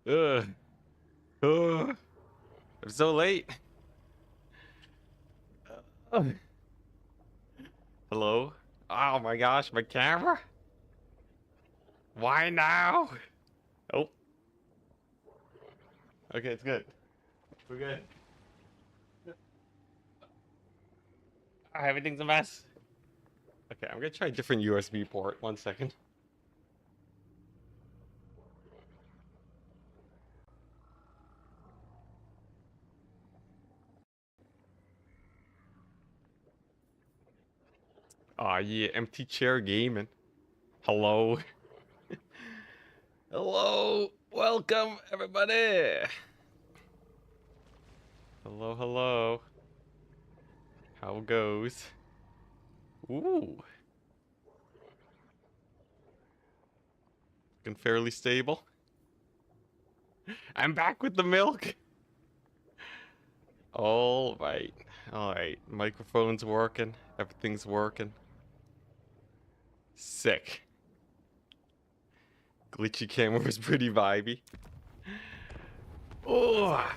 Ugh. Ugh. I'm so late. Ugh. Hello? Oh my gosh, my camera? Why now? Oh. Okay, it's good. We're good. Everything's a mess. Okay, I'm gonna try a different USB port. 1 second. Aw, yeah, empty chair gaming. Hello. Hello. Welcome, everybody. Hello, hello. How goes? Ooh. Looking fairly stable. I'm back with the milk. All right. All right. Microphone's working. Everything's working. Sick. Glitchy camera was pretty vibey. Oh.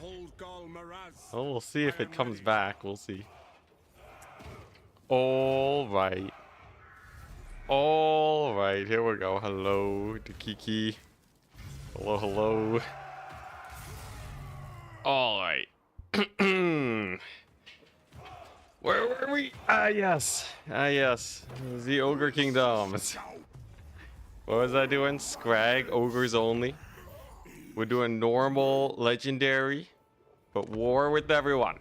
Oh, we'll see if it comes back. We'll see. All right. All right. Here we go. Hello, Kiki. Hello, hello. All right. Where were we? Ah, yes. Ah, yes. The Ogre Kingdoms. What was I doing? Scrag, ogres only. We're doing normal, legendary, but war with everyone.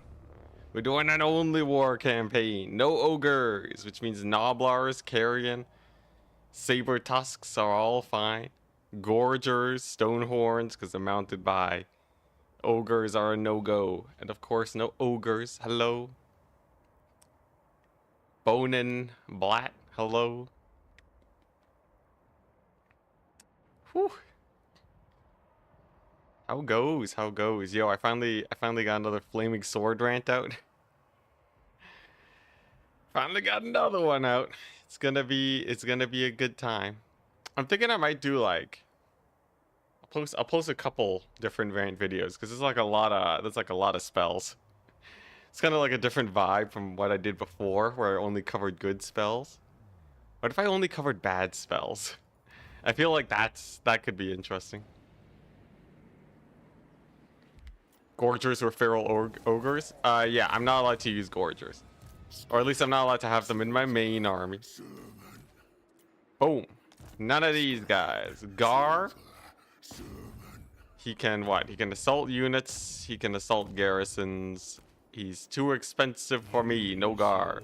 We're doing an only war campaign. No ogres, which means Noblars, Carrion, Saber Tusks are all fine. Gorgers, Stonehorns, because they're mounted by. Ogres are a no-go. And of course, no ogres. Hello. Bonin, Blat, hello. Whew. How goes? How goes? Yo, I finally got another flaming sword rant out. Finally got another one out. It's gonna be a good time. I'm thinking I might do like I'll post a couple different rant videos because there's like a lot of spells. It's kind of like a different vibe from what I did before where I only covered good spells. What if I only covered bad spells? I feel like that could be interesting. Gorgers or feral ogres? Yeah, I'm not allowed to use gorgers. Or at least I'm not allowed to have them in my main army. Boom. None of these guys. Gar. He can what? He can assault units. He can assault garrisons. He's too expensive for me. No Gar.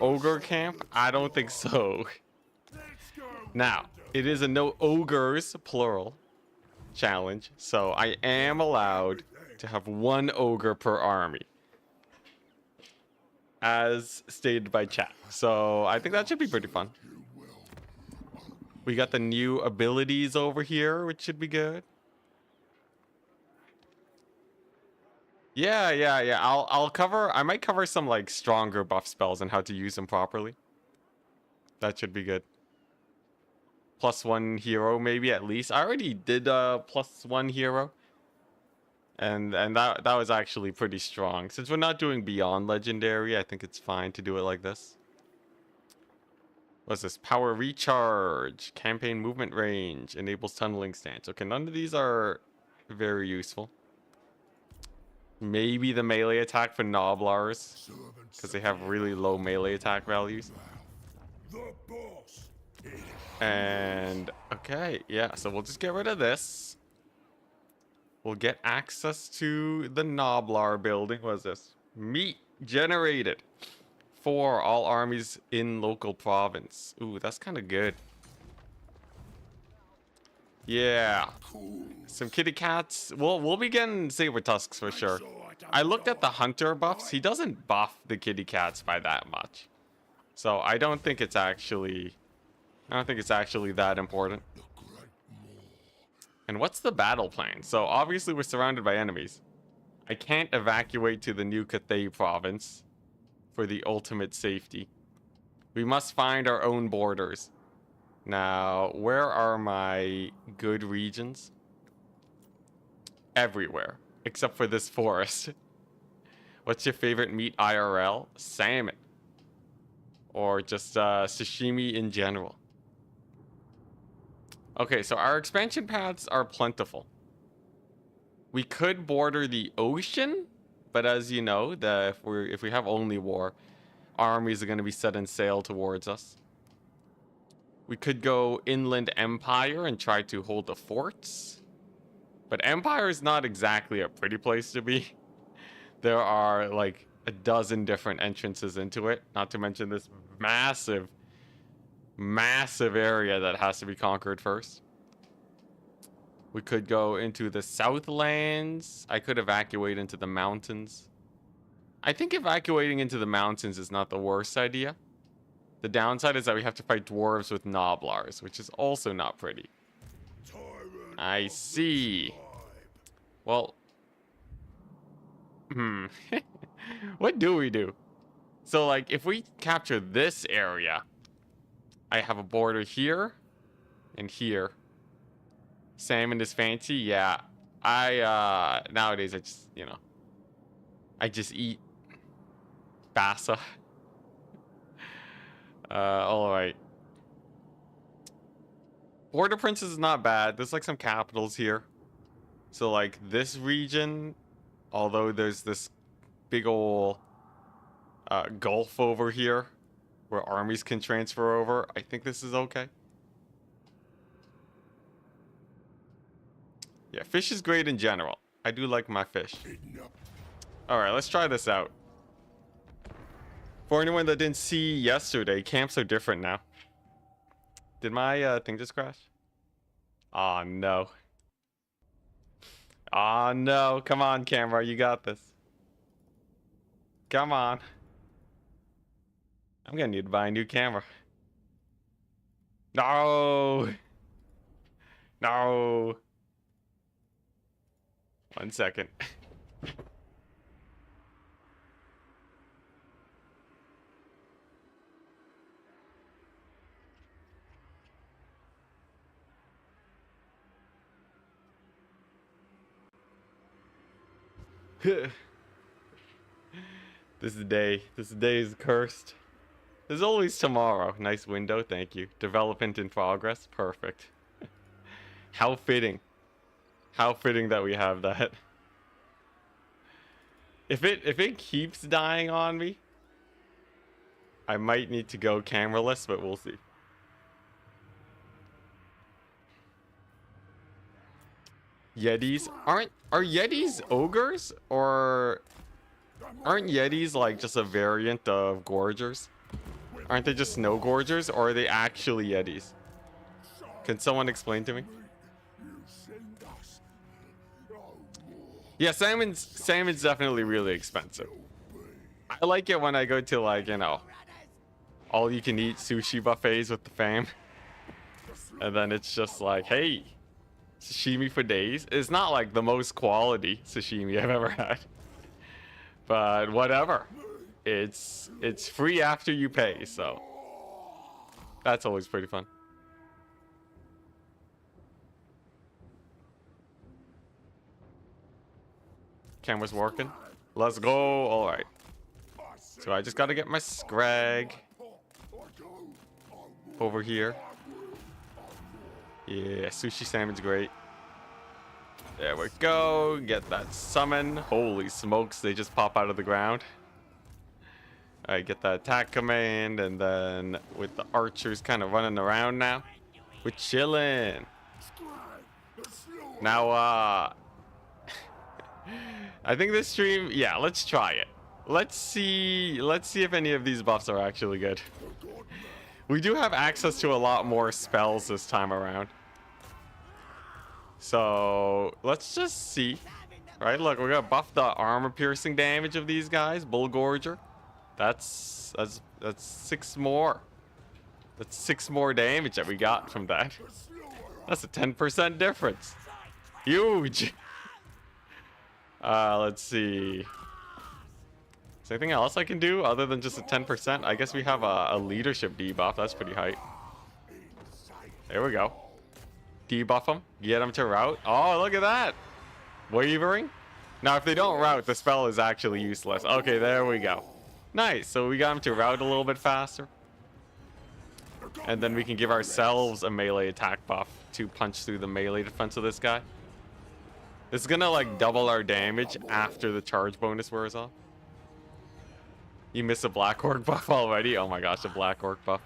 Ogre camp? I don't think so. Now, it is a no ogres, plural, challenge. So I am allowed to have one ogre per army. As stated by chat. So I think that should be pretty fun. We got the new abilities over here, which should be good. Yeah. I'll cover. I might cover some like stronger buff spells and how to use them properly. That should be good. +1 hero, maybe at least. I already did +1 hero, and that was actually pretty strong. Since we're not doing beyond legendary, I think it's fine to do it like this. What's this? Power recharge, campaign movement range, enables tunneling stance. Okay, none of these are very useful. Maybe the melee attack for Noblars, because they have really low melee attack values. And okay, yeah, so we'll just get rid of this. We'll get access to the Noblar building. What is this? Meat generated for all armies in local province. Ooh, that's kind of good. Yeah. Some kitty cats. We'll be getting saber tusks for sure. I looked at the hunter buffs. He doesn't buff the kitty cats by that much. So I don't think it's actually that important. And what's the battle plan? So obviously we're surrounded by enemies. I can't evacuate to the new Cathay province for the ultimate safety. We must find our own borders. Now, where are my good regions? everywhere except for this forest. What's your favorite meat IRL? Salmon. Or just sashimi in general. Okay, so our expansion paths are plentiful. We could border the ocean, but as you know, if we have only war, armies are going to be setting sail towards us. We could go inland empire and try to hold the forts. But empire is not exactly a pretty place to be. There are like a dozen different entrances into it, not to mention this massive area that has to be conquered first. We could go into the Southlands. I could evacuate into the mountains. I think evacuating into the mountains is not the worst idea. The downside is that we have to fight dwarves with Noblars, which is also not pretty. I see. Well, what do we do? So, like, if we capture this area, I have a border here and here. Salmon is fancy, yeah. Nowadays I just, I just eat Bassa. All right. Border Princess is not bad. There's like some capitals here. So like this region, although there's this big ol' gulf over here where armies can transfer over, I think this is okay. Yeah, fish is great in general. I do like my fish. All right, let's try this out. For anyone that didn't see yesterday, camps are different now. Did my thing just crash? Oh no. Oh no, come on camera, you got this. Come on. I'm gonna need to buy a new camera. No. No. 1 second. This day is cursed. There's always tomorrow. Nice window, thank you. Development in progress, perfect. How fitting. How fitting that we have that. If it keeps dying on me, I might need to go cameraless, but we'll see. Yetis are Yetis ogres, or aren't Yetis like just a variant of gorgers? Aren't they just snow gorgers, or are they actually Yetis? Can someone explain to me? Yeah, salmon's definitely really expensive. I like it when I go to like, all you can eat sushi buffets with the fam. And then it's just like, hey, sashimi for days. It's not like the most quality sashimi I've ever had. But whatever. It's free after you pay, so that's always pretty fun. Camera's working. Let's go. All right. So I just got to get my scrag over here. Yeah, sushi salmon's great. There we go. Get that summon. Holy smokes, they just pop out of the ground. All right, get that attack command, and then with the archers kind of running around now, we're chilling. Now, I think this stream, yeah, let's try it. Let's see if any of these buffs are actually good. We do have access to a lot more spells this time around. So, let's just see. Right, look, we're gonna buff the armor piercing damage of these guys, Bull Gorger. That's 6 more. That's 6 more damage that we got from that. That's a 10% difference. Huge. Let's see. Is there anything else I can do other than just a 10%? I guess we have a leadership debuff. That's pretty hype. There we go. Debuff them. Get them to route. Oh, look at that. Wavering? Now, if they don't route, the spell is actually useless. Okay, there we go. Nice. So we got him to route a little bit faster. And then we can give ourselves a melee attack buff to punch through the melee defense of this guy. This is gonna like double our damage after the charge bonus wears off. You missed a black orc buff already? Oh my gosh, a black orc buff.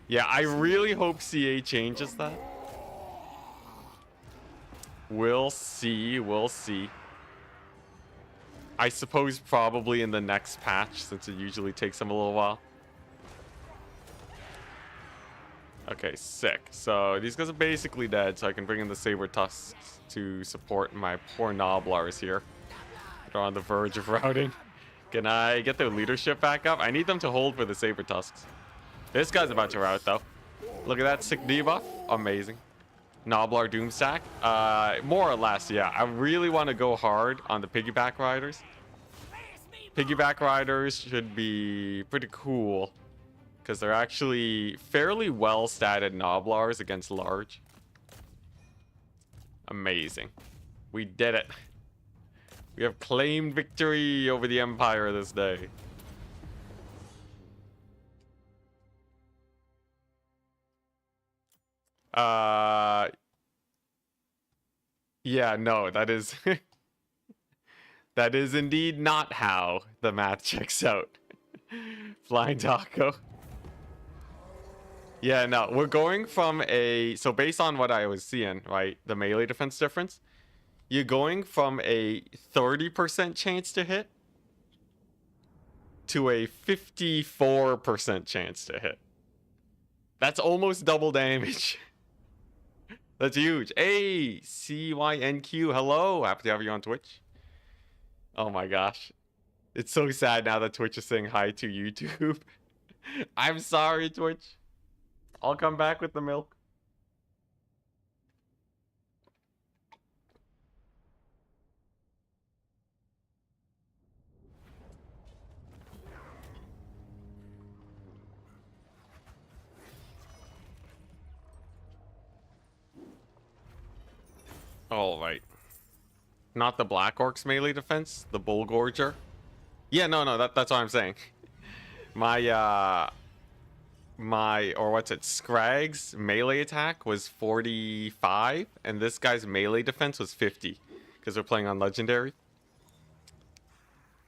Yeah, I really hope CA changes that. We'll see, we'll see. I suppose probably in the next patch, since it usually takes them a little while. Okay, sick. So these guys are basically dead, so I can bring in the saber tusks to support my poor Noblars here. They're on the verge of routing. Can I get their leadership back up? I need them to hold for the saber tusks. This guy's about to rout though. Look at that sick debuff. Amazing. Noblar Doomstack. More or less, yeah. I really want to go hard on the piggyback riders. Piggyback riders should be pretty cool because they're actually fairly well statted Noblars against large. Amazing. We did it. We have claimed victory over the Empire this day. Yeah, no, that is that is indeed not how the math checks out. Flying taco. Yeah, no, we're going from a, so based on what I was seeing, right, the melee defense difference, you're going from a 30% chance to hit to a 54% chance to hit. That's almost double damage. That's huge. Hey, CYNQ, hello. Happy to have you on Twitch. Oh my gosh. It's so sad now that Twitch is saying hi to YouTube. I'm sorry, Twitch. I'll come back with the milk. All right. Not the Black Orcs melee defense, the Bull Gorger. Yeah, no, that's what I'm saying. My or what's it, Scrag's melee attack was 45, and this guy's melee defense was 50, because we're playing on Legendary.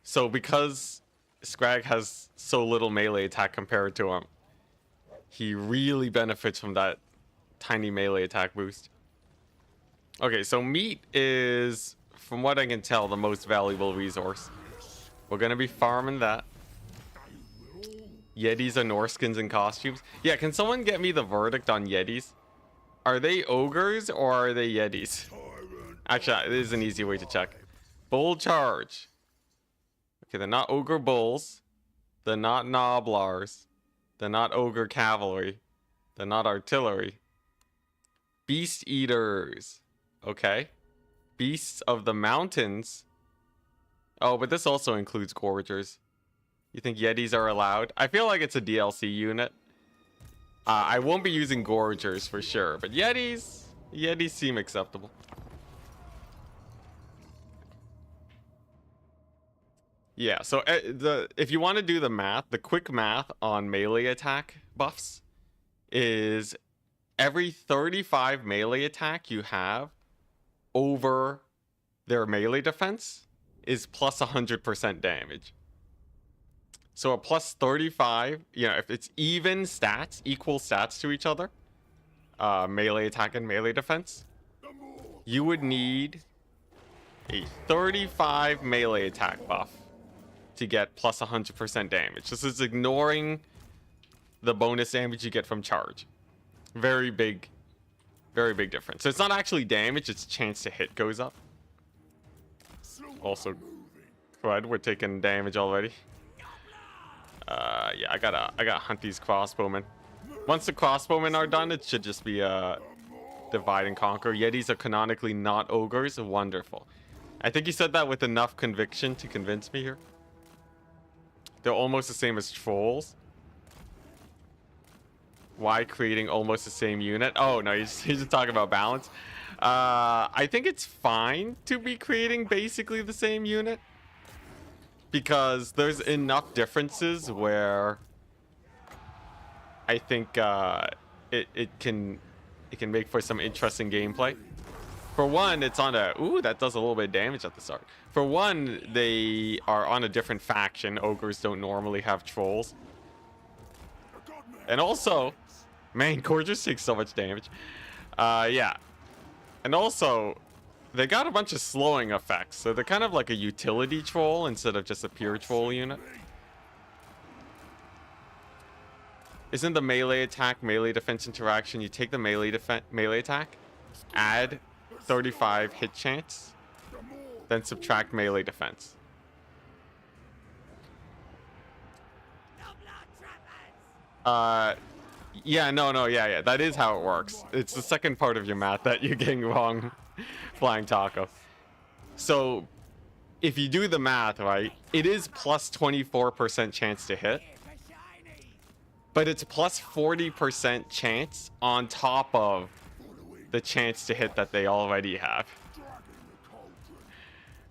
So because Scrag has so little melee attack compared to him, he really benefits from that tiny melee attack boost. Okay, so meat is, from what I can tell, the most valuable resource. We're gonna be farming that. Yetis are Norskins in costumes. Yeah, can someone get me the verdict on Yetis? Are they ogres or are they Yetis? Actually, this is an easy way to check. Bull charge. Okay, they're not ogre bulls. They're not noblars. They're not ogre cavalry. They're not artillery. Beast eaters. Okay. Beasts of the mountains. Oh, but this also includes gorgers. You think Yetis are allowed? I feel like it's a DLC unit. I won't be using gorgers for sure, but Yetis seem acceptable. Yeah, so if you want to do the math, the quick math on melee attack buffs is every 35 melee attack you have over their melee defense is plus 100% damage. So a plus 35, you know, if it's even stats, equal stats to each other, melee attack and melee defense, you would need a 35 melee attack buff to get plus 100% damage. This is ignoring the bonus damage you get from charge. Very big difference. So it's not actually damage, it's chance to hit goes up. Also, crud, we're taking damage already. Yeah, I gotta hunt these crossbowmen. Once the crossbowmen are done, it should just be divide and conquer. Yetis are canonically not ogres. Wonderful. I think you said that with enough conviction to convince me here. They're almost the same as trolls. Why creating almost the same unit? Oh no, he's just talking about balance. I think it's fine to be creating basically the same unit, because there's enough differences where I think it can make for some interesting gameplay. For one, it's on a... Ooh, that does a little bit of damage at the start. For one, they are on a different faction. Ogres don't normally have trolls. And also... Man, core just takes so much damage. Yeah. And also, they got a bunch of slowing effects. So they're kind of like a utility troll instead of just a pure troll unit. Isn't the melee attack, melee defense interaction, you take the melee attack, add 35 hit chance, then subtract melee defense. Yeah, yeah, that is how it works. It's the second part of your math that you're getting wrong, Flying Taco. So, if you do the math, right, it is plus 24% chance to hit, but it's plus 40% chance on top of the chance to hit that they already have.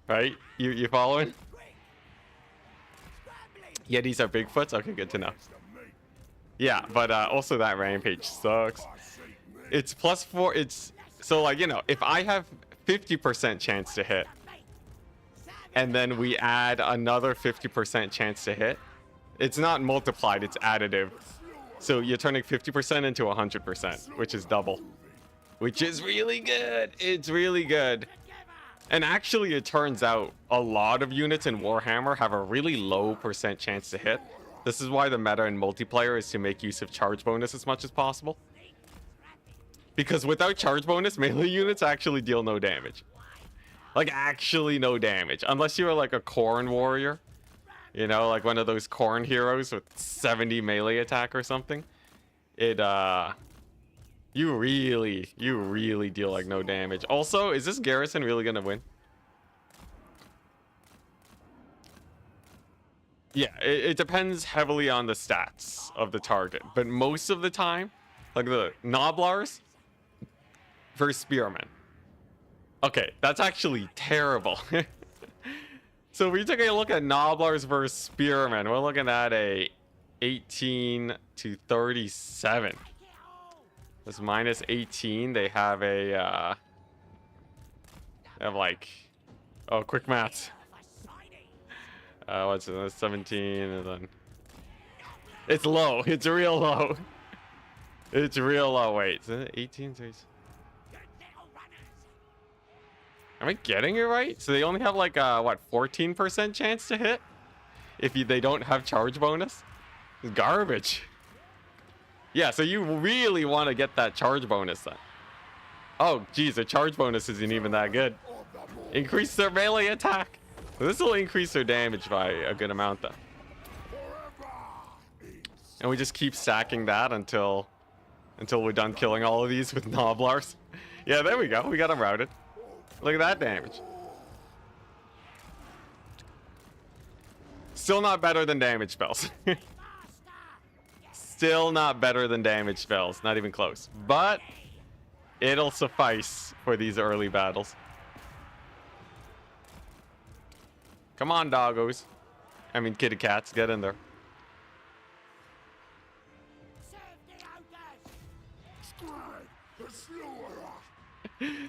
Right? You following? Yetis are Bigfoots? Okay, good to know. Yeah, but also that rampage sucks. It's plus 4. It's so, like, you know, if I have 50% chance to hit, and then we add another 50% chance to hit, it's not multiplied, it's additive. So you're turning 50% into 100%, which is double. Which is really good. It's really good. And actually, it turns out a lot of units in Warhammer have a really low percent chance to hit. This is why the meta in multiplayer is to make use of charge bonus as much as possible. Because without charge bonus, melee units actually deal no damage. Like, actually no damage. Unless you're like a Khorne warrior. You know, like one of those Khorne heroes with 70 melee attack or something. It, you really deal like no damage. Also, is this garrison really gonna win? Yeah, it depends heavily on the stats of the target. But most of the time, like the Noblars versus Spearmen. Okay, that's actually terrible. So we took a look at Noblars versus Spearmen. We're looking at a 18 to 37. It's minus 18. They have a, they have like, oh, quick maths. What's it, 17, and then... It's low. It's real low. It's real low. Wait, is it 18? Am I getting it right? So they only have like what, 14% chance to hit if they don't have charge bonus? It's garbage. Yeah, so you really want to get that charge bonus then. Oh, geez, the charge bonus isn't even that good. Increase their melee attack. This will increase their damage by a good amount though. And we just keep stacking that until we're done killing all of these with Noblars. Yeah, there we go. We got them routed. Look at that damage. Still not better than damage spells. Still not better than damage spells. Not even close. But it'll suffice for these early battles. Come on, doggos. I mean, kitty cats, get in there.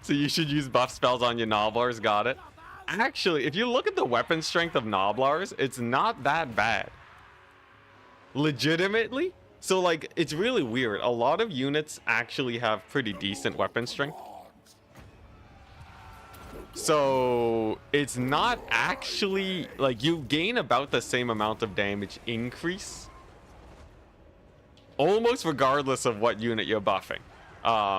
So you should use buff spells on your Noblars, got it. Actually, if you look at the weapon strength of Noblars, it's not that bad. Legitimately. So, like, it's really weird. A lot of units actually have pretty decent weapon strength. So, it's not actually, like, you gain about the same amount of damage increase. Almost regardless of what unit you're buffing.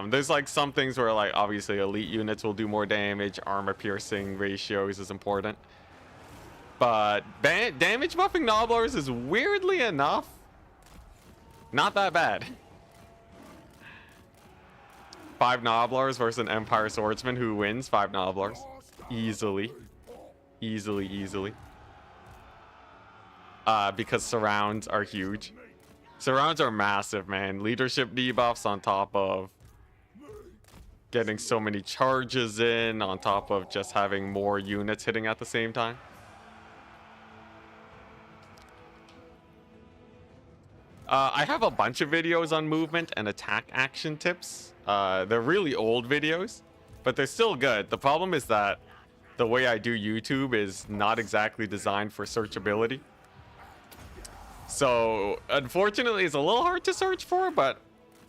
There's like some things where, like, obviously elite units will do more damage. Armor piercing ratios is important. But damage buffing Noblars is weirdly enough not that bad. 5 Noblars versus an Empire Swordsman. Who wins? 5 Noblars. Easily. Easily. Because surrounds are huge. Surrounds are massive, man. Leadership debuffs on top of getting so many charges in, on top of just having more units hitting at the same time. I have a bunch of videos on movement and attack action tips. They're really old videos, but they're still good. The problem is that the way I do YouTube is not exactly designed for searchability. So, unfortunately, it's a little hard to search for, but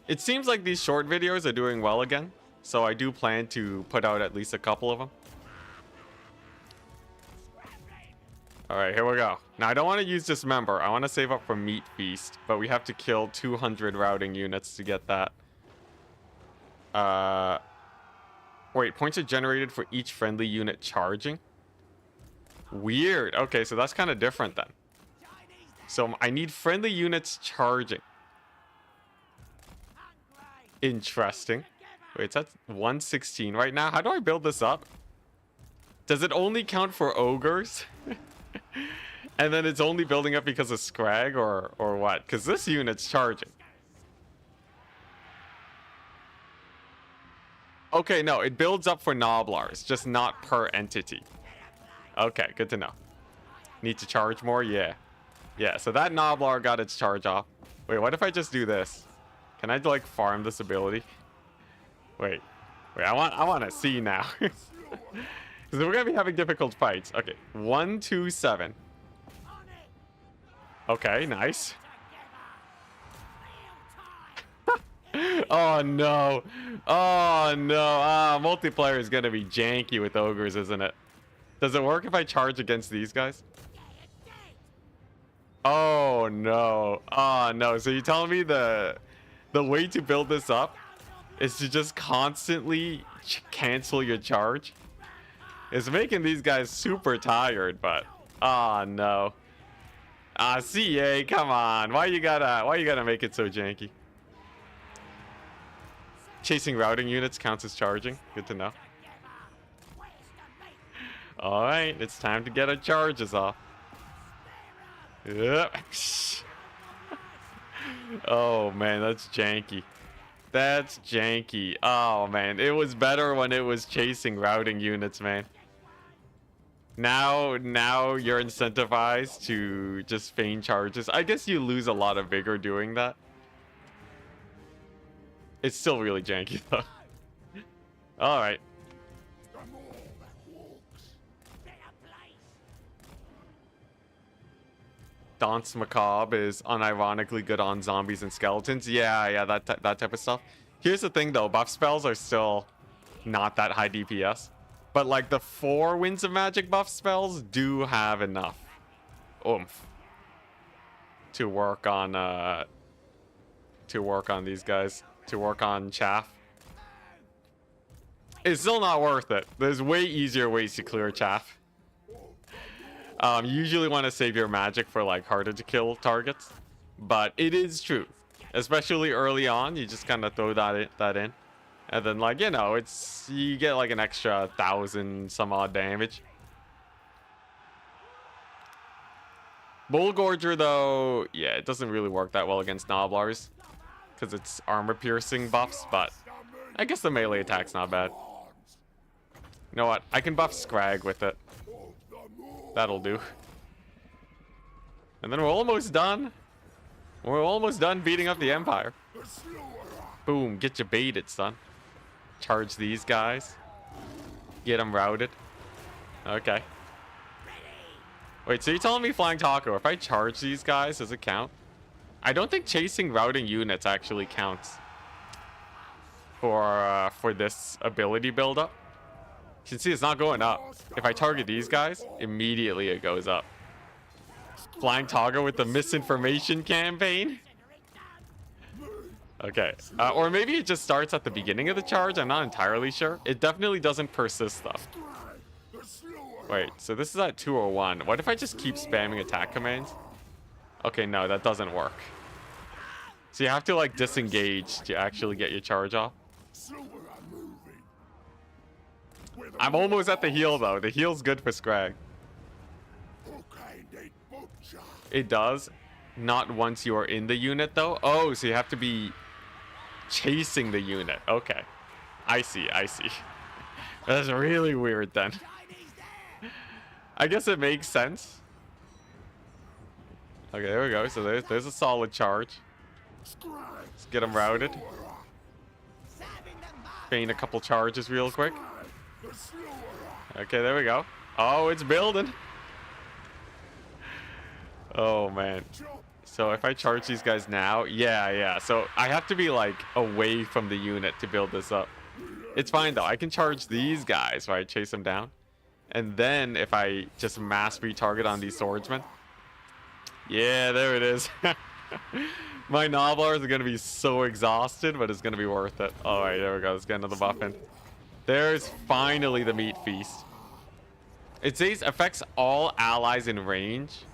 it seems like these short videos are doing well again. So I do plan to put out at least a couple of them. Alright, here we go. Now, I don't want to use Dismember. I want to save up for Meat Feast, but we have to kill 200 routing units to get that. Wait, points are generated for each friendly unit charging? Weird. Okay, so that's kind of different then. So I need friendly units charging. Interesting. Wait, that's 116 right now. How do I build this up? Does it only count for ogres? And then it's only building up because of Scrag or what? Because this unit's charging. Okay, no, it builds up for Noblars, just not per entity. Okay, good to know. Need to charge more? Yeah. Yeah, so that Noblar got its charge off. Wait, what if I just do this? Can I, like, farm this ability? Wait, I want to see now. Because we're going to be having difficult fights. Okay, 127. Okay, nice. Oh, no. Oh, no. Multiplayer is going to be janky with ogres, isn't it? Does it work if I charge against these guys? Oh, no. Oh, no. So you're telling me the way to build this up is to just constantly cancel your charge? It's making these guys super tired, but... Oh, no. CA, come on. Why you gotta make it so janky? Chasing routing units counts as charging. Good to know. Alright, it's time to get our charges off. Yep. Oh, man, that's janky. That's janky. Oh, man. It was better when it was chasing routing units, man. Now you're incentivized to just feign charges. I guess you lose a lot of vigor doing that. It's still really janky, though. Alright. Dance Macabre is unironically good on zombies and skeletons. Yeah, that type of stuff. Here's the thing, though. Buff spells are still not that high DPS. But, like, the 4 Winds of Magic buff spells do have enough oomph to work on these guys. To work on chaff. It's still not worth it. There's way easier ways to clear chaff. You usually want to save your magic for, like, harder to kill targets. But it is true. Especially early on, you just kind of throw that in. And then, like, you know, you get, like, an extra 1,000 some odd damage. Bullgorger, though, yeah, it doesn't really work that well against Noblars. Because it's armor-piercing buffs, but I guess the melee attack's not bad. You know what? I can buff Scrag with it. That'll do. And then we're almost done. We're almost done beating up the Empire. Boom, get you baited, son. Charge these guys. Get them routed. Okay. Wait, so you're telling me Flying Taco, if I charge these guys, does it count? I don't think chasing routing units actually counts for this ability buildup. You can see it's not going up. If I target these guys, immediately it goes up. Flying Togger with the misinformation campaign. Okay, or maybe it just starts at the beginning of the charge. I'm not entirely sure. It definitely doesn't persist though. Wait, so this is at 201. What if I just keep spamming attack commands? Okay, no, that doesn't work. So you have to, like, disengage to actually get your charge off. I'm almost at the heal, though. The heal's good for Scrag. It does. Not once you are in the unit, though. Oh, so you have to be chasing the unit. Okay. I see, I see. That's really weird, then. I guess it makes sense. Okay, there we go. So there's a solid charge. Let's get him routed. Feign a couple charges real quick. Okay, there we go. Oh, it's building. Oh, man. So if I charge these guys now, yeah. So I have to be like away from the unit to build this up. It's fine though. I can charge these guys, right? Chase them down. And then if I just mass retarget on these swordsmen. Yeah, there it is. My Noblars are going to be so exhausted, but it's going to be worth it. All right, there we go. Let's get another buff in. There's finally the meat feast. It says affects all allies in range.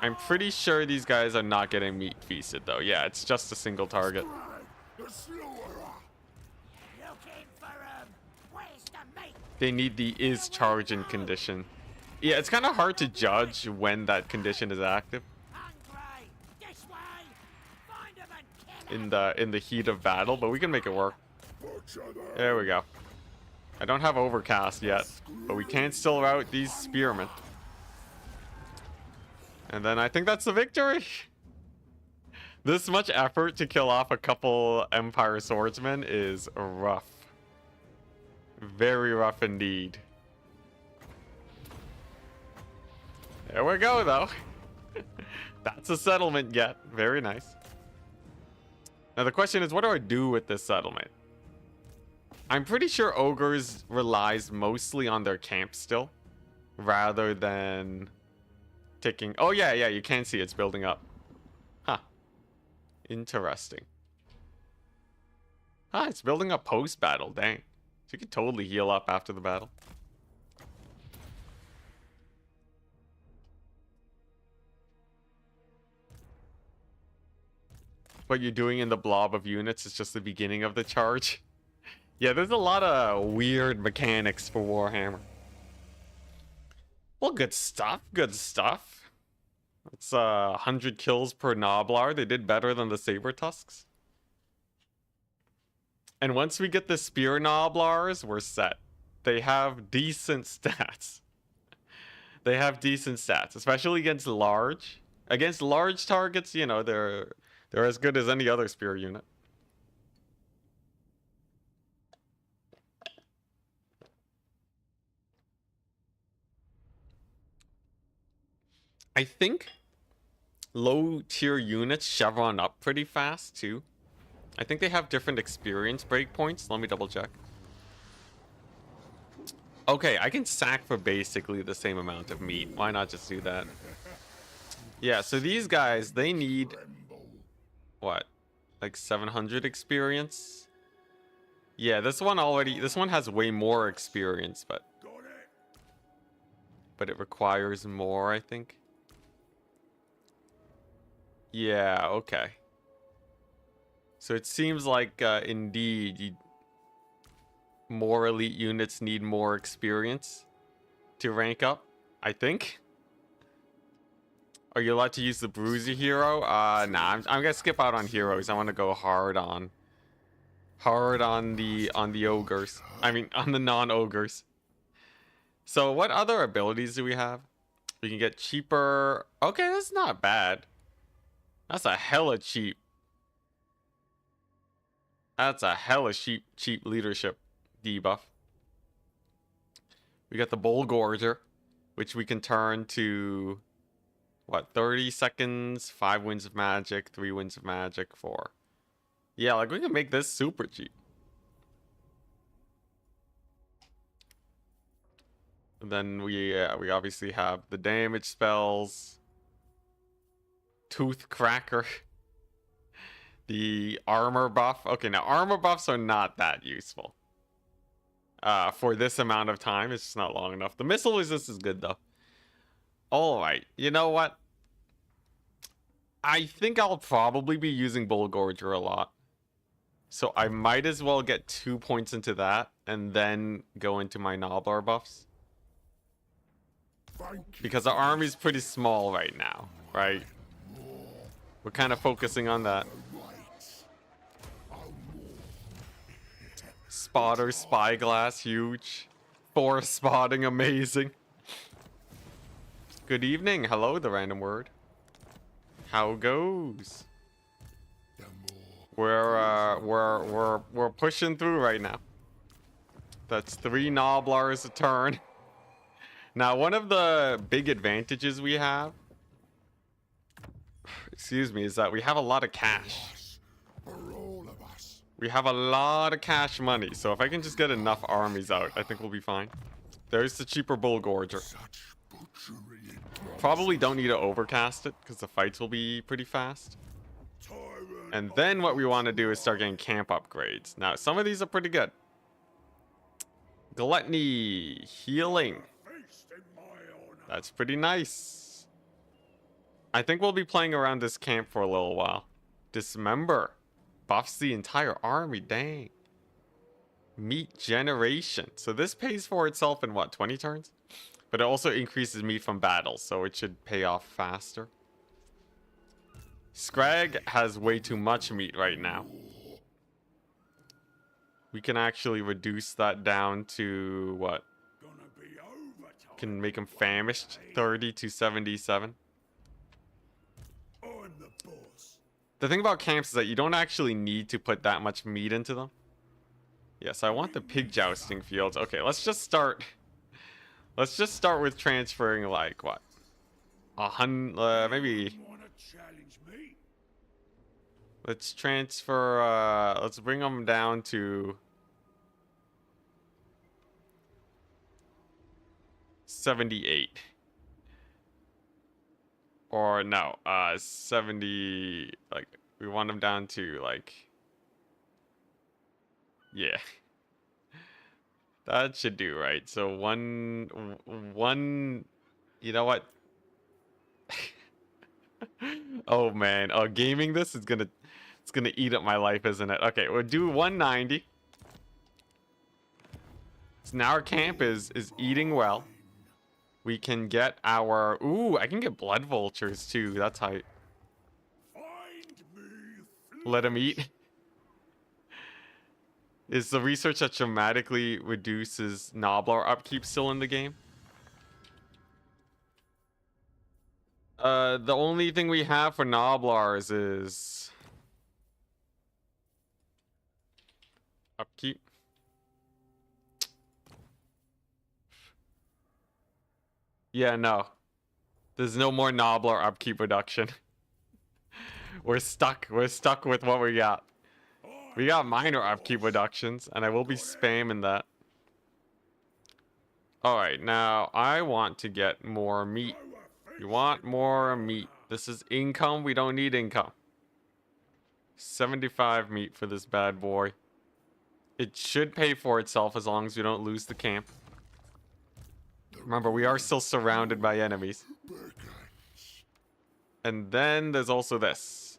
I'm pretty sure these guys are not getting meat feasted though. Yeah, it's just a single target. They need the is charging condition. Yeah, it's kind of hard to judge when that condition is active. In the heat of battle, but we can make it work. There we go. I don't have overcast yet, but we can still route these spearmen. And then I think that's the victory. This much effort to kill off a couple Empire swordsmen is rough. Very rough indeed. There we go, though. That's a settlement yet. Very nice. Now the question is, what do I do with this settlement? I'm pretty sure Ogres relies mostly on their camp still, rather than taking... Oh yeah, you can see it's building up. Huh. Interesting. Huh, it's building up post-battle, dang. So you could totally heal up after the battle. What you're doing in the blob of units is just the beginning of the charge. Yeah, there's a lot of weird mechanics for Warhammer. Well, good stuff, good stuff. It's 100 kills per Noblar. They did better than the Saber Tusks. And once we get the Spear Noblars, we're set. They have decent stats. They have decent stats, especially against large. Against large targets, you know, they're as good as any other spear unit. I think low tier units chevron up pretty fast too. I think they have different experience breakpoints. Let me double check. Okay, I can sack for basically the same amount of meat. Why not just do that? Yeah, so these guys, they need what? Like 700 experience? Yeah, this one has way more experience, but it requires more, I think. Yeah, okay. So it seems like indeed more elite units need more experience to rank up, I think. Are you allowed to use the Bruiser hero? Nah, I'm gonna skip out on heroes. I want to go hard on the ogres. I mean, on the non-ogres. So what other abilities do we have? We can get cheaper. Okay, that's not bad. That's a hella cheap. That's a hella cheap leadership debuff. We got the Bull Gorger, which we can turn to what, 30 seconds, 5 winds of magic, 3 winds of magic, 4. Yeah, like we can make this super cheap. And then we obviously have the damage spells, Tooth Cracker, the armor buff. Okay, now armor buffs are not that useful. For this amount of time, it's just not long enough. The missile resist is good though. All right, you know what? I think I'll probably be using Bull Gorger a lot. So I might as well get 2 points into that and then go into my Noblar buffs. Because our army's pretty small right now, right? We're kind of focusing on that. Spotter, spyglass, huge. Forest spotting, amazing. Good evening. Hello, the random word. How goes? We're pushing through right now. That's 3 Noblars a turn. Now, one of the big advantages we have, excuse me, is that we have a lot of cash. We have a lot of cash money, so if I can just get enough armies out, I think we'll be fine. There's the cheaper Bull Gorger. Probably don't need to overcast it, because the fights will be pretty fast. And then what we want to do is start getting camp upgrades. Now, some of these are pretty good. Gluttony, healing. That's pretty nice. I think we'll be playing around this camp for a little while. Dismember. Buffs the entire army, dang. Meat generation. So this pays for itself in what, 20 turns? But it also increases meat from battles, so it should pay off faster. Scrag has way too much meat right now. We can actually reduce that down to what? Can make him famished. 30 to 77. The thing about camps is that you don't actually need to put that much meat into them. Yes, I want the pig jousting fields. Okay, let's just start. Let's just start with transferring like what? 100, maybe. Let's transfer. Let's bring them down to 78. Or no, 70, like, we want them down to, like, yeah. That should do, right? So one, you know what? Oh, man. Oh, gaming this is gonna, it's gonna eat up my life, isn't it? Okay, we'll do 190. So now our camp is eating well. We can get our... Ooh, I can get blood vultures, too. That's hype. Let him eat. Is the research that dramatically reduces Noblar upkeep still in the game? The only thing we have for Noblars is... upkeep. Yeah, no. There's no more Noblar upkeep reduction. We're stuck. We're stuck with what we got. We got minor upkeep reductions, and I will be spamming that. Alright, now I want to get more meat. We want more meat. This is income. We don't need income. 75 meat for this bad boy. It should pay for itself as long as we don't lose the camp. Remember, we are still surrounded by enemies. And then there's also this.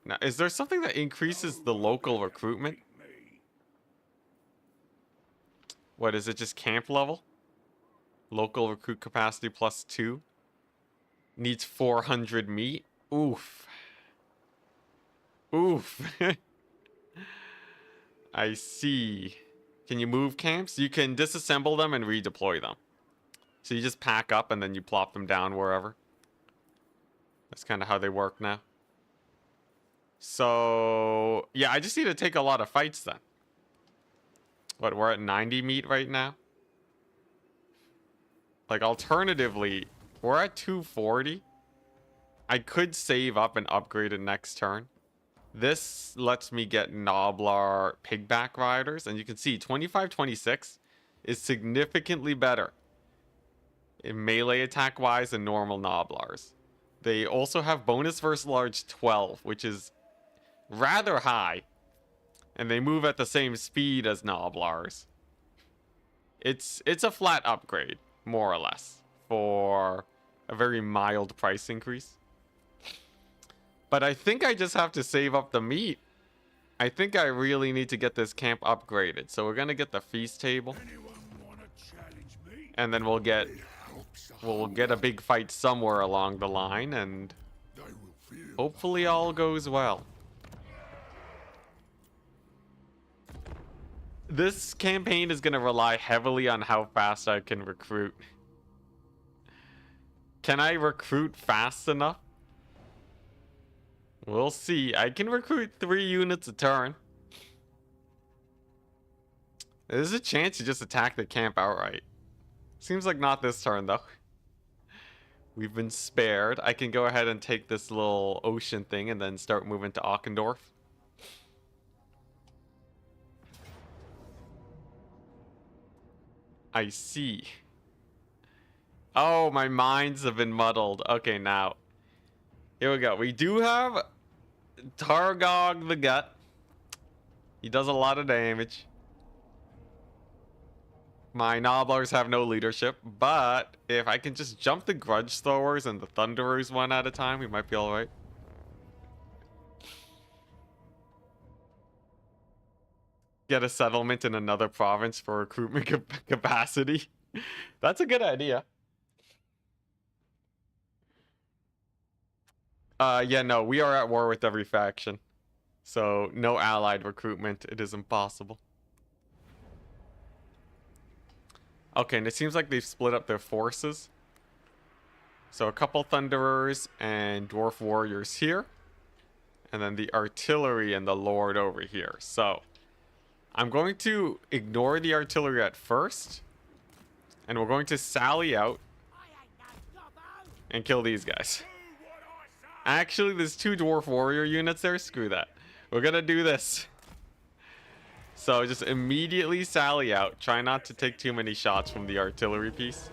Now, is there something that increases the local recruitment? What, is it just camp level? Local recruit capacity +2. Needs 400 meat. Oof. Oof. I see. Can you move camps? You can disassemble them and redeploy them. So you just pack up and then you plop them down wherever. That's kind of how they work now. So, yeah, I just need to take a lot of fights then. What, we're at 90 meat right now? Like, alternatively, we're at 240. I could save up and upgrade it next turn. This lets me get Noblar pigback riders, and you can see 25-26 is significantly better in melee attack wise than normal Noblars. They also have bonus versus large 12, which is rather high, and they move at the same speed as Noblars. It's a flat upgrade, more or less, for a very mild price increase. But I think I just have to save up the meat. I think I really need to get this camp upgraded. So we're gonna get the feast table. And then we'll get a big fight somewhere along the line, and Hopefully all goes well. This campaign is going to rely heavily on how fast I can recruit. Can I recruit fast enough? We'll see. I can recruit 3 units a turn. There's a chance to just attack the camp outright. Seems like not this turn, though. We've been spared. I can go ahead and take this little ocean thing and then start moving to Ockendorf. I see. Oh, my minds have been muddled. Okay, now. Here we go. We do have Targog the Gut. He does a lot of damage. My Nobblers have no leadership, but if I can just jump the Grudge Throwers and the Thunderers one at a time, we might be alright. Get a settlement in another province for recruitment capacity. That's a good idea. Yeah, no, we are at war with every faction. So, no allied recruitment. It is impossible. Okay, and it seems like they've split up their forces. So a couple Thunderers and Dwarf Warriors here. And then the Artillery and the Lord over here. So, I'm going to ignore the Artillery at first. And we're going to sally out and kill these guys. Actually, there's 2 Dwarf Warrior units there. Screw that. We're gonna do this. So just immediately sally out. Try not to take too many shots from the artillery piece.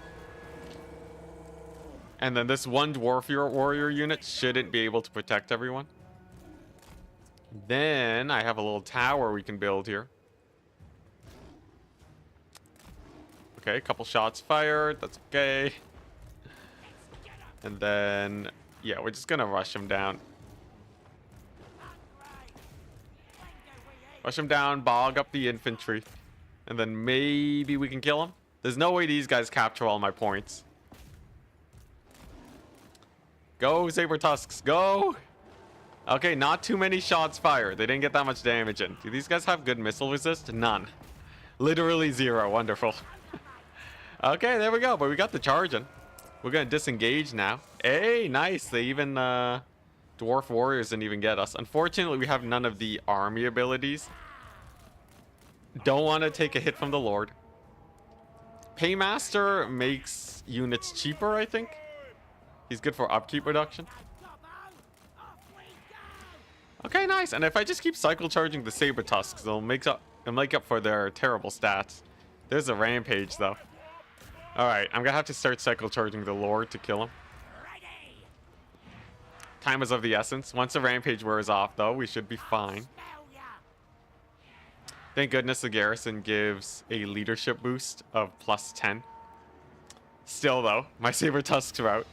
And then this one Dwarf Warrior unit shouldn't be able to protect everyone. Then I have a little tower we can build here. Okay, a couple shots fired. That's okay. And then, yeah, we're just gonna rush him down. Rush him down, bog up the infantry. And then maybe we can kill him. There's no way these guys capture all my points. Go, Saber Tusks, go! Okay, not too many shots fired. They didn't get that much damage in. Do these guys have good missile resist? None. Literally 0. Wonderful. Okay, there we go. But we got the charging. We're gonna disengage now. Hey, nice. They even, Dwarf Warriors didn't even get us. Unfortunately, we have none of the army abilities. Don't want to take a hit from the Lord. Paymaster makes units cheaper, I think. He's good for upkeep reduction. Okay, nice. And if I just keep cycle charging the Saber Tusks, they'll make up for their terrible stats. There's a rampage, though. Alright, I'm gonna have to start cycle charging the Lord to kill him. Time is of the essence. Once the rampage wears off, though, we should be fine. Thank goodness the garrison gives a leadership boost of +10. Still, though, my Saber Tusks are out.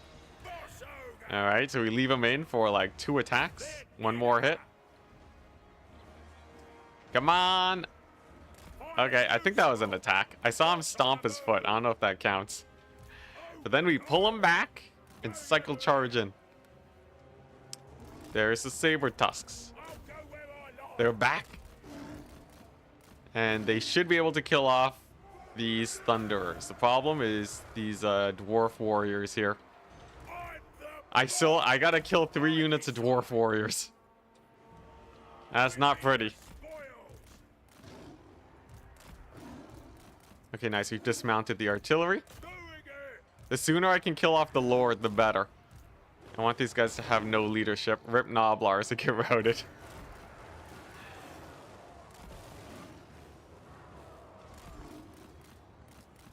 Alright, so we leave him in for like 2 attacks. 1 more hit. Come on! Okay, I think that was an attack. I saw him stomp his foot. I don't know if that counts. But then we pull him back and cycle charge in. There's the Saber Tusks. They're back. And they should be able to kill off these Thunderers. The problem is these Dwarf Warriors here. I gotta kill 3 units of Dwarf Warriors. That's not pretty. Okay, nice. We've dismounted the artillery. The sooner I can kill off the Lord, the better. I want these guys to have no leadership. Rip Noblars to get routed.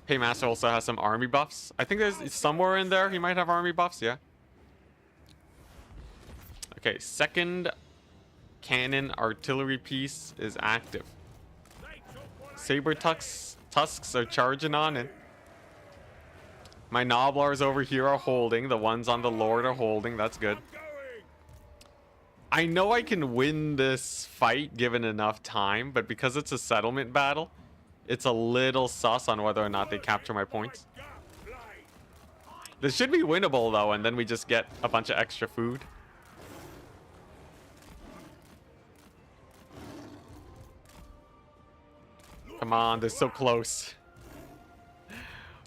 Paymaster also has some army buffs. I think there's somewhere in there he might have army buffs, yeah. Okay, second cannon artillery piece is active. Saber Tusks are charging on in. My Noblars over here are holding. The ones on the Lord are holding. That's good. I know I can win this fight given enough time, but because it's a settlement battle, it's a little sus on whether or not they capture my points. This should be winnable, though, and then we just get a bunch of extra food. Come on, they're so close.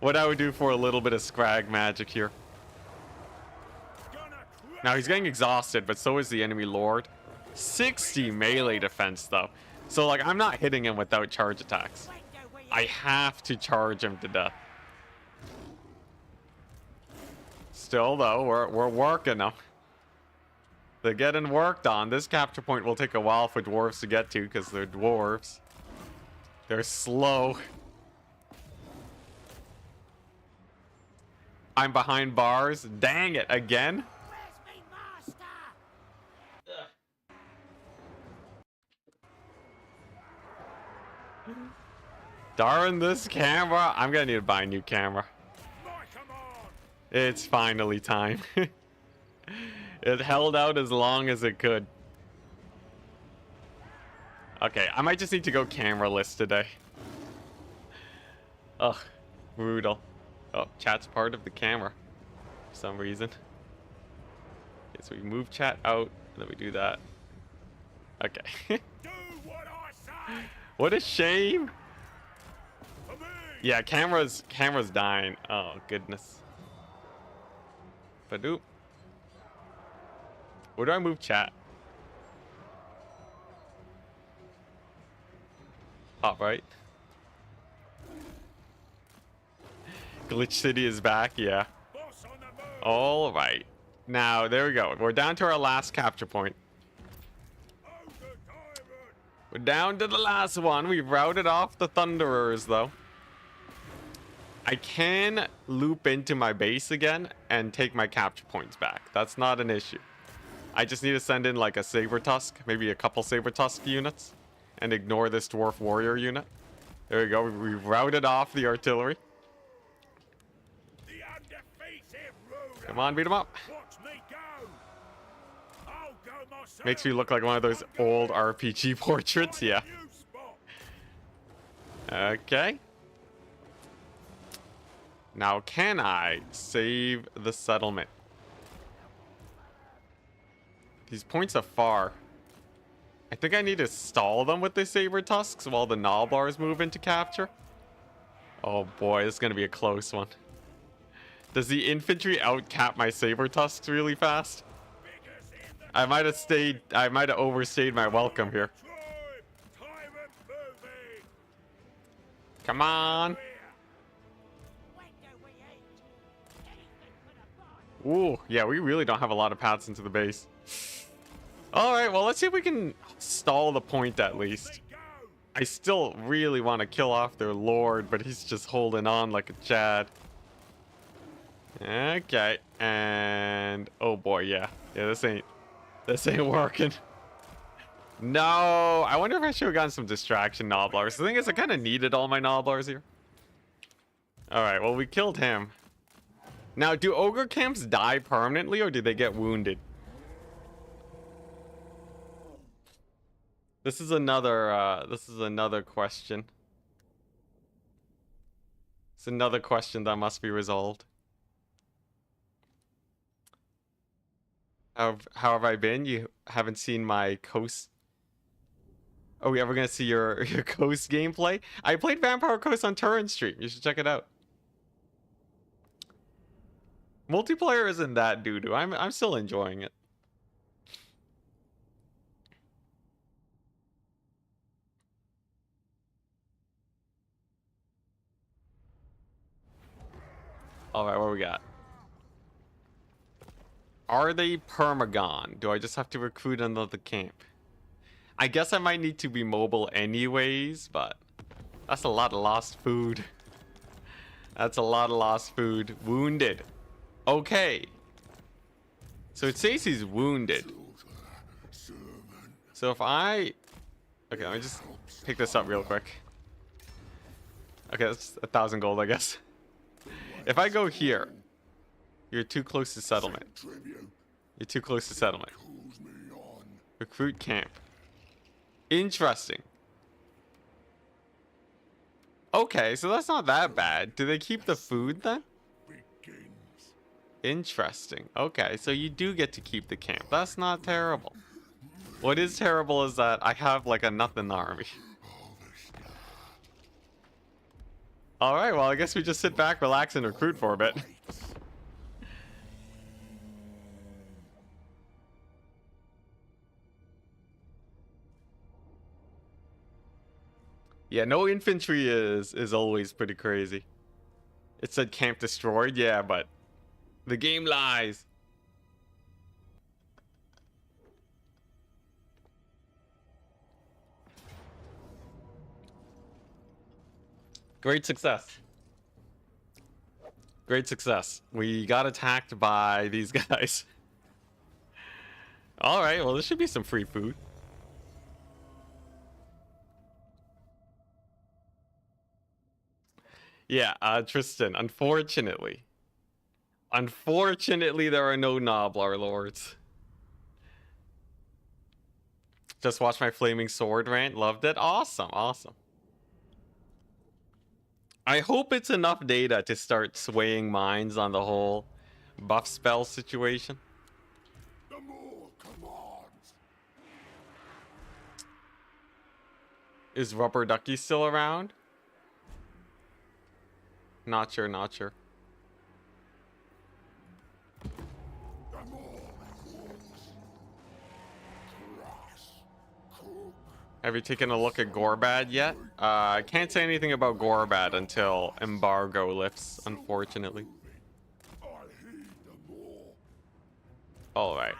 What I would do for a little bit of scrag magic here. Now he's getting exhausted, but so is the enemy lord. 60 melee defense though. So like I'm not hitting him without charge attacks. I have to charge him to death. Still though, we're working them. They're getting worked on. This capture point will take a while for dwarves to get to because they're dwarves. They're slow. I'm behind bars. Dang it, again? Darn this camera. I'm gonna need to buy a new camera. It's finally time. It held out as long as it could. Okay, I might just need to go cameraless today. Ugh, brutal. Oh, chat's part of the camera for some reason. Okay, so we move chat out, and then we do that. Okay. Do what I say. What a shame. Yeah, camera's dying. Oh goodness. Badoop. Where do I move chat? Top right. Glitch City is back, yeah. All right. Now, there we go. We're down to our last capture point. We're down to the last one. We've routed off the Thunderers, though. I can loop into my base again and take my capture points back. That's not an issue. I just need to send in like a Saber Tusk, maybe a couple Saber Tusk units, and ignore this Dwarf Warrior unit. There we go. We've routed off the artillery. Come on, beat him up. Makes me look like one of those old RPG portraits. Yeah. Okay. Now, can I save the settlement? These points are far. I think I need to stall them with the Saber Tusks while the Gnoblars move into capture. Oh boy, this is going to be a close one. Does the infantry outcap my Saber Tusks really fast? I might have overstayed my welcome here. Come on. Ooh, yeah, we really don't have a lot of paths into the base. Alright, well, let's see if we can stall the point at least. I still really want to kill off their lord, but he's just holding on like a Chad. Okay, and oh boy, yeah, this ain't working. No, I wonder if I should have gotten some distraction Gnoblars. The thing is, I kind of needed all my Gnoblars here. All right, well, we killed him. Now, do ogre camps die permanently, or do they get wounded? This is another question. It's another question that must be resolved. How have I been? You haven't seen my Coast. Are we ever gonna see your Coast gameplay? I played Vampire Coast on Turin stream. You should check it out. Multiplayer isn't that doo-doo. I'm still enjoying it. All right, what we got? Are they permagon? Do I just have to recruit another camp? I guess I might need to be mobile anyways, but that's a lot of lost food. That's a lot of lost food. Wounded. Okay. So it says he's wounded. So if I... Okay, let me just pick this up real quick. Okay, that's 1,000 gold, I guess. If I go here, you're too close to settlement. You're too close to settlement. Recruit camp. Interesting. Okay, so that's not that bad. Do they keep the food then? Interesting. Okay, so you do get to keep the camp. That's not terrible. What is terrible is that I have like a nothing army. All right, well, I guess we just sit back, relax, and recruit for a bit. Yeah, no infantry is always pretty crazy. It said camp destroyed, yeah, but the game lies. Great success. Great success. We got attacked by these guys. All right, well, this should be some free food. Yeah, Tristan, unfortunately, there are no Noblar lords. Just watched my flaming sword rant. Loved it. Awesome, awesome. I hope it's enough data to start swaying minds on the whole buff spell situation. The more commands. Is Rubber Ducky still around? Not sure, not sure. The more cooks. Crush. Cook. Have you taken a look at Gorbad yet? I can't say anything about Gorbad until embargo lifts, unfortunately. I heed the more. Alright.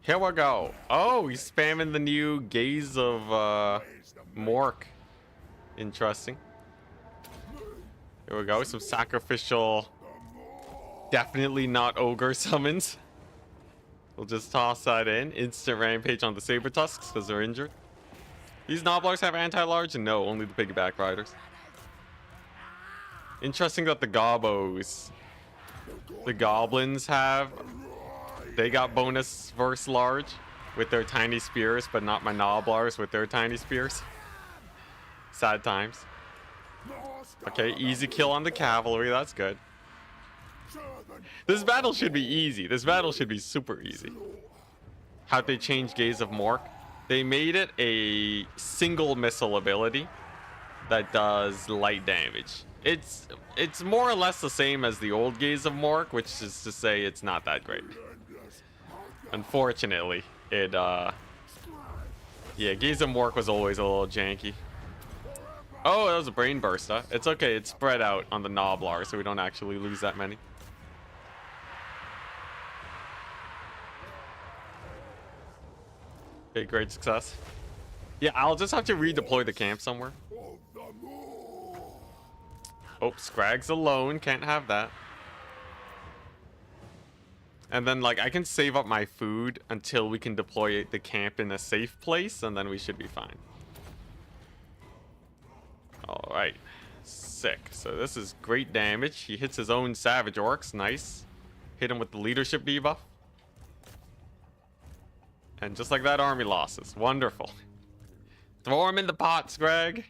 Here we go. Oh, he's spamming the new Gaze of Mork. Interesting. Here we go, some sacrificial, definitely not ogre summons. We'll just toss that in. Instant rampage on the saber tusks because they're injured. These Noblars have anti-large? No, only the piggyback riders. Interesting that the Gobos, the goblins they got bonus versus large with their tiny spears, but not my Noblars with their tiny spears. Sad times. Okay, easy kill on the cavalry, that's good. This battle should be easy. This battle should be super easy. How'd they change Gaze of Mork? They made it a single missile ability that does light damage. It's more or less the same as the old Gaze of Mork, which is to say it's not that great. Unfortunately, yeah, Gaze of Mork was always a little janky. Oh, that was a brain burster. It's okay, it's spread out on the Noblar, so we don't actually lose that many. Okay, great success. Yeah, I'll just have to redeploy the camp somewhere. Oh, Scrag's alone. Can't have that. And then, like, I can save up my food until we can deploy the camp in a safe place, and then we should be fine. Alright. Sick. So this is great damage. He hits his own Savage Orcs. Nice. Hit him with the leadership debuff. And just like that, army losses. Wonderful. Throw him in the pot, Scrag.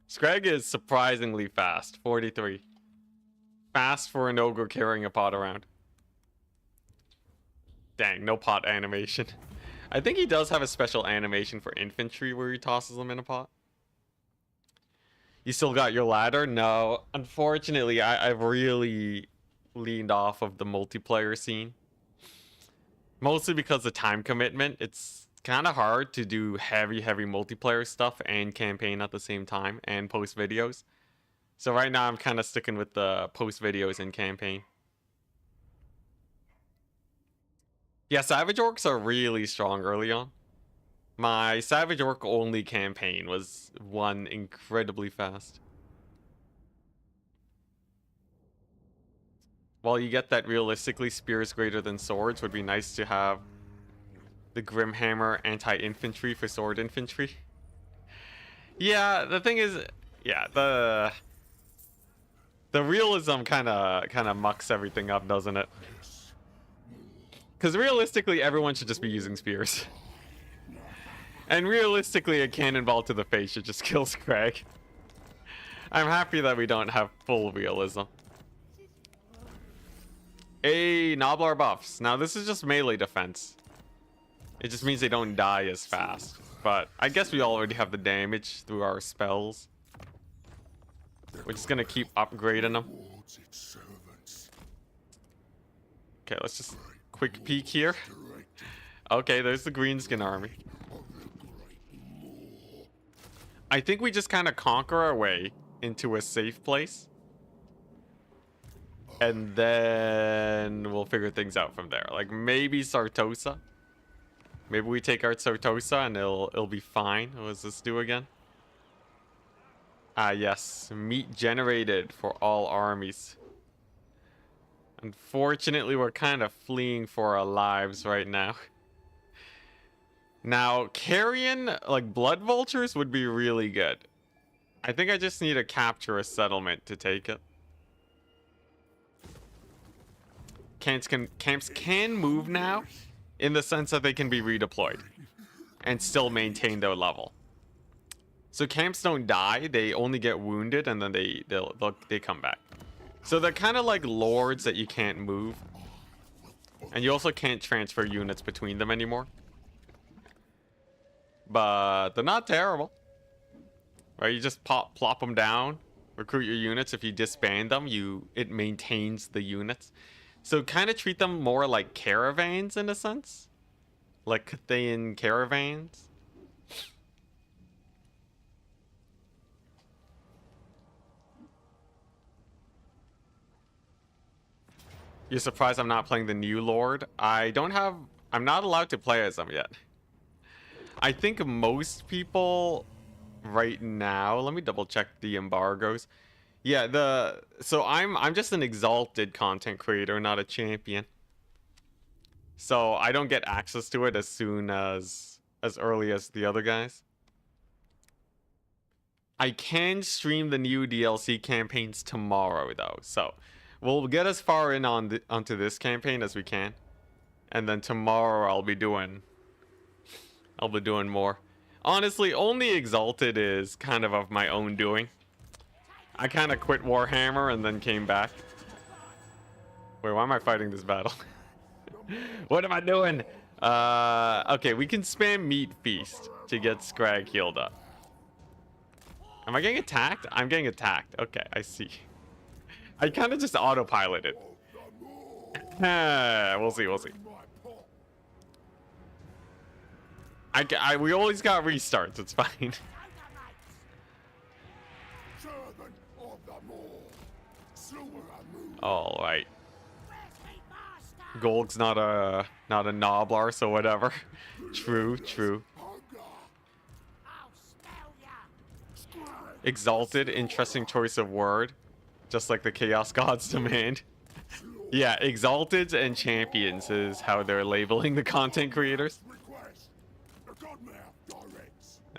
Scrag is surprisingly fast. 43. Fast for an ogre carrying a pot around. Dang, no pot animation. I think he does have a special animation for infantry where he tosses them in a pot. You still got your ladder? No. Unfortunately, I've really leaned off of the multiplayer scene. Mostly because of time commitment. It's kind of hard to do heavy multiplayer stuff and campaign at the same time and post videos. So right now I'm kind of sticking with the post videos and campaign. Yeah, Savage Orcs are really strong early on. My Savage Orc only campaign was won incredibly fast. While you get that realistically spears greater than swords, would be nice to have the Grimhammer anti-infantry for sword infantry. Yeah, the thing is, yeah, the realism kind of mucks everything up, doesn't it? Because realistically, everyone should just be using spears. And realistically, a cannonball to the face should just kill Scrag. I'm happy that we don't have full realism. Hey, Noblar buffs. Now, this is just melee defense. It just means they don't die as fast. But I guess we already have the damage through our spells. We're just gonna keep upgrading them. Towards its servants. Okay, let's just quick peek here. Okay, there's the greenskin army. I think we just kind of conquer our way into a safe place. And then we'll figure things out from there. Like maybe Sartosa. Maybe we take out Sartosa and it'll be fine. What does this do again? Ah, yes. Meat generated for all armies. Unfortunately, we're kind of fleeing for our lives right now. Now, carrion, like blood vultures, would be really good. I think I just need to capture a settlement to take it. Camps can move now, in the sense that they can be redeployed and still maintain their level. So camps don't die; they only get wounded, and then they come back. So they're kind of like lords that you can't move, and you also can't transfer units between them anymore. But they're not terrible, right? You just plop them down, recruit your units. If you disband them, it maintains the units. So kind of treat them more like caravans in a sense, like Cathayan caravans. You're surprised I'm not playing the new Lord? I'm not allowed to play as them yet. I think most people right now, let me double check the embargoes. Yeah, so I'm just an exalted content creator, not a champion. So I don't get access to it as soon as early as the other guys. I can stream the new DLC campaigns tomorrow though, so we'll get as far in onto this campaign as we can, and then tomorrow I'll be doing more. Honestly, only Exalted is kind of my own doing. I kind of quit Warhammer and then came back. Wait, why am I fighting this battle? What am I doing? Okay, we can spam Meat Feast to get Scrag healed up. Am I getting attacked? I'm getting attacked. Okay, I see. I kind of just autopiloted. We'll see, we'll see. We always got restarts, it's fine. All right. Golg's not a Noblar, so whatever. True, true. Exalted, interesting choice of word. Just like the Chaos Gods demand. Yeah, Exalted and Champions is how they're labeling the content creators.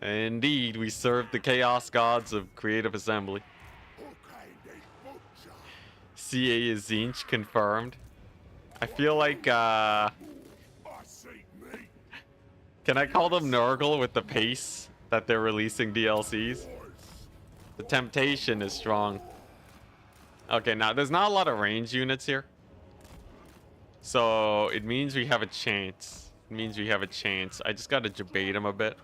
Indeed, we serve the Chaos Gods of Creative Assembly. CA is Zinch, confirmed. I feel like, can I call them Nurgle with the pace that they're releasing DLCs? The temptation is strong. Okay, now there's not a lot of range units here. So it means we have a chance. It means we have a chance. I just gotta debate him a bit.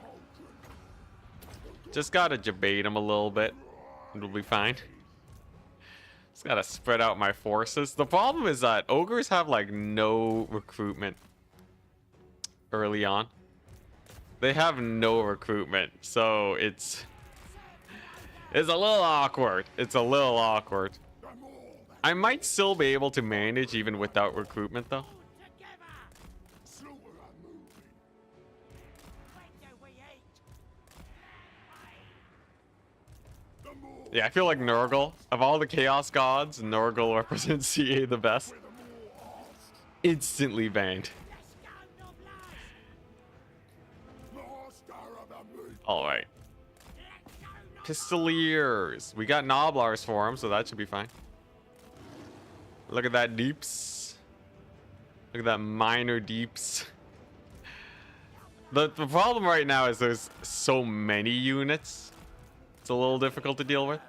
Just gotta debate him a little bit. It'll be fine. Just gotta spread out my forces. The problem is that ogres have like no recruitment early on. They have no recruitment, so it's a little awkward. It's a little awkward. I might still be able to manage even without recruitment though. Yeah, I feel like Nurgle, of all the Chaos Gods, Nurgle represents CA the best. Instantly banned. Alright. Pistoliers. We got Noblars for him, so that should be fine. Look at that deeps. Look at that minor deeps. The problem right now is there's so many units. It's a little difficult to deal with.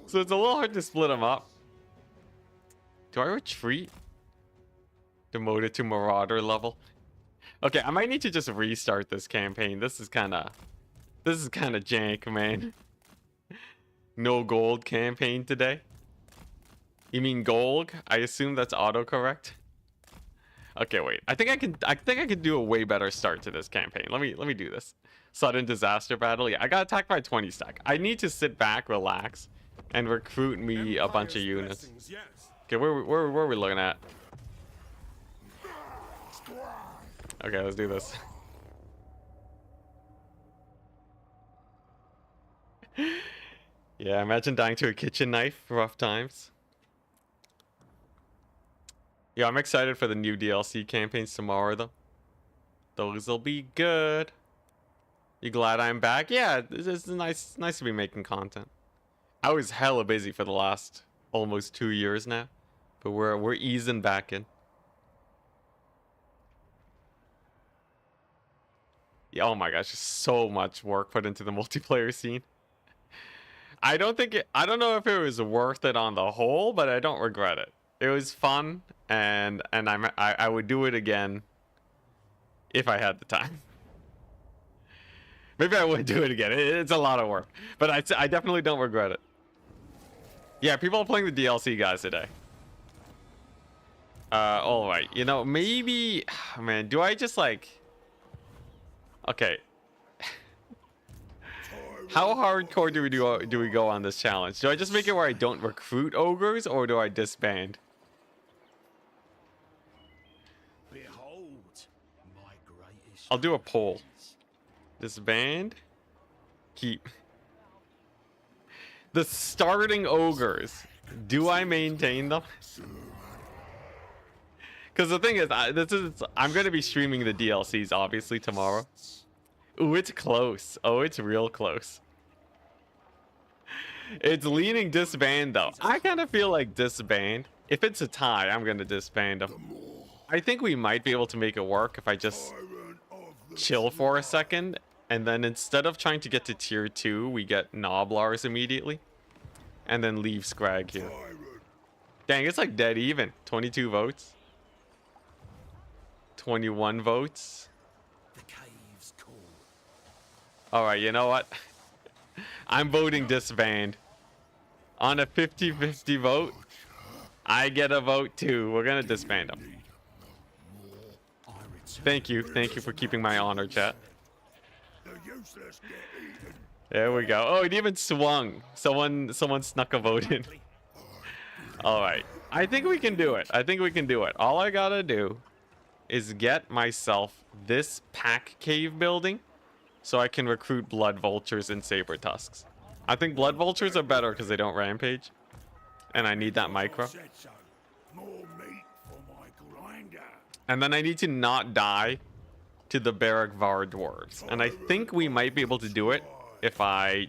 So it's a little hard to split them up. Do I retreat? Demoted to Marauder level. Okay, I might need to just restart this campaign. This is kind of jank, man. No gold campaign today. You mean gold? I assume that's autocorrect. Okay, wait. I think I can do a way better start to this campaign. Let me do this. Sudden disaster battle. Yeah, I got attacked by 20 stack. I need to sit back, relax, and recruit me a bunch of units. Okay, where are we looking at? Okay, let's do this. Yeah, imagine dying to a kitchen knife. Rough times. Yeah, I'm excited for the new DLC campaigns tomorrow, though. Those'll be good. You glad I'm back? Yeah, it's nice to be making content. I was hella busy for the last almost 2 years now, but we're easing back in. Yeah, oh my gosh, just so much work put into the multiplayer scene. I don't know if it was worth it on the whole, but I don't regret it. It was fun, and I would do it again if I had the time. Maybe I would do it again. It's a lot of work, but I definitely don't regret it. Yeah, people are playing the DLC guys today. All right. You know, maybe, man, do I just like? Okay. How hardcore do we go on this challenge? Do I just make it where I don't recruit ogres, or do I disband? I'll do a poll. Disband. Keep. The starting ogres. Do I maintain them? Because the thing is, I'm going to be streaming the DLCs obviously tomorrow. Ooh, it's close. Oh, it's real close. It's leaning disband though. I kind of feel like disband. If it's a tie, I'm going to disband them. I think we might be able to make it work if I just chill for a second, and then instead of trying to get to tier 2, we get Noblars immediately, and then leave Scrag here. Dang, it's like dead even. 22 votes. 21 votes. Alright, you know what? I'm voting disband. On a 50-50 vote, I get a vote too. We're gonna disband them. Thank you for keeping my honor, chat. There we go. Oh, it even swung. Someone snuck a vote in. All right. I think we can do it. All I gotta do is get myself this pack cave building so I can recruit blood vultures and saber tusks. I think blood vultures are better because they don't rampage, and I need that micro. And then I need to not die to the Barrack Var dwarves. And I think we might be able to do it if I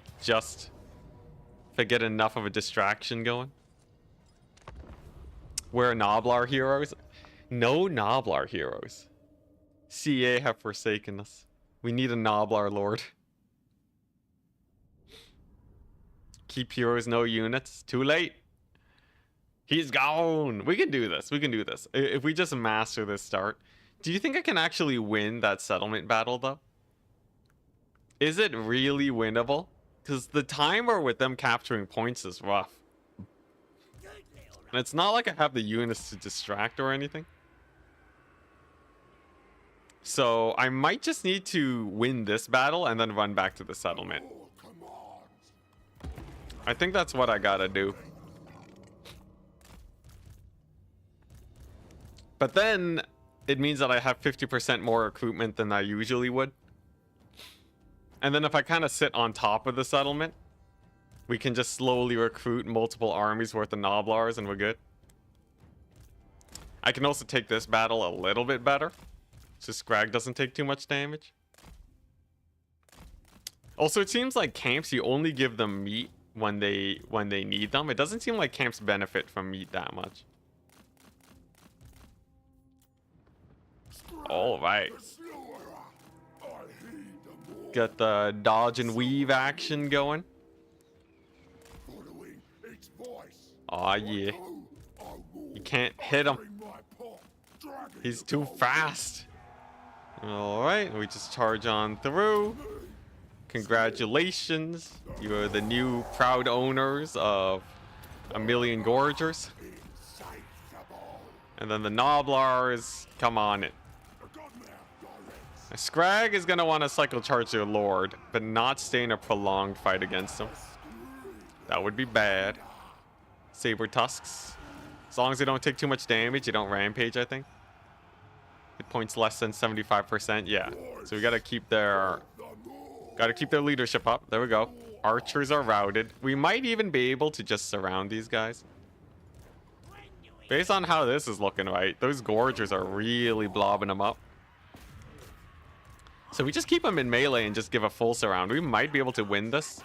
get enough of a distraction going. We're Noblar heroes. No Noblar heroes. CA have forsaken us. We need a Noblar lord. Keep heroes, no units. Too late. He's gone. We can do this. If we just master this start. Do you think I can actually win that settlement battle, though? Is it really winnable? Because the timer with them capturing points is rough. And it's not like I have the units to distract or anything. So I might just need to win this battle and then run back to the settlement. I think that's what I gotta do. But then it means that I have 50% more recruitment than I usually would. And then if I kind of sit on top of the settlement, we can just slowly recruit multiple armies worth of Noblars and we're good. I can also take this battle a little bit better, so Scrag doesn't take too much damage. Also, it seems like camps, you only give them meat when they need them. It doesn't seem like camps benefit from meat that much. All right. Got the dodge and weave action going. Aw, yeah. You can't hit him. He's too fast. Alright, we just charge on through. Congratulations. You are the new proud owners of a million gorgers. And then the Noblars, come on it. Scrag is going to want to cycle charge their Lord, but not stay in a prolonged fight against them. That would be bad. Saber Tusks. As long as they don't take too much damage, they don't rampage, I think. Hit points less than 75%. Yeah. So we got to keep their leadership up. There we go. Archers are routed. We might even be able to just surround these guys. Based on how this is looking, right? Those gorgers are really blobbing them up. So we just keep them in melee and just give a full surround. We might be able to win this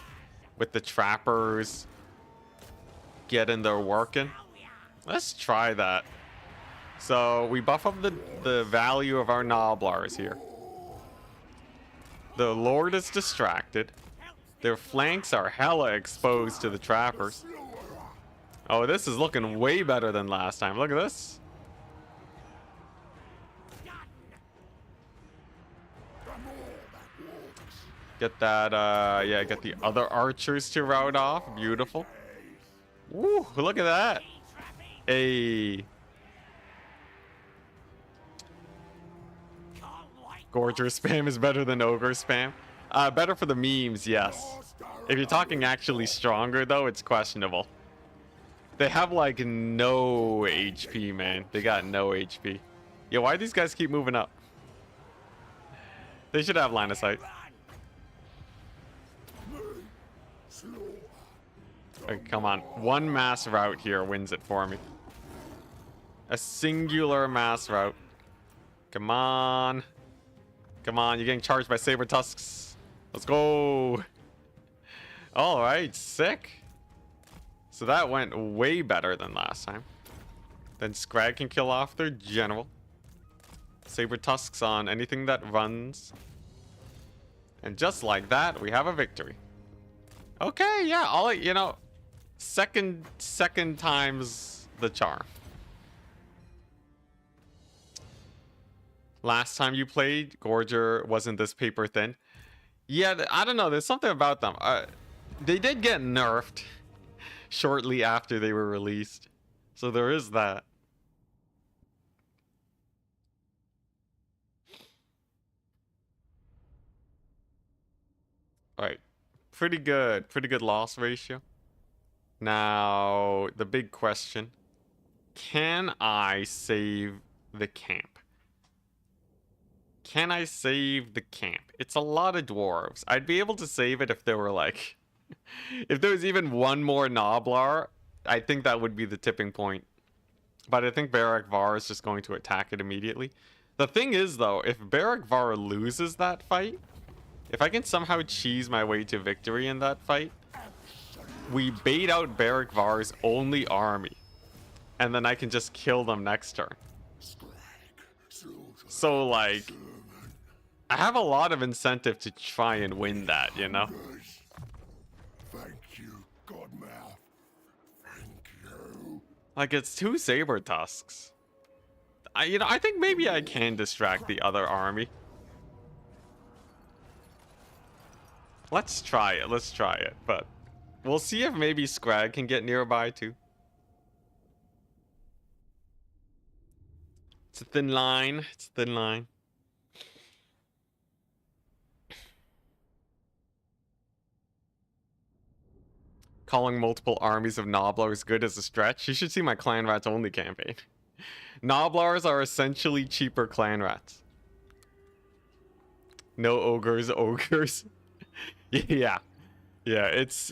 with the trappers getting their working. Let's try that. So we buff up the value of our Noblars here. The Lord is distracted. Their flanks are hella exposed to the trappers. Oh, this is looking way better than last time. Look at this. Get that, yeah, get the other archers to rout off. Beautiful. Woo, look at that. Hey. Gorger spam is better than ogre spam. Better for the memes, yes. If you're talking actually stronger, though, it's questionable. They have, like, no HP, man. They got no HP. Yeah, why do these guys keep moving up? They should have line of sight. Okay, come on. One mass route here wins it for me. A singular mass route. Come on. Come on, you're getting charged by Saber Tusks. Let's go. Alright, sick. So that went way better than last time. Then Scrag can kill off their general. Saber Tusks on anything that runs. And just like that, we have a victory. Okay, yeah, all you know, second time's the charm. Last time you played, Gorger wasn't this paper thin. Yeah, I don't know, there's something about them. They did get nerfed shortly after they were released. So there is that. Alright. Pretty good loss ratio. Now, the big question. Can I save the camp? Can I save the camp? It's a lot of dwarves. I'd be able to save it if there were like... if there was even one more Noblar, I think that would be the tipping point. But I think Barak Var is just going to attack it immediately. The thing is, though, if Barak Var loses that fight, if I can somehow cheese my way to victory in that fight, we bait out Barak Var's only army. And then I can just kill them next turn. So, like, I have a lot of incentive to try and win that, you know? Thank you, Godmouth. Thank you. Like, it's 2 Saber Tusks. I think maybe I can distract the other army. Let's try it, but we'll see if maybe Scrag can get nearby too. It's a thin line. It's a thin line. Calling multiple armies of Noblars good as a stretch. You should see my Clan Rats only campaign. Noblars are essentially cheaper Clan Rats. No ogres. Yeah. Yeah, it's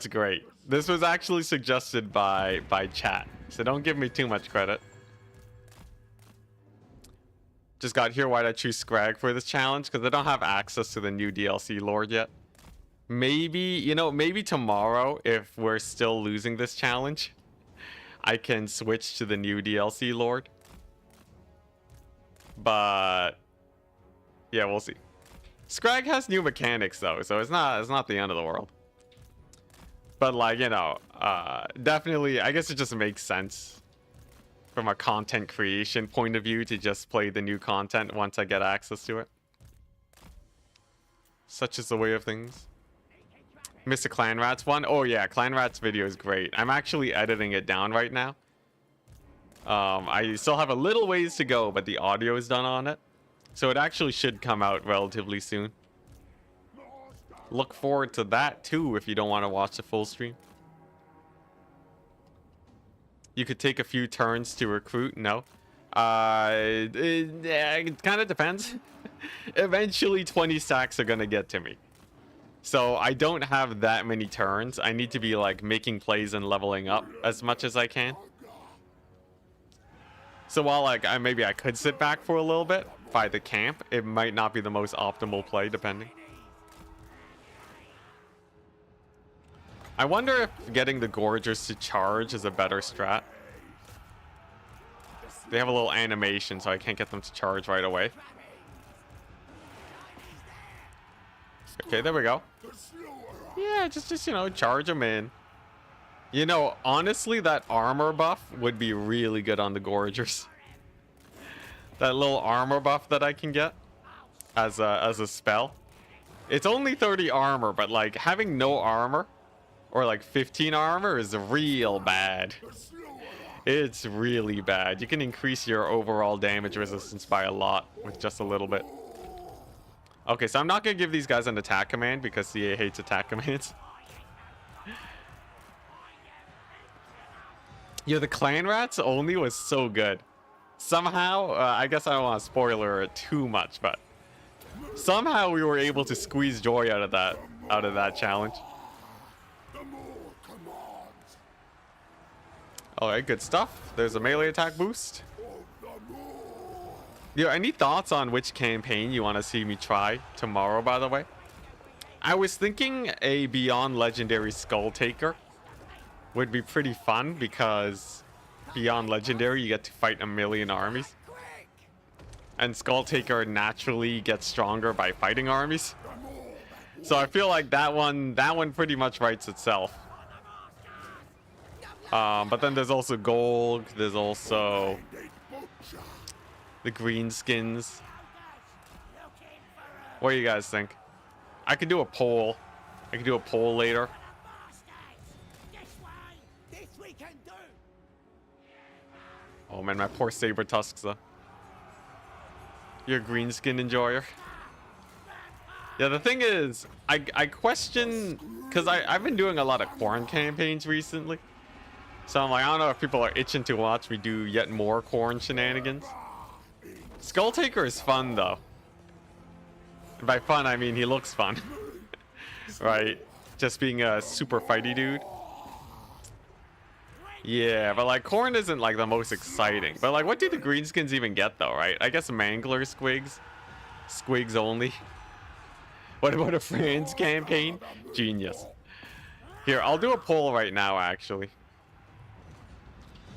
great. This was actually suggested by chat, so don't give me too much credit. Just got here why'd I choose Scrag for this challenge, because I don't have access to the new DLC Lord yet. Maybe, maybe tomorrow, if we're still losing this challenge, I can switch to the new DLC Lord. But yeah, we'll see. Scrag has new mechanics though, so it's not the end of the world. But like, definitely, I guess it just makes sense from a content creation point of view to just play the new content once I get access to it. Such is the way of things. Mr. Clan Rats one? Oh yeah, Clan Rats video is great. I'm actually editing it down right now. I still have a little ways to go, but the audio is done on it. So it actually should come out relatively soon. Look forward to that too if you don't want to watch the full stream. You could take a few turns to recruit. No. It kind of depends. Eventually 20 stacks are going to get to me. So I don't have that many turns. I need to be like making plays and leveling up as much as I can. So while like maybe I could sit back for a little bit by the camp, it might not be the most optimal play depending. I wonder if getting the Gorgers to charge is a better strat. They have a little animation, so I can't get them to charge right away. Okay, there we go. Yeah, just you know, charge them in. You know, honestly, that armor buff would be really good on the Gorgers. That little armor buff that I can get as a spell. It's only 30 armor, but like having no armor or like 15 armor is real bad. It's really bad. You can increase your overall damage resistance by a lot with just a little bit. Okay, so I'm not going to give these guys an attack command because CA hates attack commands. Yeah, the Clan Rats only was so good. Somehow, I guess I don't want to spoiler it too much, but somehow we were able to squeeze joy out of that challenge. Alright, good stuff. There's a melee attack boost. Yo, any thoughts on which campaign you want to see me try tomorrow, by the way? I was thinking a Beyond Legendary Skull Taker would be pretty fun because Beyond Legendary you get to fight a million armies. And Skull Taker naturally gets stronger by fighting armies. So I feel like that one pretty much writes itself. But then there's also gold, there's also the green skins. What do you guys think? I could do a poll. I could do a poll later. Oh man, my poor saber tusks though. You're a green skin enjoyer. Yeah, the thing is, I question, because I've been doing a lot of corn campaigns recently. So I'm like, I don't know if people are itching to watch me do yet more corn shenanigans. Skull Taker is fun though. And by fun, I mean he looks fun. Right? Just being a super fighty dude. Yeah, but like corn isn't like the most exciting. But like what do the greenskins even get though, right? I guess mangler squigs. Squigs only. What about a France campaign? Genius. Here, I'll do a poll right now actually.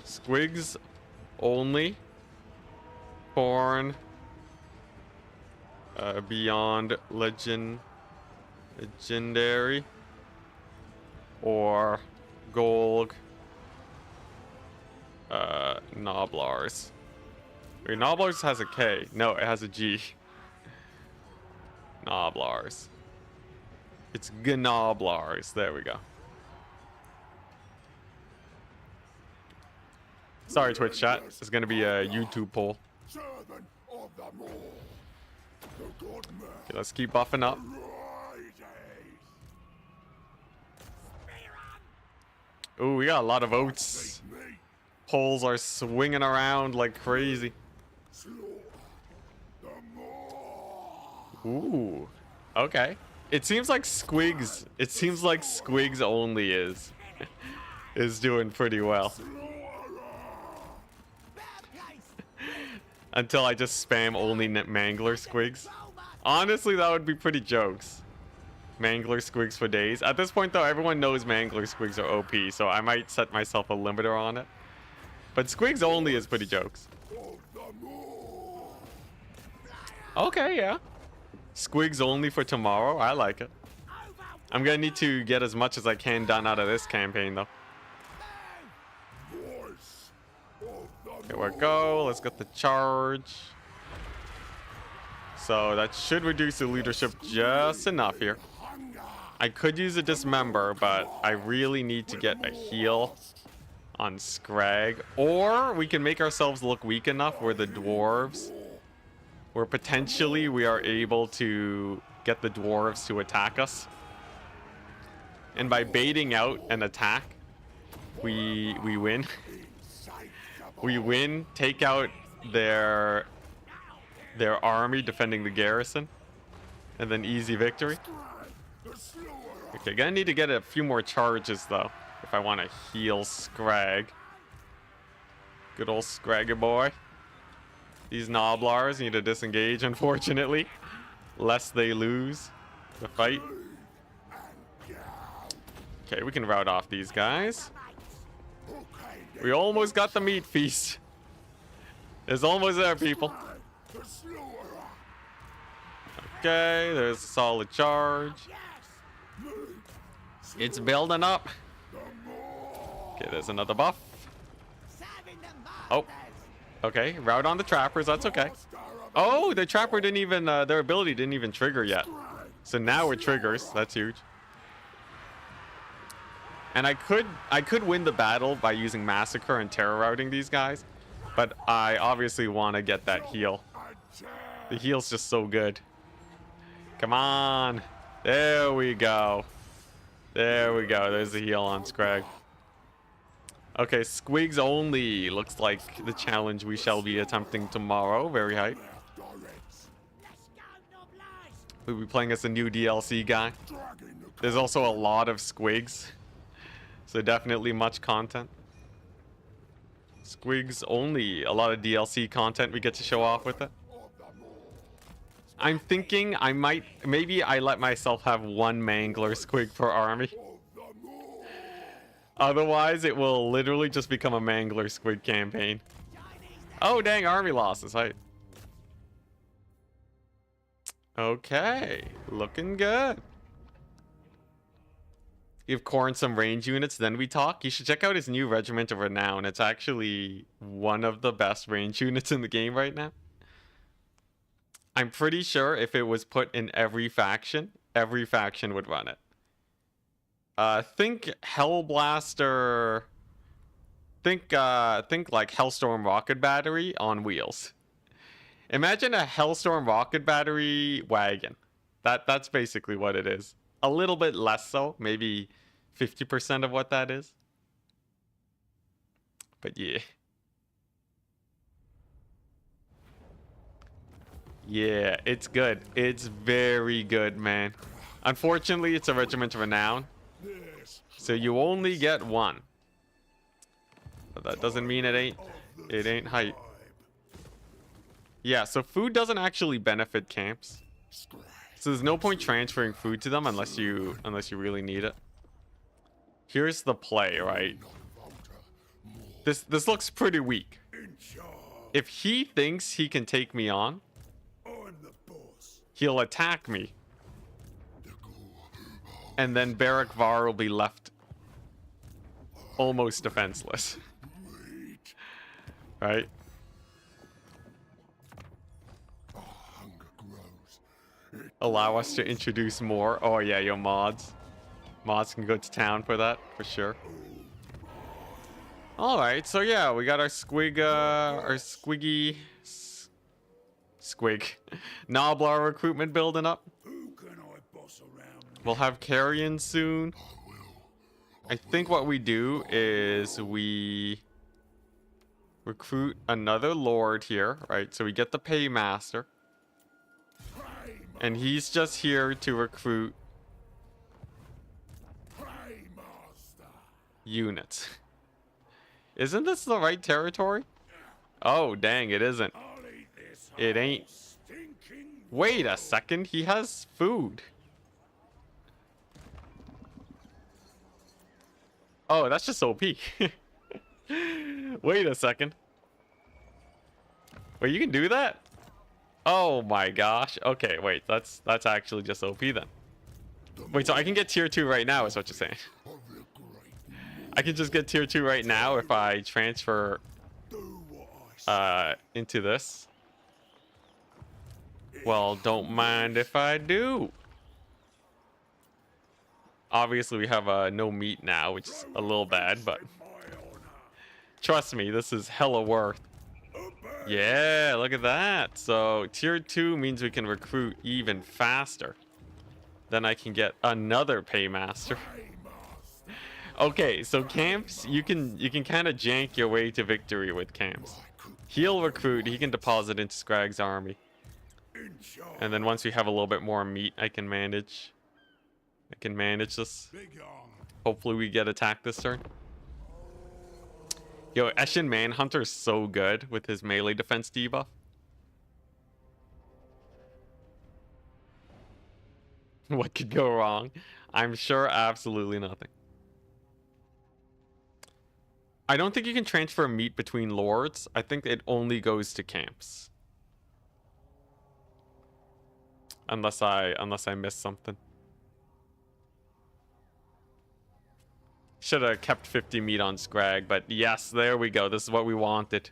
Squigs only. Corn. Beyond legendary. Or gold. Noblars. Wait, Noblars has a K. No, it has a G. Noblars. It's Gnoblars. There we go. Sorry, Twitch chat. It's gonna be a YouTube poll. Okay, let's keep buffing up. Ooh, we got a lot of votes. Polls are swinging around like crazy. Ooh, okay. It seems like Squigs. It seems like Squigs only is doing pretty well. Until I just spam only Mangler Squigs. Honestly, that would be pretty jokes. Mangler Squigs for days. At this point, though, everyone knows Mangler Squigs are OP, so I might set myself a limiter on it. But Squigs only is pretty jokes. Okay, yeah. Squigs only for tomorrow. I like it. I'm gonna need to get as much as I can done out of this campaign, though. Okay, There we go. Let's get the charge. So that should reduce the leadership just enough here. I could use a dismember, but I really need to get a heal on Scrag. Or we can make ourselves look weak enough where the dwarves, where potentially we are able to get the dwarves to attack us. And by baiting out an attack, we win. We win, take out their army defending the garrison, and then easy victory. Okay, gonna need to get a few more charges though if I want to heal Scrag. Good old Scraggy boy. These Noblars need to disengage, unfortunately, lest they lose the fight. Okay, we can rout off these guys. We almost got the meat feast. It's almost there, people. Okay, there's a solid charge. It's building up. Okay, there's another buff. Oh, okay. Route on the trappers. That's okay. Oh, the trapper didn't even, their ability didn't even trigger yet. So now it triggers. That's huge. And I could win the battle by using Massacre and terror routing these guys, but I obviously want to get that heal. The heal's just so good. Come on. There we go. There we go. There's the heal on Scrag. Okay, Squigs only looks like the challenge we shall be attempting tomorrow. Very hype. We'll be playing as a new DLC guy. There's also a lot of Squigs, so definitely much content. Squigs only, a lot of DLC content we get to show off with it. I'm thinking maybe I let myself have one Mangler Squig per army. Otherwise, it will literally just become a Mangler Squig campaign. Oh, dang, army losses. Right. Okay, looking good. Give Corn some range units, then we talk. You should check out his new Regiment of Renown. It's actually one of the best range units in the game right now. I'm pretty sure if it was put in every faction would run it. Think Hellblaster. Think like Hellstorm Rocket Battery on wheels. Imagine a Hellstorm Rocket Battery wagon. That's basically what it is. A little bit less so, maybe 50% of what that is. But yeah. Yeah, it's good. It's very good, man. Unfortunately, it's a Regiment of Renown, so you only get one. But that doesn't mean it ain't hype. Yeah, so food doesn't actually benefit camps. So there's no point transferring food to them unless you really need it. Here's the play, right? This looks pretty weak. If he thinks he can take me on, he'll attack me. And then Barak Var will be left almost defenseless. Right? Allow us to introduce more. Oh yeah, your mods. Mods can go to town for that, for sure. Alright, so yeah, we got our squiggy Squig Noblar recruitment building up. We'll have Carrion soon. I think what we do is we recruit another lord here, right? So we get the paymaster. And he's just here to recruit units. Isn't this the right territory? Oh, dang, it isn't. It ain't. Wait a second, he has food. Oh, that's just OP. Wait a second. Wait, you can do that? Oh my gosh. Okay, wait, that's actually just OP then. Wait, so I can get tier 2 right now is what you're saying. I can just get tier 2 right now if I transfer into this. Well, don't mind if I do. Obviously, we have no meat now, which is a little bad, but trust me, this is hella worth. Yeah, look at that. So tier 2 means we can recruit even faster. Then I can get another paymaster. Okay, so camps, you can kind of jank your way to victory with camps. He'll recruit, he can deposit into Scrag's army. And then once we have a little bit more meat, I can manage this. Hopefully we get attacked this turn. Yo, Eshin Manhunter is so good with his melee defense debuff. What could go wrong? I'm sure absolutely nothing. I don't think you can transfer meat between lords. I think it only goes to camps. Unless I missed something. Should have kept 50 meat on Scrag, but yes, there we go. This is what we wanted.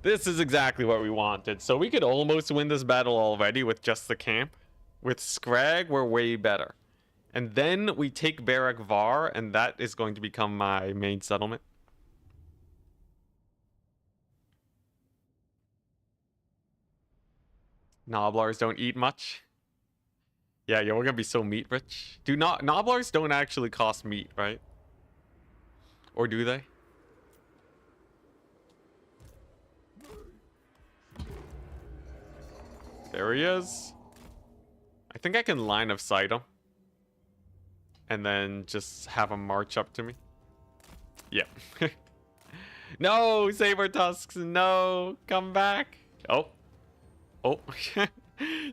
This is exactly what we wanted. So we could almost win this battle already with just the camp. With Scrag, we're way better. And then we take Barak Var, and that is going to become my main settlement. Noblars don't eat much. Yeah, we're gonna be so meat rich. Do not Noblars don't actually cost meat, right? Or do they? There he is. I think I can line of sight him. And then just have him march up to me. Yep. No, Saber Tusks, no, come back. Oh.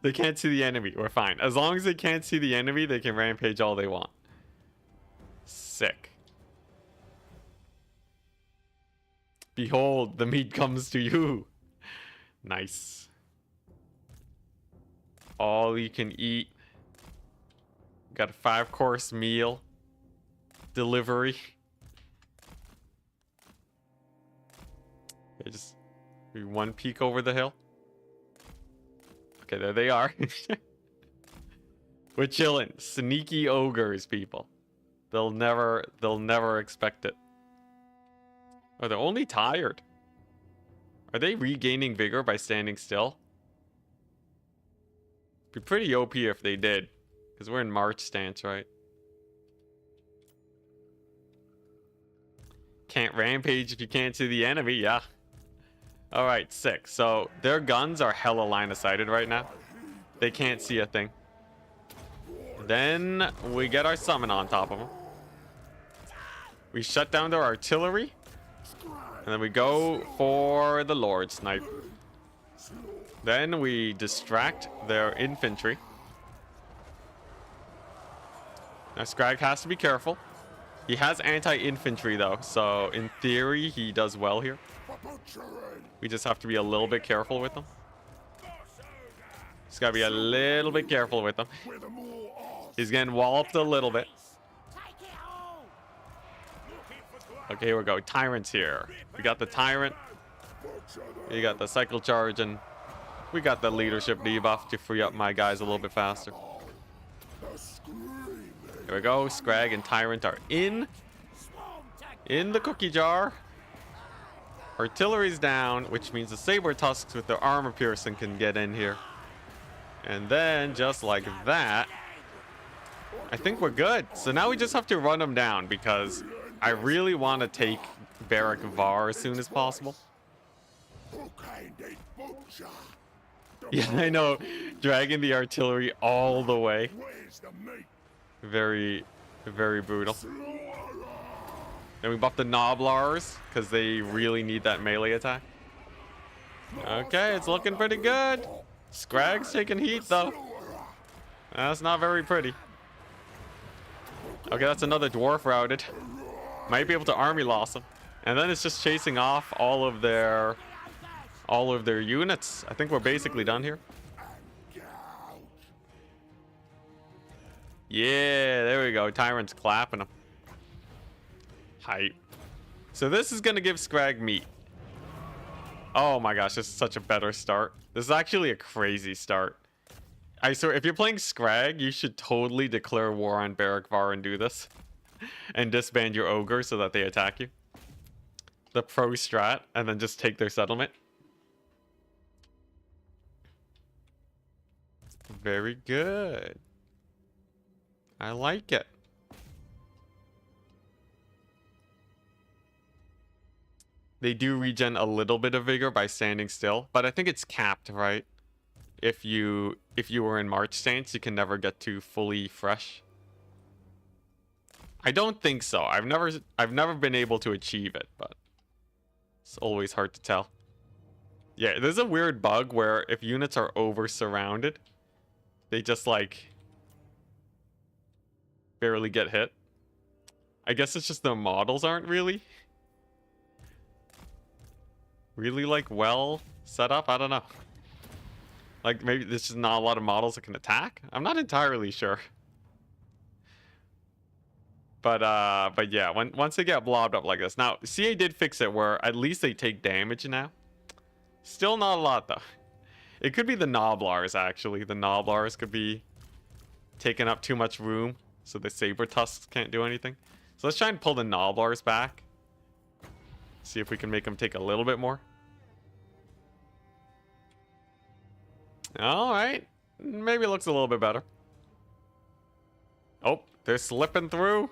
They can't see the enemy. We're fine. As long as they can't see the enemy, they can rampage all they want. Sick. Behold, the meat comes to you. Nice. All you can eat. Got a 5-course meal. Delivery. Okay, just one peek over the hill. Okay, there they are. We're chilling. Sneaky ogres, people. They'll never expect it. Oh, they're only tired. Are they regaining vigor by standing still? Be pretty OP if they did. Because we're in March stance, right? Can't rampage if you can't see the enemy, yeah. Alright, sick. So their guns are hella line of sighted right now. They can't see a thing. Then we get our summon on top of them. We shut down their artillery. And then we go for the Lord Snipe. Then we distract their infantry. Now Scrag has to be careful. He has anti-infantry though, so in theory he does well here. We just have to be a little bit careful with them. Just gotta be a little bit careful with them. He's getting walloped a little bit. Okay, here we go. Tyrant's here. We got the Tyrant. You got the Cycle Charge, and we got the Leadership debuff to free up my guys a little bit faster. Here we go. Scrag and Tyrant are in the cookie jar. Artillery's down, which means the Saber Tusks with their armor piercing can get in here. And then, just like that, I think we're good. So now we just have to run them down because I really want to take Barak Var as soon as possible. Yeah, I know. Dragging the artillery all the way. Very, very brutal. Then we buff the Noblars because they really need that melee attack. Okay, it's looking pretty good. Scrag's taking heat though. That's not very pretty. Okay, that's another dwarf routed. Might be able to army loss them. And then it's just chasing off all of their units. I think we're basically done here. Yeah, there we go. Tyrant's clapping them. Hype. So this is gonna give Scrag meat. Oh my gosh, this is such a better start. This is actually a crazy start. I swear, if you're playing Scrag, you should totally declare war on Barrackvar and do this. And disband your ogre so that they attack you. The pro strat, and then just take their settlement. Very good. I like it. They do regen a little bit of vigor by standing still, but I think it's capped, right? If you were in March stance, you can never get to fully fresh. I don't think so. I've never been able to achieve it, but it's always hard to tell. Yeah, there's a weird bug where if units are over surrounded, they just like barely get hit. I guess it's just the models aren't really like well set up. I don't know. Like maybe there's just not a lot of models that can attack. I'm not entirely sure. But yeah, once they get blobbed up like this. Now, CA did fix it where at least they take damage now. Still not a lot though. It could be the Noblars actually. The Noblars could be taking up too much room, so the Saber Tusks can't do anything. So let's try and pull the Noblars back. See if we can make them take a little bit more. Alright. Maybe it looks a little bit better. Oh, they're slipping through.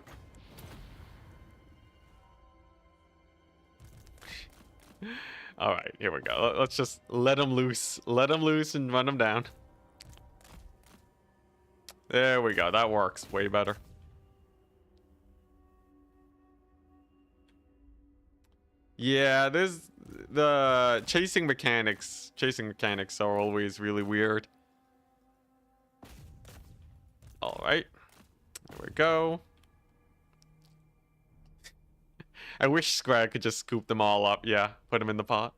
Alright, here we go. Let's just let them loose. Let them loose and run them down. There we go. That works way better. Yeah, there's the chasing mechanics. Chasing mechanics are always really weird. Alright. There we go. I wish Scrag could just scoop them all up. Yeah, put them in the pot.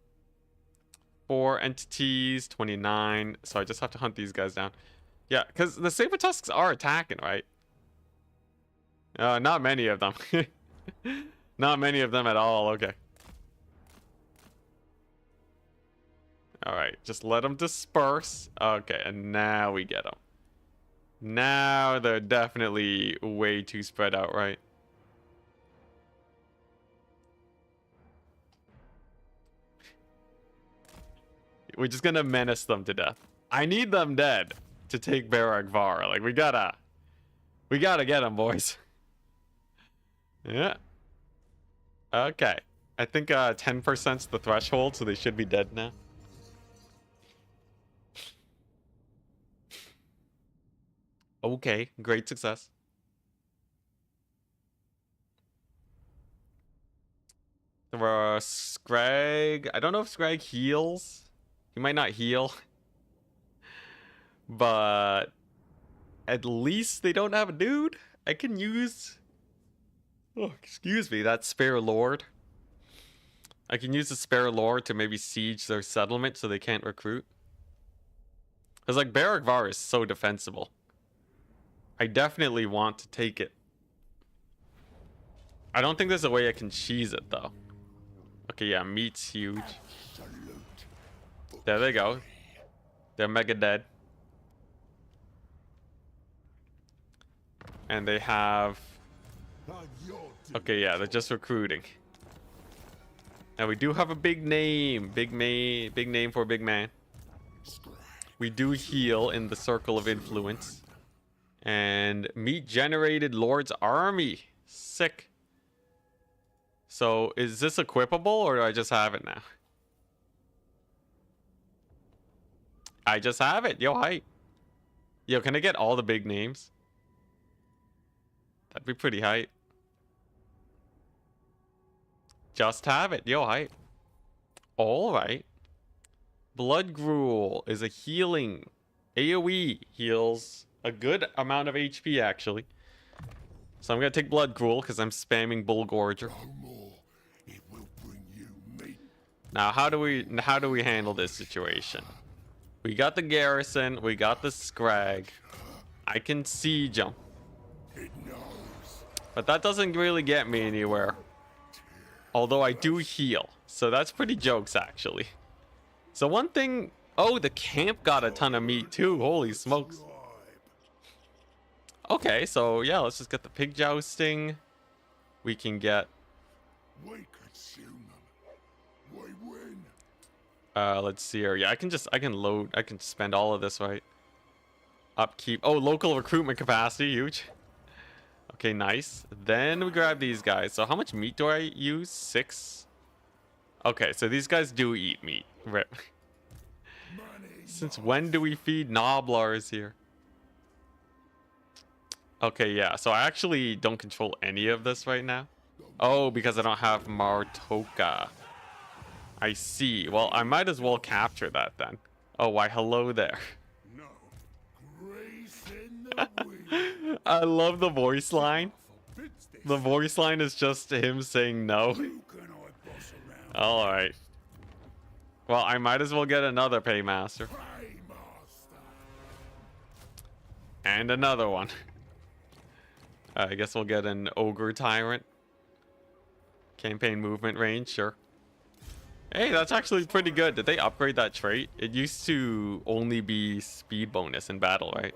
4 entities, 29. So I just have to hunt these guys down. Yeah, because the Saber Tusks are attacking, right? Not many of them. Not many of them at all. Okay. Alright, just let them disperse. Okay, and now we get them. Now they're definitely way too spread out, right? We're just gonna menace them to death. I need them dead to take Barrackvar. Like, we gotta get them, boys. Yeah. Okay. I think 10%'s the threshold, so they should be dead now. Okay, great success. There were Scrag. I don't know if Scrag heals. He might not heal. But at least they don't have a dude. I can use... Oh, excuse me, that Spare Lord. I can use the Spare Lord to maybe siege their settlement so they can't recruit. Because, like, Barrackvar is so defensible. I definitely want to take it. I don't think there's a way I can cheese it, though. Okay, yeah, meat's huge. There they go. They're mega dead. And they have... Okay, yeah, they're just recruiting. Now we do have a big name. Big name for a big man. We do heal in the circle of influence. And meat generated Lord's army. Sick. So is this equipable or do I just have it now? I just have it. Yo, hype. Yo, can I get all the big names? That'd be pretty hype. Just have it. Yo, hype. Alright. Blood Gruel is a healing. AoE heals a good amount of HP, actually. So I'm going to take Blood Gruel because I'm spamming Bull Gorger. Now, how do we handle this situation? We got the garrison. We got the Scrag. I can siege them. But that doesn't really get me anywhere. Although I do heal. So that's pretty jokes, actually. So one thing... Oh, the camp got a ton of meat too. Holy smokes. Okay, so yeah, let's just get the pig jousting. We can get... We consume them. We win. let's see here. Yeah, I can spend all of this, right? Upkeep. Oh, local recruitment capacity, huge. Okay, nice. Then we grab these guys. So how much meat do I use? 6. Okay, so these guys do eat meat. Rip. Since when do we feed Noblars here? Okay, yeah. So I actually don't control any of this right now. Oh, because I don't have Martoka. I see. Well, I might as well capture that then. Oh, why hello there. No. Grace in the wind. I love the voice line. The voice line is just him saying no. Alright. Well, I might as well get another paymaster. And another one. I guess we'll get an ogre tyrant. Campaign movement range, sure. Hey, that's actually pretty good. Did they upgrade that trait? It used to only be speed bonus in battle, right?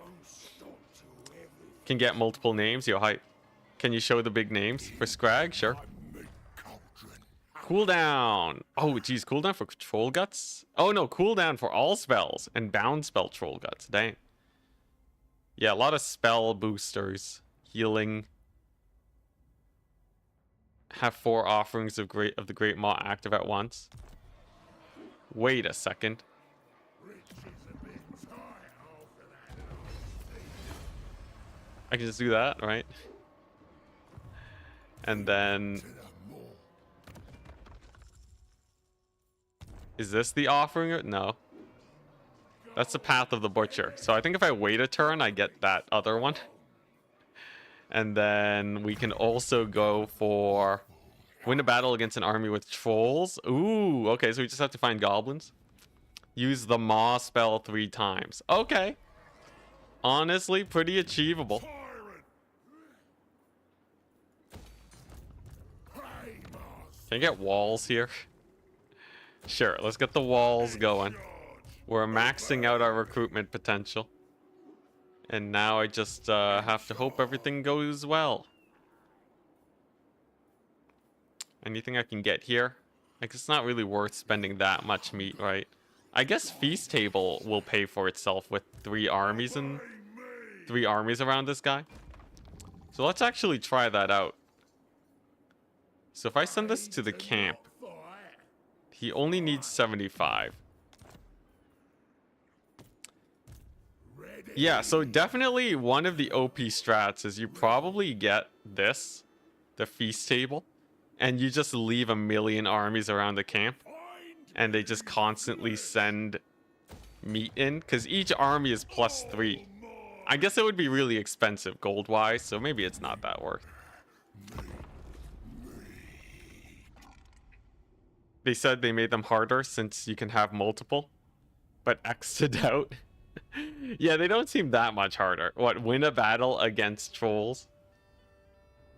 Can get multiple names. Yo, hype. Can you show the big names? For Scrag? Sure. Cooldown. Oh, geez. Cooldown for Troll Guts? Oh, no. Cooldown for all spells. And bound spell Troll Guts. Dang. Yeah, a lot of spell boosters. Healing. Have 4 offerings of the Great Maw active at once. Wait a second. I can just do that, right? And then... Is this the offering? No. That's the Path of the Butcher. So I think if I wait a turn, I get that other one. And then we can also go for... Win a battle against an army with trolls. Ooh, okay, so we just have to find goblins. Use the Maw spell 3 times. Okay. Honestly, pretty achievable. Can I get walls here? Sure, let's get the walls going. We're maxing out our recruitment potential. And now I just have to hope everything goes well. Anything I can get here? Like, it's not really worth spending that much meat, right? I guess Feast Table will pay for itself with 3 armies and 3 armies around this guy. So let's actually try that out. So if I send this to the camp, he only needs 75. Yeah, so definitely one of the OP strats is you probably get this, the Feast Table, and you just leave a million armies around the camp, and they just constantly send meat in, because each army is +3. I guess it would be really expensive gold-wise, so maybe it's not that worth. They said they made them harder since you can have multiple, but X'd out. Yeah, they don't seem that much harder. What, win a battle against trolls?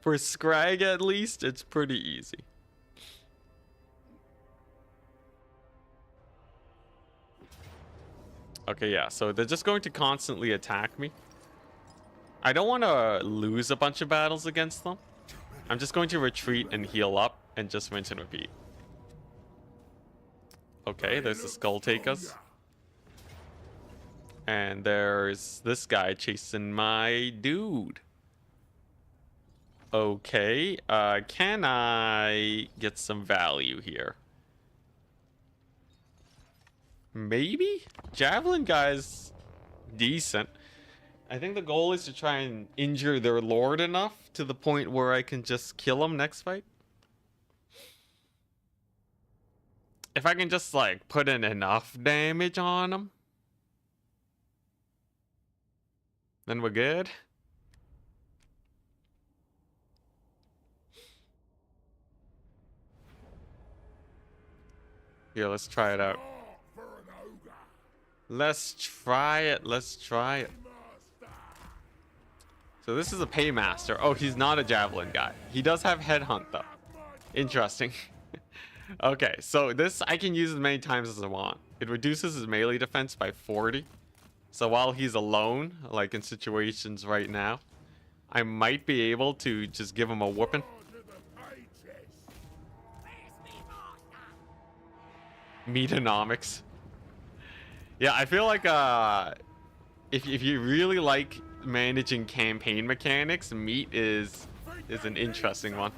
For Scrag, at least, it's pretty easy. Okay, yeah, so they're just going to constantly attack me. I don't want to lose a bunch of battles against them. I'm just going to retreat and heal up and just rinse and repeat. Okay, there's the Skull Takers. And there's this guy chasing my dude. Okay, can I get some value here? Maybe? Javelin guy's decent. I think the goal is to try and injure their lord enough to the point where I can just kill him next fight. If I can just, like, put in enough damage on him, then we're good. Here, let's try it out. Let's try it. Let's try it. So this is a paymaster. Oh, he's not a javelin guy. He does have headhunt though. Interesting. Okay, so this I can use as many times as I want. It reduces his melee defense by 40. So while he's alone, like in situations right now, I might be able to just give him a whooping. Meatonomics. Yeah, I feel like if you really like managing campaign mechanics, meat is an interesting one.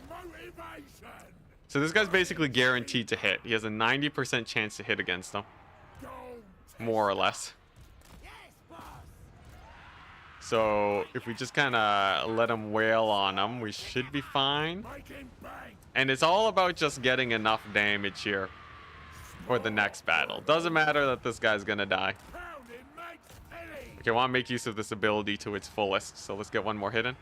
So this guy's basically guaranteed to hit. He has a 90% chance to hit against them. More or less. So if we just kind of let him wail on him, we should be fine. And it's all about just getting enough damage here for the next battle. Doesn't matter that this guy's gonna die. Okay, I want to make use of this ability to its fullest. So let's get one more hit in.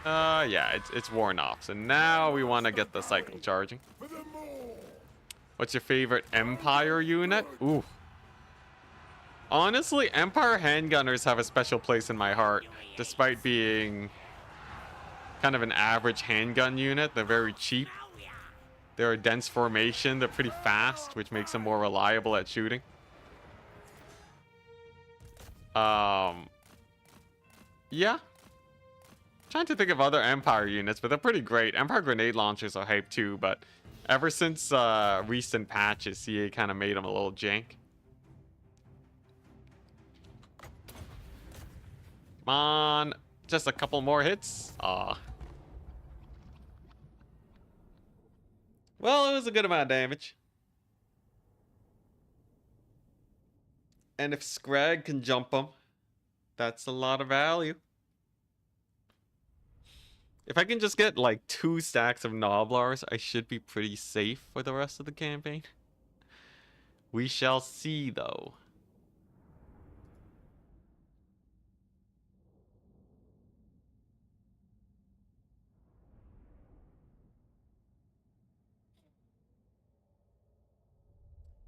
Yeah, it's worn off. So now we want to get the cycle charging. What's your favorite Empire unit? Ooh. Honestly, Empire handgunners have a special place in my heart. Despite being kind of an average handgun unit, they're very cheap. They're a dense formation. They're pretty fast, which makes them more reliable at shooting. Yeah. Trying to think of other Empire units, but they're pretty great. Empire grenade launchers are hype too, but ever since recent patches, CA kind of made them a little jank. Come on, just a couple more hits. Aw. Well, it was a good amount of damage. And if Scrag can jump him, that's a lot of value. If I can just get like 2 stacks of Noblars, I should be pretty safe for the rest of the campaign. We shall see, though.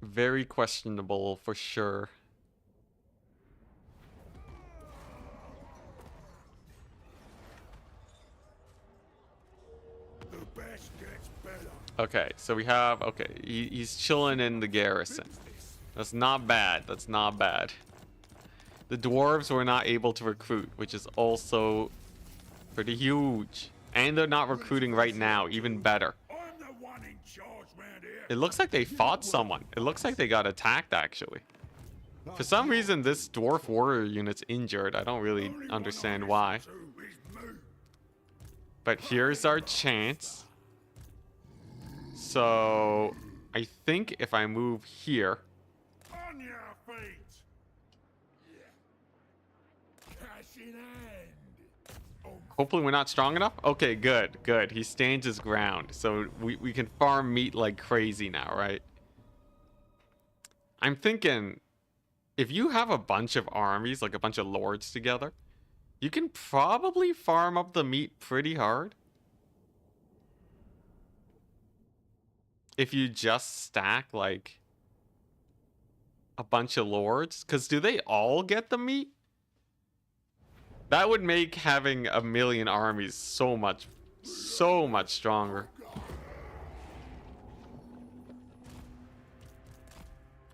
Very questionable for sure. Okay, so we have... Okay, he's chilling in the garrison. That's not bad. That's not bad. The dwarves were not able to recruit, which is also pretty huge. And they're not recruiting right now, even better. It looks like they fought someone. It looks like they got attacked, actually. For some reason, this dwarf warrior unit's injured. I don't really understand why. But here's our chance. So, I think if I move here... On your feet. Cash in hand. Hopefully we're not strong enough. Okay, good, good. He stands his ground. So we can farm meat like crazy now, right? I'm thinking, if you have a bunch of armies, like a bunch of lords together, you can probably farm up the meat pretty hard. If you just stack like a bunch of lords, because do they all get the meat? That would make having a million armies so much stronger.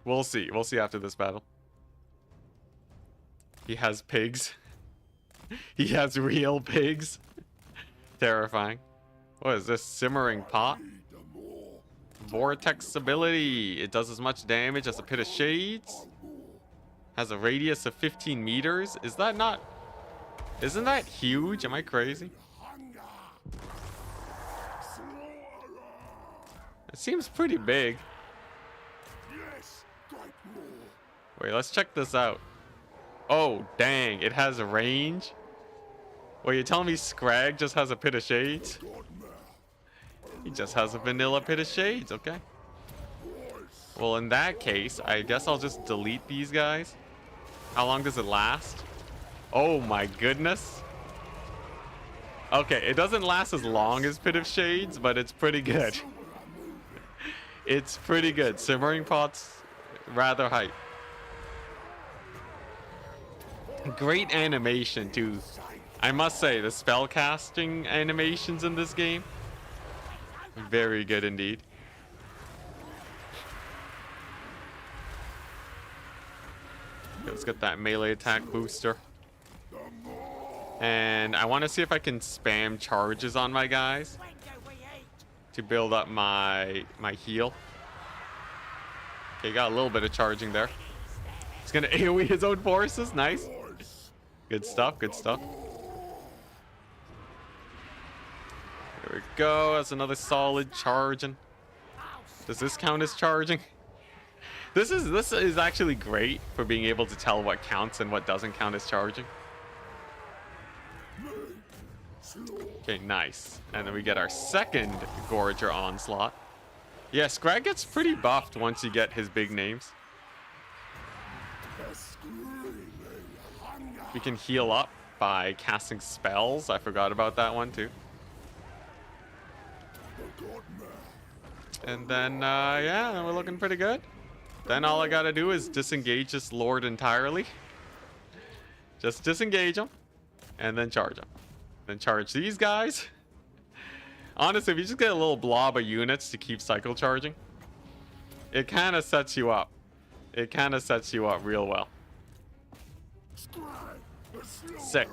We'll see. We'll see after this battle. He has pigs. He has real pigs. Terrifying. What is this? Simmering pot? Vortex ability. It does as much damage as a Pit of Shades. Has a radius of 15 meters. Is that not... Isn't that huge? Am I crazy? It seems pretty big. Wait, let's check this out. Oh, dang. It has a range? Wait, you're telling me Scrag just has a Pit of Shades? He just has a vanilla Pit of Shades, okay. Well, in that case, I guess I'll just delete these guys. How long does it last? Oh my goodness. Okay, it doesn't last as long as Pit of Shades, but it's pretty good. It's pretty good. Simmering Pot's rather hype. Great animation too. I must say, the spellcasting animations in this game Very good indeed. Let's get that melee attack booster. And I want to see if I can spam charges on my guys to build up my heal. Okay, got a little bit of charging there. He's gonna AoE his own forces. Nice. Good stuff, good stuff. There we go. That's another solid charging. Does this count as charging? This is actually great for being able to tell what counts and what doesn't count as charging. Okay, nice. And then we get our second Gorger Onslaught. Yeah, Scrag gets pretty buffed once you get his big names. We can heal up by casting spells. I forgot about that one too. And then, yeah, we're looking pretty good. Then all I gotta do is disengage this Lord entirely. Just disengage him. And then charge him. Then charge these guys. Honestly, if you just get a little blob of units to keep cycle charging, it kind of sets you up. It kind of sets you up real well. Sick.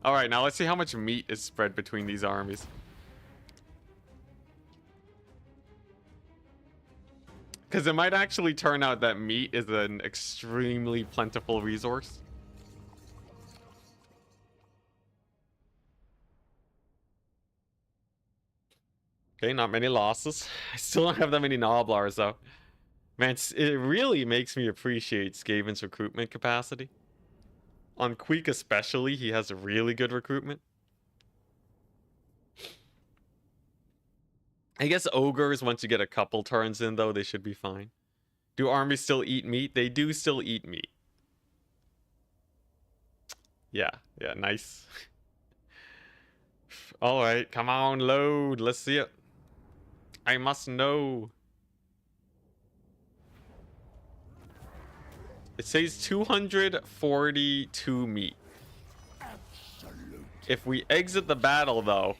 Alright, now let's see how much meat is spread between these armies. Because it might actually turn out that meat is an extremely plentiful resource. Okay, not many losses. I still don't have that many Noblars, though. Man, it really makes me appreciate Skaven's recruitment capacity. On Queek especially, he has a really good recruitment. I guess ogres, once you get a couple turns in, though, they should be fine. Do armies still eat meat? They do still eat meat. Yeah, nice. Alright, come on, load. Let's see it. I must know. It says 242 meat. If we exit the battle, though,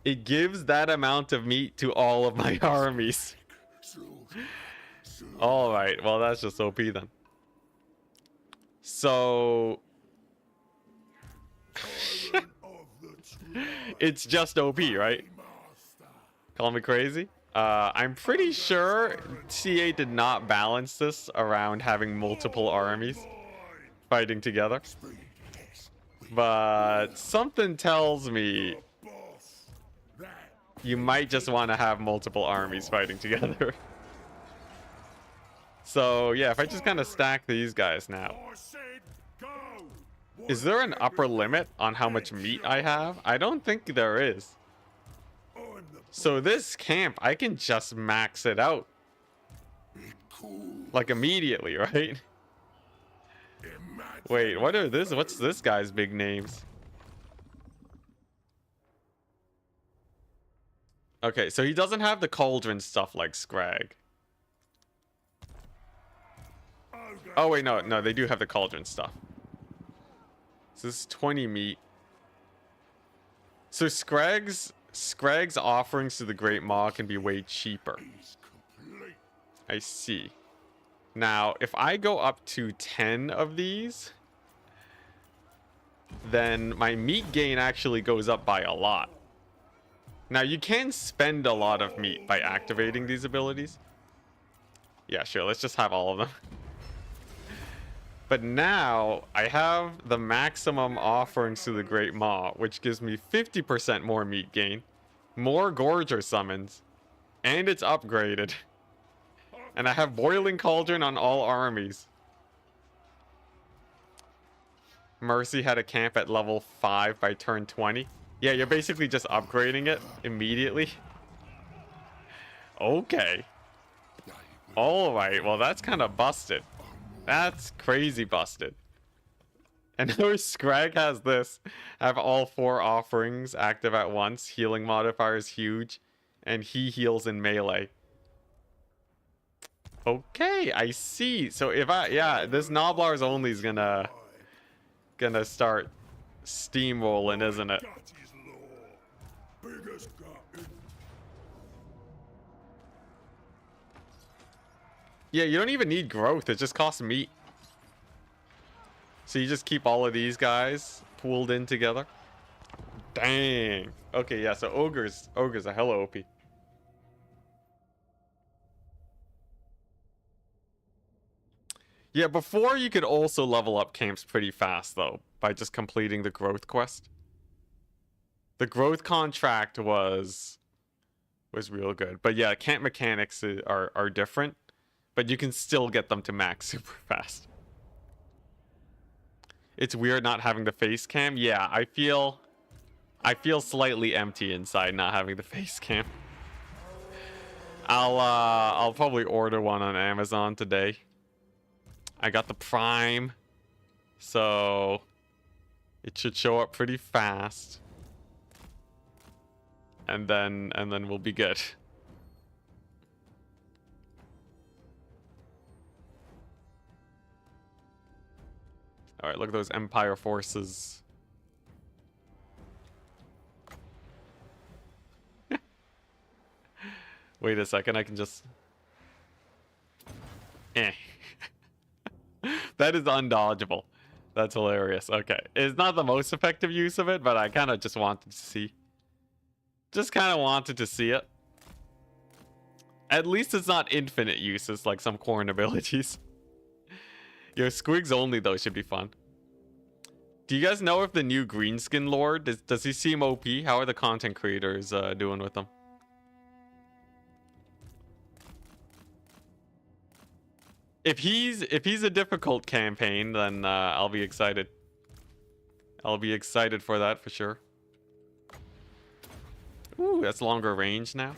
it gives that amount of meat to all of my armies. Alright, well, that's just OP then. So... it's just OP, right? Call me crazy? I'm pretty sure CA did not balance this around having multiple armies fighting together. But something tells me you might just want to have multiple armies fighting together. So yeah, if I just kind of stack these guys now. Is there an upper limit on how much meat I have? I don't think there is. So this camp, I can just max it out. Like immediately, right? Wait, what's this guy's big names? Okay, so he doesn't have the cauldron stuff like Scrag. Oh wait, no, they do have the cauldron stuff. So this is 20 meat. So Scrag's offerings to the Great Maw can be way cheaper. I see. Now, if I go up to 10 of these, then my meat gain actually goes up by a lot. Now, you can spend a lot of meat by activating these abilities. Yeah, sure, let's just have all of them. But now, I have the maximum offerings to the Great Maw, which gives me 50% more meat gain, more Gorger summons, and it's upgraded. And I have Boiling Cauldron on all armies. Mercy had a camp at level 5 by turn 20. Yeah, you're basically just upgrading it immediately. Okay. Alright, well that's kind of busted. That's crazy busted. And now Scrag has this. Have all 4 offerings active at once. Healing modifier is huge. And he heals in melee. Okay, I see. So if this Noblar's only is gonna start steamrolling, isn't it? Yeah, you don't even need growth. It just costs meat. So you just keep all of these guys pooled in together. Dang. Okay, yeah, so ogres are hella OP. Yeah, before you could also level up camps pretty fast though by just completing the growth quest. The growth contract was real good. But yeah, camp mechanics are different, but you can still get them to max super fast. It's weird not having the face cam. Yeah, I feel slightly empty inside not having the face cam. I'll probably order one on Amazon today. I got the Prime, so it should show up pretty fast. And then we'll be good. All right, look at those Empire forces. Wait a second, I can just... Eh. That is undodgeable. That's hilarious. Okay. It's not the most effective use of it, but I kind of just wanted to see. Just kind of wanted to see it. At least it's not infinite uses like some corn abilities. Yo, Squigs only, though, should be fun. Do you guys know if the new Greenskin Lord, does he seem OP? How are the content creators doing with him? If he's a difficult campaign, then I'll be excited. I'll be excited for that for sure. Ooh, that's longer range now.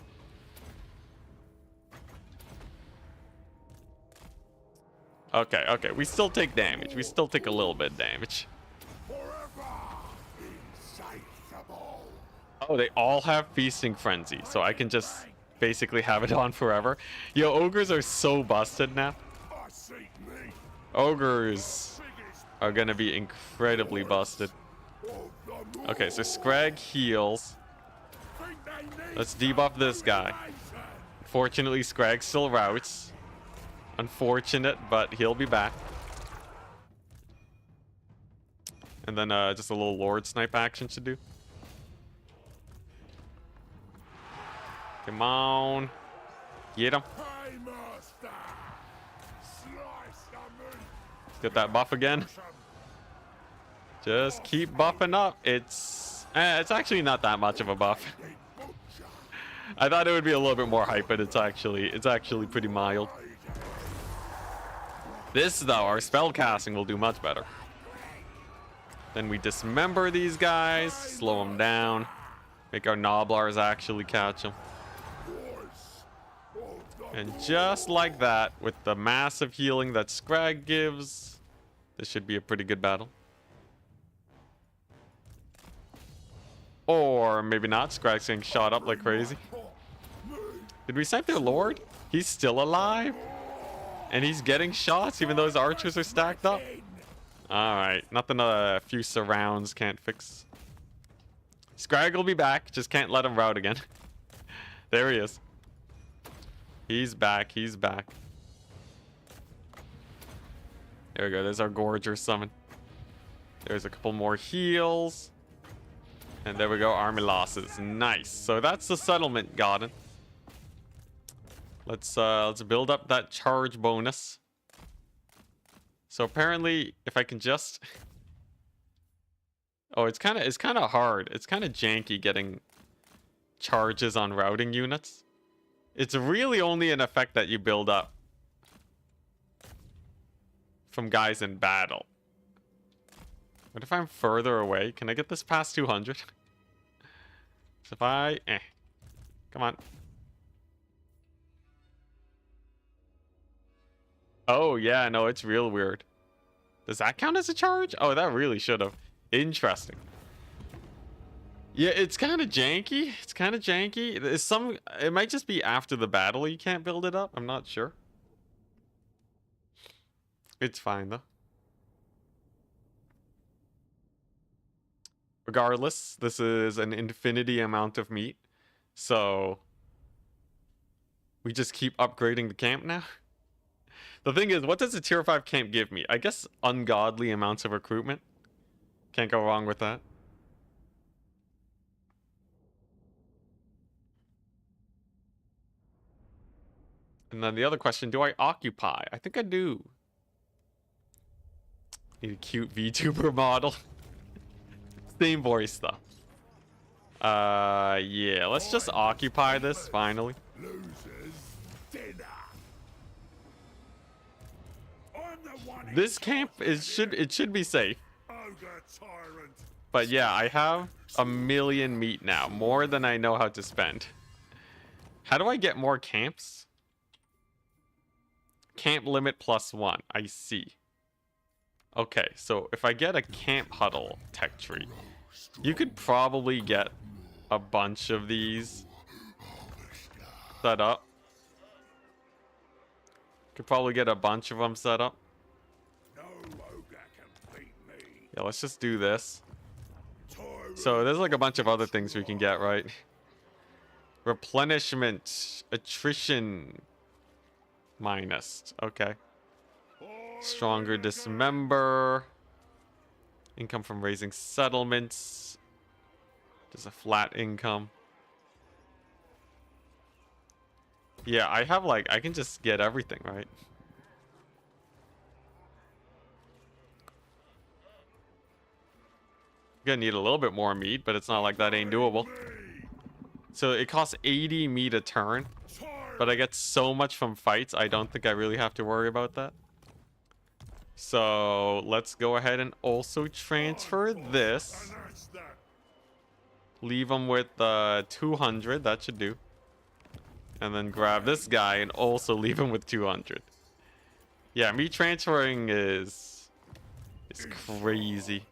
Okay, okay. We still take damage. We still take a little bit of damage. Oh, they all have Feasting Frenzy, so I can just basically have it on forever. Yo, ogres are so busted now. Ogres are gonna be incredibly busted. Okay, so Scrag heals. Let's debuff this guy. Fortunately, Scrag still routes. Unfortunate, but he'll be back. And then just a little Lord Snipe action should do. Come on. Get him. Let's get that buff again. Just keep buffing up. It's actually not that much of a buff. I thought it would be a little bit more hype, but it's actually pretty mild. This though, our spell casting will do much better. Then we dismember these guys, slow them down, make our Noblars actually catch them. And just like that, with the massive healing that Scrag gives, this should be a pretty good battle. Or maybe not. Scrag's getting shot up like crazy. Did we snipe their Lord? He's still alive. And he's getting shots even though his archers are stacked up. Alright. Nothing a few surrounds can't fix. Scrag will be back. Just can't let him rout again. There he is. He's back. He's back. There we go. There's our Gorger summon. There's a couple more heals. And there we go. Army losses. Nice. So that's the settlement gotten. Let's build up that charge bonus. So apparently, if I can just... Oh, it's kind of hard. It's kind of janky getting charges on routing units. It's really only an effect that you build up from guys in battle. What if I'm further away? Can I get this past 200? So if I... Come on. Oh, yeah, no, it's real weird. Does that count as a charge? Oh, that really should have. Interesting. Yeah, it's kind of janky. It's kind of janky. It might just be after the battle you can't build it up. I'm not sure. It's fine, though. Regardless, this is an infinity amount of meat. So we just keep upgrading the camp now. The thing is, what does a tier 5 camp give me? I guess ungodly amounts of recruitment. Can't go wrong with that. And then the other question, do I occupy? I think I do. Need a cute VTuber model. Same voice though. Yeah, let's just occupy this finally. Losers dinner. I'm the one in This camp charge is here. it should be safe. Ogre tyrant. But yeah, I have 1,000,000 meat now, more than I know how to spend. How do I get more camps? Camp limit +1. I see. Okay, so if I get a camp huddle tech tree, you could probably get a bunch of these set up. Could probably get a bunch of them set up. No ogre can beat me. Yeah, let's just do this. Tyrant. So there's like a bunch of other things we can get, right? Replenishment, attrition, minus. Okay. Stronger dismember. Income from raising settlements. Just a flat income. Yeah, I have like, I can just get everything, right? Gonna need a little bit more meat, but it's not like that ain't doable. So it costs 80 meat a turn, but I get so much from fights, I don't think I really have to worry about that. So let's go ahead and also transfer this. Leave them with 200, that should do. And then grab this guy and also leave him with 200. Yeah, me transferring is crazy.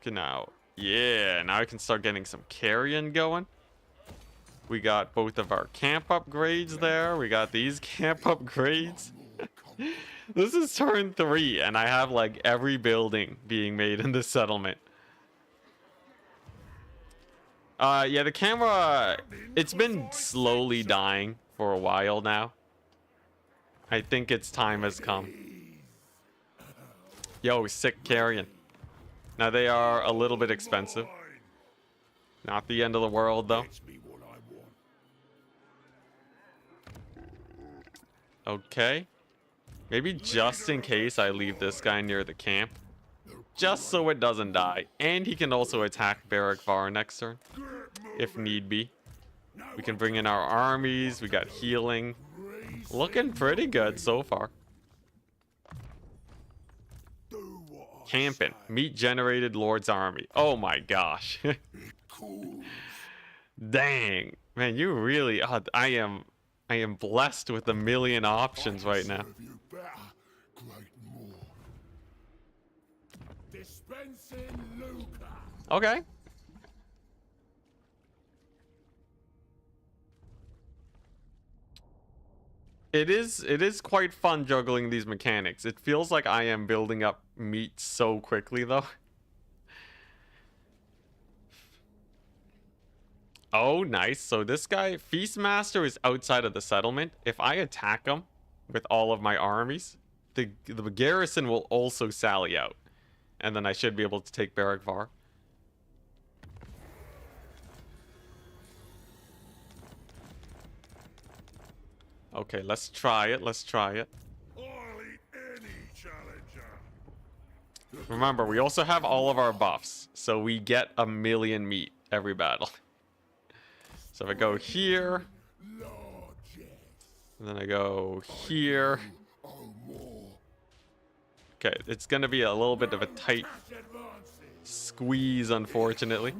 Okay, now, yeah, now I can start getting some carrion going. We got both of our camp upgrades there. We got these camp upgrades. This is turn 3, and I have like every building being made in this settlement. Yeah, the camera, it's been slowly dying for a while now. I think its time has come. Yo, sick carrion. Now they are a little bit expensive. Not the end of the world though. Okay. Maybe just in case I leave this guy near the camp. Just so it doesn't die. And he can also attack Barrack Var next turn. If need be. We can bring in our armies. We got healing. Looking pretty good so far. Camping. Meat generated Lord's army. Oh my gosh. Dang. Man, you really... I am blessed with 1,000,000 options right now. Okay. It is quite fun juggling these mechanics. It feels like I am building up meat so quickly though. Oh, nice. So this guy, Feastmaster, is outside of the settlement. If I attack him with all of my armies, the garrison will also sally out. And then I should be able to take Barrack Var. Okay, let's try it. Let's try it. I'll eat any challenger. Remember, we also have all of our buffs. So we get 1,000,000 meat every battle. So if I go here, and then I go here. Okay, it's going to be a little bit of a tight squeeze, unfortunately.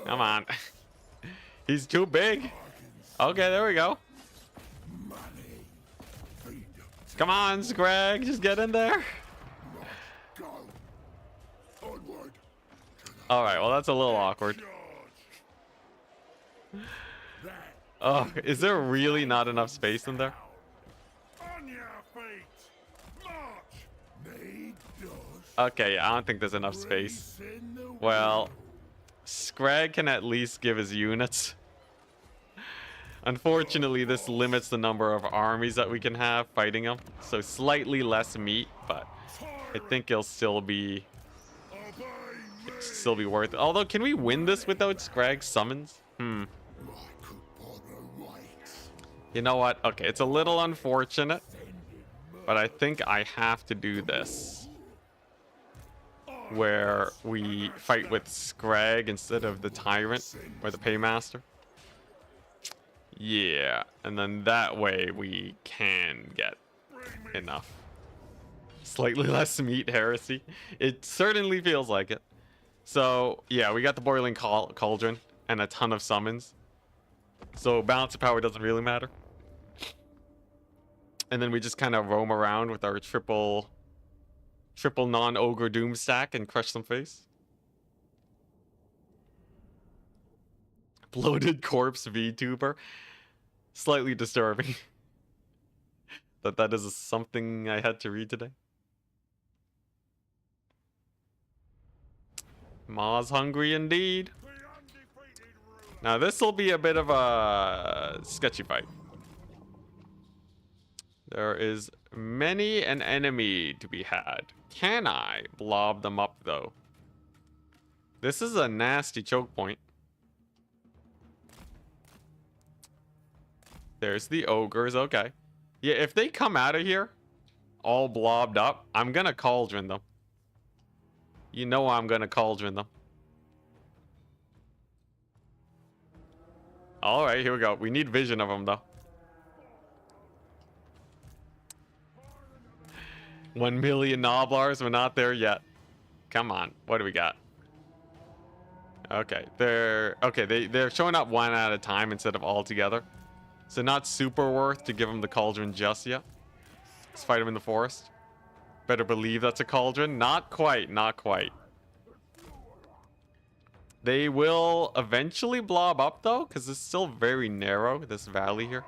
Come on. He's too big. Okay, there we go. Come on, Scrag, just get in there. Alright, well that's a little awkward. Oh, is there really not enough space in there? Okay, I don't think there's enough space. Well, Scrag can at least give his units. Unfortunately, this limits the number of armies that we can have fighting them. So slightly less meat, but I think it'll still be worth it. Although, can we win this without Scrag summons? You know what? Okay, it's a little unfortunate, but I think I have to do this, where we fight with Scrag instead of the Tyrant or the Paymaster. Yeah, and then that way we can get enough. Slightly less meat, heresy. It certainly feels like it. So, yeah, we got the Boiling Cauldron and a ton of summons. So balance of power doesn't really matter. And then we just kind of roam around with our triple non-ogre doom stack and crush some face. Bloated corpse VTuber. Slightly disturbing. that is something I had to read today. Ma's hungry indeed. Now this will be a bit of a sketchy fight. There is many an enemy to be had. Can I blob them up though? This is a nasty choke point. There's the ogres, okay. Yeah, if they come out of here all blobbed up, I'm gonna cauldron them. You know I'm gonna cauldron them. Alright, here we go. We need vision of them though. 1 million Noblars, we're not there yet. Come on, what do we got? Okay, they're showing up one at a time instead of all together. So not super worth to give them the cauldron just yet. Let's fight them in the forest. Better believe that's a cauldron. Not quite, not quite. They will eventually blob up though, because it's still very narrow, this valley here.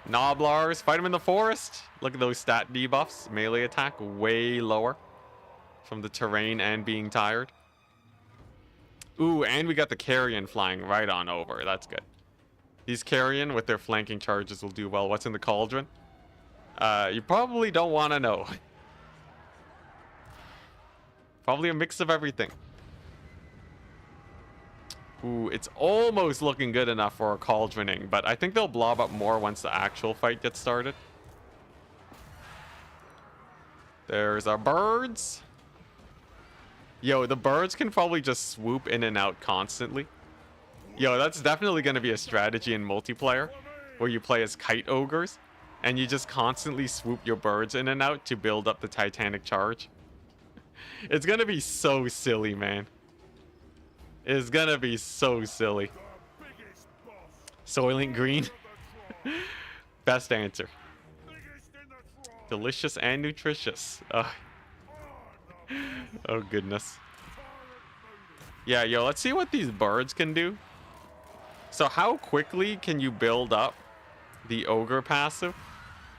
Noblars, fight them in the forest. Look at those stat debuffs. Melee attack way lower from the terrain and being tired. Ooh, and we got the carrion flying right on over. That's good. These carrion with their flanking charges will do well. What's in the cauldron? You probably don't want to know. Probably a mix of everything. Ooh, it's almost looking good enough for a cauldroning, but I think they'll blob up more once the actual fight gets started. There's our birds. Yo, the birds can probably just swoop in and out constantly. Yo, that's definitely going to be a strategy in multiplayer, where you play as kite ogres, and you just constantly swoop your birds in and out to build up the Titanic charge. It's going to be so silly, man. It's going to be so silly. Soylent Green. Best answer. Delicious and nutritious. Oh, goodness. Yeah, yo, let's see what these birds can do. So how quickly can you build up the ogre passive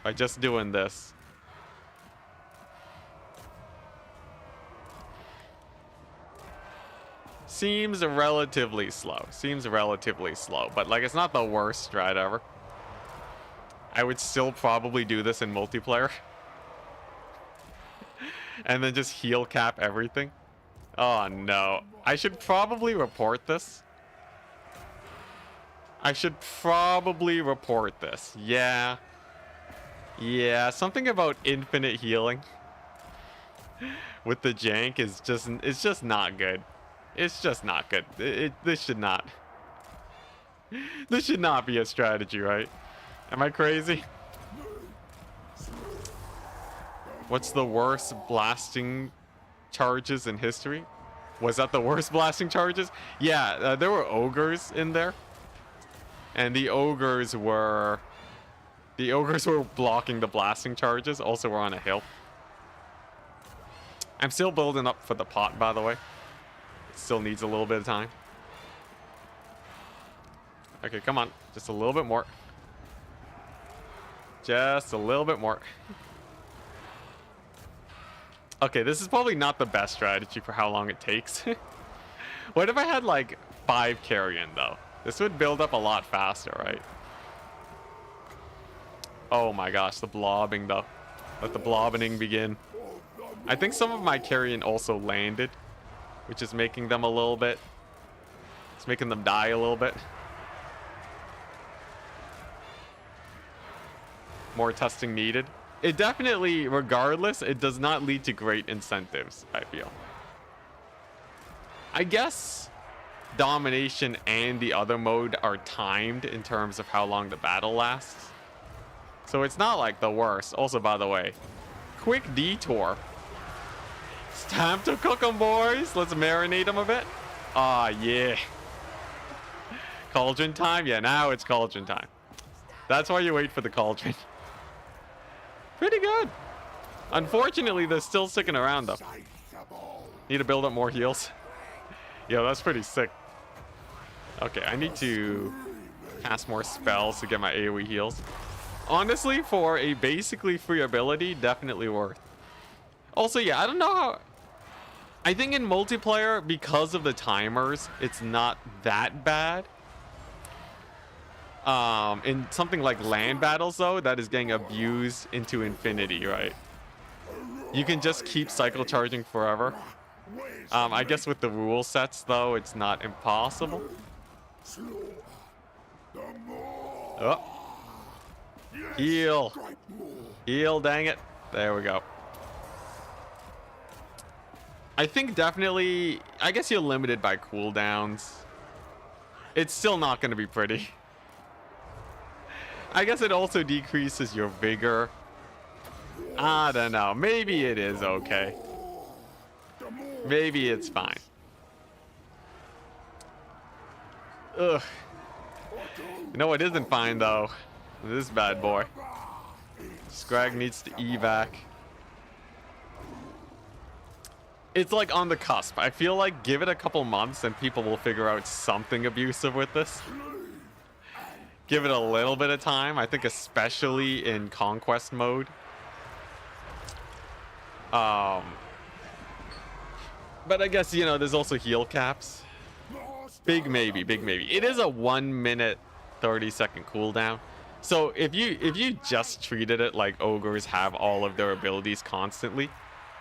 by just doing this? Seems relatively slow. But like, it's not the worst strat ever. I would still probably do this in multiplayer. And then just heal cap everything. Oh no. I should probably report this. Yeah. Yeah, something about infinite healing with the jank is just, it's just not good. It's just not good. This should not be a strategy, right? Am I crazy? What's the worst blasting charges in history? Was that the worst blasting charges? Yeah, there were ogres in there. And the ogres were blocking the blasting charges. Also, we're on a hill. I'm still building up for the pot, by the way. It still needs a little bit of time. Okay, come on. Just a little bit more. Just a little bit more. Okay, this is probably not the best strategy for how long it takes. What if I had like 5 carrion though? This would build up a lot faster, right? Oh my gosh, the blobbing though. Let the blobbening begin. I think some of my carrion also landed, which is making them a little bit. It's making them die a little bit. More testing needed. It definitely, regardless, it does not lead to great incentives, I feel. I guess Domination and the other mode are timed in terms of how long the battle lasts. So it's not like the worst. Also, by the way, quick detour. It's time to cook them, boys. Let's marinate them a bit. Ah, yeah. Cauldron time? Yeah, now it's cauldron time. That's why you wait for the cauldron. Pretty good. Unfortunately, they're still sticking around, though. Need to build up more heals. Yo, that's pretty sick. Okay, I need to cast more spells to get my AoE heals. Honestly, for a basically free ability, definitely worth. Also, yeah, I don't know how... I think in multiplayer, because of the timers, it's not that bad. In something like land battles, though, that is getting abused into infinity, right? You can just keep cycle charging forever. I guess with the rule sets, though, it's not impossible. Oh. Heal. Heal, dang it. There we go. I think definitely... I guess you're limited by cooldowns. It's still not going to be pretty. I guess it also decreases your vigor. I don't know. Maybe it is okay. Maybe it's fine. Ugh. You know what isn't fine, though? This bad boy. Scrag needs to evac. It's like on the cusp. I feel like give it a couple months and people will figure out something abusive with this. Give it a little bit of time. I think especially in conquest mode. But I guess, you know, there's also heal caps. Big maybe, big maybe. It is a 1 minute 30-second cooldown. So if you just treated it like ogres have all of their abilities constantly,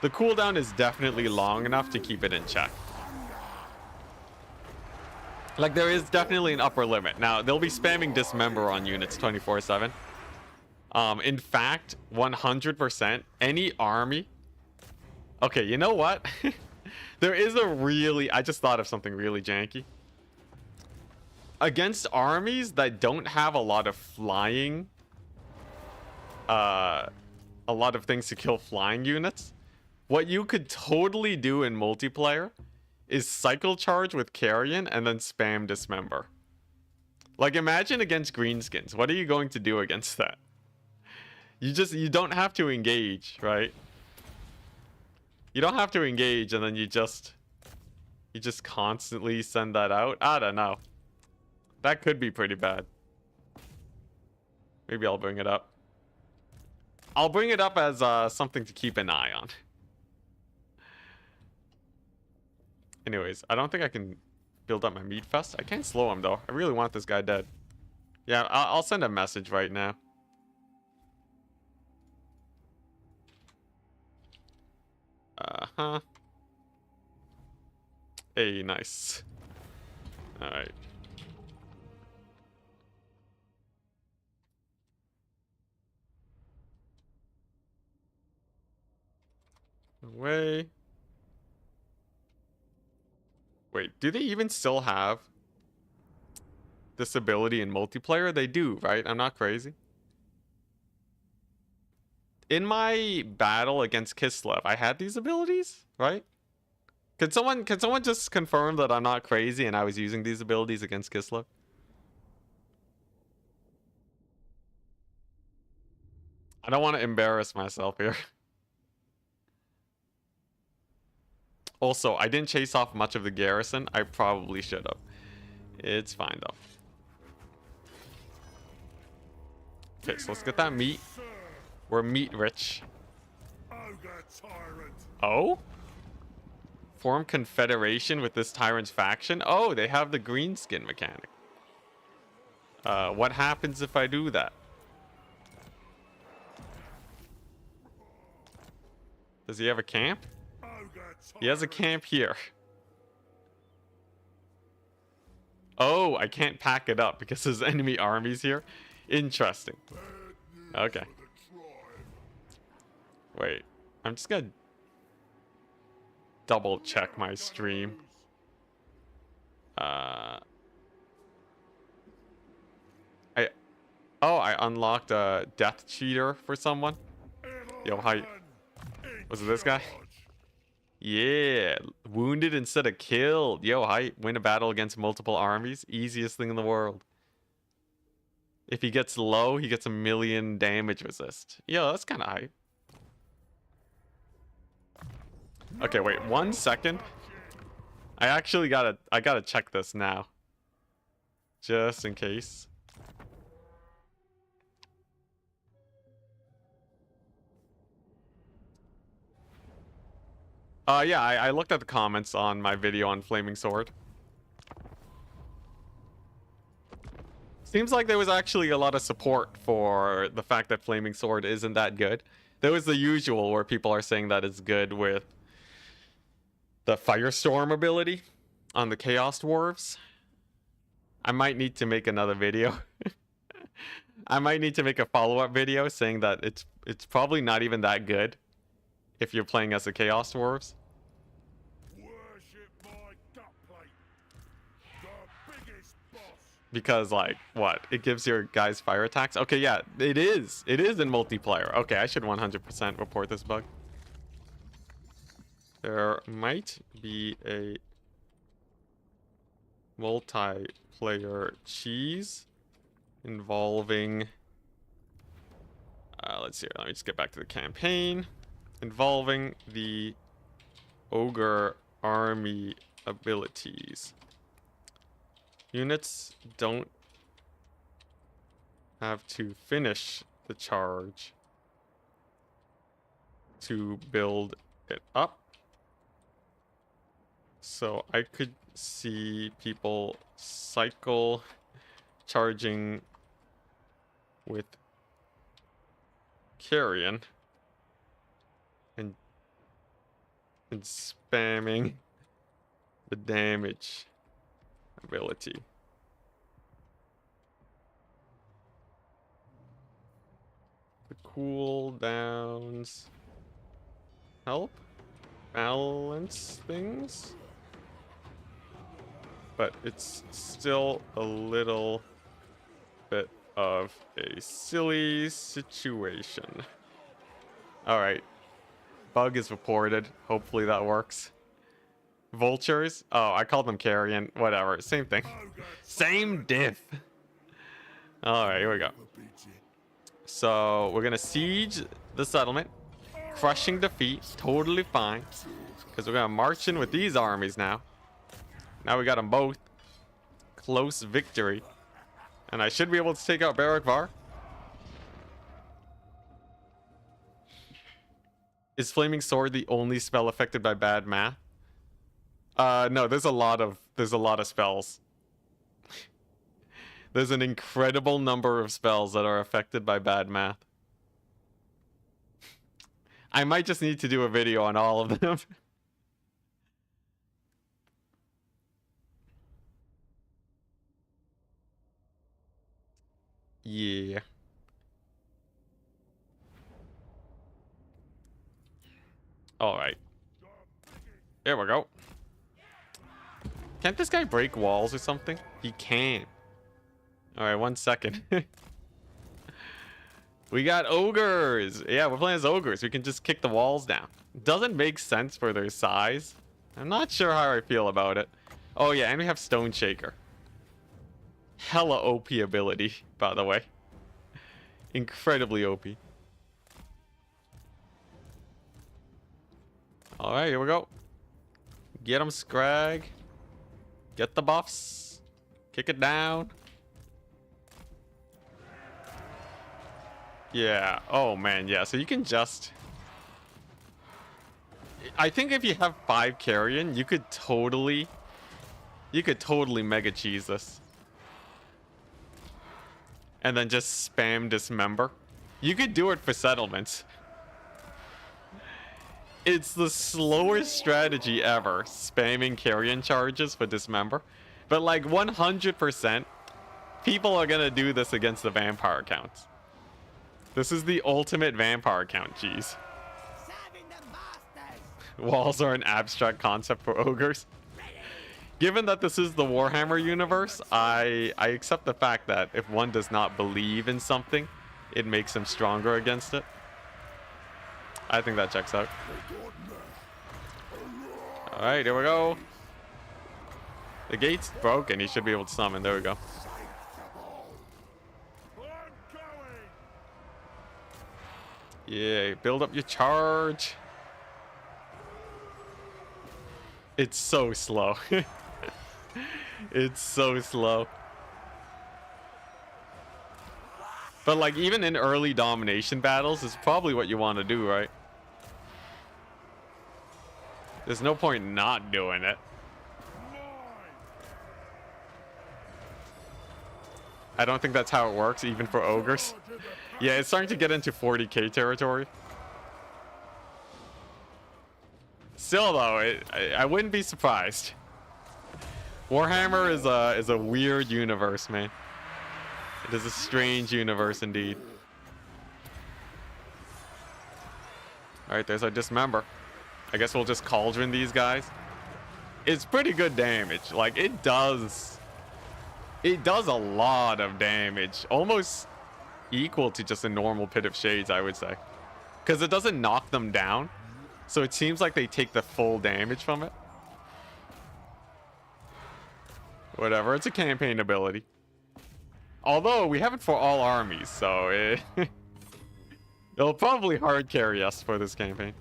the cooldown is definitely long enough to keep it in check. Like, there is definitely an upper limit. Now, they'll be spamming dismember on units 24/7. In fact, 100%, any army... Okay, you know what? There is a really... I just thought of something really janky. Against armies that don't have a lot of flying... a lot of things to kill flying units, what you could totally do in multiplayer is cycle charge with carrion and then spam dismember. Like, imagine against greenskins. What are you going to do against that? You don't have to engage, right? You don't have to engage, and then you just constantly send that out. I don't know. That could be pretty bad. Maybe I'll bring it up. I'll bring it up as something to keep an eye on. Anyways, I don't think I can build up my meat fest. I can't slow him, though. I really want this guy dead. Yeah, I'll send a message right now. Uh-huh. Hey, nice. Alright. Away. Wait, do they even still have this ability in multiplayer? They do, right? I'm not crazy. In my battle against Kislev, I had these abilities, right? Can someone just confirm that I'm not crazy and I was using these abilities against Kislev? I don't want to embarrass myself here. Also, I didn't chase off much of the garrison. I probably should have. It's fine, though. Okay, so let's get that meat. We're meat rich. Ogre tyrant. Oh? Form confederation with this tyrant's faction? Oh, they have the green skin mechanic. What happens if I do that? Does he have a camp? He has a camp here. Oh, I can't pack it up because there's enemy armies here. Interesting. Okay. Wait, I'm just gonna double check my stream. I unlocked a death cheater for someone. Yo, hi. Was it this guy? Yeah, wounded instead of killed. Yo, hi. Win a battle against multiple armies. Easiest thing in the world. If he gets low, he gets 1,000,000 damage resist. Yo, that's kind of hype. Okay, wait 1 second. I gotta check this now. Just in case. Yeah, I looked at the comments on my video on Flaming Sword. Seems like there was actually a lot of support for the fact that Flaming Sword isn't that good. There was the usual where people are saying that it's good with the Firestorm ability on the Chaos Dwarves. I might need to make another video. I might need to make a follow-up video saying that it's probably not even that good if you're playing as the Chaos Dwarves. Worship my gut plate. The biggest boss. Because, like, what? It gives your guys fire attacks? Okay, yeah, it is. It is in multiplayer. Okay, I should 100% report this bug. There might be a multiplayer cheese involving... let's see. Let me just get back to the campaign. Involving the ogre army abilities. Units don't have to finish the charge to build it up. So I could see people cycle charging with carrion and spamming the damage ability. The cooldowns help balance things, but it's still a little bit of a silly situation. All right, bug is reported. Hopefully that works. Vultures? Oh, I called them carrion. Whatever, same thing. Same diff. All right, here we go. So we're gonna siege the settlement, crushing defeat, totally fine, because we're gonna march in with these armies now. Now we got them both. Close victory, and I should be able to take out Barak Var. Is Flaming Sword the only spell affected by bad math? No, there's a lot of spells. There's an incredible number of spells that are affected by bad math. I might just need to do a video on all of them. Yeah. All right. There we go. Can't this guy break walls or something? He can. All right, 1 second. We got ogres. Yeah, we're playing as ogres. We can just kick the walls down. Doesn't make sense for their size. I'm not sure how I feel about it. Oh yeah, and we have Stone Shaker. Hella OP ability, by the way. Incredibly OP. All right, here we go. Get him, Scrag. Get the buffs. Kick it down. Yeah. Oh man, yeah. So you can just... I think if you have 5 carrion, you could totally mega cheese this. and then just spam dismember. You could do it for settlements. It's the slowest strategy ever, spamming carrion charges for dismember. But like 100%, people are gonna do this against the vampire accounts. This is the ultimate vampire account, jeez. Walls are an abstract concept for ogres. Given that this is the Warhammer universe, I accept the fact that if one does not believe in something, it makes him stronger against it. I think that checks out. Alright, here we go. The gate's broken. He should be able to summon. There we go. Yeah, build up your charge. It's so slow. It's so slow. But like even in early domination battles, it's probably what you want to do, right? There's no point not doing it. I don't think that's how it works, even for ogres. Yeah, it's starting to get into 40k territory. Still, though, I wouldn't be surprised. Warhammer is a weird universe, man. It is a strange universe indeed. All right, there's our dismember. I guess we'll just cauldron these guys. It's pretty good damage. Like it does a lot of damage, almost equal to just a normal Pit of Shades, I would say, because it doesn't knock them down, so it seems like they take the full damage from it. Whatever, it's a campaign ability. Although we have it for all armies, so it'll probably hard carry us for this campaign.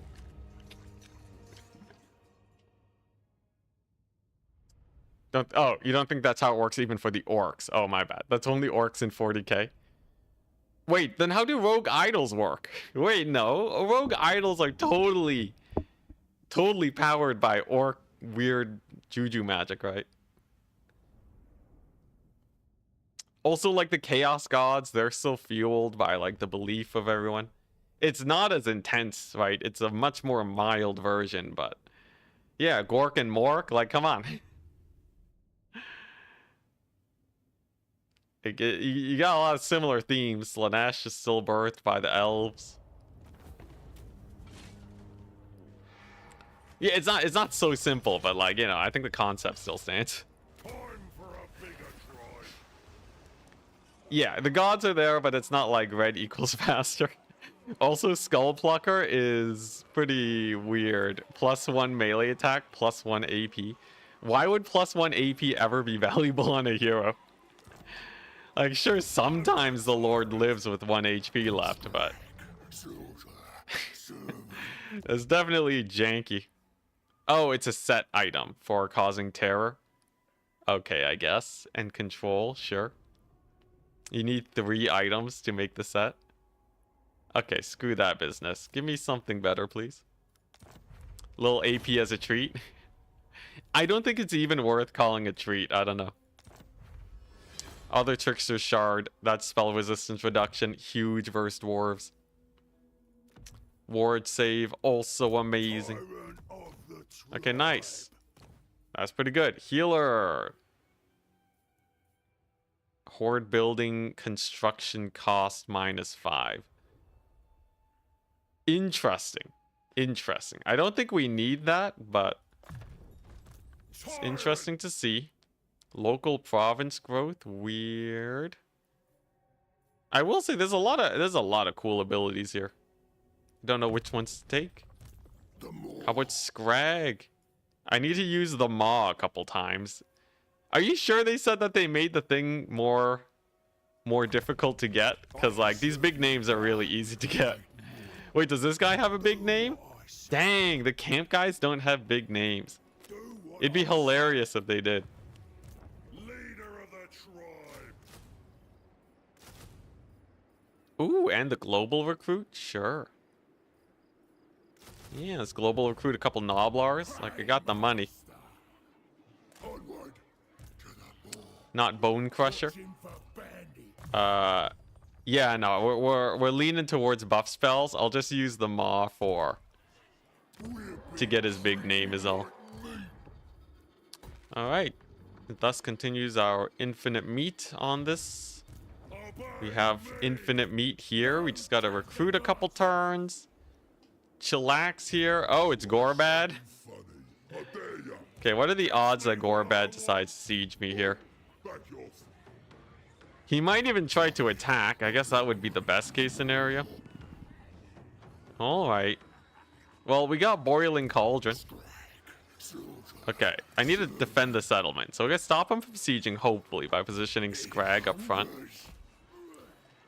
Oh, you don't think that's how it works even for the orcs? Oh, my bad. That's only orcs in 40k. Wait, then how do rogue idols work? Wait, no. Rogue idols are totally powered by orc weird juju magic, right? Also, like the chaos gods, they're still fueled by like the belief of everyone. It's not as intense, right? It's a much more mild version, but yeah, Gork and Mork, like, come on. You got a lot of similar themes. Slanesh is still birthed by the elves. Yeah, it's not so simple, but like, you know, I think the concept still stands. Yeah, the gods are there, but it's not like red equals faster. Also, Skull Plucker is pretty weird. +1 melee attack, +1 AP. Why would +1 AP ever be valuable on a hero? Like, sure, sometimes the Lord lives with 1 HP left, but it's definitely janky. Oh, it's a set item for causing terror. Okay, I guess. And control, sure. You need 3 items to make the set. Okay, screw that business. Give me something better, please. Little AP as a treat. I don't think it's even worth calling a treat. I don't know. Other Trickster Shard. That's spell resistance reduction. Huge versus dwarves. Ward save. Also amazing. Okay, nice. That's pretty good. Healer. Horde building construction cost -5. Interesting. Interesting. I don't think we need that, but it's interesting to see. Local province growth, weird. I will say there's a lot of cool abilities here. Don't know which ones to take. How about Scrag? I need to use the Maw a couple times. Are you sure they said that they made the thing more difficult to get? Because like these big names are really easy to get. Wait, does this guy have a big name? Dang, the camp guys don't have big names. It'd be hilarious if they did. Leader of the tribe. Ooh, and the global recruit? Sure. Yeah, let's global recruit a couple Noblars. Like, I got the money. Not Bone Crusher. Yeah, no, we're leaning towards buff spells. I'll just use the Maw to get his big name is all. All right. Thus continues our infinite meat on this. We have infinite meat here. We just gotta recruit a couple turns. Chillax here. Oh, it's Gorbad. Okay, what are the odds that Gorbad decides to siege me here? He might even try to attack. I guess that would be the best case scenario. All right. Well, we got Boiling Cauldron. Okay, I need to defend the settlement. So we're gonna stop him from sieging, hopefully, by positioning Scrag up front.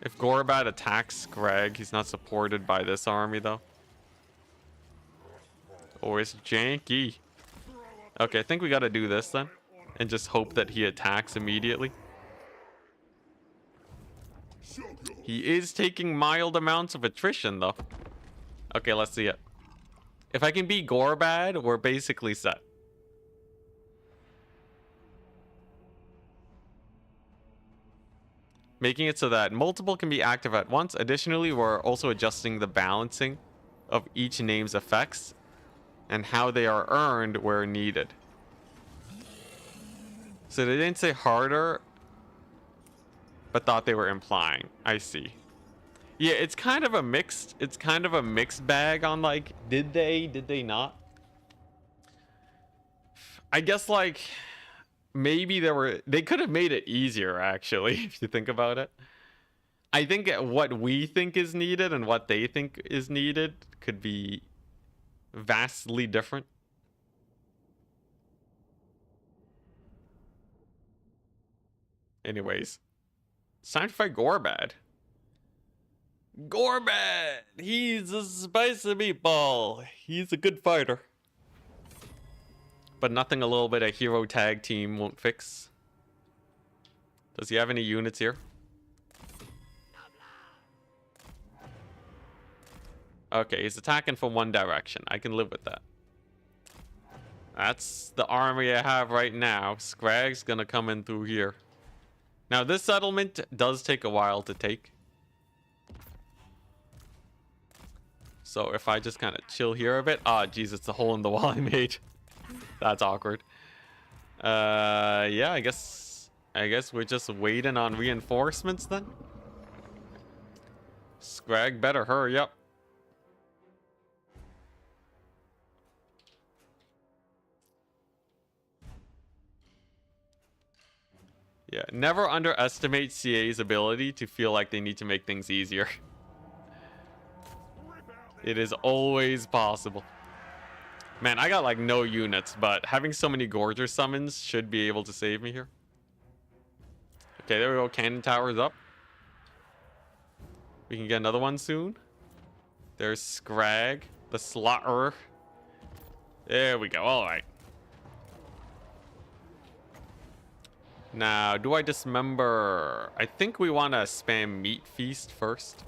If Gorbad attacks Scrag, he's not supported by this army, though. Oh, it's janky. Okay, I think we gotta do this then. And just hope that he attacks immediately. He is taking mild amounts of attrition, though. Okay, let's see it. If I can beat Gorbad, we're basically set. Making it so that multiple can be active at once. Additionally, we're also adjusting the balancing of each name's effects and how they are earned where needed. So they didn't say harder, but thought they were implying. I see. Yeah, it's kind of a mixed bag on like, did they not? I guess like maybe they could have made it easier actually, if you think about it. I think what we think is needed and what they think is needed could be vastly different. Anyways, it's time to fight Gorbad. Gorbad! He's a spicy meatball. He's a good fighter. But nothing a little bit of hero tag team won't fix. Does he have any units here? Okay, he's attacking from one direction. I can live with that. That's the army I have right now. Scrag's gonna come in through here. Now, this settlement does take a while to take. So if I just kind of chill here a bit. Ah, geez, it's a hole in the wall I made. That's awkward. Yeah, I guess we're just waiting on reinforcements then. Scrag better hurry up. Yeah, never underestimate CA's ability to feel like they need to make things easier. It is always possible. Man, I got like no units, but having so many Gorger summons should be able to save me here. Okay, there we go. Cannon tower's up. We can get another one soon. There's Scrag, the Slaughterer. There we go. All right. Now, do I dismember? I think we want to spam Meat Feast first,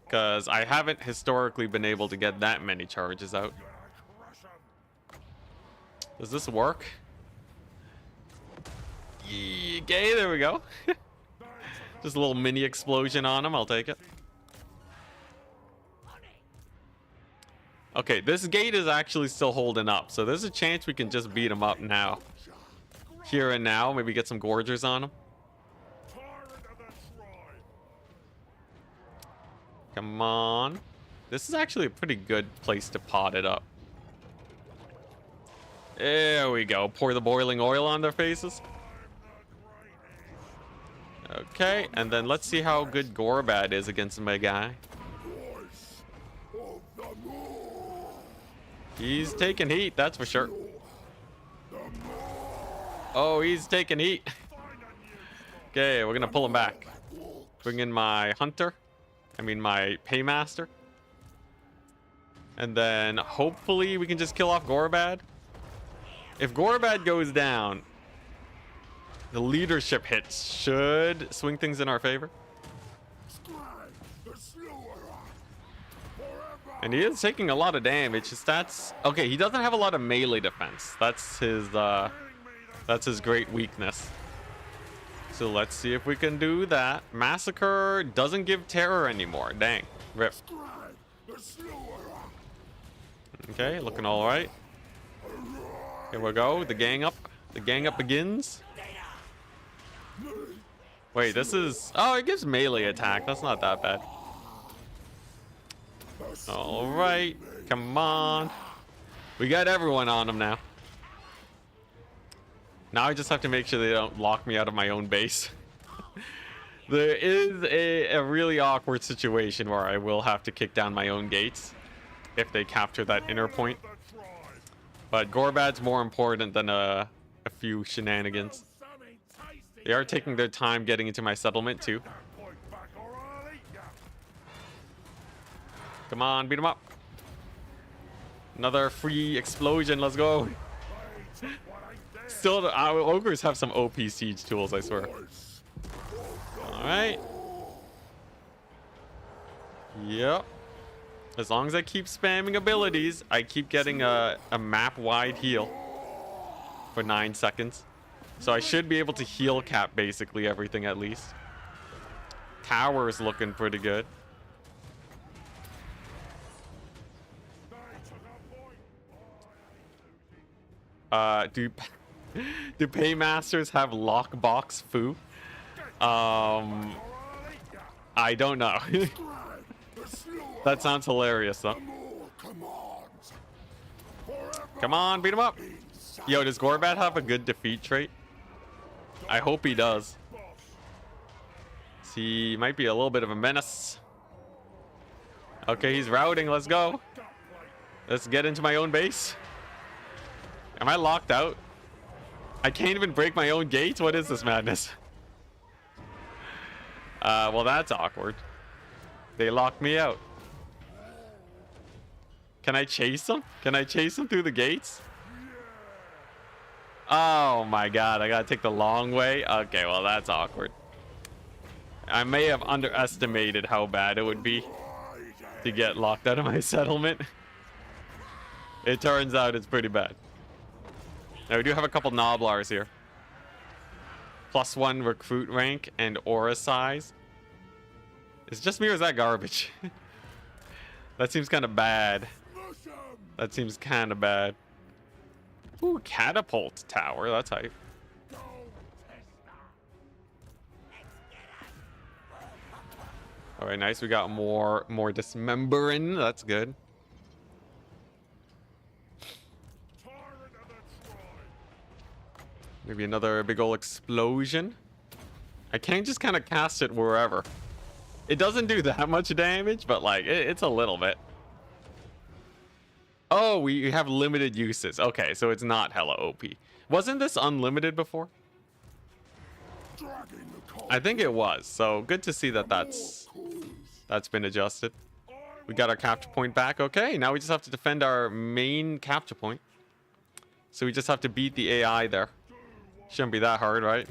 because I haven't historically been able to get that many charges out. Does this work? Okay, there we go. Just a little mini explosion on him. I'll take it. Okay, this gate is actually still holding up, so there's a chance we can just beat him up now. Here and now, maybe get some Gorgers on him. Come on. This is actually a pretty good place to pot it up. There we go. Pour the boiling oil on their faces. Okay, and then let's see how good Gorbad is against my guy. He's taking heat, that's for sure. Oh, he's taking heat. Okay, we're gonna pull him back. Bring in my hunter. I mean my paymaster. And then hopefully we can just kill off Gorbad. If Gorbad goes down, the leadership hits should swing things in our favor. And he is taking a lot of damage. His stats... Okay, he doesn't have a lot of melee defense. That's his great weakness. So let's see if we can do that. Massacre doesn't give terror anymore. Dang. Rip. Okay, looking all right. Here we go. The gang up. The gang up begins. Wait, this is... Oh, it gives melee attack. That's not that bad. All right. Come on. We got everyone on them now. Now I just have to make sure they don't lock me out of my own base. There is a really awkward situation where I will have to kick down my own gates if they capture that inner point. But Gorbad's more important than a few shenanigans. They are taking their time getting into my settlement too. Come on, beat them up. Another free explosion, let's go. Still, our ogres have some OP siege tools, I swear. Alright. Yep. As long as I keep spamming abilities, I keep getting a map-wide heal for 9 seconds. So I should be able to heal cap basically everything at least. Tower's looking pretty good. Do paymasters have lockbox foo? I don't know. That sounds hilarious though. Come on, beat him up. Yo, does Gorbad have a good defeat trait? I hope he does. He might be a little bit of a menace. Okay, he's routing. Let's go. Let's get into my own base. Am I locked out? I can't even break my own gate? What is this madness? Well, that's awkward. They locked me out. Can I chase them? Can I chase them through the gates? Oh my god, I gotta take the long way? Okay, well, that's awkward. I may have underestimated how bad it would be to get locked out of my settlement. It turns out it's pretty bad. Now, we do have a couple Noblars here. +1 recruit rank and aura size. Is it just me or is that garbage? That seems kind of bad. That seems kind of bad. Ooh, catapult tower. That's hype. All right, nice. We got more dismembering. That's good. Maybe another big ol' explosion. I can't just kind of cast it wherever. It doesn't do that much damage, but like it's a little bit. Oh, we have limited uses. Okay, so it's not hella OP. Wasn't this unlimited before? I think it was. So good to see that that's been adjusted. We got our capture point back. Okay, now we just have to defend our main capture point. So we just have to beat the AI there. Shouldn't be that hard, right?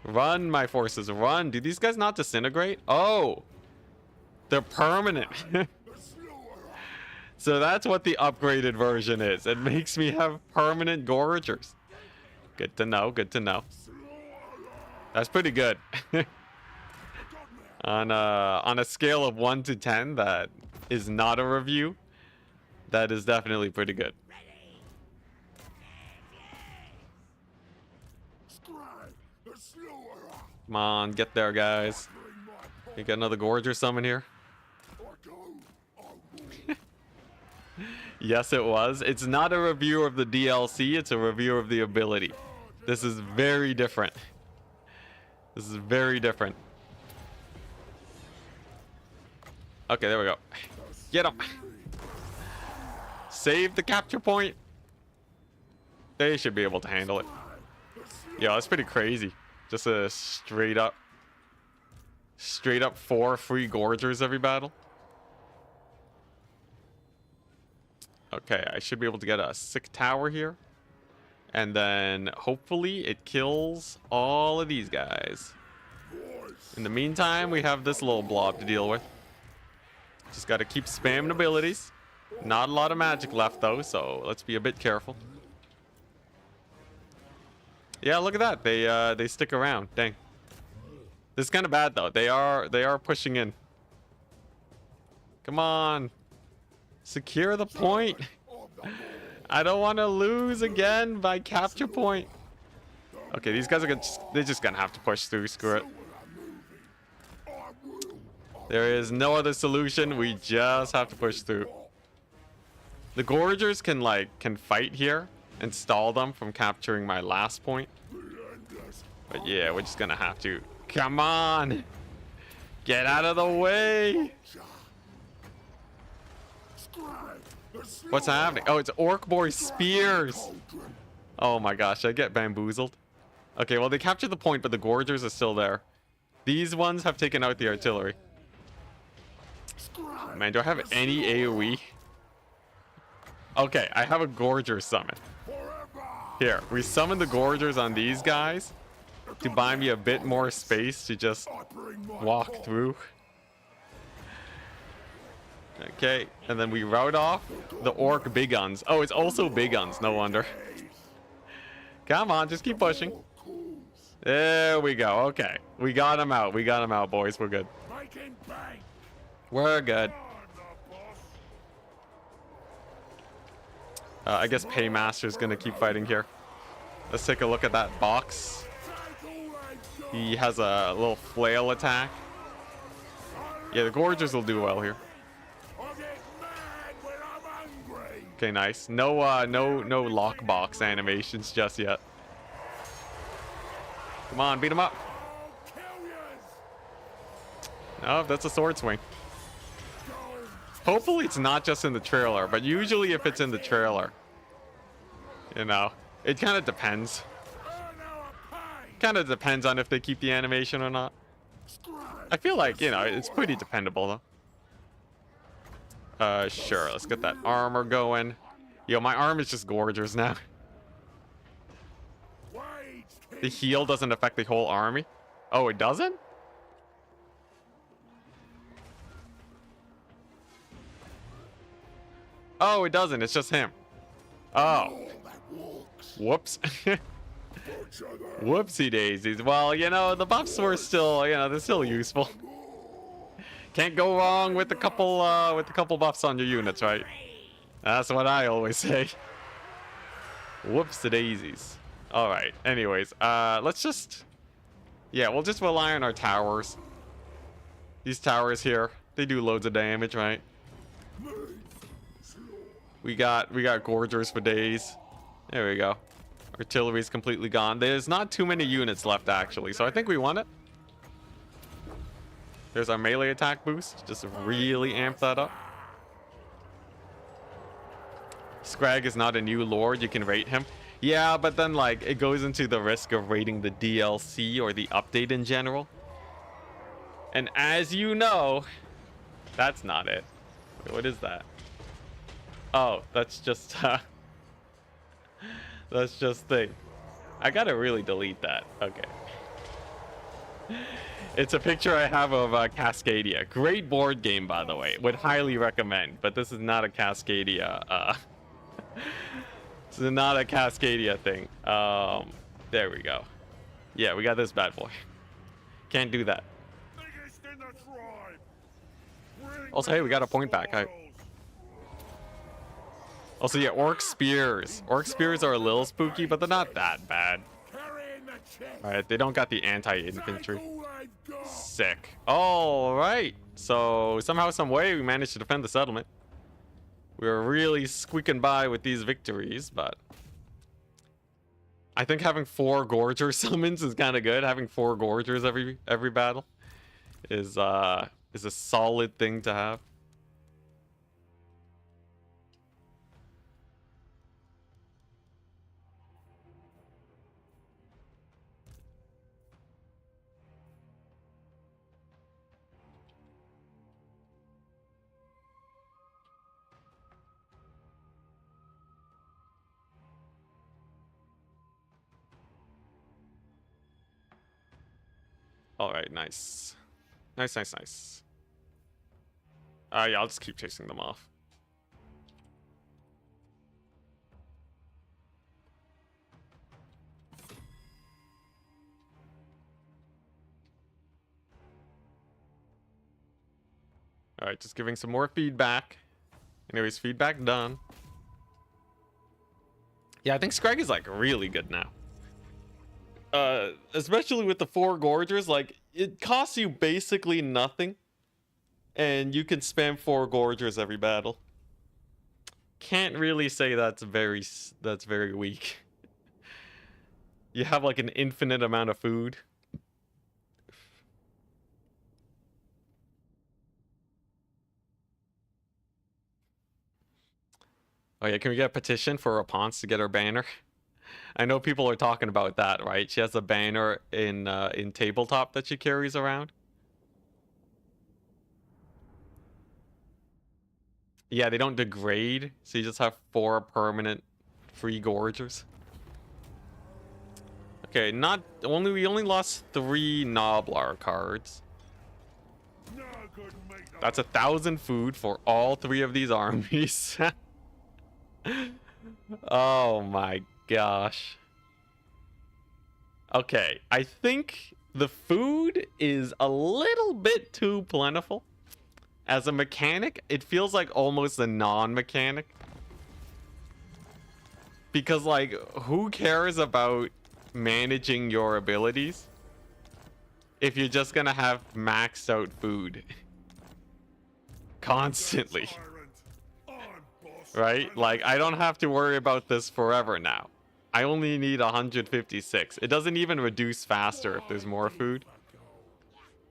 Run, my forces, run. Do these guys not disintegrate? Oh, they're permanent. So that's what the upgraded version is. It makes me have permanent gorgers. Good to know, good to know. That's pretty good. On a scale of 1 to 10, that is not a review. That is definitely pretty good. Come on, get there, guys. You got another gorger summon here? Yes, it was. It's not a review of the DLC, it's a review of the ability. This is very different. This is very different. Okay, there we go. Get him. Save the capture point. They should be able to handle it. Yeah, that's pretty crazy. Just a straight up 4 free gorgers every battle. Okay, I should be able to get a sick tower here. And then hopefully it kills all of these guys. In the meantime, we have this little blob to deal with. Just got to keep spamming abilities. Not a lot of magic left though, so let's be a bit careful. Yeah, look at that. They stick around. Dang. This is kind of bad though. They are pushing in. Come on. Secure the point. I don't want to lose again by capture point. Okay, these guys are they're just gonna have to push through. Screw it. There is no other solution. We just have to push through. The Gorgers can fight here and stall them from capturing my last point. But yeah, we're just gonna have to. Come on! Get out of the way! What's happening? Oh, it's Orc Boy Spears! Oh my gosh, I get bamboozled. Okay, well they captured the point, but the Gorgers are still there. These ones have taken out the artillery. Man, do I have any AoE? Okay, I have a Gorger summon. Here, we summon the Gorgers on these guys to buy me a bit more space to just walk through. Okay, and then we route off the Orc Big Guns. Oh, it's also Big Guns, no wonder. Come on, just keep pushing. There we go. Okay, we got him out. We got him out, boys. We're good. We're good. I guess Paymaster's gonna keep fighting here. Let's take a look at that box. He has a little flail attack. Yeah, the Gorgers will do well here. Okay, nice. No lockbox animations just yet. Come on, beat him up. No, that's a sword swing. Hopefully it's not just in the trailer, but usually if it's in the trailer, you know, it kind of depends. Kind of depends on if they keep the animation or not. I feel like, you know, it's pretty dependable though. Sure, let's get that armor going. Yo, my arm is just Gorgers now. The heal doesn't affect the whole army. Oh, it doesn't? Oh, it doesn't. It's just him. Oh. Whoops. Whoopsie daisies. Well, you know, the buffs were still, you know, they're still useful. Can't go wrong with a couple buffs on your units, right? That's what I always say. Whoopsie daisies. All right. Anyways, let's just, yeah, we'll just rely on our towers. These towers here, they do loads of damage, right? We got Gorgers for days. There we go. Artillery's completely gone. There's not too many units left actually, so I think we won it. There's our melee attack boost. Just really amp that up. Scrag is not a new lord. You can rate him. Yeah, but then like it goes into the risk of rating the DLC or the update in general. And as you know, that's not it. Wait, what is that? Oh, that's just that's just thing. I gotta really delete that. Okay. It's a picture I have of Cascadia. Great board game, by the way. Would highly recommend. But this is not a Cascadia. This is not a Cascadia thing. There we go. Yeah, we got this bad boy. Can't do that. Also, hey, we got a point back. Also, yeah, Orc Spears. Orc Spears are a little spooky, but they're not that bad. Alright, they don't got the anti-infantry. Sick. Alright. So, somehow, some way, we managed to defend the settlement. We were really squeaking by with these victories, but I think having 4 Gorger summons is kind of good. Having 4 Gorgers every battle is a solid thing to have. All right, nice. Nice. Yeah, I'll just keep chasing them off. Alright, just giving some more feedback. Anyways, feedback done. Yeah, I think Scrag is like really good now. Especially with the 4 gorgers, like it costs you basically nothing. And you can spam 4 gorgers every battle. Can't really say that's very weak. You have like an infinite amount of food. Oh yeah, can we get a petition for Rapunzel to get her banner? I know people are talking about that, right? She has a banner in tabletop that she carries around. Yeah, they don't degrade, so you just have 4 permanent free gorgers. Okay, we only lost 3 Noblar cards. That's 1,000 food for all 3 of these armies. Oh my gosh. Okay, I think the food is a little bit too plentiful. As a mechanic, it feels like almost a non-mechanic. Because, like, who cares about managing your abilities if you're just gonna have maxed out food constantly? Right? Like, I don't have to worry about this forever now. I only need 156. It doesn't even reduce faster if there's more food.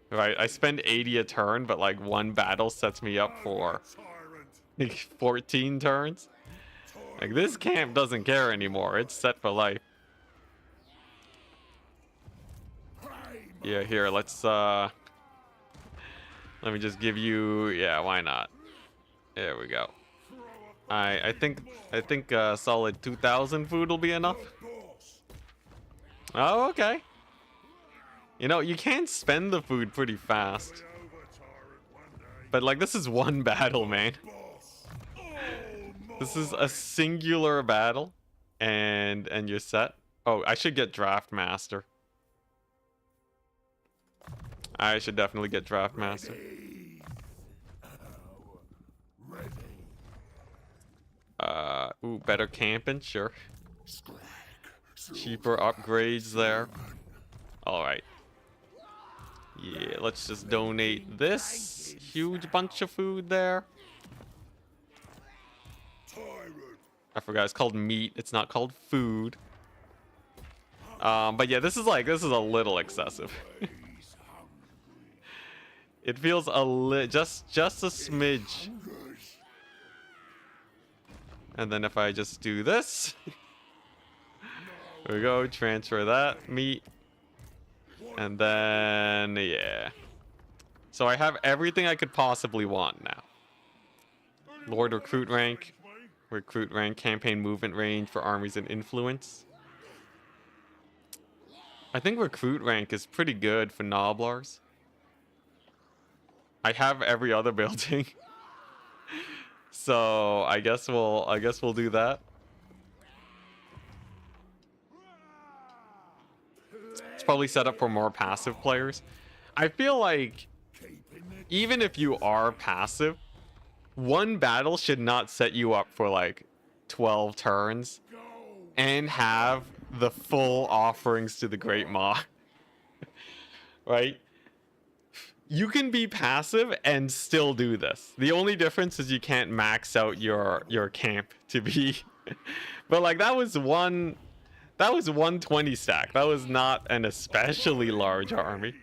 Right? I spend 80 a turn, but like 1 battle sets me up for like 14 turns. Like, this camp doesn't care anymore. It's set for life. Yeah, here, let's let me just give you, yeah, why not? There we go. I think solid 2,000 food will be enough. Oh, okay. You know, you can spend the food pretty fast. But like, this is 1 battle, man. This is a singular battle, and you're set. Oh, I should get Draft Master. I should definitely get Draft Master. Ooh, better camping, sure. Cheaper upgrades there. Alright. Yeah, let's just donate this huge bunch of food there. I forgot, it's called meat, it's not called food. But yeah, this is a little excessive. It feels just a smidge. And then if I just do this, there we go, transfer that meat. And then, yeah. So I have everything I could possibly want now. Lord recruit rank, campaign movement range for armies and influence. I think recruit rank is pretty good for Noblars. I have every other building. So I guess we'll do that. It's probably set up for more passive players. I feel like even if you are passive, 1 battle should not set you up for like 12 turns and have the full offerings to the Great Maw. Right? You can be passive and still do this. The only difference is you can't max out your camp to be. But like, that was 120 stack. That was not an especially large army.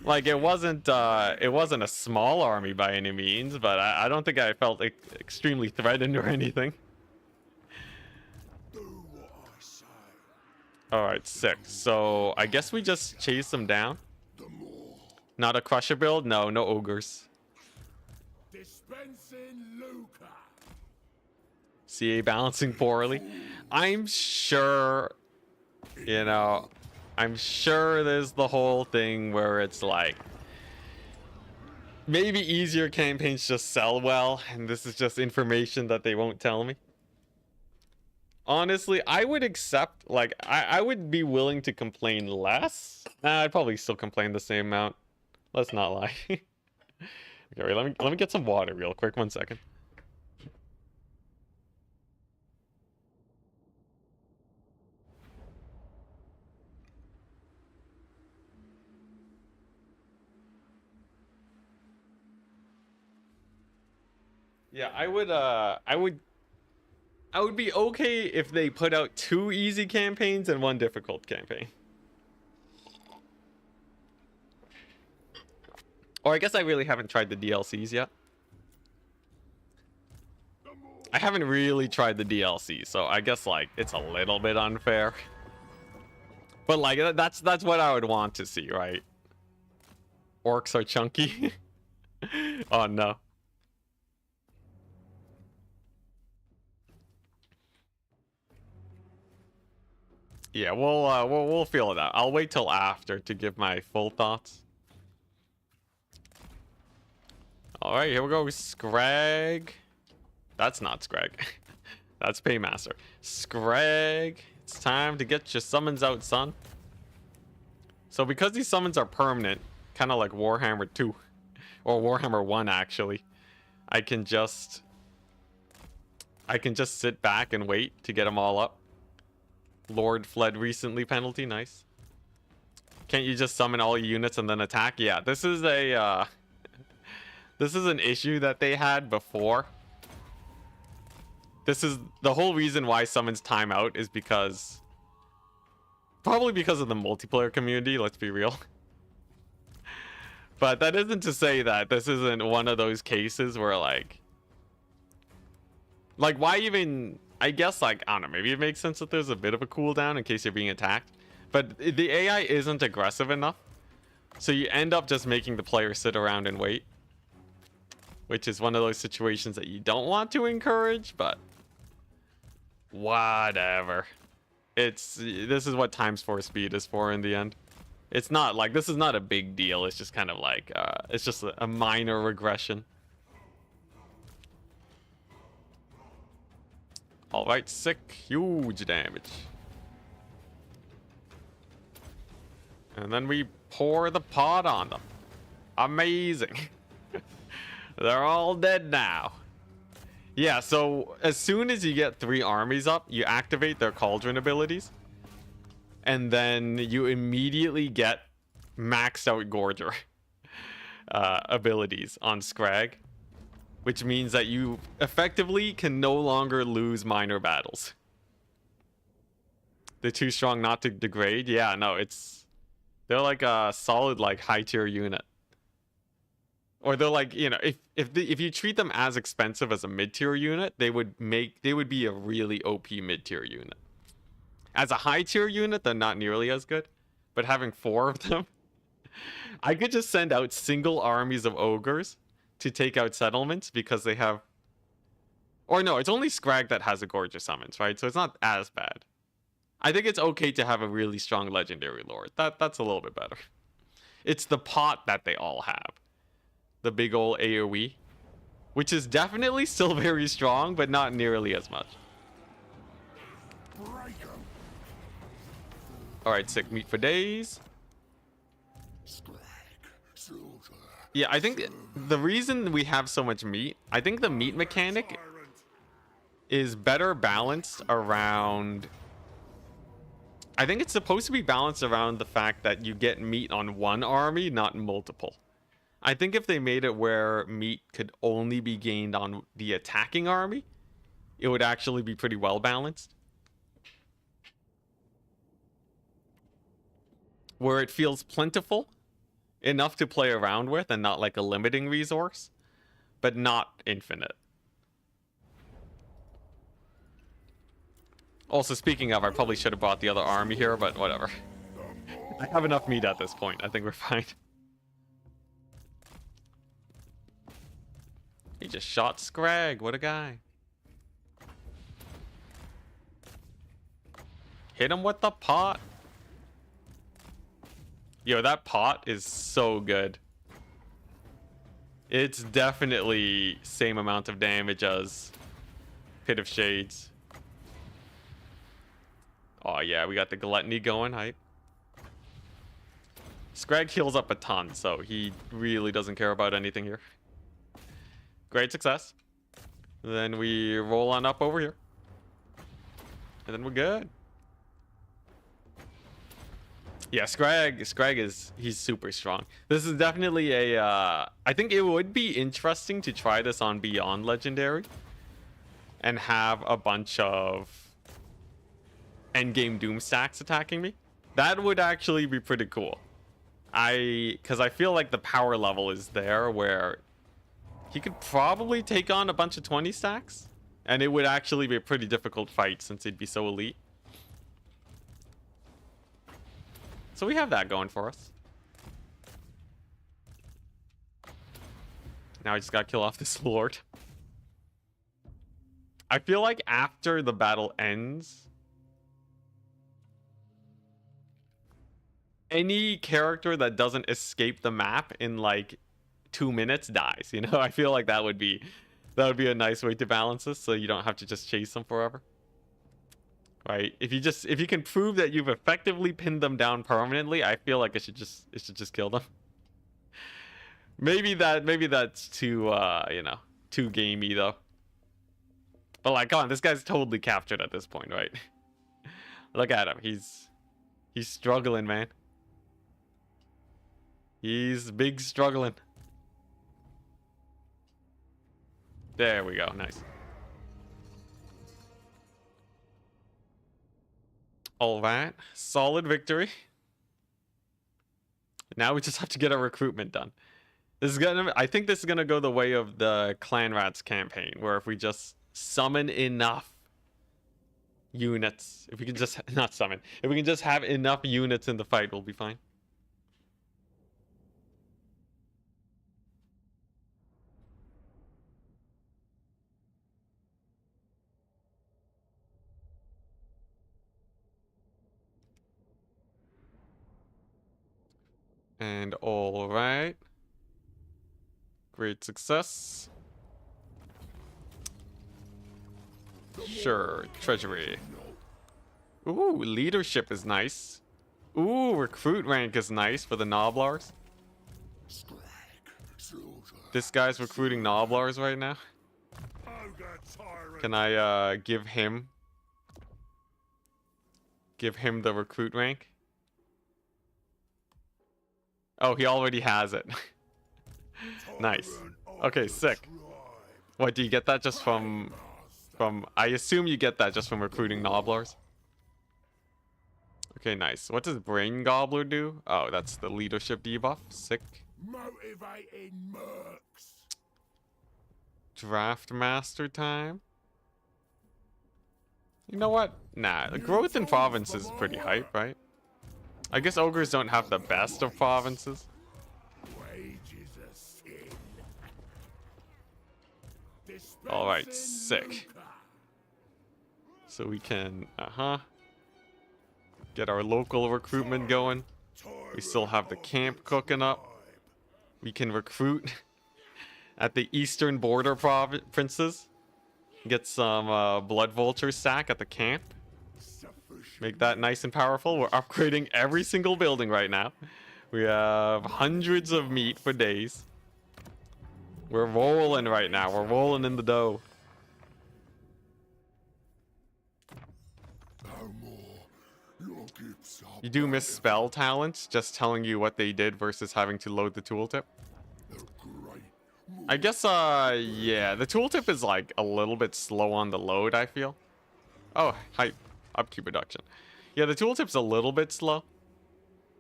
Like, it wasn't a small army by any means, but I don't think I felt extremely threatened or anything. Alright, 6. So I guess we just chase them down. Not a crusher build? No ogres. CA balancing poorly. I'm sure, you know, I'm sure there's the whole thing where it's like, maybe easier campaigns just sell well, and this is just information that they won't tell me. Honestly, I would accept, like, I would be willing to complain less. I'd probably still complain the same amount. Let's not lie. Okay, wait, let me get some water real quick. 1 second. Yeah, I would be okay if they put out 2 easy campaigns and 1 difficult campaign. Or I guess I really haven't tried the DLCs yet. I haven't really tried the DLC, so I guess like it's a little bit unfair. But like that's what I would want to see, right? Orcs are chunky. Oh no. Yeah, we'll feel it out. I'll wait till after to give my full thoughts. All right, here we go. Scrag. That's not Scrag. That's Paymaster. Scrag. It's time to get your summons out, son. So because these summons are permanent, kind of like Warhammer 2 or Warhammer 1 actually, I can just sit back and wait to get them all up. Lord fled recently penalty, nice. Can't you just summon all your units and then attack? Yeah, this is a this is an issue that they had before. This is the whole reason why summons time out is because probably because of the multiplayer community, let's be real. But that isn't to say that this isn't one of those cases where like why even, I guess like, I don't know, maybe it makes sense that there's a bit of a cooldown in case you're being attacked. But the AI isn't aggressive enough. So you end up just making the player sit around and wait. Which is one of those situations that you don't want to encourage, but whatever. This is what times 4 speed is for in the end. It's not like, this is not a big deal. It's just kind of like, it's just a minor regression. All right, sick, huge damage. And then we pour the pot on them. Amazing. They're all dead now. Yeah, so as soon as you get 3 armies up, you activate their cauldron abilities. And then you immediately get maxed out Gorger abilities on Scrag. Which means that you effectively can no longer lose minor battles. They're too strong not to degrade. Yeah, no, they're like a solid like high tier unit. Or they're like, you know, if you treat them as expensive as a mid tier unit, they would be a really OP mid tier unit. As a high tier unit, they're not nearly as good. But having 4 of them, I could just send out single armies of ogres to take out settlements because they have, or no, it's only Scrag that has a gorgeous summons, right? So it's not as bad. I think it's okay to have a really strong legendary lord. That's a little bit better. It's the pot that they all have, the big old AoE, which is definitely still very strong, but not nearly as much. All right, sick meat for days. Yeah, I think the reason we have so much meat, I think the meat mechanic is better balanced around, I think it's supposed to be balanced around the fact that you get meat on 1 army, not multiple. I think if they made it where meat could only be gained on the attacking army, it would actually be pretty well balanced. Where it feels plentiful enough to play around with and not like a limiting resource, but not infinite. Also, speaking of, I probably should have brought the other army here, but whatever. I have enough meat at this point. I think we're fine. He just shot Scrag. What a guy. Hit him with the pot. Yo, that pot is so good. It's definitely same amount of damage as Pit of Shades. Oh yeah, we got the gluttony going, hype. Scrag heals up a ton, so he really doesn't care about anything here. Great success. Then we roll on up over here. And then we're good. Yeah, Scrag he's super strong. This is definitely a I think it would be interesting to try this on Beyond Legendary and have a bunch of endgame Doom stacks attacking me. That would actually be pretty cool. Because I feel like the power level is there where he could probably take on a bunch of 20 stacks, and it would actually be a pretty difficult fight since he'd be so elite. So we have that going for us. Now I just gotta kill off this lord. I feel like after the battle ends, any character that doesn't escape the map in like 2 minutes dies. You know, I feel like that would be a nice way to balance this, so you don't have to just chase them forever. Right? If you can prove that you've effectively pinned them down permanently, I feel like it should just kill them. Maybe that's too you know, too gamey though. But like, come on, this guy's totally captured at this point, right? Look at him. He's struggling, man. He's big struggling. There we go. Nice. All right. Solid victory. Now we just have to get our recruitment done. I think this is gonna go the way of the Clan Rats campaign, where if we just summon enough units, if we can just not summon, if we can just have enough units in the fight, we'll be fine. And all right. Great success. Sure, treasury. Ooh, leadership is nice. Ooh, recruit rank is nice for the Noblars. This guy's recruiting Noblars right now. Can I give him the recruit rank? Oh, he already has it. Nice. Okay, sick. What, do you get that just from I assume you get that just from recruiting Noblars? Okay, nice. What does Brain Gobbler do? Oh, that's the leadership debuff. Sick. Motivating mercs. Draft Master time. You know what? Nah, the growth in province is pretty hype, right? I guess ogres don't have the best of provinces. All right, sick. So we can, get our local recruitment going. We still have the camp cooking up. We can recruit at the eastern border provinces. Get some blood vulture stack at the camp. Make that nice and powerful. We're upgrading every single building right now. We have hundreds of meat for days. We're rolling right now. We're rolling in the dough. You do miss spell talents, just telling you what they did versus having to load the tooltip. I guess, yeah, the tooltip is like a little bit slow on the load, I feel. Oh, hype. Upkeep reduction. Yeah, the tooltip's a little bit slow.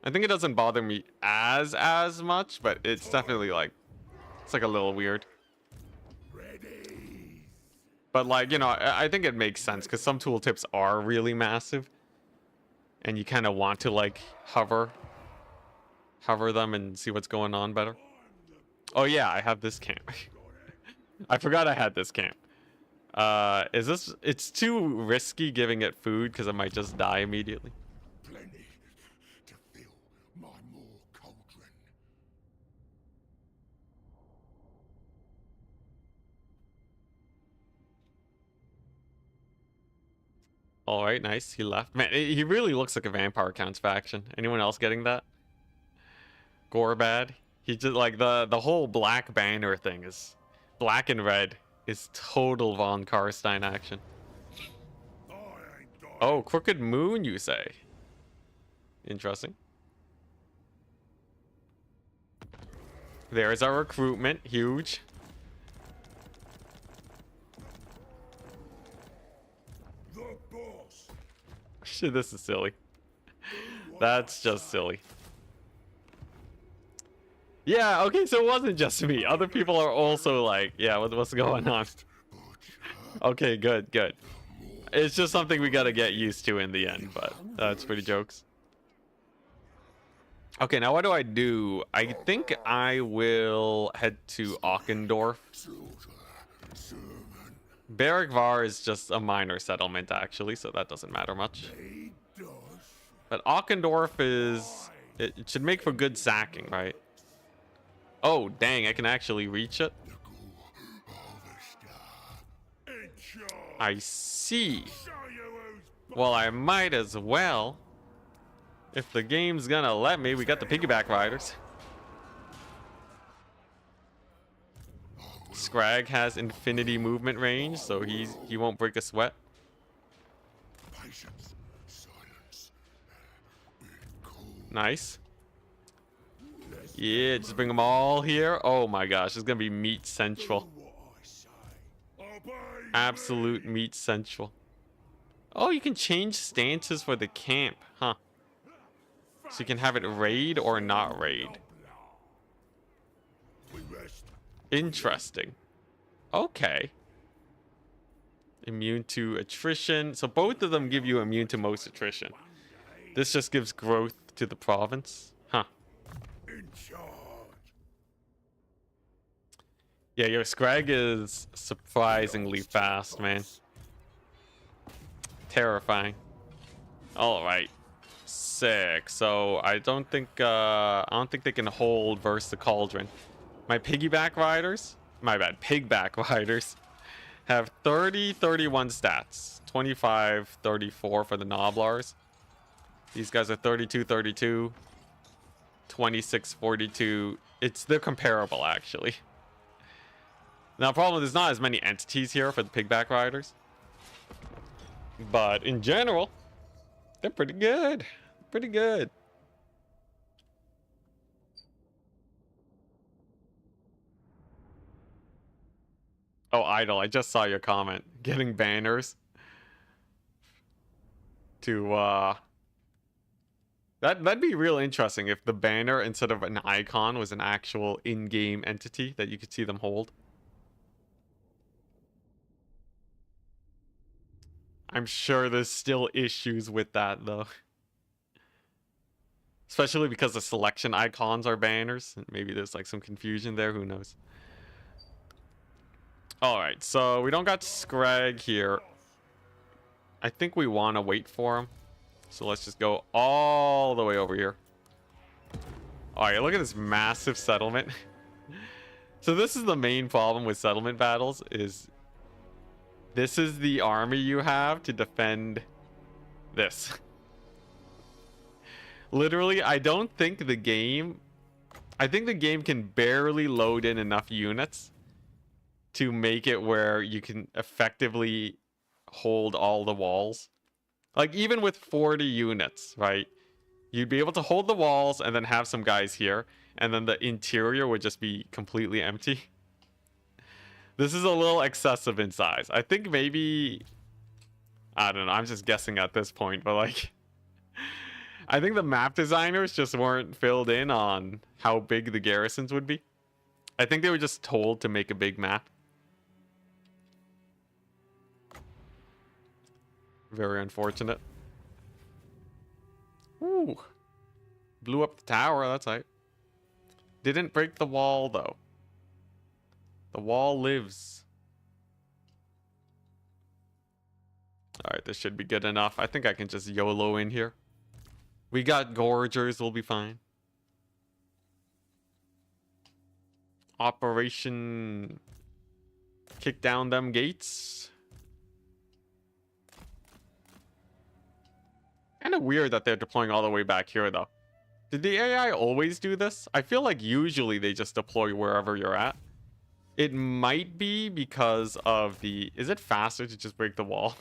I think it doesn't bother me as much, but it's definitely like, it's like a little weird. But like, you know, I think it makes sense because some tooltips are really massive. And you kind of want to like hover them and see what's going on better. Oh yeah, I have this camp. I forgot I had this camp. Is this? It's too risky giving it food because it might just die immediately. Plenty to fill my more cauldron. All right, nice. He left. Man, he really looks like a Vampire Counts faction. Anyone else getting that? Gorbad. He just like the whole black banner thing is black and red is total Von Karstein action. I ain't dying. Oh, Crooked Moon, you say? Interesting. There's our recruitment. Huge. The boss. Shit, this is silly. That's just silly. Yeah, okay, so it wasn't just me. Other people are also like, yeah, what's going on? Okay, good, good. It's just something we gotta get used to in the end, but that's pretty jokes. Okay, now what do I do? I think I will head to Auchendorf. Barrack Var is just a minor settlement, actually, so that doesn't matter much. But Auchendorf is... It should make for good sacking, right? Oh, dang, I can actually reach it. I see. Well, I might as well. If the game's gonna let me, we got the piggyback riders. Scrag has infinity movement range, so he won't break a sweat. Patience, silence, Nice. Yeah, just bring them all here. Oh my gosh, it's gonna be meat central. Absolute meat central. Oh, you can change stances for the camp, huh? So you can have it raid or not raid. Interesting. Okay. Immune to attrition. So both of them give you immune to most attrition. This just gives growth to the province. Huh. in charge. Yeah, your Scrag is surprisingly fast, man. Terrifying. All right. Sick. So I don't think they can hold versus the Cauldron. My piggyback riders, my bad, pigback riders have 30, 31 stats. 25, 34 for the Noblars. These guys are 32, 32. 26, 42. They're comparable, actually. Now, problem is there's not as many entities here for the pigback riders. But in general, they're pretty good. Pretty good. Oh, Idle, I just saw your comment. Getting banners to that'd be real interesting if the banner instead of an icon was an actual in-game entity that you could see them hold. I'm sure there's still issues with that though. Especially because the selection icons are banners. Maybe there's like some confusion there, who knows. Alright, so we don't got Scrag here. I think we want to wait for him. So let's just go all the way over here. Alright, look at this massive settlement. So this is the main problem with settlement battles is this is the army you have to defend this. Literally, I think the game can barely load in enough units to make it where you can effectively hold all the walls. Like, even with 40 units, right? You'd be able to hold the walls and then have some guys here, and then the interior would just be completely empty. This is a little excessive in size. I think maybe... I don't know, I'm just guessing at this point, but like... I think the map designers just weren't filled in on how big the garrisons would be. I think they were just told to make a big map. Very unfortunate. Ooh. Blew up the tower, that's right. Didn't break the wall, though. The wall lives. Alright, this should be good enough. I think I can just YOLO in here. We got Gorgers, we'll be fine. Operation... Kick down them gates. Kind of weird that they're deploying all the way back here, though. Did the AI always do this? I feel like usually they just deploy wherever you're at. It might be because of the... Is it faster to just break the wall?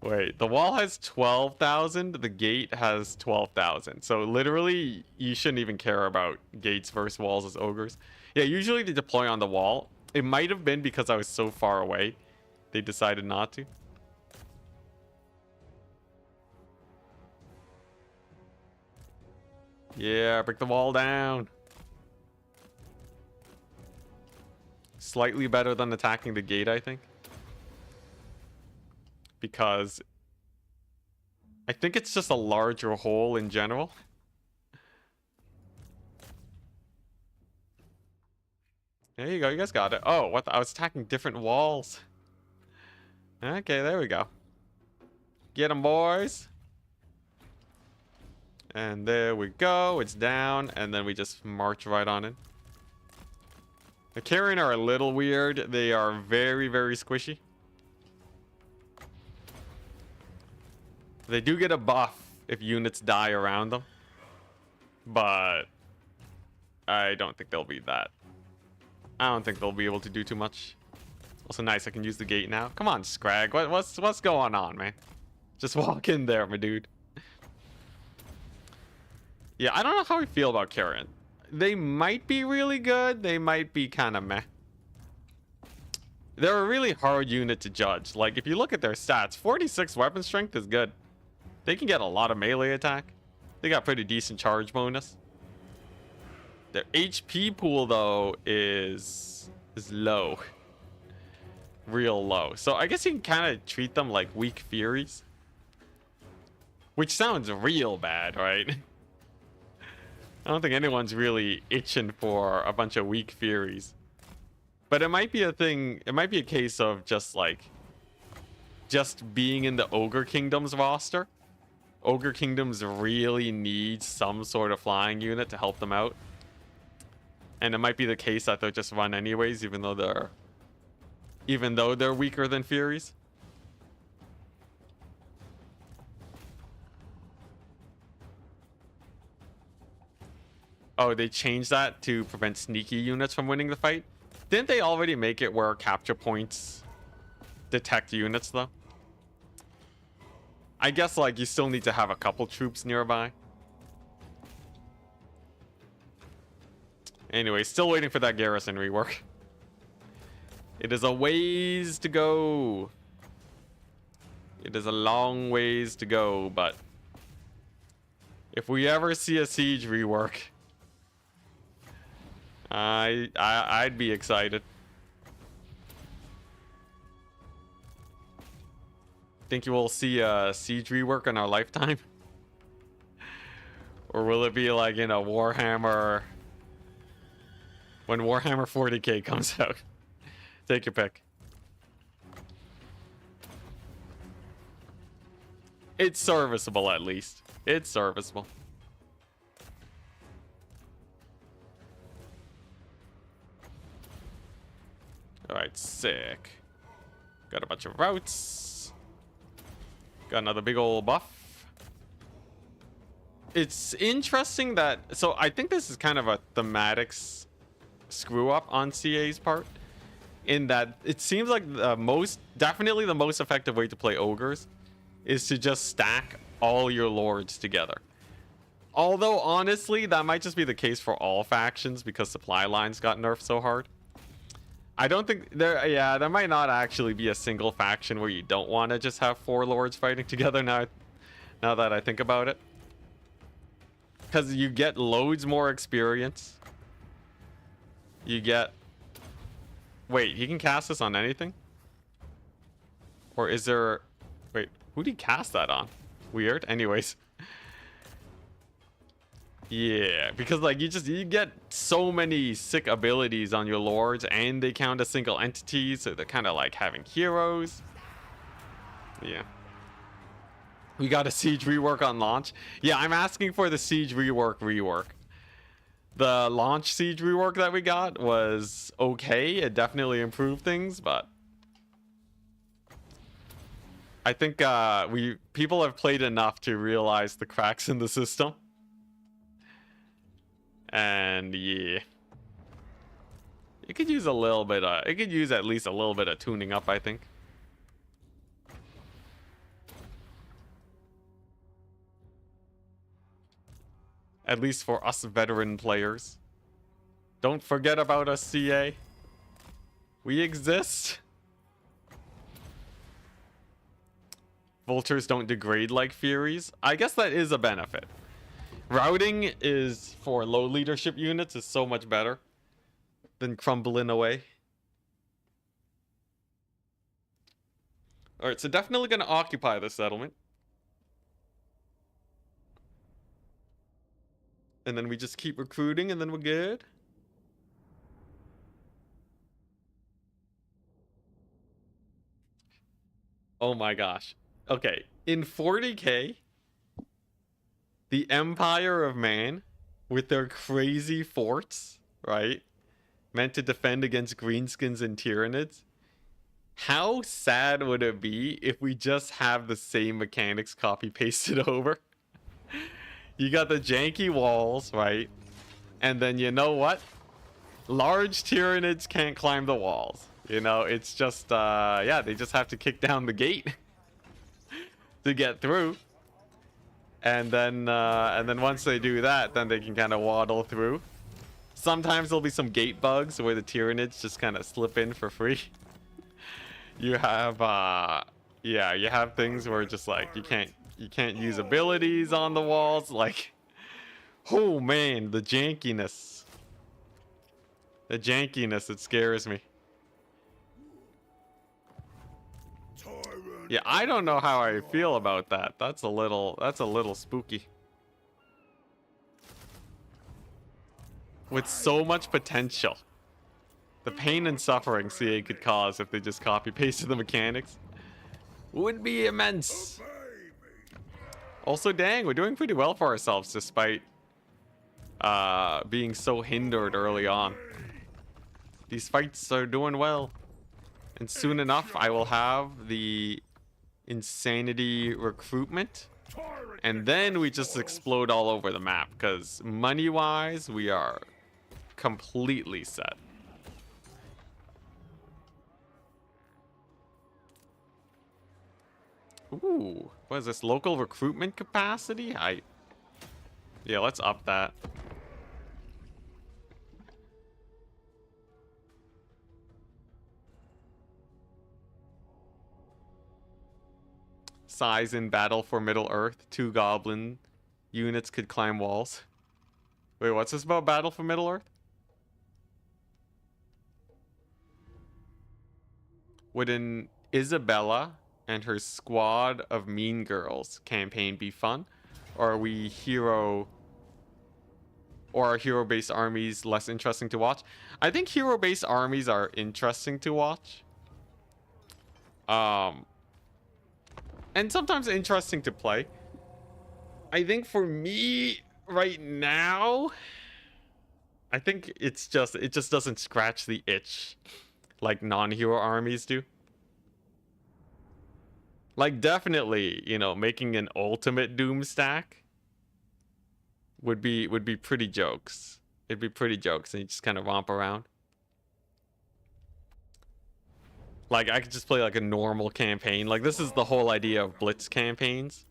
Wait, the wall has 12,000. The gate has 12,000. So literally, you shouldn't even care about gates versus walls as ogres. Yeah, usually they deploy on the wall. It might have been because I was so far away. They decided not to. Yeah, break the wall down. Slightly better than attacking the gate, I think. Because I think it's just a larger hole in general. There you go, you guys got it. Oh, what I was attacking different walls. Okay, there we go. Get them, boys. And there we go. It's down, and then we just march right on in. The carrion are a little weird. They are very, very squishy. They do get a buff if units die around them. But I don't think they'll be that. I don't think they'll be able to do too much. Also nice, I can use the gate now. Come on, Scrag. What's going on, man? Just walk in there, my dude. Yeah, I don't know how I feel about Carrion. They might be really good. They might be kind of meh. They're a really hard unit to judge. Like, if you look at their stats, 46 weapon strength is good. They can get a lot of melee attack. They got pretty decent charge bonus. Their HP pool, though, is low. Real low. So I guess you can kind of treat them like weak Furies. Which sounds real bad, right? I don't think anyone's really itching for a bunch of weak Furies. But it might be a thing, it might be a case of just like, just being in the Ogre Kingdoms roster. Ogre Kingdoms really need some sort of flying unit to help them out. And it might be the case that they'll just run anyways, even though they're weaker than Furies. Oh, they changed that to prevent sneaky units from winning the fight? Didn't they already make it where capture points detect units, though? I guess, like, you still need to have a couple troops nearby. Anyway, still waiting for that garrison rework. It is a ways to go. It is a long ways to go, but if we ever see a siege rework, I'd be excited. Think you will see a siege rework in our lifetime? Or will it be like in a Warhammer, when Warhammer 40k comes out? Take your pick. It's serviceable, at least. It's serviceable. Alright, sick. Got a bunch of routes. Got another big old buff. It's interesting that... So I think this is kind of a thematics screw up on CA's part. In that it seems like definitely the most effective way to play ogres is to just stack all your lords together. Although honestly, that might just be the case for all factions because supply lines got nerfed so hard. I don't think there might not actually be a single faction where you don't want to just have 4 lords fighting together now that I think about it. Because you get loads more experience. You get... Wait, he can cast this on anything? Or is there... Wait, who did he cast that on? Weird. Anyways. Yeah, because like you get so many sick abilities on your lords and they count as single entities, so they're kind of like having heroes. Yeah. We got a siege rework on launch. Yeah, I'm asking for the siege rework. The launch siege rework that we got was okay. It definitely improved things, but I think people have played enough to realize the cracks in the system. And yeah. It could use a little bit, it could use at least a little bit of tuning up, I think. At least for us veteran players. Don't forget about us, CA. We exist. Vultures don't degrade like Furies. I guess that is a benefit. Routing is for low leadership units is so much better than crumbling away. Alright, so definitely going to occupy the settlement. And then we just keep recruiting and then we're good. Oh my gosh. Okay, in 40k, the Empire of Man, with their crazy forts, right? Meant to defend against greenskins and tyrannids. How sad would it be if we just have the same mechanics copy pasted over? You got the janky walls, right? And then you know what? Large tyrannids can't climb the walls. You know, it's just, yeah, they just have to kick down the gate to get through. And then once they do that, then they can kind of waddle through. Sometimes there'll be some gate bugs where the tyrannids just kind of slip in for free. You have, yeah, you have things where just like you can't use abilities on the walls. Like, oh man, the jankiness. The jankiness, it scares me. Yeah, I don't know how I feel about that. That's a little spooky. With so much potential. The pain and suffering CA could cause if they just copy pasted the mechanics would be immense. Also, dang, we're doing pretty well for ourselves despite being so hindered early on. These fights are doing well. And soon enough, I will have the insanity recruitment. And then we just explode all over the map. Because money-wise, we are completely set. Ooh, what is this? Local recruitment capacity? Yeah, let's up that. Size in battle for Middle Earth. 2 goblin units could climb walls. Wait, what's this about battle for Middle Earth? Would an Isabella and her squad of mean girls campaign be fun? Or are we are hero-based armies less interesting to watch? I think hero-based armies are interesting to watch. And sometimes interesting to play. I think for me right now, I think it just doesn't scratch the itch like non-hero armies do. Like, definitely, you know, making an ultimate Doom stack would be pretty jokes. It'd be pretty jokes, and you just kind of romp around. Like, I could just play like a normal campaign. Like, this is the whole idea of blitz campaigns,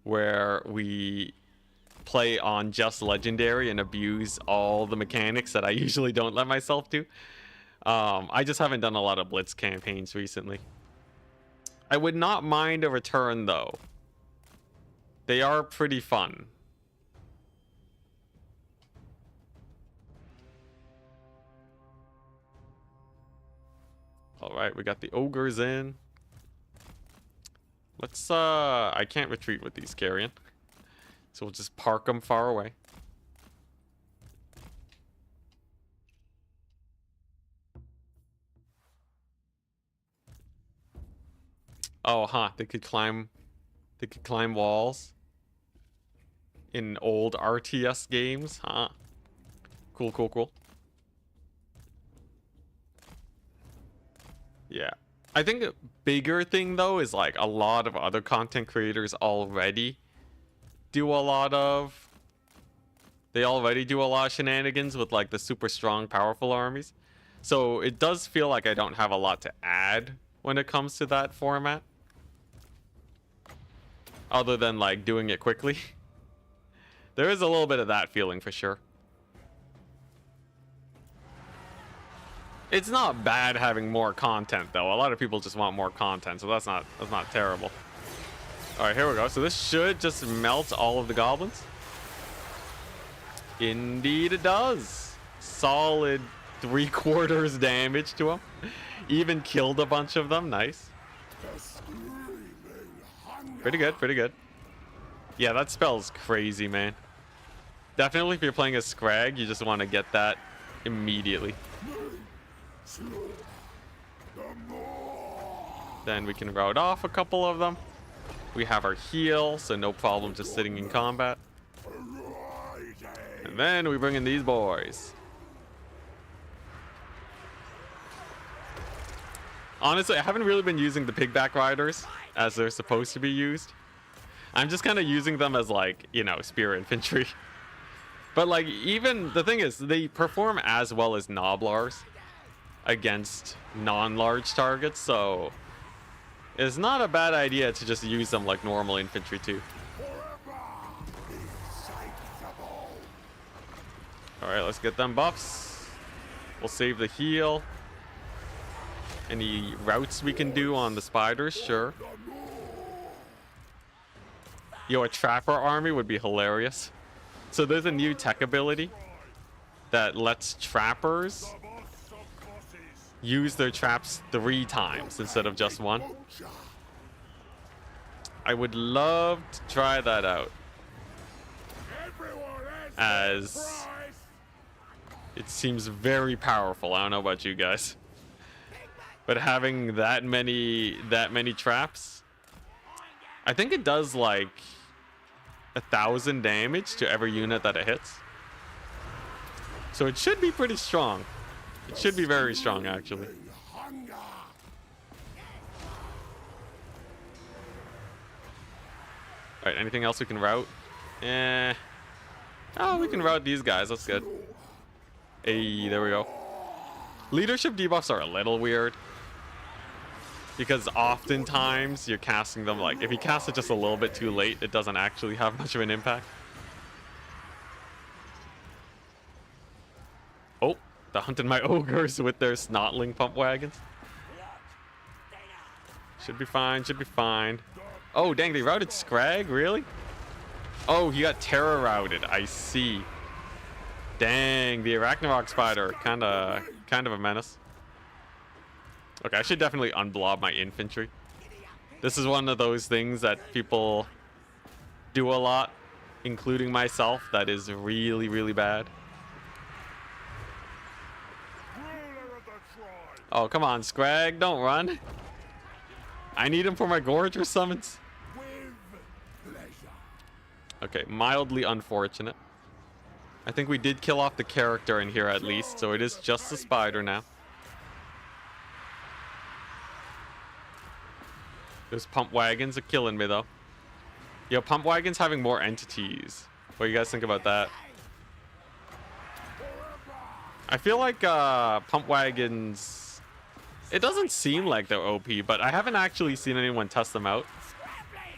where we play on just legendary and abuse all the mechanics that I usually don't let myself do. I just haven't done a lot of blitz campaigns recently. I would not mind a return, though. They are pretty fun. Alright, we got the ogres in. Let's, I can't retreat with these carrion. So we'll just park them far away. Oh, huh. They could climb walls in old RTS games, huh? Cool, cool, cool. Yeah. I think a bigger thing, though, is like a lot of other content creators already do a lot of They already do a lot of shenanigans with like the super strong, powerful armies. So it does feel like I don't have a lot to add when it comes to that format. Other than like doing it quickly. There is a little bit of that feeling for sure. It's not bad having more content though. A lot of people just want more content, so that's not terrible. All right, here we go. So this should just melt all of the goblins. Indeed it does. Solid 3/4 damage to them. Even killed a bunch of them. Nice. Pretty good, pretty good. Yeah, that spell's crazy, man. Definitely if you're playing a Scrag, you just want to get that immediately. Then we can route off a couple of them. We have our heal, so no problem just sitting in combat. And then we bring in these boys. Honestly, I haven't really been using the pigback riders as they're supposed to be used. I'm just kind of using them as like, you know, spear infantry. But like, even the thing is, they perform as well as Noblars against non-large targets, so it's not a bad idea to just use them like normal infantry too. All right, let's get them buffs. We'll save the heal. Any routes we can do on the spiders? Sure. Yo, a trapper army would be hilarious. So there's a new tech ability that lets trappers use their traps 3 times instead of just 1. I would love to try that out, as it seems very powerful. I don't know about you guys, but having that many traps, I think it does like 1,000 damage to every unit that it hits. So it should be pretty strong. It should be very strong, actually. Alright, anything else we can route? Oh, we can route these guys. That's good. Hey, there we go. Leadership debuffs are a little weird, because oftentimes you're casting them like, if you cast it just a little bit too late, it doesn't actually have much of an impact. Oh, they're hunting my ogres with their snotling pump wagons. Should be fine, should be fine. Oh, dang, they routed Scrag? Really? Oh, he got terror routed. I see. Dang, the Arachnarok spider. Kind of a menace. Okay, I should definitely unblob my infantry. This is one of those things that people do a lot, including myself, that is really, really bad. Oh, come on, Scrag, don't run. I need him for my Gorger summons. Okay, mildly unfortunate. I think we did kill off the character in here at least, so it is just the spider now. Those pump wagons are killing me though. Yo, pump wagons having more entities. What do you guys think about that? I feel like pump wagons, it doesn't seem like they're OP, but I haven't actually seen anyone test them out.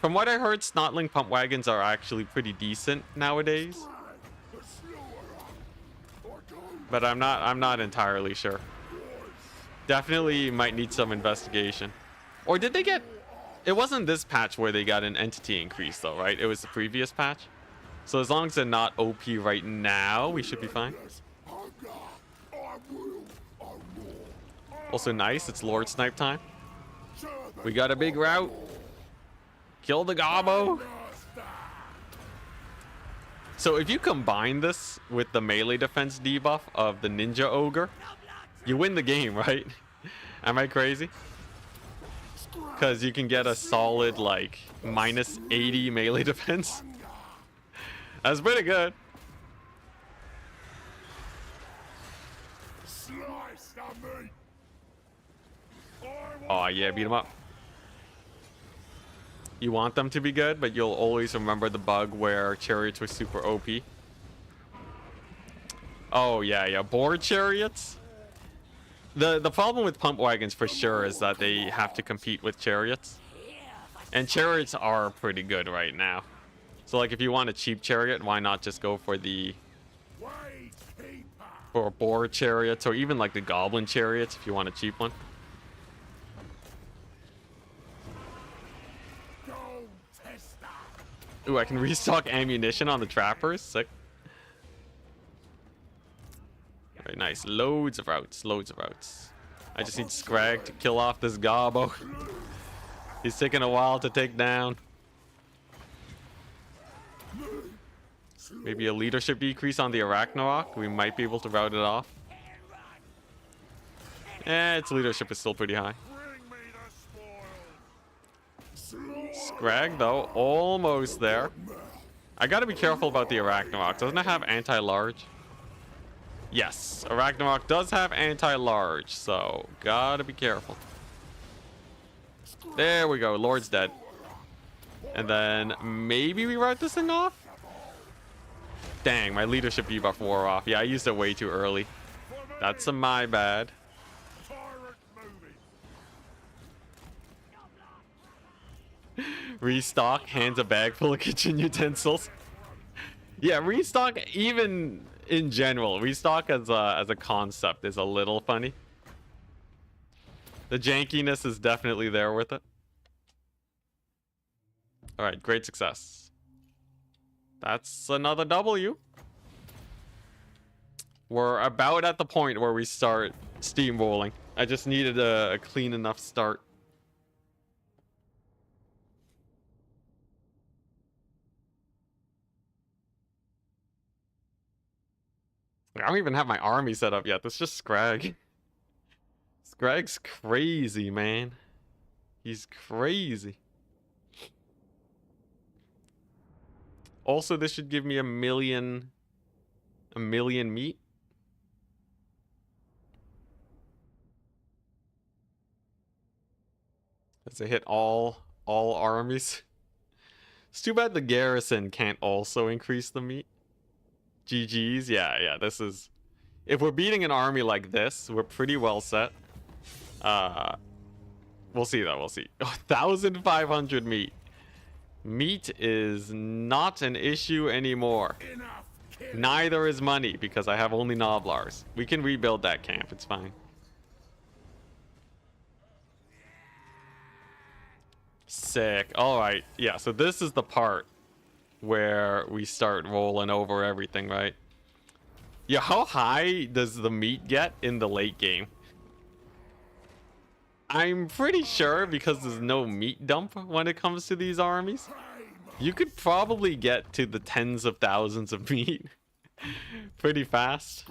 From what I heard, snotling pump wagons are actually pretty decent nowadays, but I'm not entirely sure. Definitely might need some investigation. Or did they get... It wasn't this patch where they got an entity increase though, right? It was the previous patch. So as long as they're not OP right now, we should be fine. Also nice, it's Lord Snipe time. We got a big route. Kill the gobbo. So if you combine this with the melee defense debuff of the Ninja Ogre, you win the game, right? Am I crazy? Because you can get a solid like minus 80 melee defense. That's pretty good. Oh yeah, beat him up. You want them to be good, but you'll always remember the bug where chariots were super OP. Oh yeah, yeah. Boar chariots. The problem with pump wagons for sure is that they have to compete with chariots. And chariots are pretty good right now. So like if you want a cheap chariot, why not just go for boar chariots, or even like the goblin chariots if you want a cheap one. Ooh, I can restock ammunition on the trappers. Sick. Very nice. Loads of routes. Loads of routes. I just need Scrag to kill off this gobbo. He's taking a while to take down. Maybe a leadership decrease on the Arachnarok. We might be able to route it off. Its leadership is still pretty high. Scrag, though, almost there. I gotta be careful about the Arachnarok. Doesn't it have anti-large? Yes, Arachnarok does have anti-large, so gotta be careful. There we go, Lord's dead. And then maybe we route this thing off? Dang, my leadership debuff wore off. Yeah, I used it way too early. That's my bad. Restock, hands a bag full of kitchen utensils. Yeah, restock even in general. Restock as a concept is a little funny. The jankiness is definitely there with it. Alright, great success. That's another W. We're about at the point where we start steamrolling. I just needed a clean enough start. I don't even have my army set up yet. That's just Scrag. Scrag's crazy, man. He's crazy. Also, this should give me a million meat. As I hit all armies. It's too bad the garrison can't also increase the meat. GG's, yeah, this is... If we're beating an army like this, we're pretty well set. We'll see though, we'll see. 1,500 meat. Meat is not an issue anymore. Neither is money, because I have only Noblars. We can rebuild that camp, it's fine. Sick. Alright, yeah, so this is the part where we start rolling over everything, right? Yeah, how high does the meat get in the late game? I'm pretty sure, because there's no meat dump when it comes to these armies, you could probably get to the tens of thousands of meat pretty fast.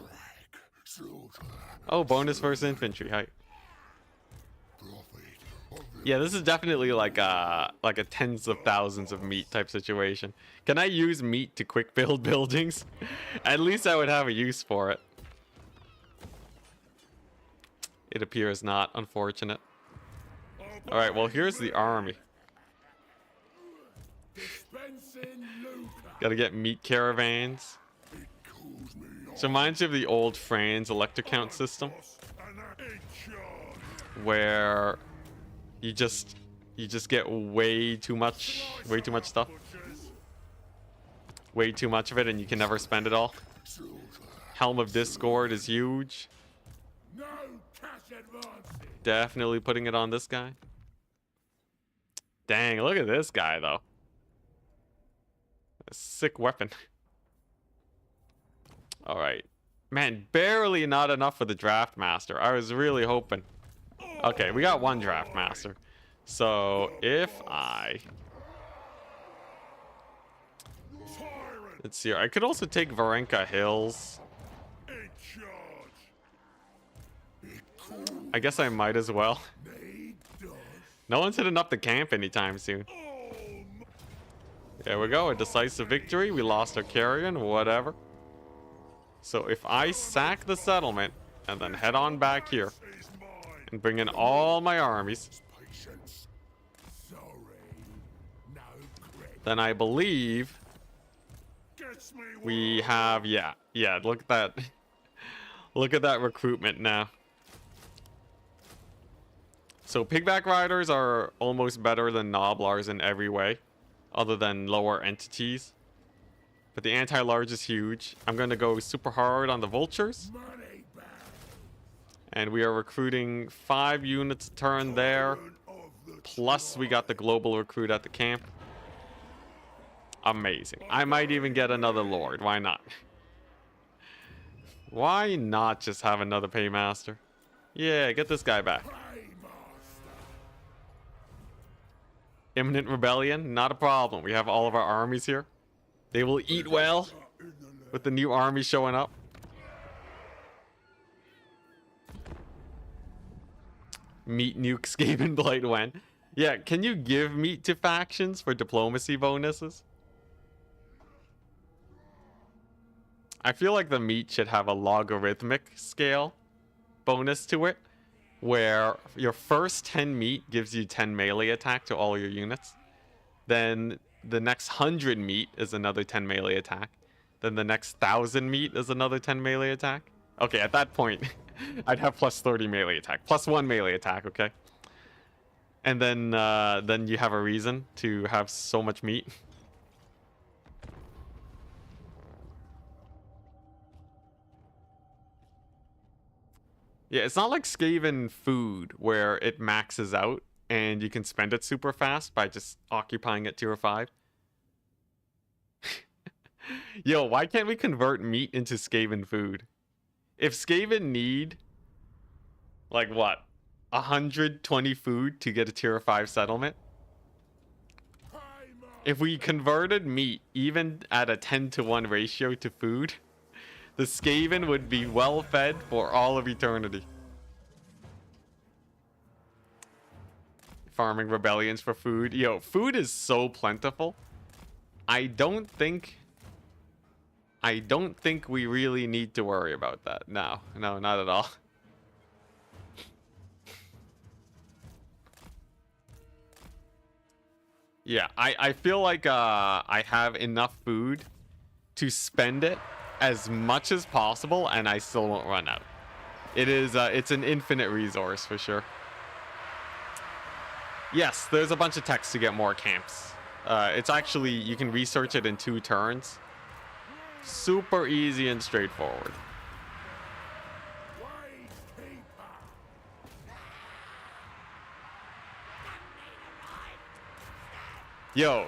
Oh, bonus versus infantry. Hi. Yeah, this is definitely like a tens of thousands of meat type situation. Can I use meat to quick build buildings? At least I would have a use for it. It appears not. Unfortunate. Alright, well, here's the army. Gotta get meat caravans. So reminds me of the old Franz electric count system, where you just get way too much stuff. Way too much of it, and you can never spend it all. Helm of Discord is huge. Definitely putting it on this guy. Dang, look at this guy, though. A sick weapon. Alright. Man, barely not enough for the Draft Master. I was really hoping. Okay, we got one Draft Master. So, if I... Let's see here. I could also take Varenka Hills. I guess I might as well. No one's hitting up the camp anytime soon. There we go, a decisive victory. We lost our carrion, whatever. So if I sack the settlement and then head on back here and bring in all my armies, then I believe we have, yeah, look at that. Look at that recruitment now. So pigback riders are almost better than noblars in every way, other than lower entities. But the anti-large is huge. I'm going to go super hard on the vultures. And we are recruiting 5 units a turn there. Plus we got the global recruit at the camp. Amazing. I might even get another lord. Why not? Why not just have another paymaster? Yeah, get this guy back. Imminent rebellion, not a problem. We have all of our armies here. They will eat well with the new army showing up. Meat nuke Skaven Blight when? Yeah, can you give meat to factions for diplomacy bonuses? I feel like the meat should have a logarithmic scale bonus to it, where your first 10 meat gives you 10 melee attack to all your units. Then the next 100 meat is another 10 melee attack. Then the next 1,000 meat is another 10 melee attack. Okay, at that point, I'd have plus 30 melee attack. Plus 1 melee attack, okay? And then you have a reason to have so much meat. Yeah, it's not like Skaven food where it maxes out and you can spend it super fast by just occupying it tier 5. Yo, why can't we convert meat into Skaven food? If Skaven need, like what, 120 food to get a tier 5 settlement? If we converted meat even at a 10-to-1 ratio to food, the Skaven would be well fed for all of eternity. Farming rebellions for food. Yo, food is so plentiful. I don't think we really need to worry about that. No, not at all. Yeah, I feel like I have enough food to spend it as much as possible, and I still won't run out. It's an infinite resource for sure. Yes, there's a bunch of text to get more camps. It's actually, you can research it in 2 turns. Super easy and straightforward. Yo,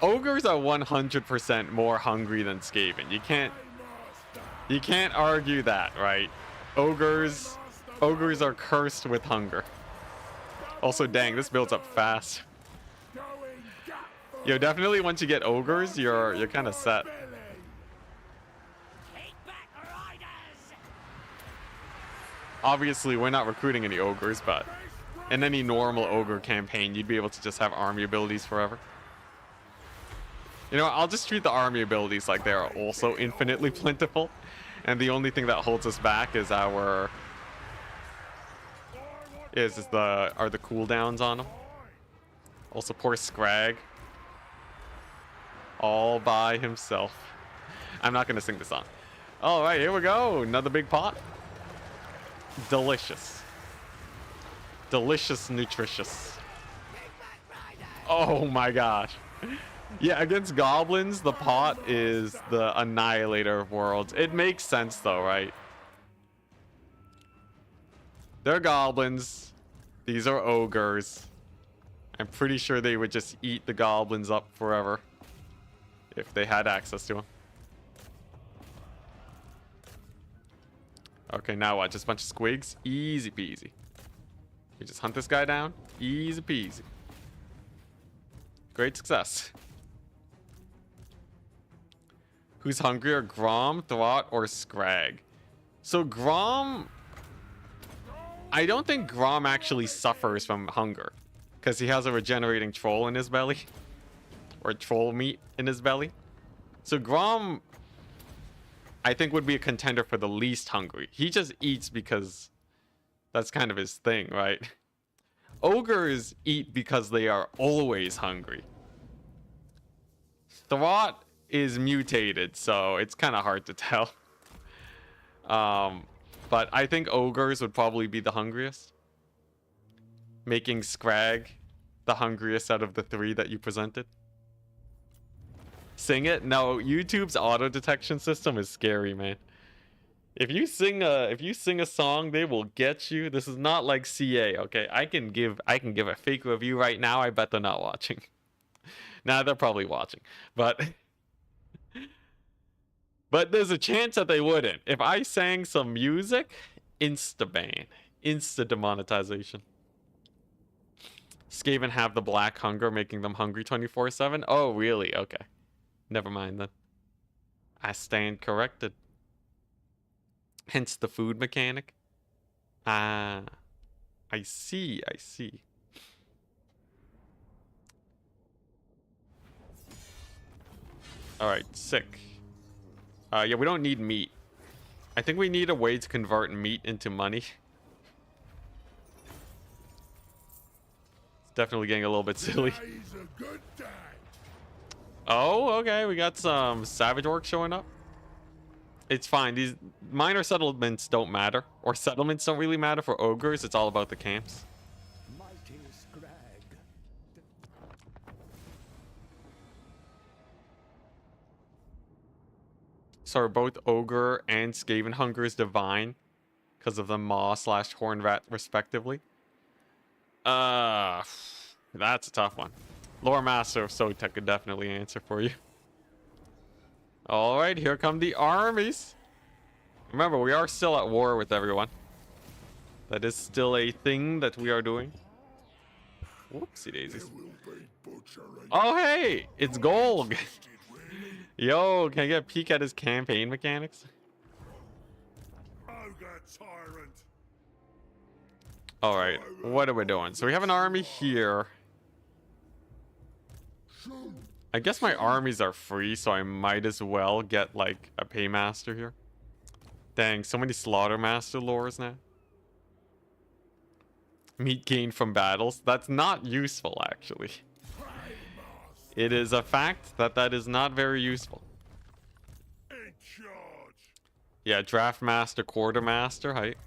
ogres are 100% more hungry than Skaven. You can't argue that, right? Ogres are cursed with hunger. Also, dang, this builds up fast. Yo, definitely once you get ogres, you're kind of set. Obviously, we're not recruiting any ogres, but in any normal ogre campaign, you'd be able to just have army abilities forever. You know, I'll just treat the army abilities like they are also infinitely plentiful, and the only thing that holds us back is the cooldowns on them. Also, poor Scrag, all by himself. I'm not gonna sing the song. All right, here we go. Another big pot. Delicious, nutritious. Oh my gosh. Yeah, against goblins, the pot is the annihilator of worlds. It makes sense though, right? They're goblins. These are ogres. I'm pretty sure they would just eat the goblins up forever if they had access to them. Okay, now what? Just a bunch of squigs? Easy peasy. We just hunt this guy down? Easy peasy. Great success. Who's hungrier, Grom, Throt, or Scrag? So Grom... I don't think Grom actually suffers from hunger, because he has a regenerating troll in his belly. Or troll meat in his belly. So Grom, I think, would be a contender for the least hungry. He just eats because that's kind of his thing, right? Ogres eat because they are always hungry. Throt is mutated, so it's kind of hard to tell. But I think ogres would probably be the hungriest. Making Scrag the hungriest out of the 3 that you presented. Sing it? No, YouTube's auto detection system is scary, man. If you sing a song, they will get you. This is not like CA, okay? I can give a fake review right now. I bet they're not watching. Nah, they're probably watching. But there's a chance that they wouldn't. If I sang some music, insta ban, insta demonetization. Skaven have the black hunger, making them hungry 24/7. Oh, really? Okay. Never mind then. I stand corrected. Hence the food mechanic. Ah, I see, I see. Alright, sick. Yeah, we don't need meat. I think we need a way to convert meat into money. It's definitely getting a little bit silly. Oh, okay, we got some savage orcs showing up. It's fine. These minor settlements don't matter. Or settlements don't really matter for ogres. It's all about the camps. So are both ogre and Skaven hungers divine because of the maw/horn rat respectively? That's a tough one. Lore Master of Sotek could definitely answer for you. Alright, here come the armies. Remember, we are still at war with everyone. That is still a thing that we are doing. Whoopsie daisies. Oh, hey! It's Golg! Yo, can I get a peek at his campaign mechanics? Alright, what are we doing? So we have an army here. I guess my armies are free, so I might as well get, like, a paymaster here. Dang, so many slaughtermaster lores now. Meat gained from battles. That's not useful, actually. It is a fact that that is not very useful. Yeah, draft master, quartermaster, height.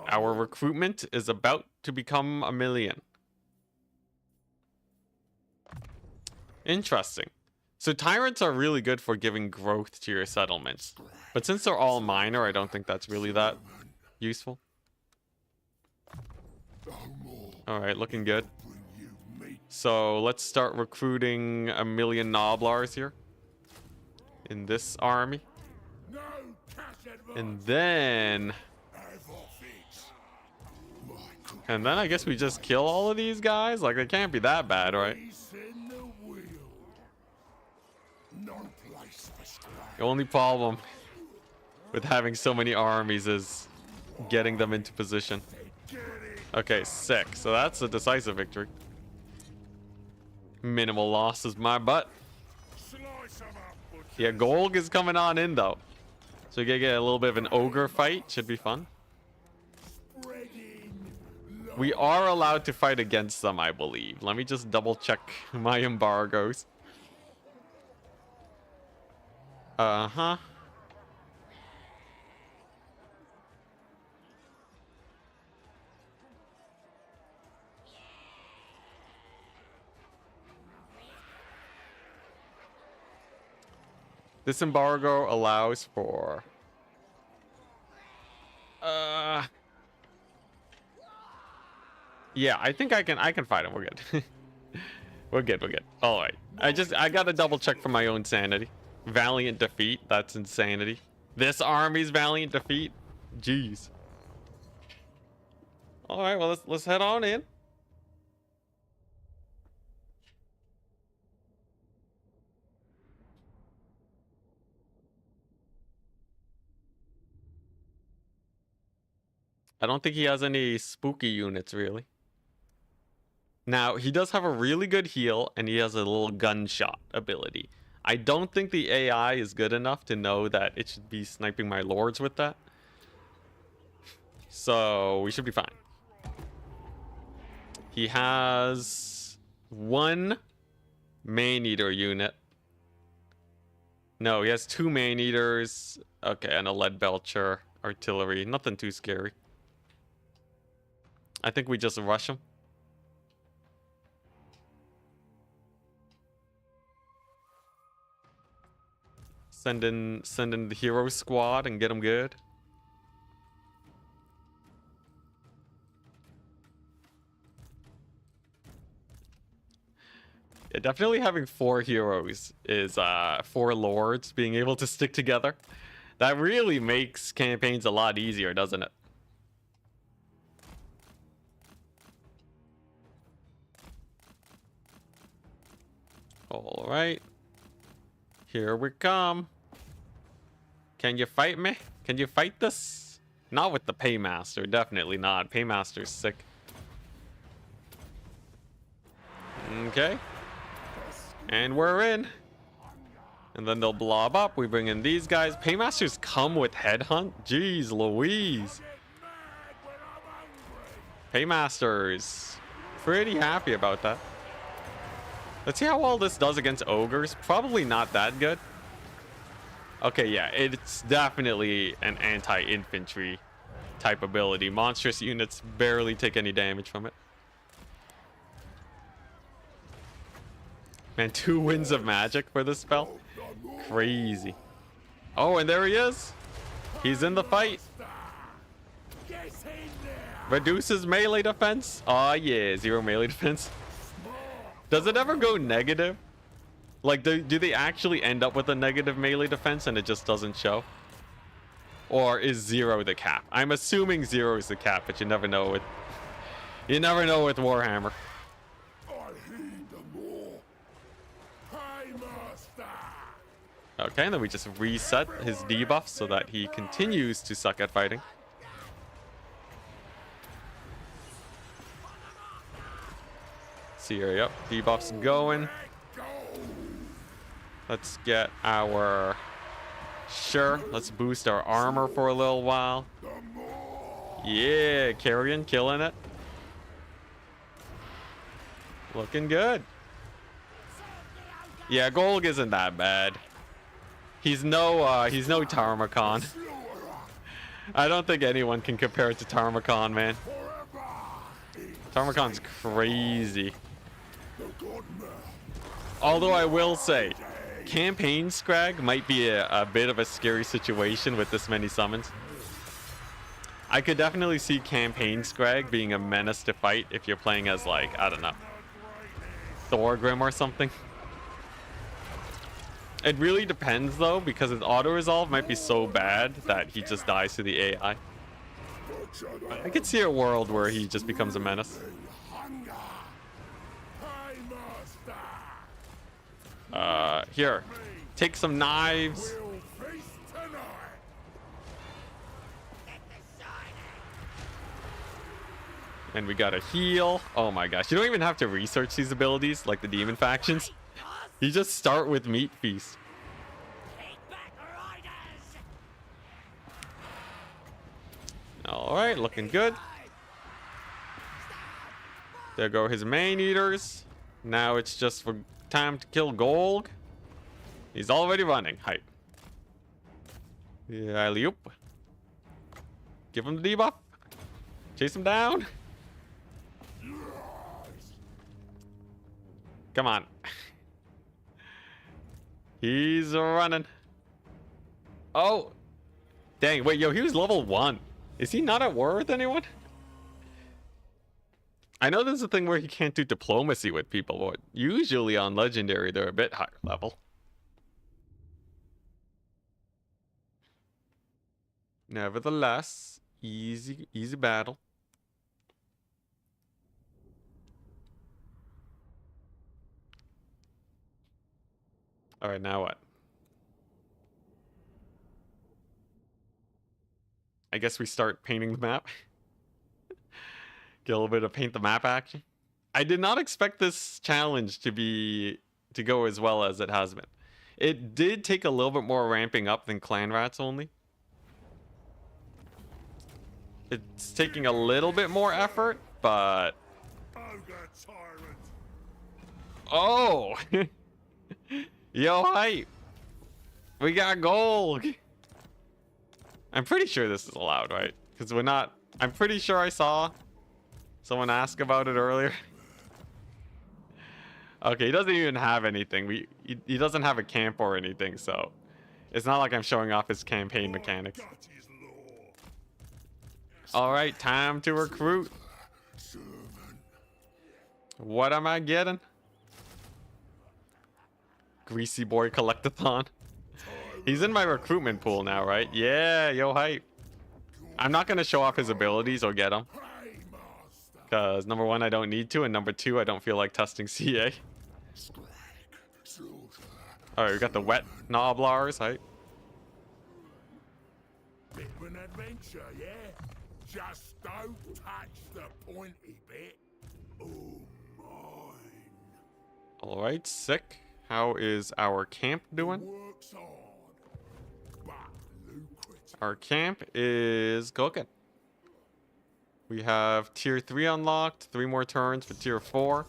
Our recruitment is about to become 1 million. Interesting. So tyrants are really good for giving growth to your settlements. But since they're all minor, I don't think that's really that useful. Alright, looking good. So let's start recruiting 1 million Noblars here. In this army. And then I guess we just kill all of these guys? Like, they can't be that bad, right? The only problem with having so many armies is getting them into position. Okay, sick. So that's a decisive victory. Minimal losses, my butt. Yeah, Golg is coming on in, though. So we gotta get a little bit of an ogre fight. Should be fun. We are allowed to fight against them, I believe. Let me just double check my embargoes. Uh-huh. This embargo allows for yeah, I think I can fight him. We're good. We're good. All right. I got to double check for my own sanity. Valiant defeat, that's insanity. This army's valiant defeat. Jeez. All right, well let's head on in. I don't think he has any spooky units, really. Now, he does have a really good heal, and he has a little gunshot ability. I don't think the AI is good enough to know that it should be sniping my lords with that. So, we should be fine. He has 1 Maneater unit. No, he has 2 main eaters. Okay, and a lead belcher, artillery. Nothing too scary. I think we just rush him. Send in the hero squad and get him good. Yeah, definitely having 4 heroes is 4 lords being able to stick together. That really makes campaigns a lot easier, doesn't it? All right. Here we come. Can you fight me? Can you fight this? Not with the Paymaster, definitely not. Paymaster's sick. Okay. And we're in. And then they'll blob up. We bring in these guys. Paymasters come with Headhunt? Jeez Louise. Paymasters. Pretty happy about that. Let's see how well this does against ogres. Probably not that good. Okay, yeah, it's definitely an anti-infantry type ability. Monstrous units barely take any damage from it. Man, 2 winds of magic for this spell. Crazy. Oh, and there he is. He's in the fight. Reduces melee defense. Oh yeah, 0 melee defense. Does it ever go negative? Like, do they actually end up with a negative melee defense and it just doesn't show? Or is 0 the cap? I'm assuming 0 is the cap, but you never know with Warhammer. Okay, and then we just reset his debuff so that he continues to suck at fighting. See here, yep, debuff's going. Let's get our... Sure, let's boost our armor for a little while. Yeah, Carrion killing it. Looking good. Yeah, Golg isn't that bad. He's no Tarmakon. I don't think anyone can compare it to Tarmakon, man. Tarmakon's crazy. Although I will say, campaign Scrag might be a bit of a scary situation with this many summons. I could definitely see campaign Scrag being a menace to fight if you're playing as, like, I don't know, Thorgrim or something. It really depends though, because his auto-resolve might be so bad that he just dies to the AI. I could see a world where he just becomes a menace. Here, take some knives. And we got a heal. Oh my gosh, you don't even have to research these abilities like the demon factions. You just start with Meat Feast. Alright, looking good. There go his main eaters. Now it's just for time to kill Golg. He's already running. Hype. Yeah, alley-oop. Give him the debuff. Chase him down. Come on. He's running. Oh. Dang, wait, yo, he was level 1. Is he not at war with anyone? I know there's a thing where he can't do diplomacy with people, but usually on Legendary, they're a bit higher level. Nevertheless, easy battle. All right, now what? I guess we start painting the map. Get a little bit of paint the map action. I did not expect this challenge to go as well as it has been. It did take a little bit more ramping up than Clan Rats only. It's taking a little bit more effort, but... Oh! Yo, hype! We got gold. I'm pretty sure this is allowed, right? Because we're not. I'm pretty sure I saw someone ask about it earlier. Okay, he doesn't even have anything. He doesn't have a camp or anything, so it's not like I'm showing off his campaign mechanics. All right, time to recruit. What am I getting? Greasy boy collectathon. He's in my recruitment pool now, right? Yeah, yo hype. I'm not gonna show off his abilities or get him, because number one, I don't need to, and number two, I don't feel like testing CA. All right, we got the wet Noblars, right? Bit of an adventure, yeah? Just don't touch the pointy bit. Oh, mine. All right, sick. How is our camp doing? Works hard, but lucrative. Our camp is cooking. We have tier 3 unlocked, 3 more turns for tier 4.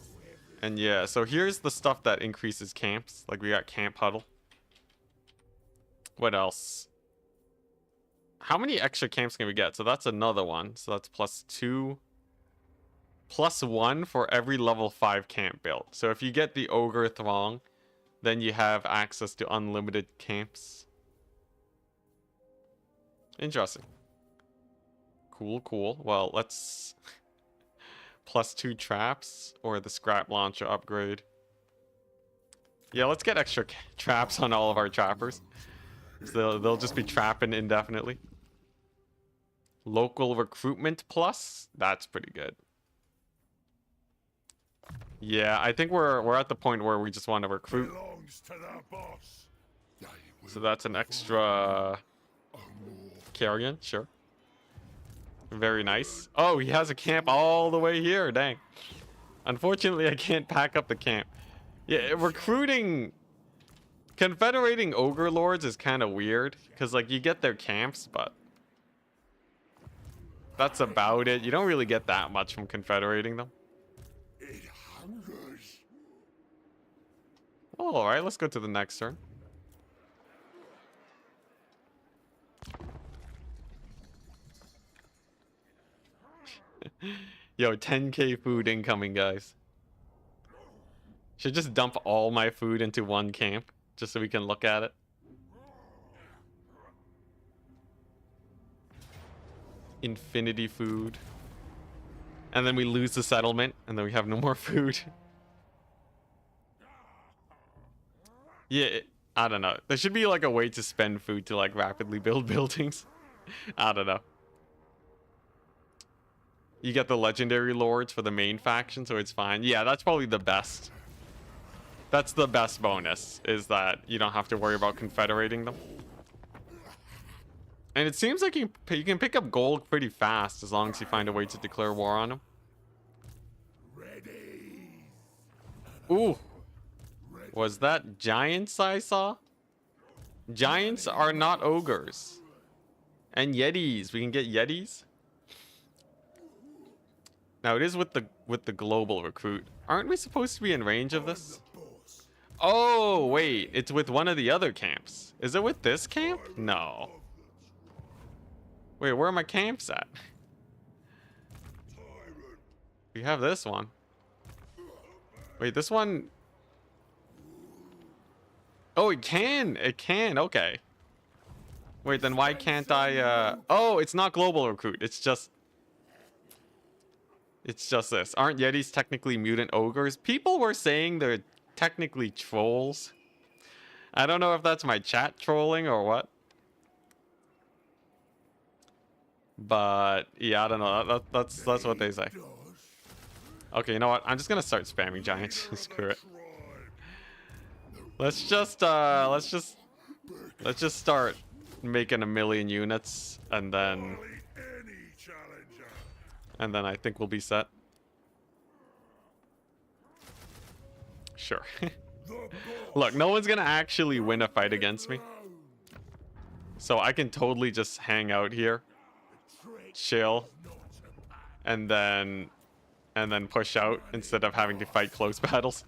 And yeah, so here's the stuff that increases camps. Like we got camp huddle. What else? How many extra camps can we get? So that's another one. So that's +2. +1 for every level 5 camp built. So if you get the Ogre Throng, then you have access to unlimited camps. Interesting. Cool, cool. Well, let's +2 traps or the scrap launcher upgrade. Yeah, let's get extra traps on all of our trappers. So they'll just be trapping indefinitely. Local recruitment plus? That's pretty good. Yeah, I think we're at the point where we just want to recruit. Belongs to the boss. So that's an extra carrion, sure. Very nice. Oh, he has a camp all the way here, dang. Unfortunately, I can't pack up the camp. Yeah, recruiting confederating ogre lords is kind of weird, because like you get their camps, but that's about it. You don't really get that much from confederating them. It hungers. Oh, all right, let's go to the next turn. Yo, 10k food incoming, guys. Should just dump all my food into one camp just so we can look at it. Infinity food. And then we lose the settlement and then we have no more food. Yeah, I don't know. There should be like a way to spend food to like rapidly build buildings. I don't know. You get the legendary lords for the main faction, so it's fine. Yeah, that's probably the best. That's the best bonus, is that you don't have to worry about confederating them. And it seems like you can pick up gold pretty fast as long as you find a way to declare war on them. Ooh. Was that giants I saw? Giants are not ogres. And yetis. We can get yetis. Now it is with the global recruit. Aren't we supposed to be in range of this? Oh, wait. It's with one of the other camps. Is it with this camp? No. Wait, where are my camps at? We have this one. Wait, this one... Oh, it can. It can. Okay. Wait, then why can't I... Oh, it's not global recruit. It's just this. Aren't yetis technically mutant ogres? People were saying they're technically trolls. I don't know if that's my chat trolling or what. But yeah, I don't know. That's what they say. Okay, you know what? I'm just gonna start spamming giants. Screw it. Let's just start making 1,000,000 units, and then I think we'll be set. Sure. Look, no one's gonna actually win a fight against me, so I can totally just hang out here, chill, and then push out instead of having to fight close battles.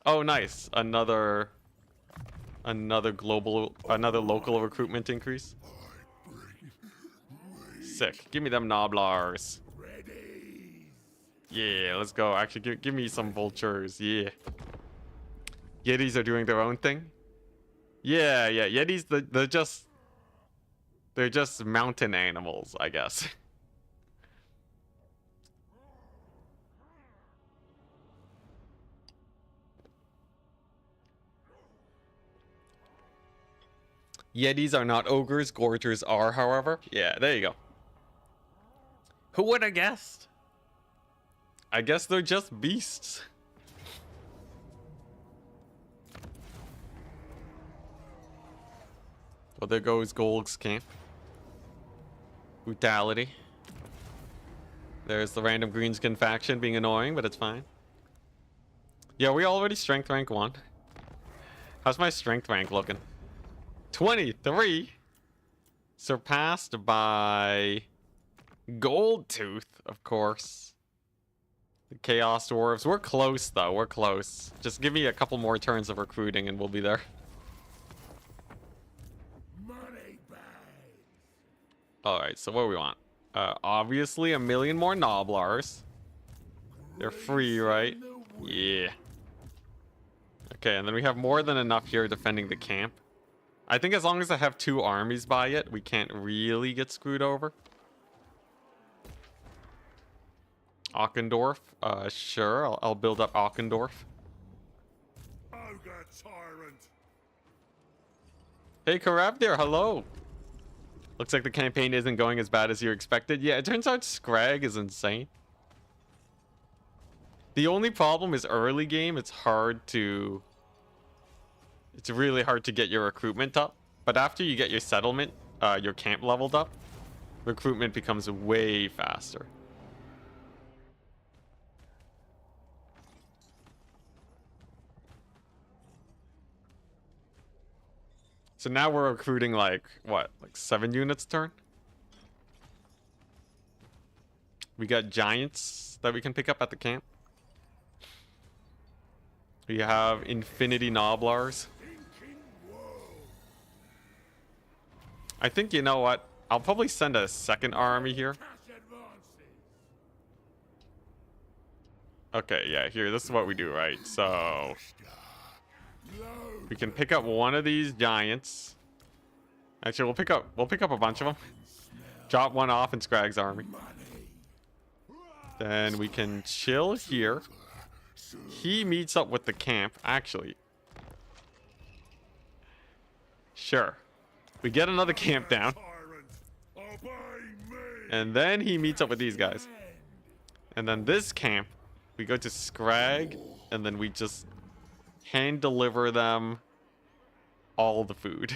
Oh, nice. Another Another local recruitment increase. Sick. Give me them Noblars. Yeah, let's go. Actually, give me some vultures. Yeah. Yetis are doing their own thing. Yeah. Yetis, they're just mountain animals, I guess. Yetis are not ogres. Gorgers are, however. Yeah, there you go. Who would have guessed? I guess they're just beasts. Well, there goes Golg's camp. Brutality. There's the random greenskin faction being annoying, but it's fine. Yeah, we already strength rank 1. How's my strength rank looking? 23? Surpassed by Goldtooth, of course. The Chaos Dwarves. We're close, though. We're close. Just give me a couple more turns of recruiting and we'll be there. Alright, so what do we want? Obviously, a million more Noblars. They're free, right? Yeah. Okay, and then we have more than enough here defending the camp. I think as long as I have 2 armies by it, we can't really get screwed over. Ockendorf. Sure, I'll build up Ockendorf. Ogre tyrant. Hey, Karavdir, hello. Looks like the campaign isn't going as bad as you expected. Yeah, it turns out Scrag is insane. The only problem is early game, it's really hard to get your recruitment up. But after you get your settlement, your camp leveled up, recruitment becomes way faster. So now we're recruiting like 7 units a turn? We got giants that we can pick up at the camp. We have infinity Noblars. I think, you know what? I'll probably send a second army here. Okay, yeah, here, this is what we do, right? So we can pick up one of these giants. Actually, we'll pick up a bunch of them. Drop one off in Scrag's army. Then we can chill here. He meets up with the camp, actually. Sure. We get another camp down. And then he meets up with these guys. And then this camp, we go to Scrag, and then we just hand deliver them all the food.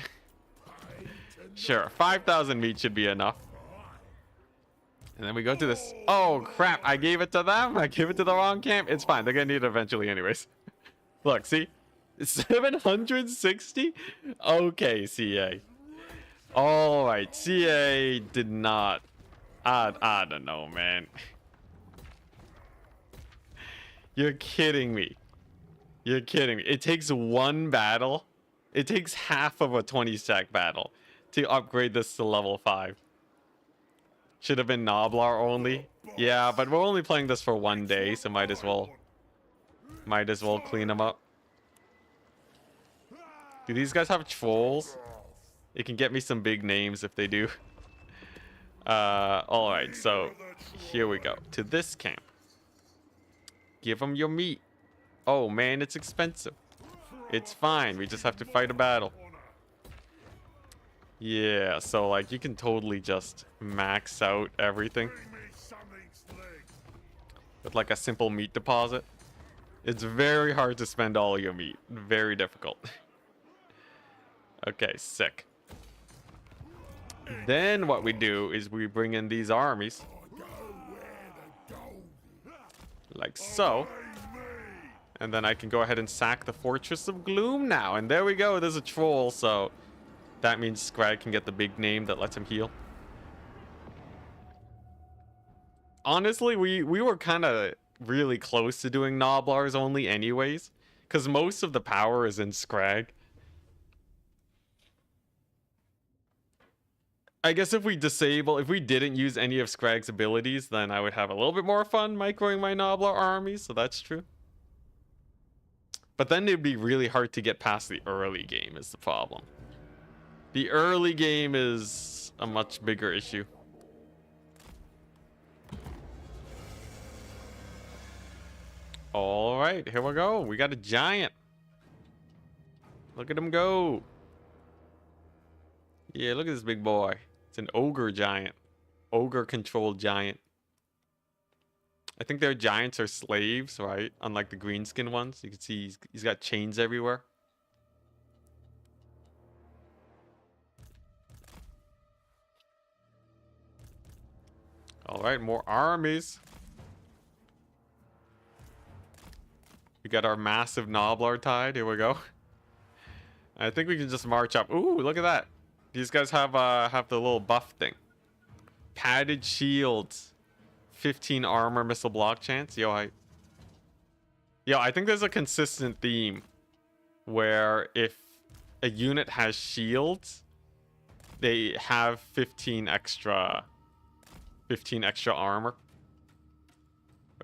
Sure, 5,000 meat should be enough. And then we go to this. Oh, crap. I gave it to them. I gave it to the wrong camp. It's fine. They're going to need it eventually anyways. Look, see? 760? Okay, CA. All right. CA did not. I don't know, man. You're kidding me. You're kidding me. It takes one battle. It takes half of a 20-stack battle to upgrade this to level 5. Should have been Noblar only. Yeah, but we're only playing this for 1 day, so might as well clean them up. Do these guys have trolls? It can get me some big names if they do. Alright, so here we go. To this camp. Give them your meat. Oh man, it's expensive. It's fine, we just have to fight a battle. Yeah, so like you can totally just max out everything with like a simple meat deposit. It's very hard to spend all your meat. Very difficult. Okay, sick. Then what we do is we bring in these armies. Like so. And then I can go ahead and sack the Fortress of Gloom now. And there we go. There's a troll, so that means Scrag can get the big name that lets him heal. Honestly, we were kind of really close to doing Noblars only anyways. Because most of the power is in Scrag. I guess if we didn't use any of Scragg's abilities, then I would have a little bit more fun microing my Nobbler army, so that's true. But then it'd be really hard to get past the early game is the problem. The early game is a much bigger issue. All right, here we go. We got a giant. Look at him go. Yeah, look at this big boy. It's an ogre giant. Ogre controlled giant. I think their giants are slaves, right? Unlike the green skin ones. You can see he's got chains everywhere. All right, more armies. We got our massive Nobbler tide. Here we go. I think we can just march up. Ooh, look at that. These guys have the little buff thing. Padded shields. 15 armor missile block chance. Yo, I think there's a consistent theme where if a unit has shields, they have 15 extra armor.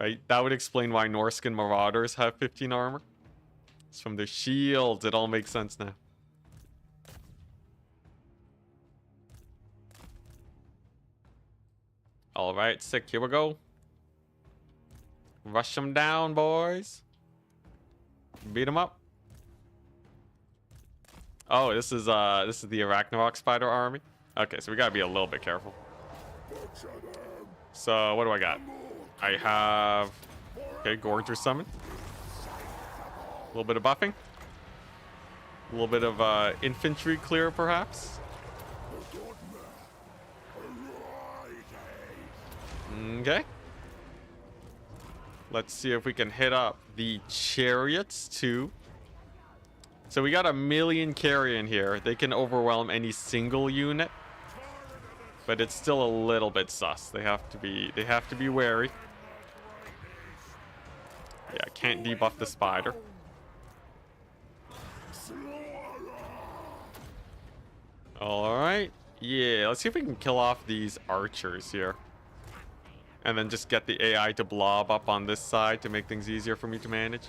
Right? That would explain why Norskin Marauders have 15 armor. It's from their shields. It all makes sense now. All right, sick. Here we go. Rush them down, boys. Beat them up. Oh, this is the Arachnarok Spider army. Okay, so we gotta be a little bit careful. So what do I got? I have Gorger summon. A little bit of buffing. A little bit of infantry clear, perhaps. Okay. Let's see if we can hit up the chariots too. So we got a million carrion here. They can overwhelm any single unit, but it's still a little bit sus. They have to be wary. Yeah, can't debuff the spider. All right. Yeah, let's see if we can kill off these archers here. And then just get the AI to blob up on this side to make things easier for me to manage.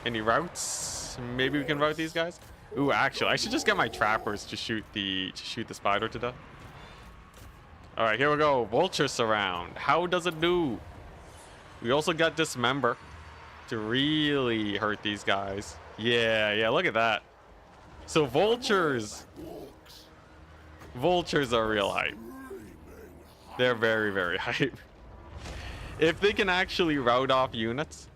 Any routes? Maybe we can route these guys? Ooh, actually, I should just get my trappers to shoot the spider to death. All right, here we go. Vulture surround. How does it do? We also got dismember to really hurt these guys. Yeah, look at that. So vultures are real hype. They're very, very hype. If they can actually rout off units,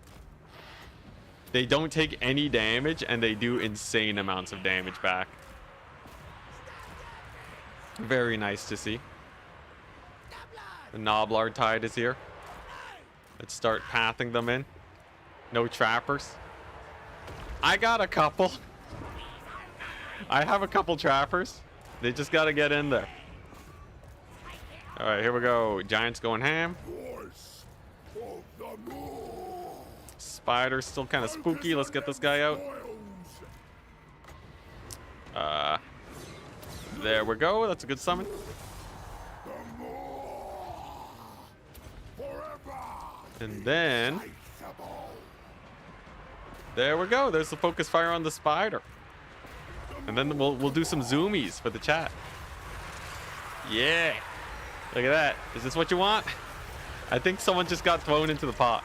they don't take any damage and they do insane amounts of damage back. Very nice to see. The Nobbler tide is here. Let's start pathing them in. No trappers. I got a couple. I have a couple trappers. They just got to get in there. All right, here we go. Giants going ham. Spider's still kind of spooky. Let's get this guy out. There we go. That's a good summon. And then there we go. There's the focus fire on the spider. And then we'll do some zoomies for the chat. Yeah. Look at that. Is this what you want? I think someone just got thrown into the pot.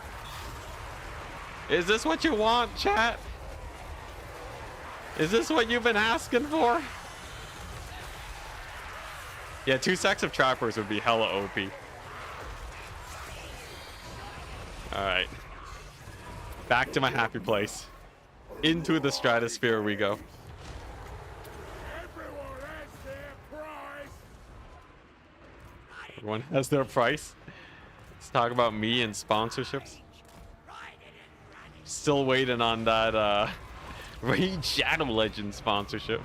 Is this what you want, chat? Is this what you've been asking for? Yeah, 2 sacks of trappers would be hella OP. Alright. Back to my happy place. Into the stratosphere we go. Everyone has their price. Let's talk about me and sponsorships. Still waiting on that Raid Shadow Legends sponsorship.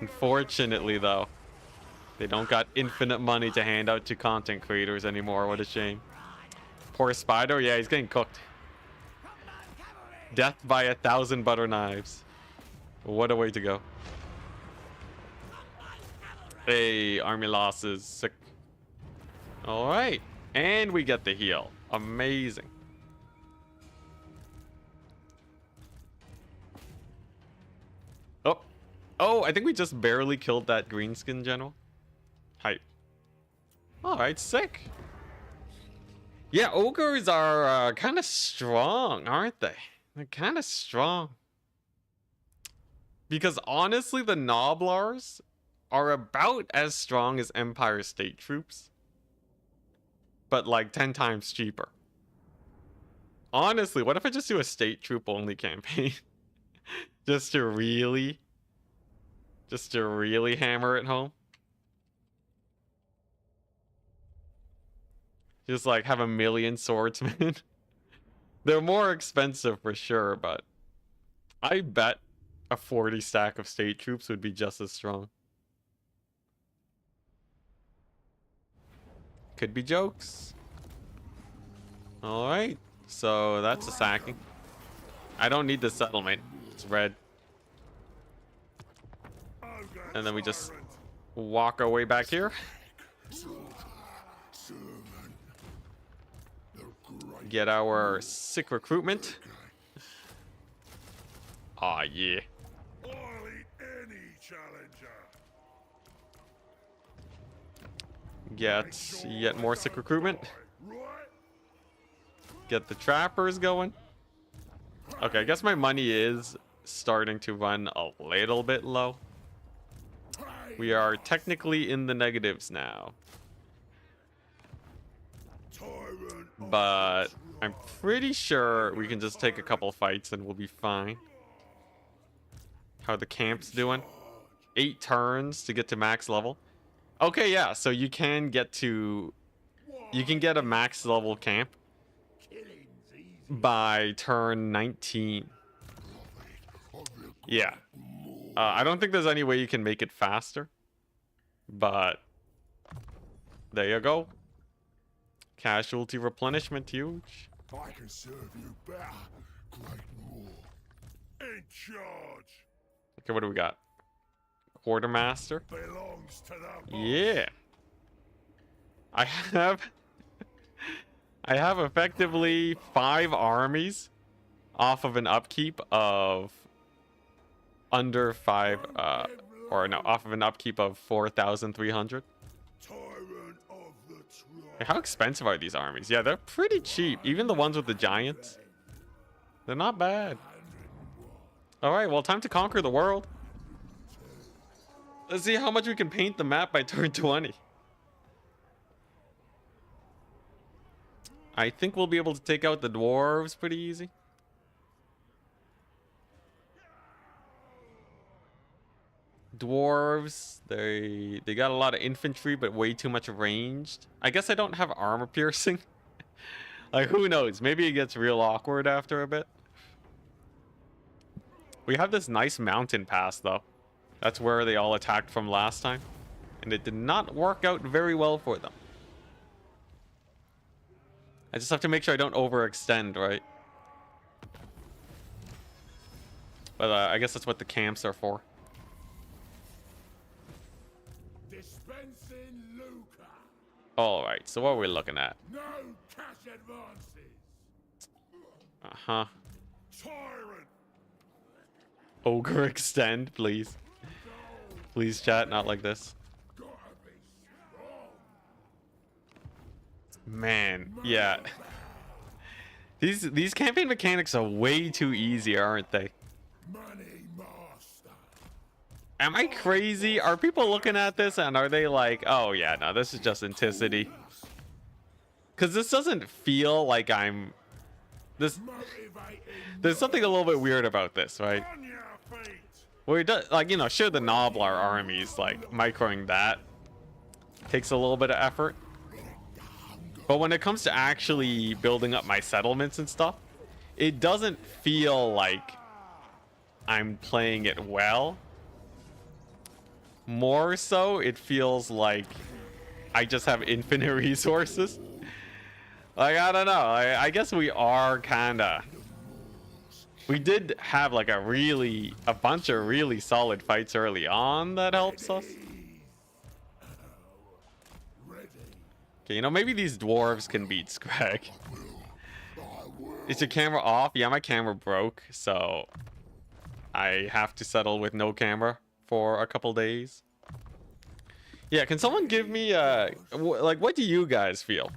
Unfortunately, though, they don't got infinite money to hand out to content creators anymore. What a shame. Poor Spider. Yeah, he's getting cooked. Death by 1,000 butter knives. What a way to go. Hey, army losses. Sick. All right. And we get the heal. Amazing. Oh. Oh, I think we just barely killed that greenskin general. Hype. All right, sick. Yeah, ogres are kind of strong, aren't they? They're kind of strong. Because honestly, the Noblars are about as strong as Empire State Troops. But like 10 times cheaper. Honestly, what if I just do a State Troop only campaign? just to really hammer it home? Just like have a million swordsmen. They're more expensive for sure, but I bet a 40 stack of State Troops would be just as strong. Could be jokes. Alright, so that's a sacking. I don't need the settlement. It's red. And then we just walk our way back here. Get our sick recruitment. Aw, yeah. Get yet more sick recruitment. Get the trappers going. Okay, I guess my money is starting to run a little bit low. We are technically in the negatives now. But I'm pretty sure we can just take a couple fights and we'll be fine. How are the camps doing? 8 turns to get to max level. Okay, yeah, so you can get a max level camp by turn 19. Yeah. I don't think there's any way you can make it faster. But there you go. Casualty replenishment, huge. I can serve you better, Great War. In charge. Okay, what do we got? Quartermaster. Belongs to the boss. Yeah. I have effectively 5 armies off of an upkeep of under 5 off of an upkeep of 4,300. How expensive are these armies? Yeah, they're pretty cheap. Even the ones with the giants. They're not bad. Alright, well, time to conquer the world. Let's see how much we can paint the map by turn 20. I think we'll be able to take out the dwarves pretty easy. Dwarves, they got a lot of infantry, but way too much ranged. I guess I don't have armor piercing. Like, who knows? Maybe it gets real awkward after a bit. We have this nice mountain pass, though. That's where they all attacked from last time. And it did not work out very well for them. I just have to make sure I don't overextend, right? But I guess that's what the camps are for. Alright, so what are we looking at? No cash advances. Uh-huh. Tyrant. Ogre extend, please. Please, chat, not like this. Man, yeah. These campaign mechanics are way too easy, aren't they? Money master. Am I crazy? Are people looking at this and are they like, oh yeah, no, this is just Enticity? Because this doesn't feel like I'm... There's something a little bit weird about this, right? Where it does, like, you know, sure, the Noblar armies, like, microing that takes a little bit of effort. But when it comes to actually building up my settlements and stuff, it doesn't feel like I'm playing it well. More so, it feels like I just have infinite resources. Like, I don't know. I guess we are kinda We did have like a bunch of really solid fights early on that helps us. Okay, you know, maybe these dwarves can beat Scrag. Is your camera off? Yeah, my camera broke, so I have to settle with no camera for a couple days. Yeah, can someone give me like, what do you guys feel?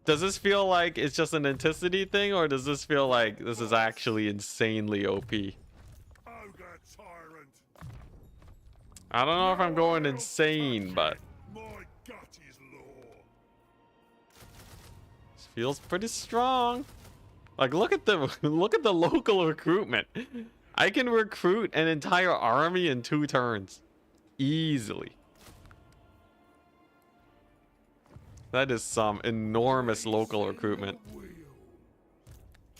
Does this feel like it's just an Enticity thing, or does this feel like this is actually insanely OP? Ogre tyrant. I don't know if I'm going insane, but My gut is law. this feels pretty strong. Like, look at the look at the local recruitment. I can recruit an entire army in 2 turns. Easily. That is some enormous local recruitment.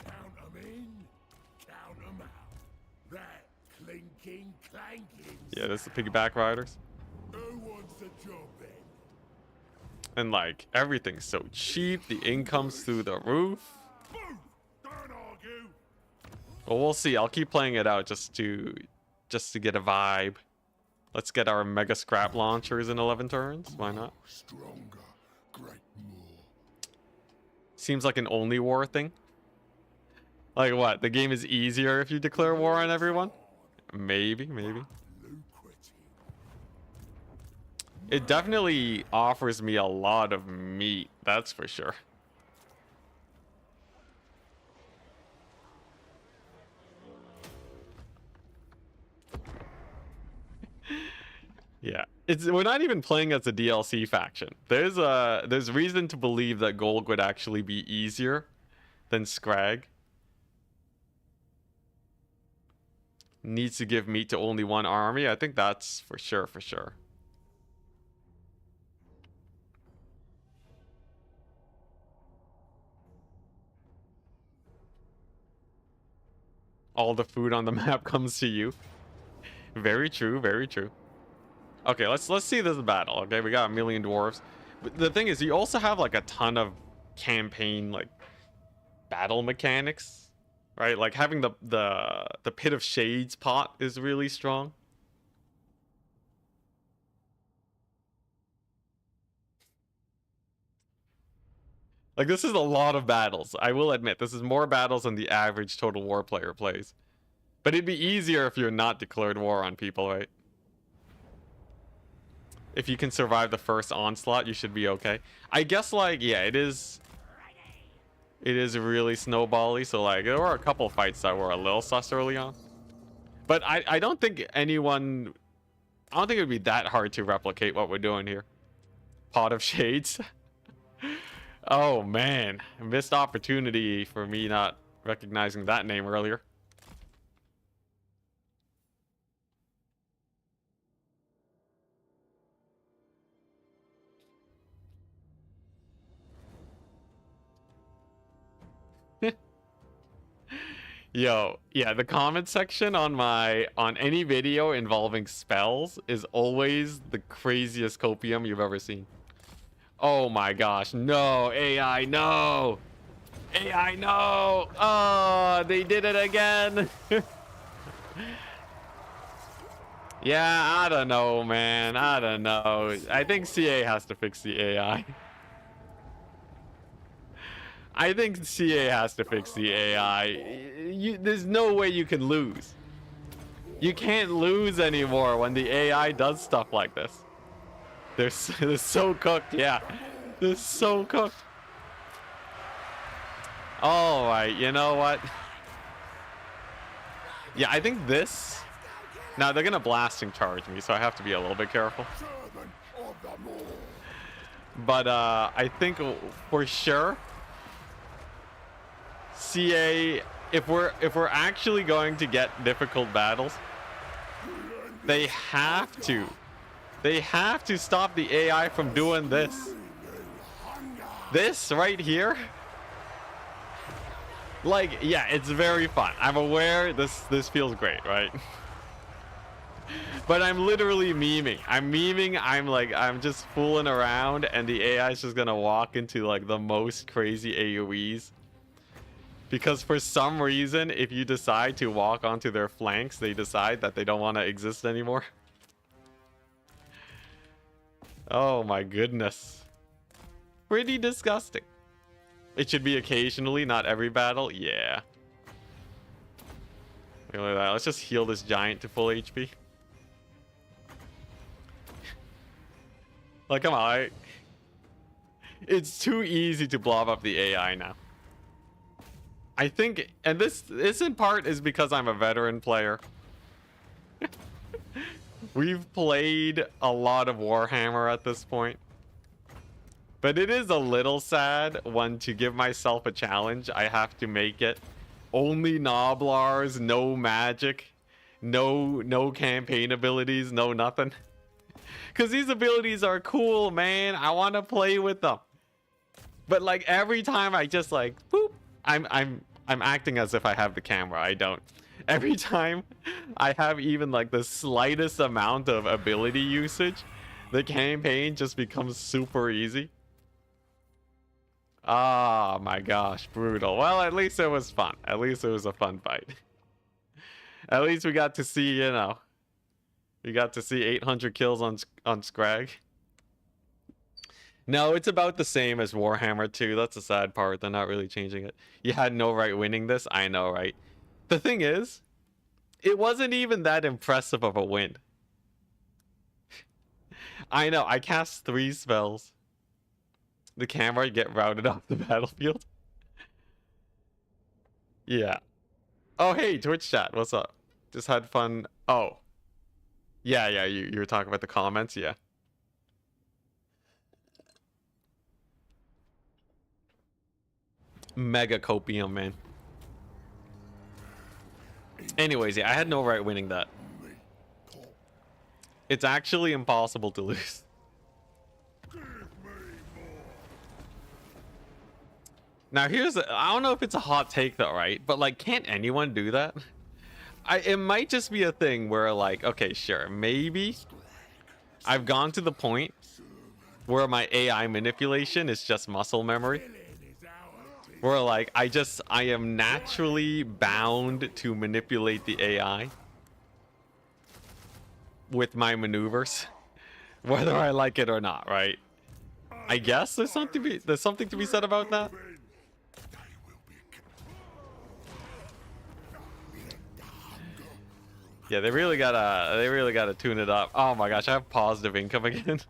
Count 'em in, count 'em out. That clinking, clanking. Yeah, this is the piggyback riders. Who wants the job then? And like, everything's so cheap. The income's through the roof. Booth! Don't argue. Well, we'll see. I'll keep playing it out just to get a vibe. Let's get our mega scrap launchers in 11 turns. Why not? Stronger, great more. Seems like an only war thing. Like what? The game is easier if you declare war on everyone? Maybe. Lucrative. It definitely offers me a lot of meat. That's for sure. Yeah, we're not even playing as a DLC faction. There's reason to believe that gold would actually be easier than Scrag. Needs to give meat to only one army. I think that's for sure, for sure. All the food on the map comes to you. Very true, very true. Okay, let's see this battle. Okay, we got 1,000,000 dwarves. But the thing is, you also have like a ton of campaign like battle mechanics, right? Like having the Pit of Shades pot is really strong. Like, this is a lot of battles. I will admit, this is more battles than the average Total War player plays. But it'd be easier if you're not declared war on people, right? If you can survive the first onslaught, you should be okay. I guess, like, yeah, it is really snowbally. So, like, there were a couple fights that were a little sus early on. But I don't think it would be that hard to replicate what we're doing here. Pot of Shades. Oh, man. Missed opportunity for me not recognizing that name earlier. Yo, yeah, the comment section on any video involving spells is always the craziest copium you've ever seen. Oh my gosh, no, AI, no! AI, no! Oh, they did it again! Yeah, I don't know, man. I don't know. I think CA has to fix the AI. I think CA has to fix the AI. There's no way you can lose. You can't lose anymore when the AI does stuff like this. They're so cooked, yeah. They're so cooked. All right, you know what? Yeah, I think this... Now, they're going to blasting charge me, so I have to be a little bit careful. But I think for sure... CA, if we're actually going to get difficult battles, they have to stop the AI from doing this. This right here, like, yeah, it's very fun. I'm aware this feels great, right? But I'm literally memeing. I'm just fooling around, and the AI is just gonna walk into like the most crazy AoEs. Because for some reason, if you decide to walk onto their flanks, they decide that they don't want to exist anymore. Oh my goodness. Pretty disgusting. It should be occasionally, not every battle. Yeah. Look at that. Let's just heal this giant to full HP. Like, come on. It's too easy to blob up the AI now. I think, and this in part is because I'm a veteran player. We've played a lot of Warhammer at this point. But it is a little sad when, to give myself a challenge, I have to make it only Noblars, no magic, no campaign abilities, no nothing. Because these abilities are cool, man. I want to play with them. But like every time I just like boop, I'm acting as if I have the camera. I don't. Every time I have even like the slightest amount of ability usage, the campaign just becomes super easy. Ah, my gosh, brutal. Well, at least it was fun. At least it was a fun fight. At least we got to see, you know, we got to see 800 kills on Scrag. No, it's about the same as Warhammer 2. That's the sad part. They're not really changing it. You had no right winning this. I know, right? The thing is, it wasn't even that impressive of a win. I know. I cast 3 spells. The camera get routed off the battlefield. Yeah. Oh, hey, Twitch chat. What's up? Just had fun. Oh. Yeah, you were talking about the comments. Yeah. Mega copium, man. Anyways, yeah, I had no right winning that. It's actually impossible to lose. Now here's I don't know if it's a hot take though, right? But like, can't anyone do that? It might just be a thing where like, okay, sure, maybe I've gone to the point where my AI manipulation is just muscle memory. Where like I am naturally bound to manipulate the AI with my maneuvers, whether I like it or not, right? I guess there's something to be said about that. Yeah, they really gotta tune it up. Oh my gosh, I have positive income again.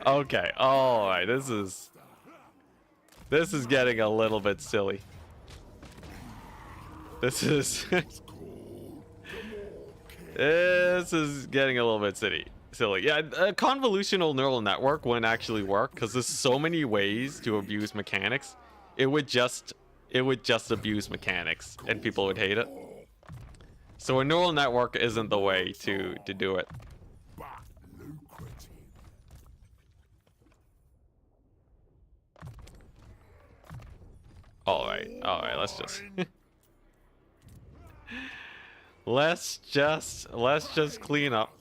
Okay, all right, this is getting a little bit silly. This is this is getting a little bit silly. Yeah, a convolutional neural network wouldn't actually work because there's so many ways to abuse mechanics. It would just abuse mechanics and people would hate it. So a neural network isn't the way to do it. All right, let's just clean up.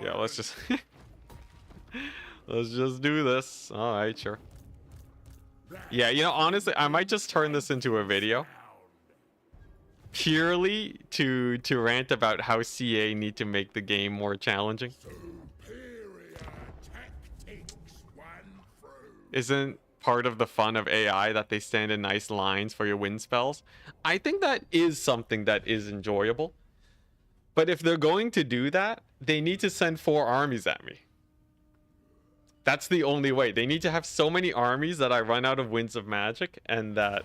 Yeah, let's just let's just do this. All right, sure. Yeah, you know, honestly, I might just turn this into a video purely to rant about how CA need to make the game more challenging. Isn't part of the fun of AI that they stand in nice lines for your wind spells? I think that is something that is enjoyable. But if they're going to do that, they need to send 4 armies at me. That's the only way. They need to have so many armies that I run out of winds of magic and that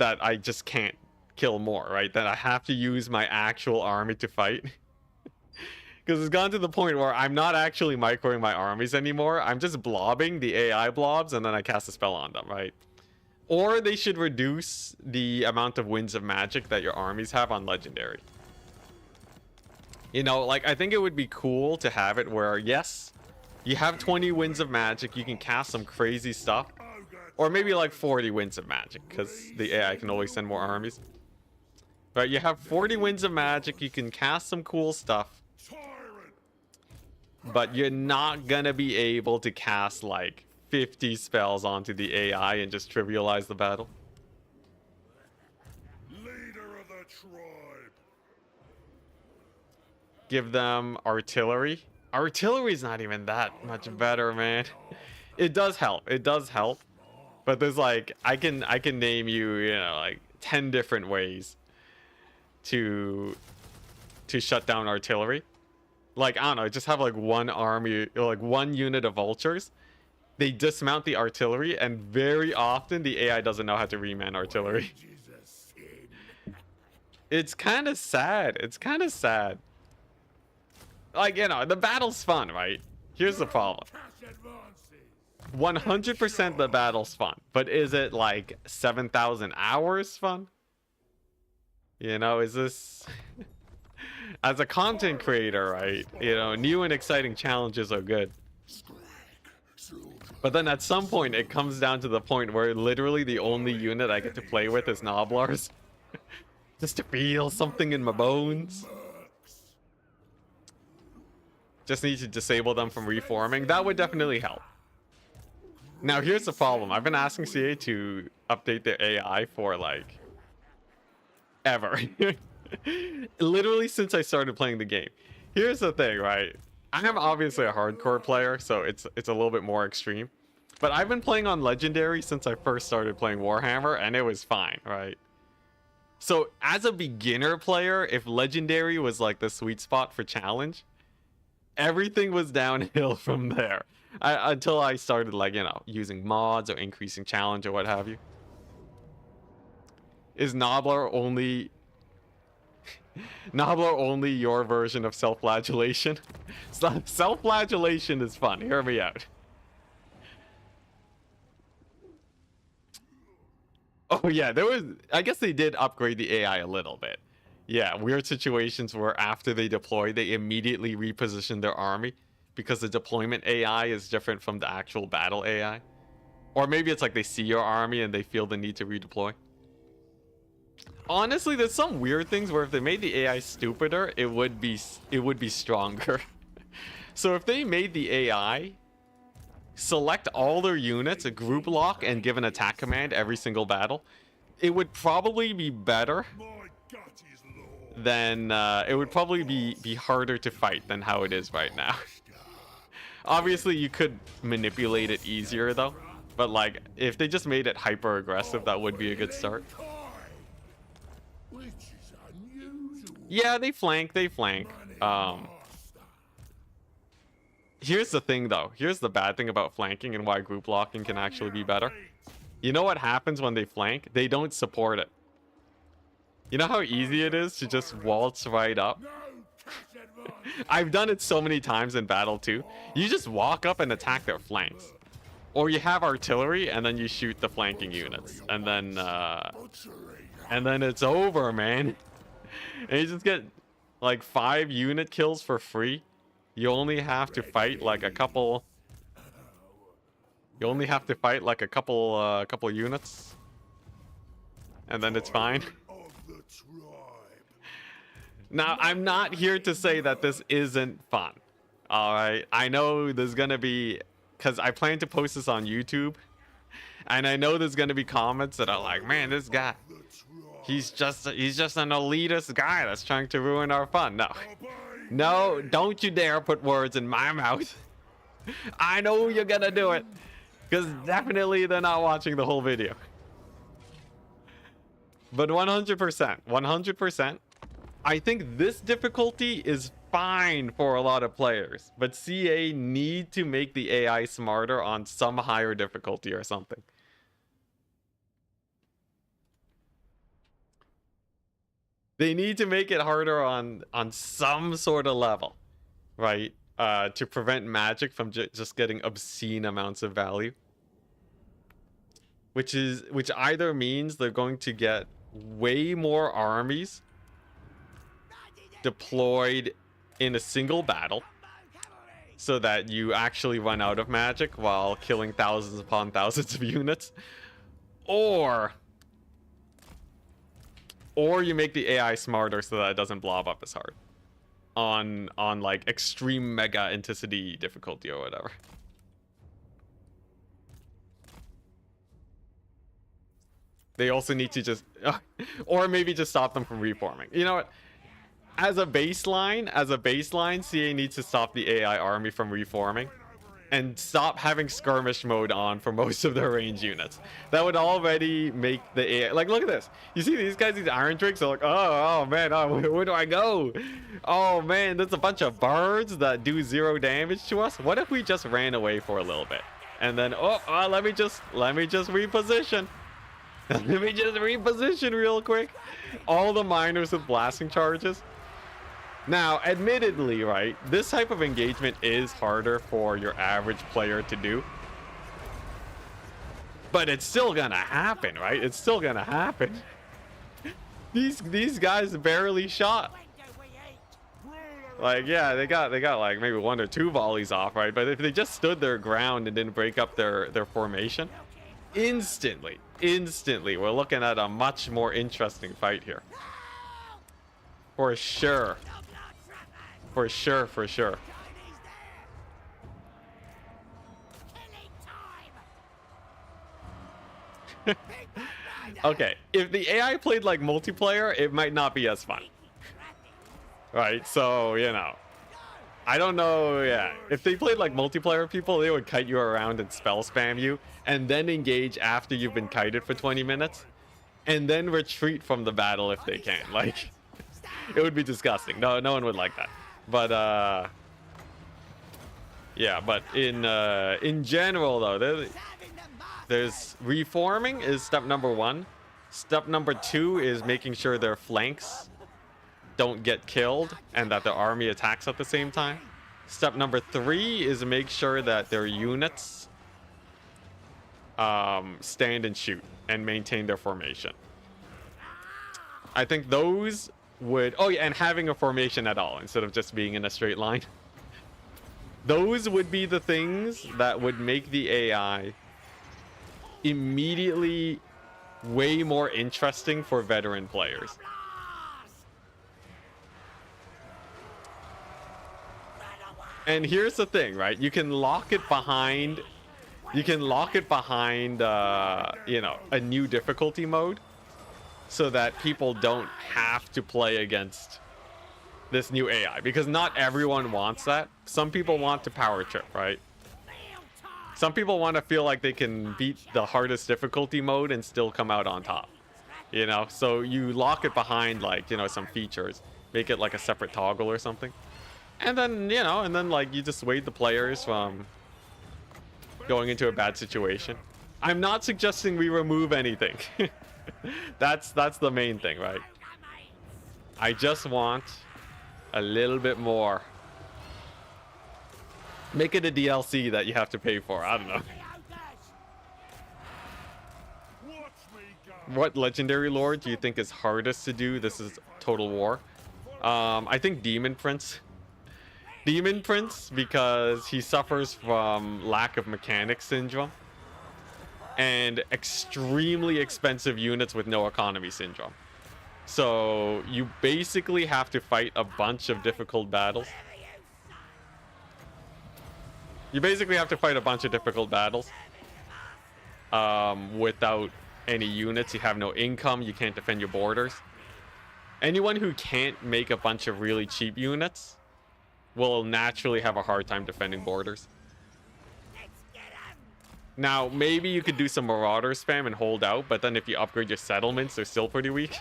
I just can't kill more, right? That I have to use my actual army to fight. Because it's gone to the point where I'm not actually microing my armies anymore. I'm just blobbing the AI blobs and then I cast a spell on them, right? Or they should reduce the amount of winds of magic that your armies have on legendary. You know, like, I think it would be cool to have it where, yes, you have 20 winds of magic, you can cast some crazy stuff. Or maybe like 40 winds of magic, because the AI can always send more armies. But you have 40 winds of magic, you can cast some cool stuff. but you're not gonna be able to cast like 50 spells onto the AI and just trivialize the battle. Leader of the tribe. Give them artillery. Artillery's not even that much better, man. It does help. It does help. But there's like I can name you, you know, like 10 different ways to shut down artillery. Like, I don't know, just have like one army or like one unit of vultures. They dismount the artillery, and very often the AI doesn't know how to reman artillery. It's kind of sad. It's kind of sad. Like, you know, the battle's fun, right? Here's the problem. 100% the battle's fun, but is it like 7,000 hours fun? You know, is this... As a content creator, right? You know, new and exciting challenges are good. But then at some point, it comes down to the point where literally the only unit I get to play with is Nobblars. Just to feel something in my bones. Just need to disable them from reforming. That would definitely help. Now, here's the problem. I've been asking CA to update their AI for, like, ever. Literally since I started playing the game. Here's the thing, right? I am obviously a hardcore player, so it's a little bit more extreme. But I've been playing on Legendary since I first started playing Warhammer, and it was fine, right? So, as a beginner player, if Legendary was, like, the sweet spot for challenge, everything was downhill from there. Until I started, like, you know, using mods or increasing challenge or what have you. Is Nobbler only your version of self-flagellation? Self-flagellation is fun. Hear me out. Oh yeah, I guess they did upgrade the AI a little bit. Yeah, weird situations where after they deploy, they immediately reposition their army because the deployment AI is different from the actual battle AI. Or maybe it's like they see your army and they feel the need to redeploy. Honestly, there's some weird things where if they made the AI stupider, it would be stronger. So if they made the AI select all their units, a group lock, and give an attack command every single battle, it would probably be better than it would probably be harder to fight than how it is right now. Obviously, you could manipulate it easier though, but like if they just made it hyper aggressive, that would be a good start. Yeah, they flank. Here's the thing though. Here's the bad thing about flanking and why group locking can actually be better. You know what happens when they flank? They don't support it. You know how easy it is to just waltz right up? I've done it so many times in battle too. You just walk up and attack their flanks. Or you have artillery and then you shoot the flanking units. And then it's over, man. And you just get like 5 unit kills for free. You only have to fight like a couple. You only have to fight like a couple units, and then it's fine. Now, I'm not here to say that this isn't fun. All right, I know there's gonna be, because I plan to post this on YouTube, and I know there's gonna be comments that are like, "Man, this guy, he's just an elitist guy that's trying to ruin our fun." No, don't you dare put words in my mouth. I know you're gonna do it, because definitely they're not watching the whole video. But 100%, I think this difficulty is fine for a lot of players, but CA need to make the AI smarter on some higher difficulty or something. They need to make it harder on some sort of level, right? To prevent magic from just getting obscene amounts of value. Which either means they're going to get way more armies deployed in a single battle, so that you actually run out of magic while killing thousands upon thousands of units, or you make the AI smarter so that it doesn't blob up as hard. on like extreme mega Enticity difficulty or whatever. They also need to just or maybe just stop them from reforming. You know what? As a baseline, CA needs to stop the AI army from reforming and stop having skirmish mode on for most of their range units. That would already make the AI... Like, look at this. You see these guys, these Iron Drakes, they're like, oh man, where do I go? Oh man, there's a bunch of birds that do 0 damage to us. What if we just ran away for a little bit? And then, let me just reposition. Let me just reposition real quick. All the miners with blasting charges. Now, admittedly, right, this type of engagement is harder for your average player to do. But it's still gonna happen, right? It's still gonna happen. These guys barely shot. Like, yeah, they got like maybe 1 or 2 volleys off, right? But if they just stood their ground and didn't break up their formation, instantly, we're looking at a much more interesting fight here. For sure. For sure. Okay, if the AI played like multiplayer, it might not be as fun. Right, so, you know. I don't know, yeah. If they played like multiplayer people, they would kite you around and spell spam you, and then engage after you've been kited for 20 minutes, and then retreat from the battle if they can. Like, it would be disgusting. No one would like that. But yeah, but in general though, there's reforming is step number 1. Step number 2 is making sure their flanks don't get killed and that the army attacks at the same time. Step number 3 is make sure that their units stand and shoot and maintain their formation. I think those would... Oh yeah, and having a formation at all instead of just being in a straight line. Those would be the things that would make the AI immediately way more interesting for veteran players. And here's the thing, right? You can lock it behind... You can lock it behind, you know, a new difficulty mode, so that people don't have to play against this new AI, because not everyone wants that. Some people want to power trip, right? Some people want to feel like they can beat the hardest difficulty mode and still come out on top, you know? So you lock it behind, like, you know, some features, make it like a separate toggle or something, and then, you know, and then like you dissuade the players from going into a bad situation. I'm not suggesting we remove anything. That's the main thing, right? I just want a little bit more. Make it a DLC that you have to pay for. I don't know. What legendary lord do you think is hardest to do? This is Total War. I think Demon Prince. Demon Prince, because he suffers from lack of mechanics syndrome and extremely expensive units with no economy syndrome. So you basically have to fight a bunch of difficult battles. Without any units. You have no income. You can't defend your borders. Anyone who can't make a bunch of really cheap units will naturally have a hard time defending borders. Now, maybe you could do some marauder spam and hold out, but then if you upgrade your settlements, they're still pretty weak.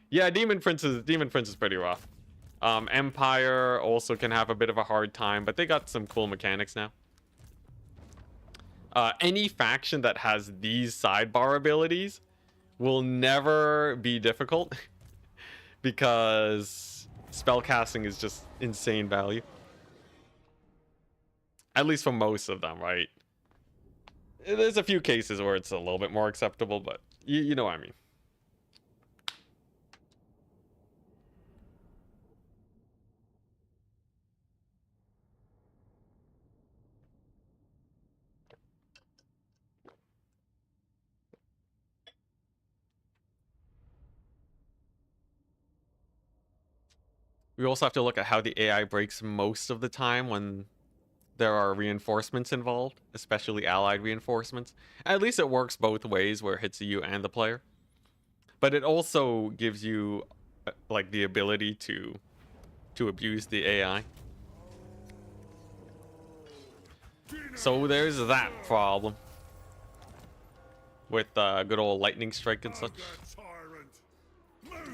Yeah, Demon Prince is pretty rough. Empire also can have a bit of a hard time, but they got some cool mechanics now. Any faction that has these sidebar abilities will never be difficult because spellcasting is just insane value. At least for most of them, right? There's a few cases where it's a little bit more acceptable, but you know what I mean. We also have to look at how the AI breaks most of the time when there are reinforcements involved, especially allied reinforcements. At least it works both ways, where it hits you and the player. But it also gives you like the ability to abuse the AI. So there's that problem with good old lightning strike and such.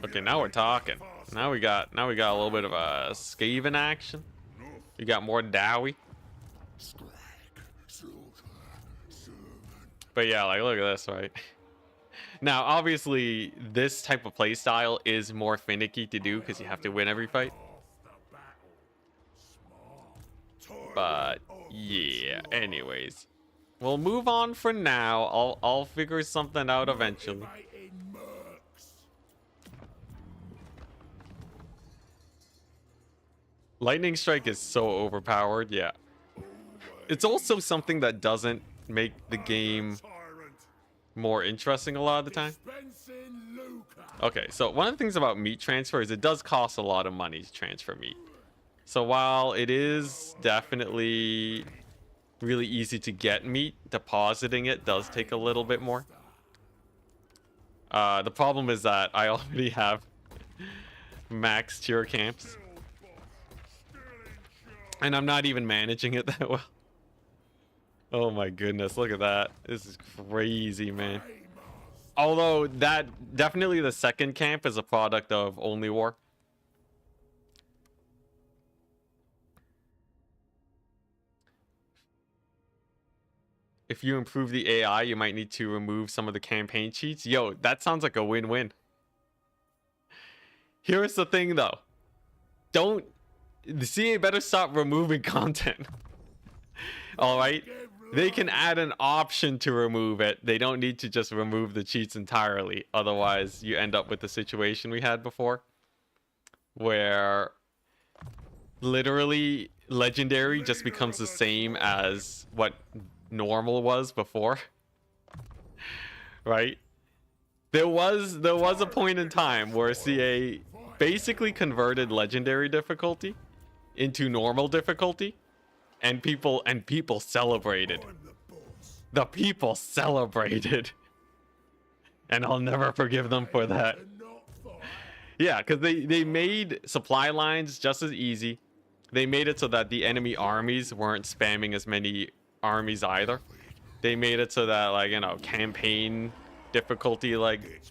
Okay, now we're talking. Now we got a little bit of a Skaven action. We got more Dowie. But yeah, like look at this, right? Now, obviously, this type of playstyle is more finicky to do because you have to win every fight. But yeah, anyways, we'll move on for now. I'll figure something out eventually. Lightning strike is so overpowered, yeah. It's also something that doesn't make the game more interesting a lot of the time. Okay, so one of the things about meat transfer is it does cost a lot of money to transfer meat. So while it is definitely really easy to get meat, depositing it does take a little bit more. The problem is that I already have max tier camps. And I'm not even managing it that well. Oh my goodness, look at that. This is crazy, man. Although that definitely the second camp is a product of Only War. If you improve the AI, you might need to remove some of the campaign cheats. Yo, that sounds like a win-win. Here's the thing though. The CA better stop removing content. All right? They can add an option to remove it. They don't need to just remove the cheats entirely. Otherwise, you end up with the situation we had before, where literally legendary just becomes the same as what normal was before. Right? There was a point in time where CA basically converted legendary difficulty into normal difficulty. And people celebrated. The people celebrated. And I'll never forgive them for that. Yeah, because they made supply lines just as easy. They made it so that the enemy armies weren't spamming as many armies either. They made it so that, like, you know, campaign difficulty, like,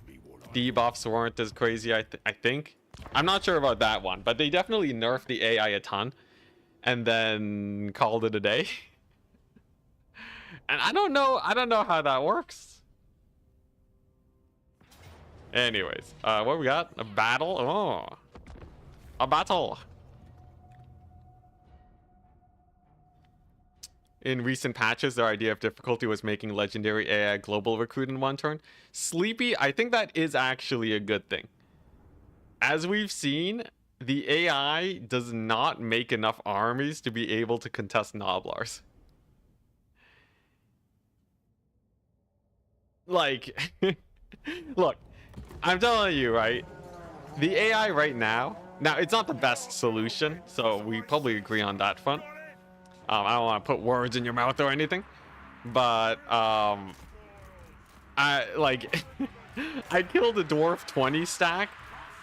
debuffs weren't as crazy, I think. I'm not sure about that one, but they definitely nerfed the AI a ton. And then called it a day. And I don't know how that works. Anyways, what we got? A battle? Oh. A battle. In recent patches, their idea of difficulty was making legendary AI global recruit in one turn. Sleepy, I think that is actually a good thing. As we've seen, the AI does not make enough armies to be able to contest Noblars. Like, look, I'm telling you, right? The AI right now, it's not the best solution, so we probably agree on that front. I don't want to put words in your mouth or anything, but I I killed a dwarf 20 stack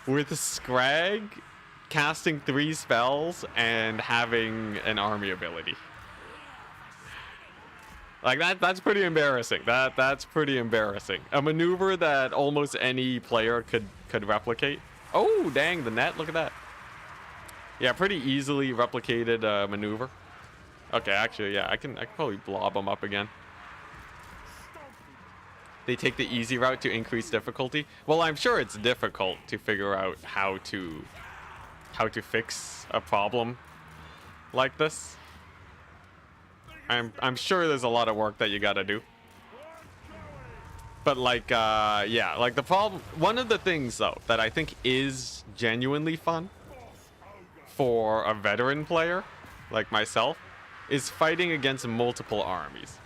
with Scrag casting 3 spells and having an army ability. Like that's pretty embarrassing. That's pretty embarrassing. A maneuver that almost any player could replicate. Oh, dang, the net, look at that. Yeah, pretty easily replicated maneuver. Okay, actually, yeah, I can probably blob them up again. They take the easy route to increase difficulty. Well, I'm sure it's difficult to figure out how to fix a problem like this. I'm sure there's a lot of work that you gotta do. But like, yeah, like the problem, one of the things though that I think is genuinely fun for a veteran player like myself is fighting against multiple armies.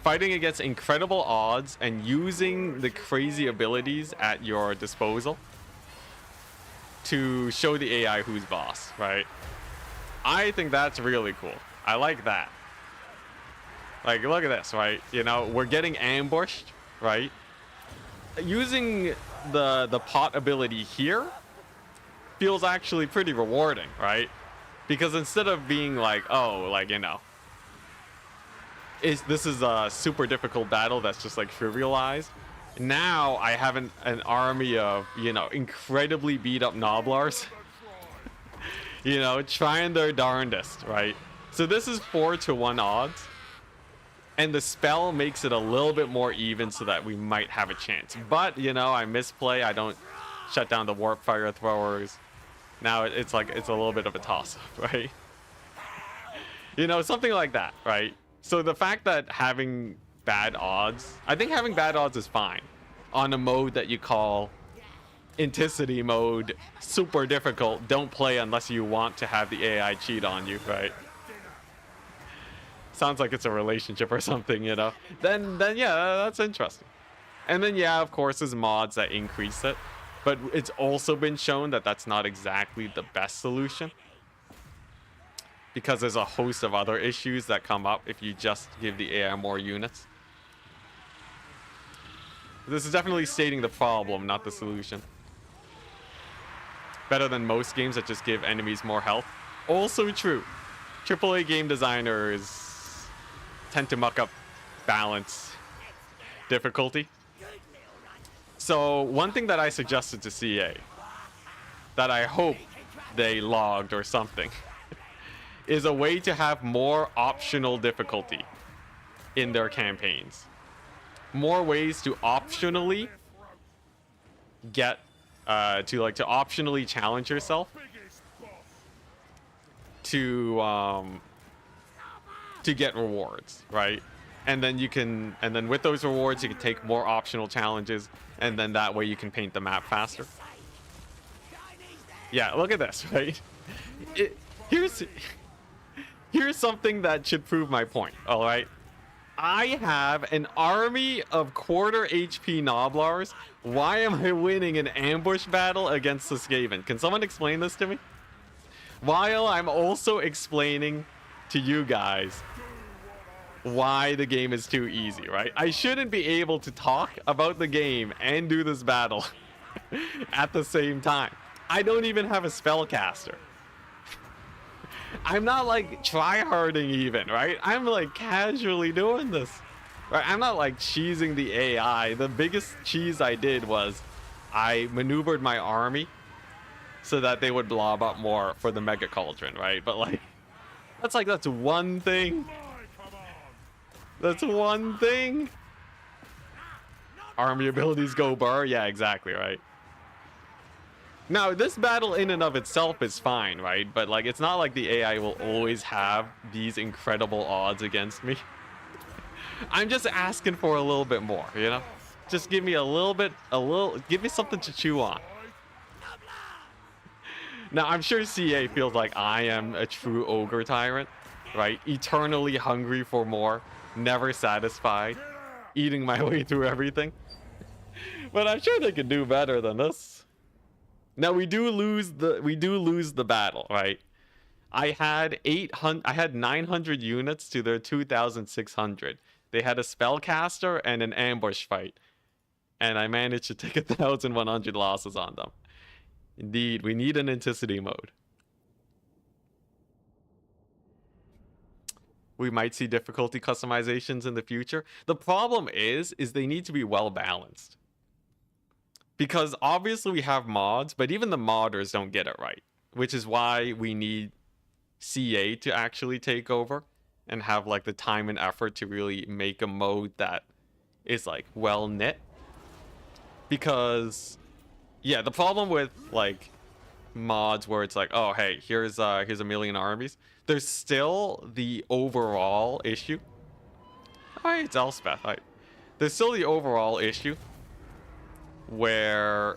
Fighting against incredible odds and using the crazy abilities at your disposal to show the AI who's boss, right? I think that's really cool. I like that. Like, look at this, right? You know, we're getting ambushed, right? Using the pot ability here feels actually pretty rewarding, right? Because instead of being like, oh, like, you know, this is a super difficult battle that's just like trivialized. Now I have an army of, you know, incredibly beat up Noblars, you know, trying their darndest, right? So this is 4-to-1 odds, and the spell makes it a little bit more even so that we might have a chance. But, you know, I misplay. I don't shut down the warp fire throwers. Now it's like it's a little bit of a toss-up, right? You know, something like that, right? So the fact that having bad odds, I think having bad odds is fine on a mode that you call Enticity mode, super difficult, don't play unless you want to have the AI cheat on you, right? Sounds like it's a relationship or something, you know? Then yeah, that's interesting. And then yeah, of course, there's mods that increase it, but it's also been shown that that's not exactly the best solution, because there's a host of other issues that come up if you just give the AI more units. This is definitely stating the problem, not the solution. Better than most games that just give enemies more health. Also true. AAA game designers tend to muck up balance difficulty. So one thing that I suggested to CA that I hope they logged or something is a way to have more optional difficulty in their campaigns. More ways to optionally get to optionally challenge yourself to get rewards, right? And then with those rewards you can take more optional challenges, and then that way you can paint the map faster. Yeah, look at this, right? Here's something that should prove my point, all right? I have an army of quarter HP Noblars. Why am I winning an ambush battle against the Skaven? Can someone explain this to me? While I'm also explaining to you guys why the game is too easy, right? I shouldn't be able to talk about the game and do this battle at the same time. I don't even have a spellcaster. I'm not like try-harding even, right? I'm like casually doing this, right? I'm not like cheesing the AI. The biggest cheese I did was I maneuvered my army so that they would blob up more for the Mega Cauldron, right? But like, that's one thing. That's one thing. Army abilities go burr. Yeah, exactly, right? Now, this battle in and of itself is fine, right? But like, it's not like the AI will always have these incredible odds against me. I'm just asking for a little bit more, you know? Just give me give me something to chew on. Now, I'm sure CA feels like I am a true ogre tyrant, right? Eternally hungry for more, never satisfied, eating my way through everything. But I'm sure they could do better than this. Now we do lose the battle, right? I had 900 units to their 2,600. They had a spellcaster and an ambush fight, and I managed to take 1,100 losses on them. Indeed, we need an Enticity mode. We might see difficulty customizations in the future. The problem is they need to be well balanced. Because obviously we have mods, but even the modders don't get it right. Which is why we need CA to actually take over and have like the time and effort to really make a mode that is like well knit. Because yeah, the problem with like mods where it's like, oh hey, here's a million armies. There's still the overall issue. Oh, hey, it's Elspeth. There's still the overall issue where,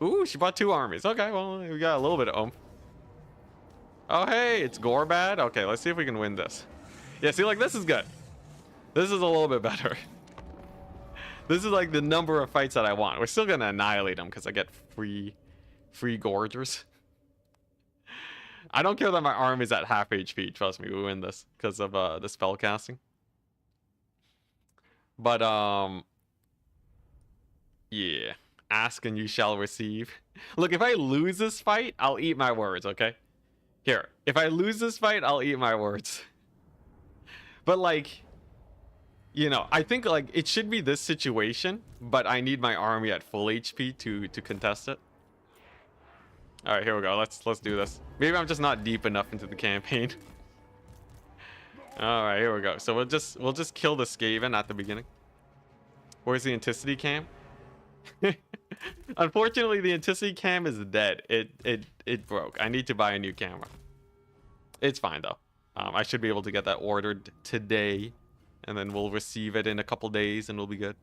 ooh, she bought 2 armies. Okay, well, we got a little bit of oomph. Oh, hey, it's Gorbad. Okay, let's see if we can win this. Yeah, see, like, this is good. This is a little bit better. This is like the number of fights that I want. We're still gonna annihilate them because I get free free gorgers. I don't care that my arm is at half HP. Trust me, we win this because of the spell casting. But yeah. Ask and you shall receive. Look, if I lose this fight, I'll eat my words, okay? Here, if I lose this fight, I'll eat my words. But like, you know, I think like it should be this situation, but I need my army at full HP to contest it. All right, here we go. Let's do this. Maybe I'm just not deep enough into the campaign. All right, here we go. So we'll just kill the Skaven at the beginning. Where's the Enticity cam? Unfortunately, the Enticity cam is dead. It broke. I need to buy a new camera. It's fine though. I should be able to get that ordered today, and then we'll receive it in a couple days, and we'll be good.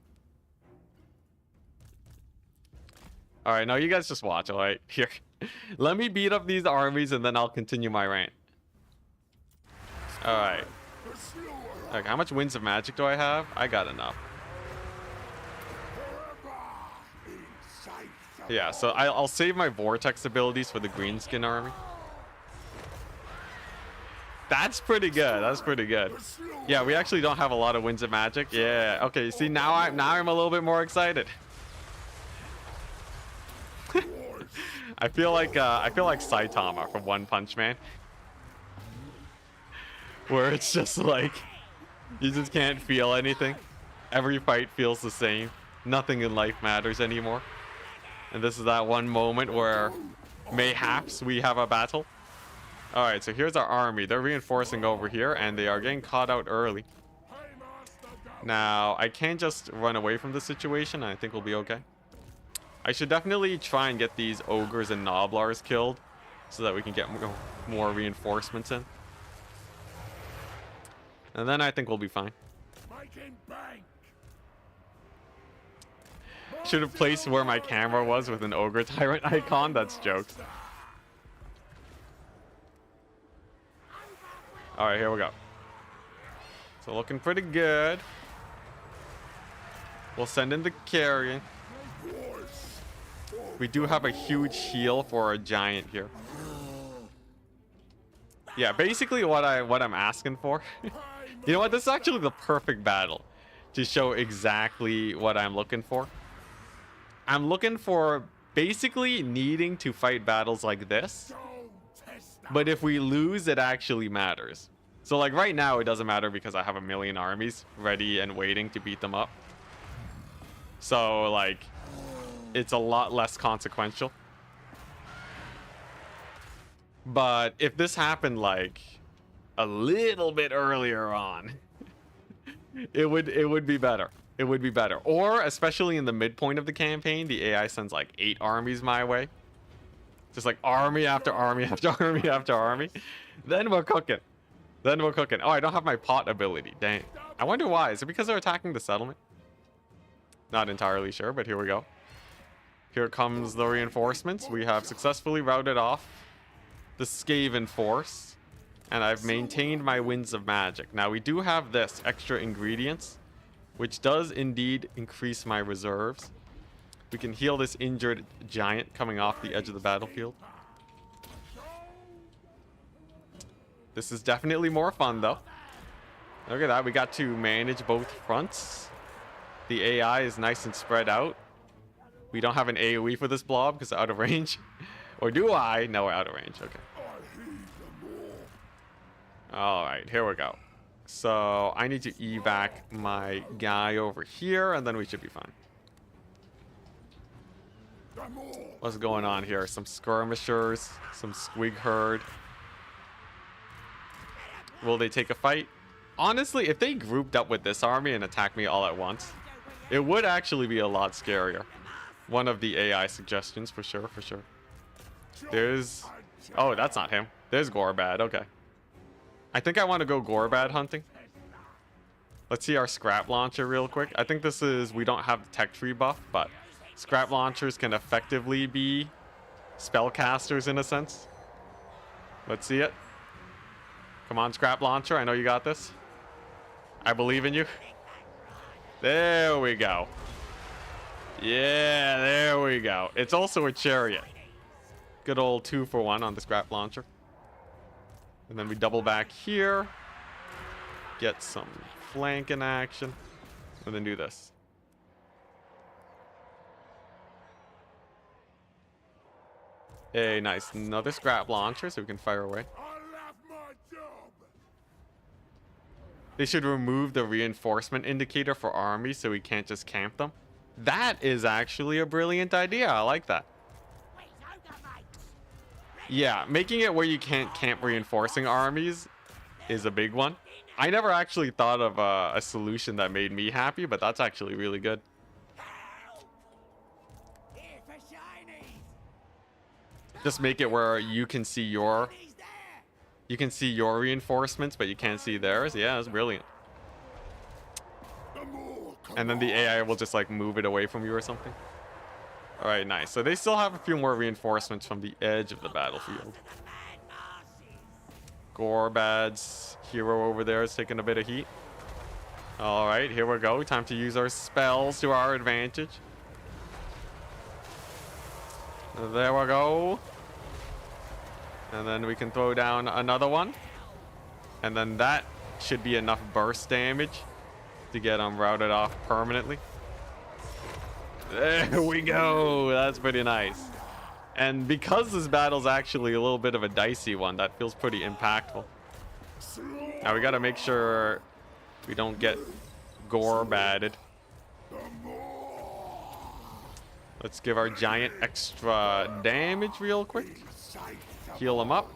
All right, now you guys just watch. All right, here. Let me beat up these armies, and then I'll continue my rant. All right. Like, how much Winds of Magic do I have? I got enough. Yeah, so I'll save my Vortex abilities for the Greenskin army. That's pretty good. That's pretty good. Yeah, we actually don't have a lot of Winds of Magic. Yeah. Okay. See, now I'm a little bit more excited. I feel like Saitama from One Punch Man, where it's just like you just can't feel anything. Every fight feels the same. Nothing in life matters anymore. And this is that one moment where mayhaps we have a battle. All right, so here's our army. They're reinforcing over here, and they are getting caught out early. Now, I can't just run away from the situation. I think we'll be okay. I should definitely try and get these ogres and noblars killed so that we can get more reinforcements in. And then I think we'll be fine. Should have placed where my camera was with an ogre tyrant icon. That's jokes. All right, here we go. So looking pretty good. We'll send in the carrion. We do have a huge heal for a giant here. Yeah, basically what I'm asking for. You know what? This is actually the perfect battle to show exactly what I'm looking for. I'm looking for basically needing to fight battles like this. But if we lose, it actually matters. So like right now, it doesn't matter because I have a million armies ready and waiting to beat them up. So like, it's a lot less consequential. But if this happened like a little bit earlier on, it would be better. It would be better. Or especially in the midpoint of the campaign, the AI sends like 8 armies my way. Just like army after army after army after army. Then we're cooking. Then we're cooking. Oh, I don't have my pot ability. Dang. I wonder why. Is it because they're attacking the settlement? Not entirely sure, but here we go. Here comes the reinforcements. We have successfully routed off the Skaven force. And I've maintained my Winds of Magic. Now we do have this extra ingredients, which does indeed increase my reserves. We can heal this injured giant coming off the edge of the battlefield. This is definitely more fun though. Look at that, we got to manage both fronts. The AI is nice and spread out. We don't have an AoE for this blob because it's out of range. Or do I? No, we're out of range, okay. Alright, here we go. So I need to evac my guy over here and then we should be fine. What's going on here? Some skirmishers, some squig herd. Will they take a fight? Honestly, if they grouped up with this army and attacked me all at once, it would actually be a lot scarier. One of the AI suggestions, for sure, for sure. There's... Oh, that's not him. There's Gorbad, okay. I think I want to go Gorbad hunting. Let's see our scrap launcher real quick. I think this is... We don't have the tech tree buff, but scrap launchers can effectively be spellcasters in a sense. Let's see it. Come on, scrap launcher. I know you got this. I believe in you. There we go. Yeah, there we go. It's also a chariot. Good old 2-for-1 on the scrap launcher. And then we double back here. Get some flanking action. And then do this. Hey, nice. Another scrap launcher so we can fire away. I love my job. They should remove the reinforcement indicator for armies so we can't just camp them. That is actually a brilliant idea. I like that. Yeah, making it where you can't camp reinforcing armies is a big one. I never actually thought of a solution that made me happy, but that's actually really good. Just make it where you can see your reinforcements, but you can't see theirs. Yeah, that's brilliant. And then the AI will just like move it away from you or something. All right, nice. So they still have a few more reinforcements from the edge of the battlefield. Gorbad's hero over there is taking a bit of heat. All right, here we go. Time to use our spells to our advantage. There we go. And then we can throw down another one. And then that should be enough burst damage to get them routed off permanently. There we go. That's pretty nice. And because this battle's actually a little bit of a dicey one, that feels pretty impactful. Now we got to make sure we don't get Gorbatted. Let's give our giant extra damage real quick. Heal him up.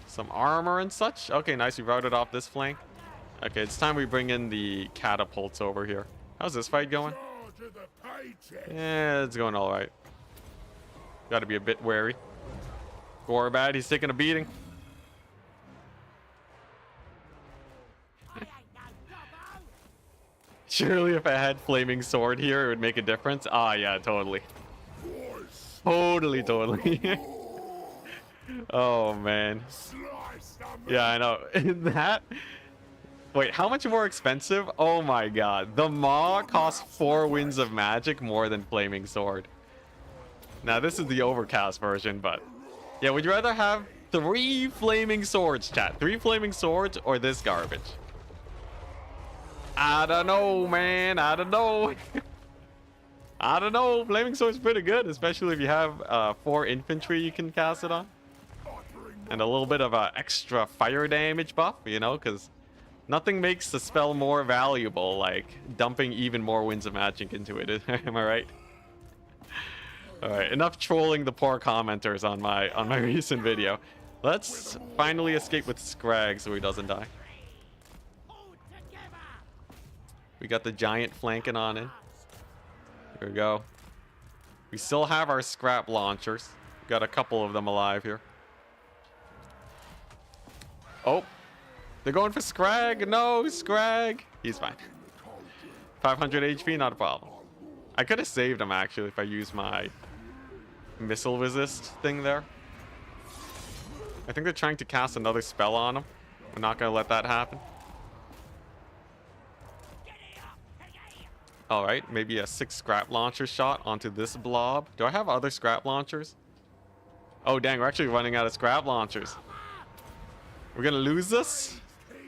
Some armor and such. Okay, nice. We routed off this flank. Okay, it's time we bring in the catapults over here. How's this fight going? Yeah, it's going all right. Got to be a bit wary. Gorbad, he's taking a beating. Surely if I had flaming sword here, it would make a difference. Ah, yeah, totally. Totally. Oh, man. Yeah, I know. That... Wait, how much more expensive? Oh my god. The Maw costs 4 winds of magic more than Flaming Sword. Now, this is the overcast version, but... Yeah, would you rather have 3 Flaming Swords, chat? 3 Flaming Swords or this garbage? I don't know, man. I don't know. I don't know. Flaming Sword's pretty good, especially if you have 4 infantry you can cast it on. And a little bit of a extra fire damage buff, you know, because... Nothing makes the spell more valuable, like dumping even more winds of magic into it. Am I right? All right, enough trolling the poor commenters on my recent video. Let's finally escape with Scrag so he doesn't die. We got the giant flanking on in. Here we go. We still have our scrap launchers. We got a couple of them alive here. Oh. They're going for Scrag. No, Scrag. He's fine. 500 HP, not a problem. I could have saved him, actually, if I used my missile resist thing there. I think they're trying to cast another spell on him. We're not going to let that happen. All right, maybe a 6 scrap launcher shot onto this blob. Do I have other scrap launchers? Oh, dang, we're actually running out of scrap launchers. We're going to lose this?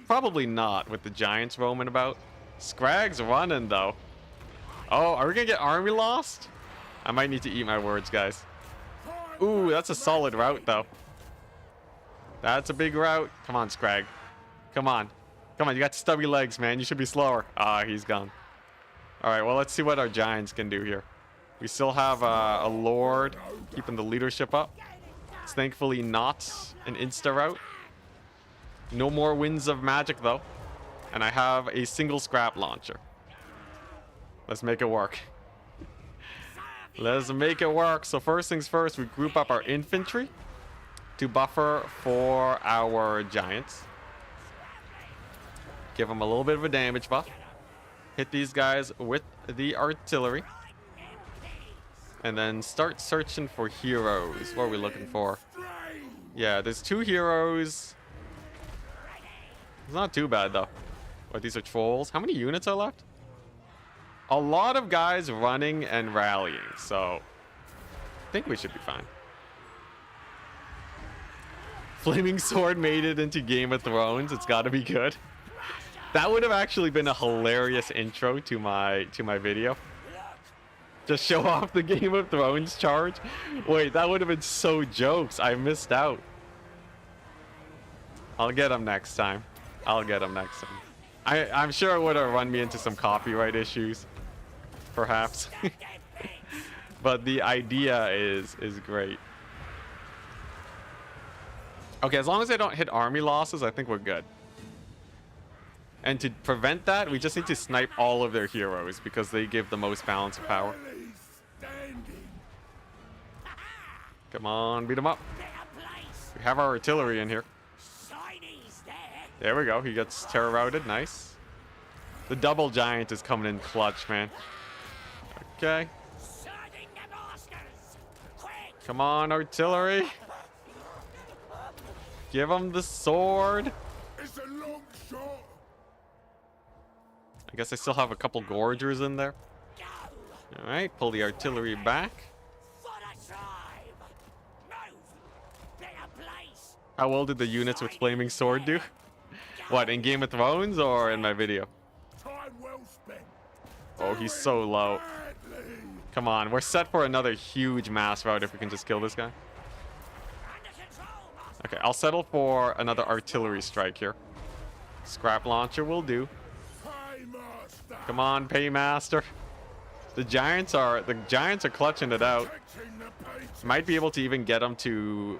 Probably not with the giants roaming about. Scrag's running though. Oh, are we gonna get army lost? I might need to eat my words, guys. Ooh, that's a solid route though. That's a big route. Come on, Scrag. Come on. Come on, you got stubby legs, man. You should be slower. Ah, he's gone. All right, well, let's see what our giants can do here. We still have a lord keeping the leadership up. It's thankfully not an insta route. No more winds of magic though. And I have a single scrap launcher. Let's make it work. Let's make it work. So first things first, we group up our infantry to buffer for our giants. Give them a little bit of a damage buff. Hit these guys with the artillery. And then start searching for heroes. What are we looking for? Yeah, there's 2 heroes. It's not too bad though. What, these are trolls? How many units are left? A lot of guys running and rallying, so think we should be fine. Flaming Sword made it into Game of Thrones. It's got to be good. That would have actually been a hilarious intro to my video. Just show off the Game of Thrones charge. Wait, that would have been so jokes. I missed out. I'll get him next time. I'll get him next time. I'm sure it would have run me into some copyright issues, perhaps. But the idea is great. Okay, as long as I don't hit army losses, I think we're good. And to prevent that, we just need to snipe all of their heroes because they give the most balance of power. Come on, beat him up. We have our artillery in here. There we go. He gets terror routed. Nice. The double giant is coming in clutch, man. Okay. Come on, artillery. Give him the sword. It's a long shot. I guess I still have a couple gorgers in there. All right, pull the artillery back. How well did the units with Flaming Sword do? What, in Game of Thrones or in my video? Oh, he's so low. Come on, we're set for another huge mass rout if we can just kill this guy. Okay, I'll settle for another artillery strike here. Scrap launcher will do. Come on, Paymaster. The giants are clutching it out. Might be able to even get them to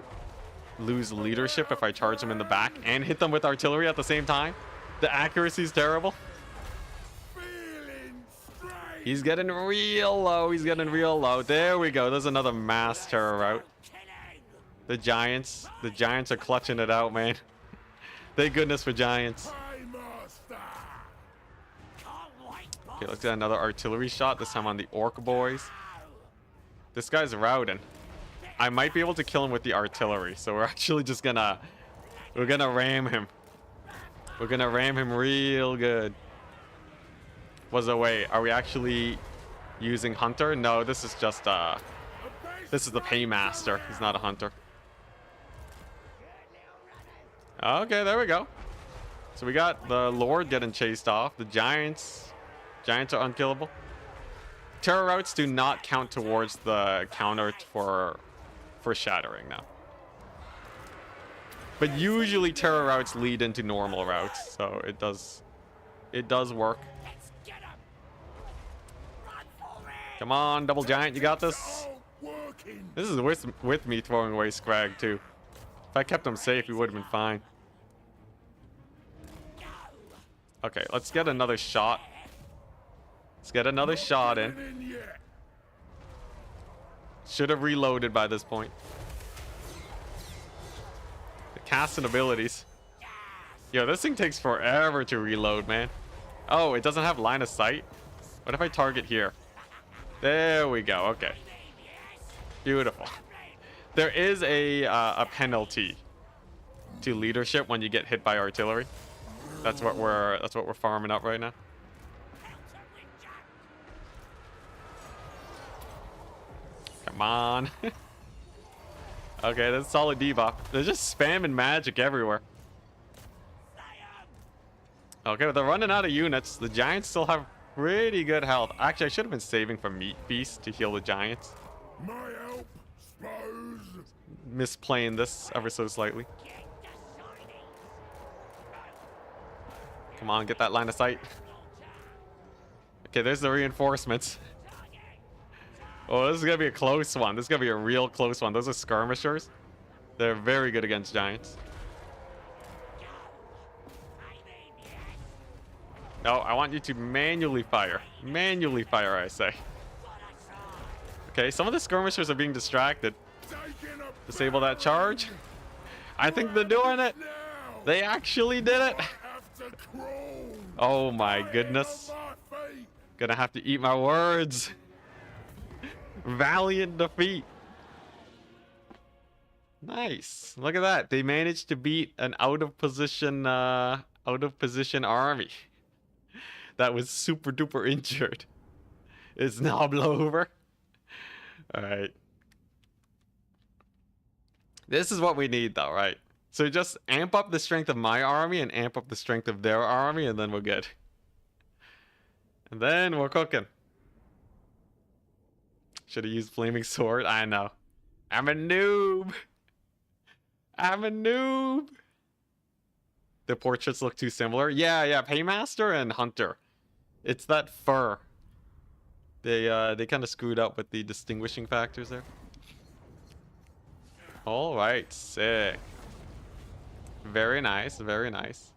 lose leadership if I charge them in the back and hit them with artillery at the same time. The accuracy is terrible. He's getting real low. He's getting real low. There we go. There's another mass terror route. The giants are clutching it out, man. Thank goodness for giants. Okay, let's get another artillery shot, this time on the orc boys. This guy's routing. I might be able to kill him with the artillery, so we're actually just gonna ram him. We're gonna ram him real good. Wait, are we actually using hunter? No, this is just this is the paymaster. He's not a hunter. Okay, there we go. So we got the Lord getting chased off. The giants are unkillable. Terror routes do not count towards the counter for shattering now. But usually terror routes lead into normal routes, so it does work. Come on, double giant, you got this. This is with me throwing away Scrag too. If I kept him safe, he would have been fine. Okay, let's get another shot. Let's get another shot in. Should have reloaded by this point. The casting abilities. Yo, this thing takes forever to reload, man. Oh, it doesn't have line of sight? What if I target here? There we go. Okay. Beautiful. There is a penalty to leadership when you get hit by artillery. That's what we're farming up right now. Come on. Okay, that's solid debuff. They're just spamming magic everywhere. Okay, they're running out of units. The giants still have pretty good health. Actually, I should have been saving for Meat Feast to heal the giants. My help, suppose. Misplaying this ever so slightly. Come on, get that line of sight. Okay, there's the reinforcements. Oh, this is gonna be a close one. This is gonna be a real close one. Those are skirmishers. They're very good against giants. No, I want you to manually fire. Manually fire, I say. Okay, some of the skirmishers are being distracted. Disable that charge. I think they're doing it. They actually did it. Oh my goodness. Gonna have to eat my words. Valiant defeat. Nice. Look at that. They managed to beat an out of position army that was super duper injured. It's now blown over. All right. This is what we need though, right? So just amp up the strength of my army and amp up the strength of their army, and then we're good. And then we're cooking. Should have used Flaming Sword. I know. I'm a noob. I'm a noob. The portraits look too similar. Yeah, Paymaster and Hunter. It's that fur. They kind of screwed up with the distinguishing factors there. All right, sick. Very nice, very nice.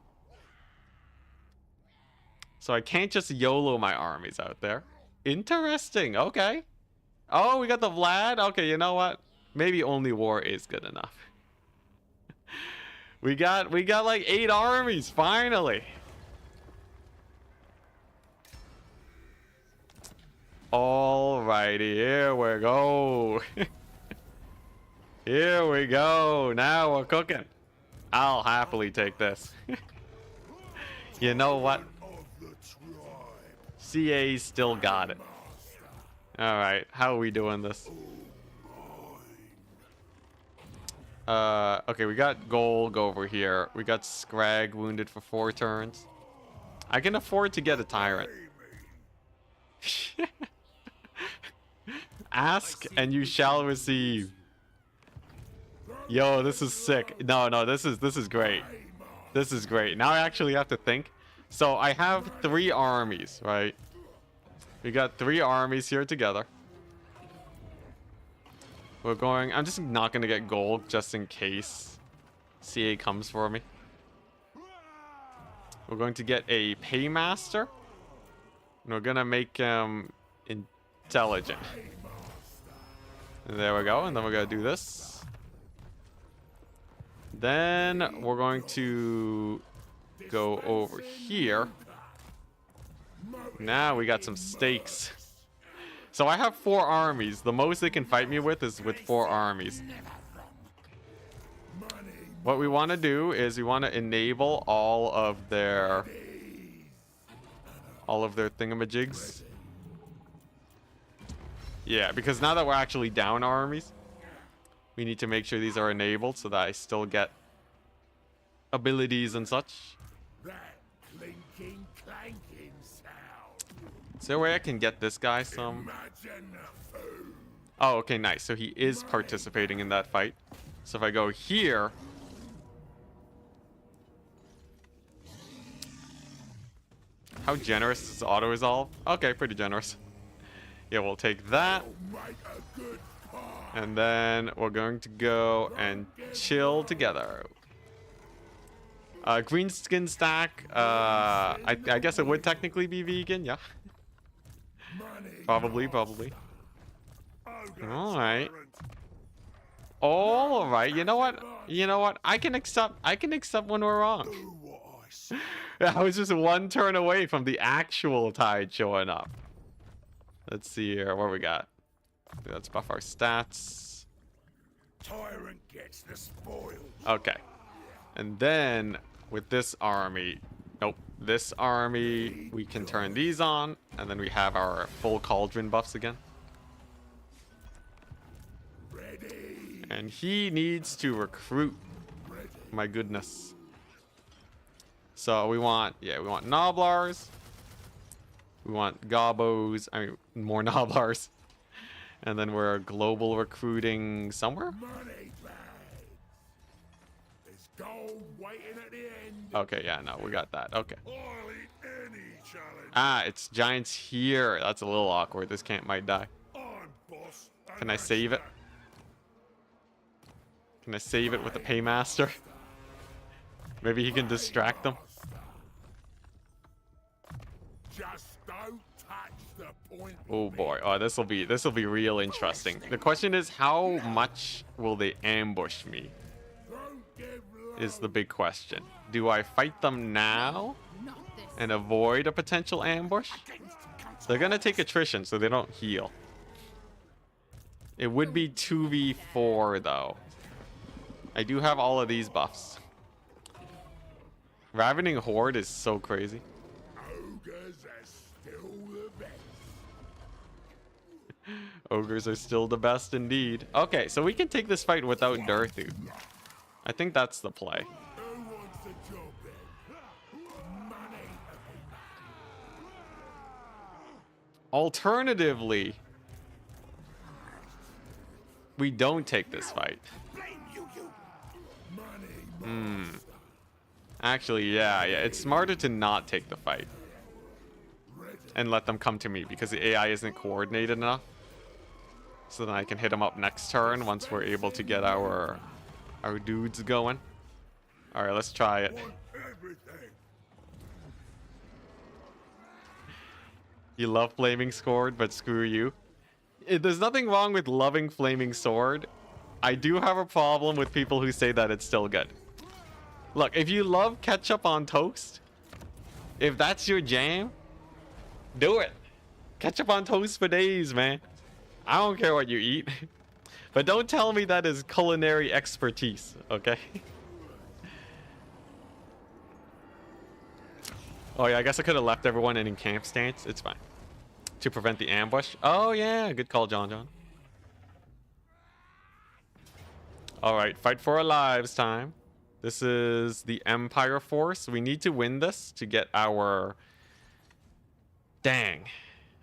So I can't just YOLO my armies out there. Interesting. Okay. Oh, we got the Vlad. Okay, you know what? Maybe only war is good enough. we got like 8 armies finally. Alrighty, here we go. Here we go. Now we're cooking. I'll happily take this. You know what? CA's still got it. Alright, how are we doing this? Okay, we got Gold over here. We got Scrag wounded for 4 turns. I can afford to get a Tyrant. Ask and you shall receive. Yo, this is sick. No, this is great. This is great. Now I actually have to think. So I have 3 armies, right? We got 3 armies here together. We're going... I'm just not going to get gold just in case CA comes for me. We're going to get a Paymaster. And we're going to make him intelligent. And there we go. And then we're going to do this. Then we're going to go over here. Now we got some stakes. So I have 4 armies. The most they can fight me with is with 4 armies. What we want to do is we want to enable all of their thingamajigs. Yeah, because now that we're actually down armies, we need to make sure these are enabled so that I still get abilities and such. Is there a way I can get this guy some? Oh, okay, nice. So he is participating in that fight. So if I go here... How generous is auto-resolve? Okay, pretty generous. Yeah, we'll take that. And then we're going to go and chill together. Green skin stack. I guess it would technically be vegan, yeah. Probably. Alright. Alright, you know what? I can accept when we're wrong. I was just 1 turn away from the actual tide showing up. Let's see here, what we got? Let's buff our stats. Tyrant gets the spoils. Okay. And then with this army, this army, we can turn these on, and then we have our full cauldron buffs again. Ready. And he needs to recruit. My goodness. So we want Noblars. We want Gobos. I mean, more Noblars. And then we're global recruiting somewhere. Money bags. There's gold waiting at the end. Okay, yeah, no, we got that. Okay. I'll eat any challenge. Ah, it's giants here. That's a little awkward. This camp might die. I'm boss. Can I save it? Can I save it with the Paymaster? Maybe he can distract them. Just don't touch the point. Oh boy. Oh, this will be real interesting. The question is, how much will they ambush me? Don't give Is the big question. Do I fight them now and avoid a potential ambush? They're gonna take attrition, so they don't heal. It would be 2v4 though. I do have all of these buffs. Ravening Horde is so crazy. Ogres are still the Ogres are still the best indeed. Okay, so we can take this fight without Darthu. I think that's the play. Who wants the job then? Money. Alternatively, we don't take this fight. Actually, yeah, it's smarter to not take the fight and let them come to me because the AI isn't coordinated enough. So then I can hit them up next turn once we're able to get our dudes going. All right, let's try it. You love Flaming Sword, but screw you. There's nothing wrong with loving Flaming Sword. I do have a problem with people who say that it's still good. Look, if you love ketchup on toast, if that's your jam, do it. Ketchup on toast for days, man. I don't care what you eat. But don't tell me that is culinary expertise, okay? Oh yeah, I guess I could have left everyone in camp stance. It's fine. To prevent the ambush. Oh yeah, good call, John. Alright, fight for our lives time. This is the Empire Force. We need to win this to get our... Dang.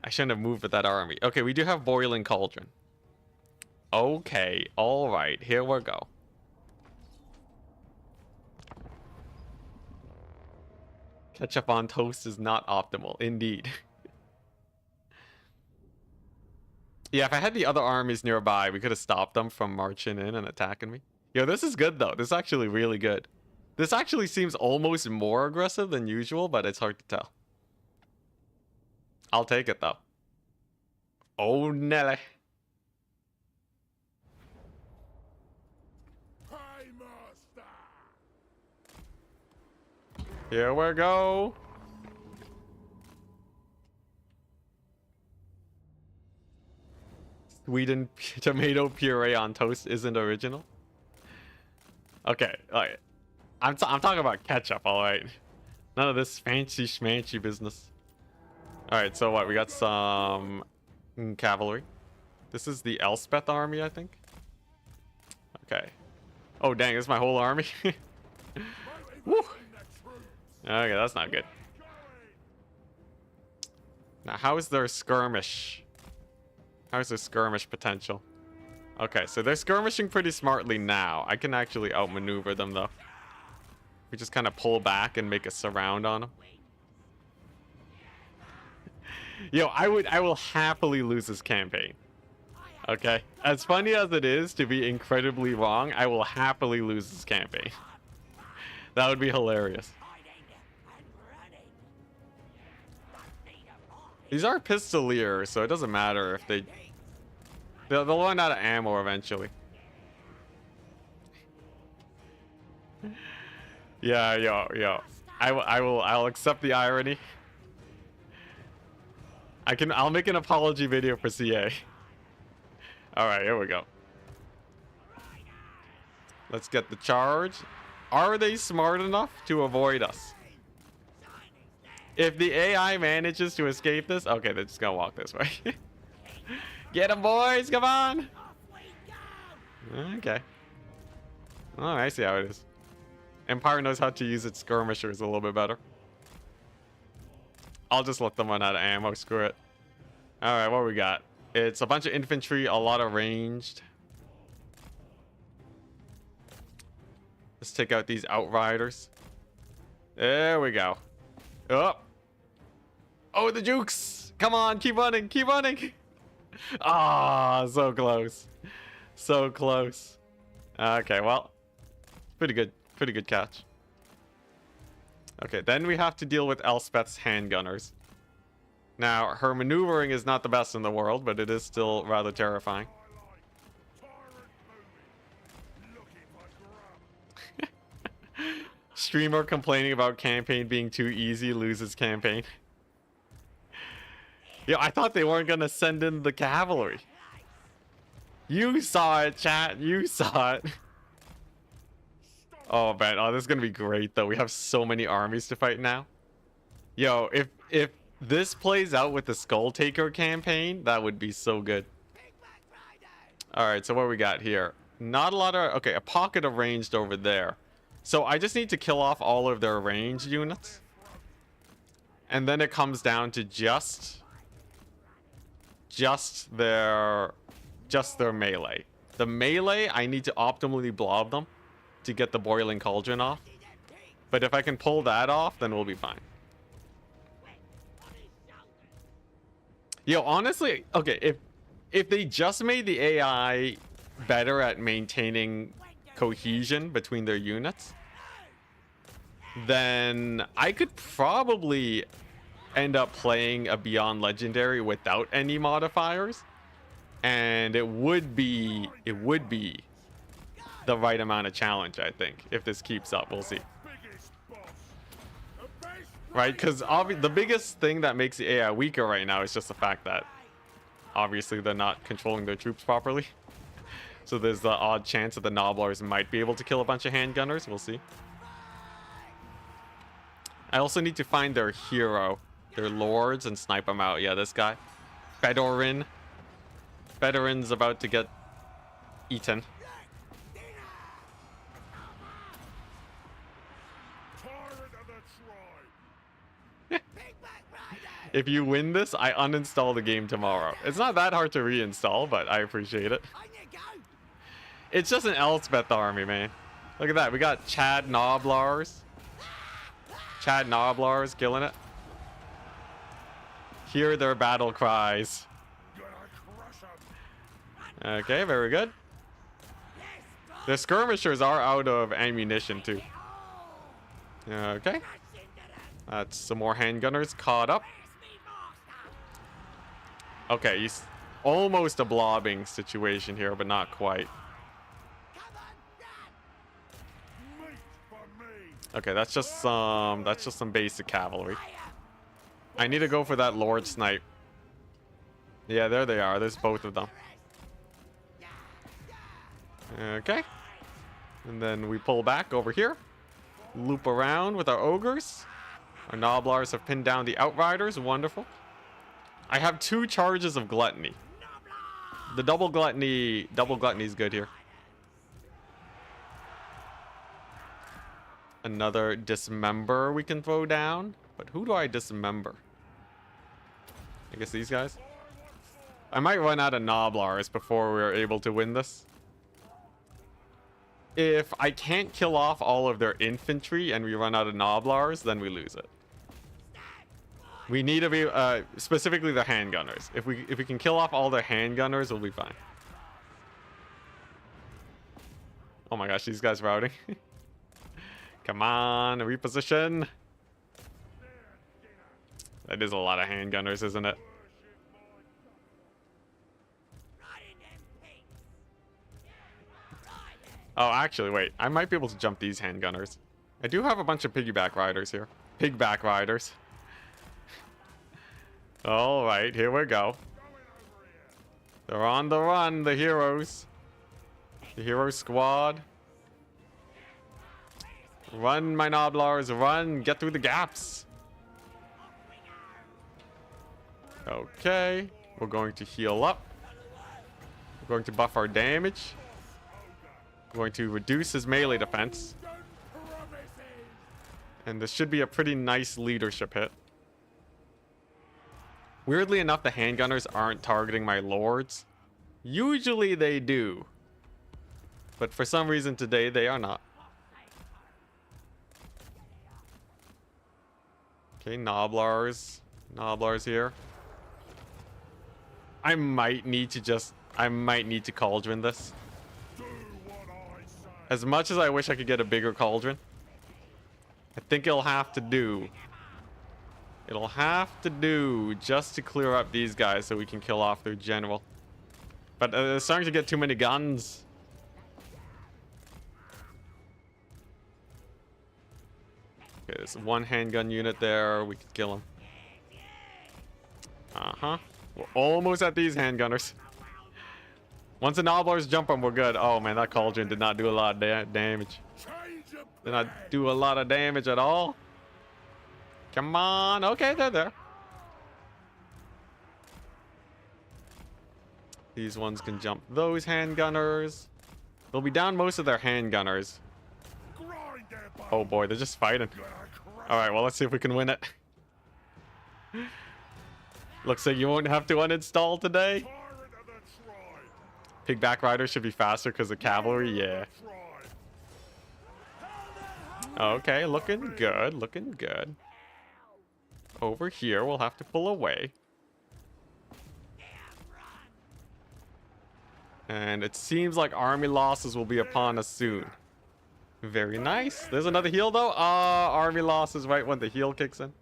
I shouldn't have moved with that army. Okay, we do have Boiling Cauldron. Okay, alright, here we go. Ketchup on toast is not optimal, indeed. Yeah, if I had the other armies nearby, we could have stopped them from marching in and attacking me. Yo, this is good, though. This is actually really good. This actually seems almost more aggressive than usual, but it's hard to tell. I'll take it, though. Oh, Nelly. Here we go. Sweden tomato puree on toast isn't original. Okay, alright. I'm talking about ketchup, alright. None of this fancy schmancy business. Alright, so what? We got some cavalry. This is the Elspeth army, I think. Okay. Oh, dang, this is my whole army. Woo! Okay, that's not good. Now, how is their skirmish? How is their skirmish potential? Okay, so they're skirmishing pretty smartly now. I can actually outmaneuver them, though. We just kind of pull back and make a surround on them. Yo, I will happily lose this campaign. Okay? As funny as it is to be incredibly wrong, I will happily lose this campaign. That would be hilarious. These are pistoliers, so it doesn't matter if they'll run out of ammo eventually. Yeah, yo. I'll accept the irony. I'll make an apology video for CA. Alright, here we go. Let's get the charge. Are they smart enough to avoid us? If the AI manages to escape this, okay, they're just gonna walk this way. Get them, boys, come on. Okay. Oh, I see how it is. Empire knows how to use its skirmishers a little bit better. I'll just let them run out of ammo, screw it. Alright, what we got? It's a bunch of infantry, a lot of ranged. Let's take out these outriders. There we go. Oh. Oh, the jukes. Come on, keep running, keep running. Ah, so close. So close. Okay, well. Pretty good catch. Okay, then we have to deal with Elspeth's handgunners. Now, her maneuvering is not the best in the world, but it is still rather terrifying. Streamer complaining about campaign being too easy loses campaign. Yo, I thought they weren't gonna send in the cavalry. You saw it, chat. You saw it. Oh man, oh, this is gonna be great though. We have so many armies to fight now. Yo, if this plays out with the Skull Taker campaign, that would be so good. All right, so what we got here? Not a lot of... Okay, a pocket of ranged over there. So I just need to kill off all of their ranged units. And then it comes down to just their melee. The melee, I need to optimally blob them to get the boiling cauldron off. But if I can pull that off, then we'll be fine. Yo, honestly, okay, if they just made the AI better at maintaining cohesion between their units, then I could probably end up playing a Beyond Legendary without any modifiers, and it would be the right amount of challenge, I think. If this keeps up, we'll see. Right, because the biggest thing that makes the AI weaker right now is just the fact that obviously they're not controlling their troops properly. So there's the odd chance that the Nobblers might be able to kill a bunch of handgunners. We'll see. I also need to find their hero, their lords, and snipe them out. Yeah, this guy. Fedorin. Fedorin's about to get eaten. If you win this, I uninstall the game tomorrow. It's not that hard to reinstall, but I appreciate it. It's just an Elspeth army, man. Look at that. We got Chad Nobblars. Chad Nobblars killing it. Hear their battle cries. Okay, very good. The skirmishers are out of ammunition, too. Okay. That's some more handgunners caught up. Okay, he's almost a blobbing situation here, but not quite. Okay, that's just some basic cavalry. I need to go for that Lord Snipe. Yeah, there they are. There's both of them. Okay. And then we pull back over here. Loop around with our ogres. Our Nobblars have pinned down the Outriders. Wonderful. I have 2 charges of Gluttony. The double Gluttony is good here. Another Dismember we can throw down. But who do I dismember? I guess these guys. I might run out of Nobblars before we're able to win this. If I can't kill off all of their infantry and we run out of Nobblars, then we lose it. We need to be specifically the handgunners. If we can kill off all their handgunners, we'll be fine. Oh my gosh, these guys routing. Come on, reposition. That is a lot of handgunners, isn't it? Oh, actually, wait. I might be able to jump these handgunners. I do have a bunch of piggyback riders here. Pigback riders. All right, here we go. They're on the run, the heroes. The hero squad. Run, my Nobblars, run. Get through the gaps. Okay. We're going to heal up. We're going to buff our damage. We're going to reduce his melee defense. And this should be a pretty nice leadership hit. Weirdly enough, the handgunners aren't targeting my lords. Usually they do. But for some reason today, they are not. Okay, Nobblars. Nobblars here. I might need to cauldron this. As much as I wish I could get a bigger cauldron, I think it'll have to do. It'll have to do just to clear up these guys so we can kill off their general. But they're starting to get too many guns. Okay, there's one handgun unit there. We could kill him. Uh-huh. We're almost at these handgunners. Once the Nobblars jump them, we're good. Oh man, that cauldron did not do a lot of damage. Did not do a lot of damage at all. Come on. Okay, they're there. These ones can jump those handgunners. They'll be down most of their handgunners. Oh boy, they're just fighting. Alright, well, let's see if we can win it. Looks like you won't have to uninstall today. Pigback Rider should be faster because of cavalry, yeah. Okay, looking good, looking good. Over here, we'll have to pull away. And it seems like army losses will be upon us soon. Very nice. There's another heal though. Ah, army losses right when the heal kicks in.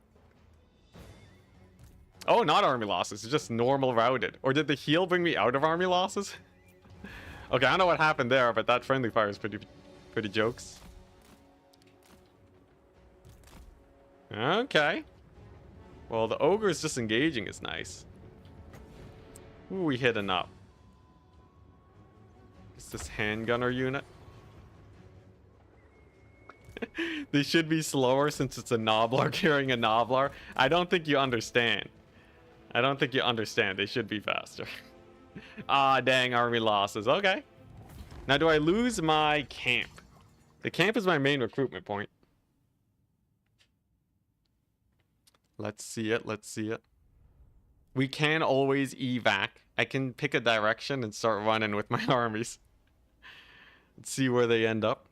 Oh, not army losses. It's just normal routed. Or did the heal bring me out of army losses? Okay, I don't know what happened there, but that friendly fire is pretty jokes. Okay. Well, the ogres disengaging is nice. Who are we hitting up? Is this handgunner unit? They should be slower since it's a Noblar carrying a Noblar. I don't think you understand. I don't think you understand. They should be faster. Ah, dang, army losses. Okay. Now, do I lose my camp? The camp is my main recruitment point. Let's see it. Let's see it. We can always evac. I can pick a direction and start running with my armies. Let's see where they end up.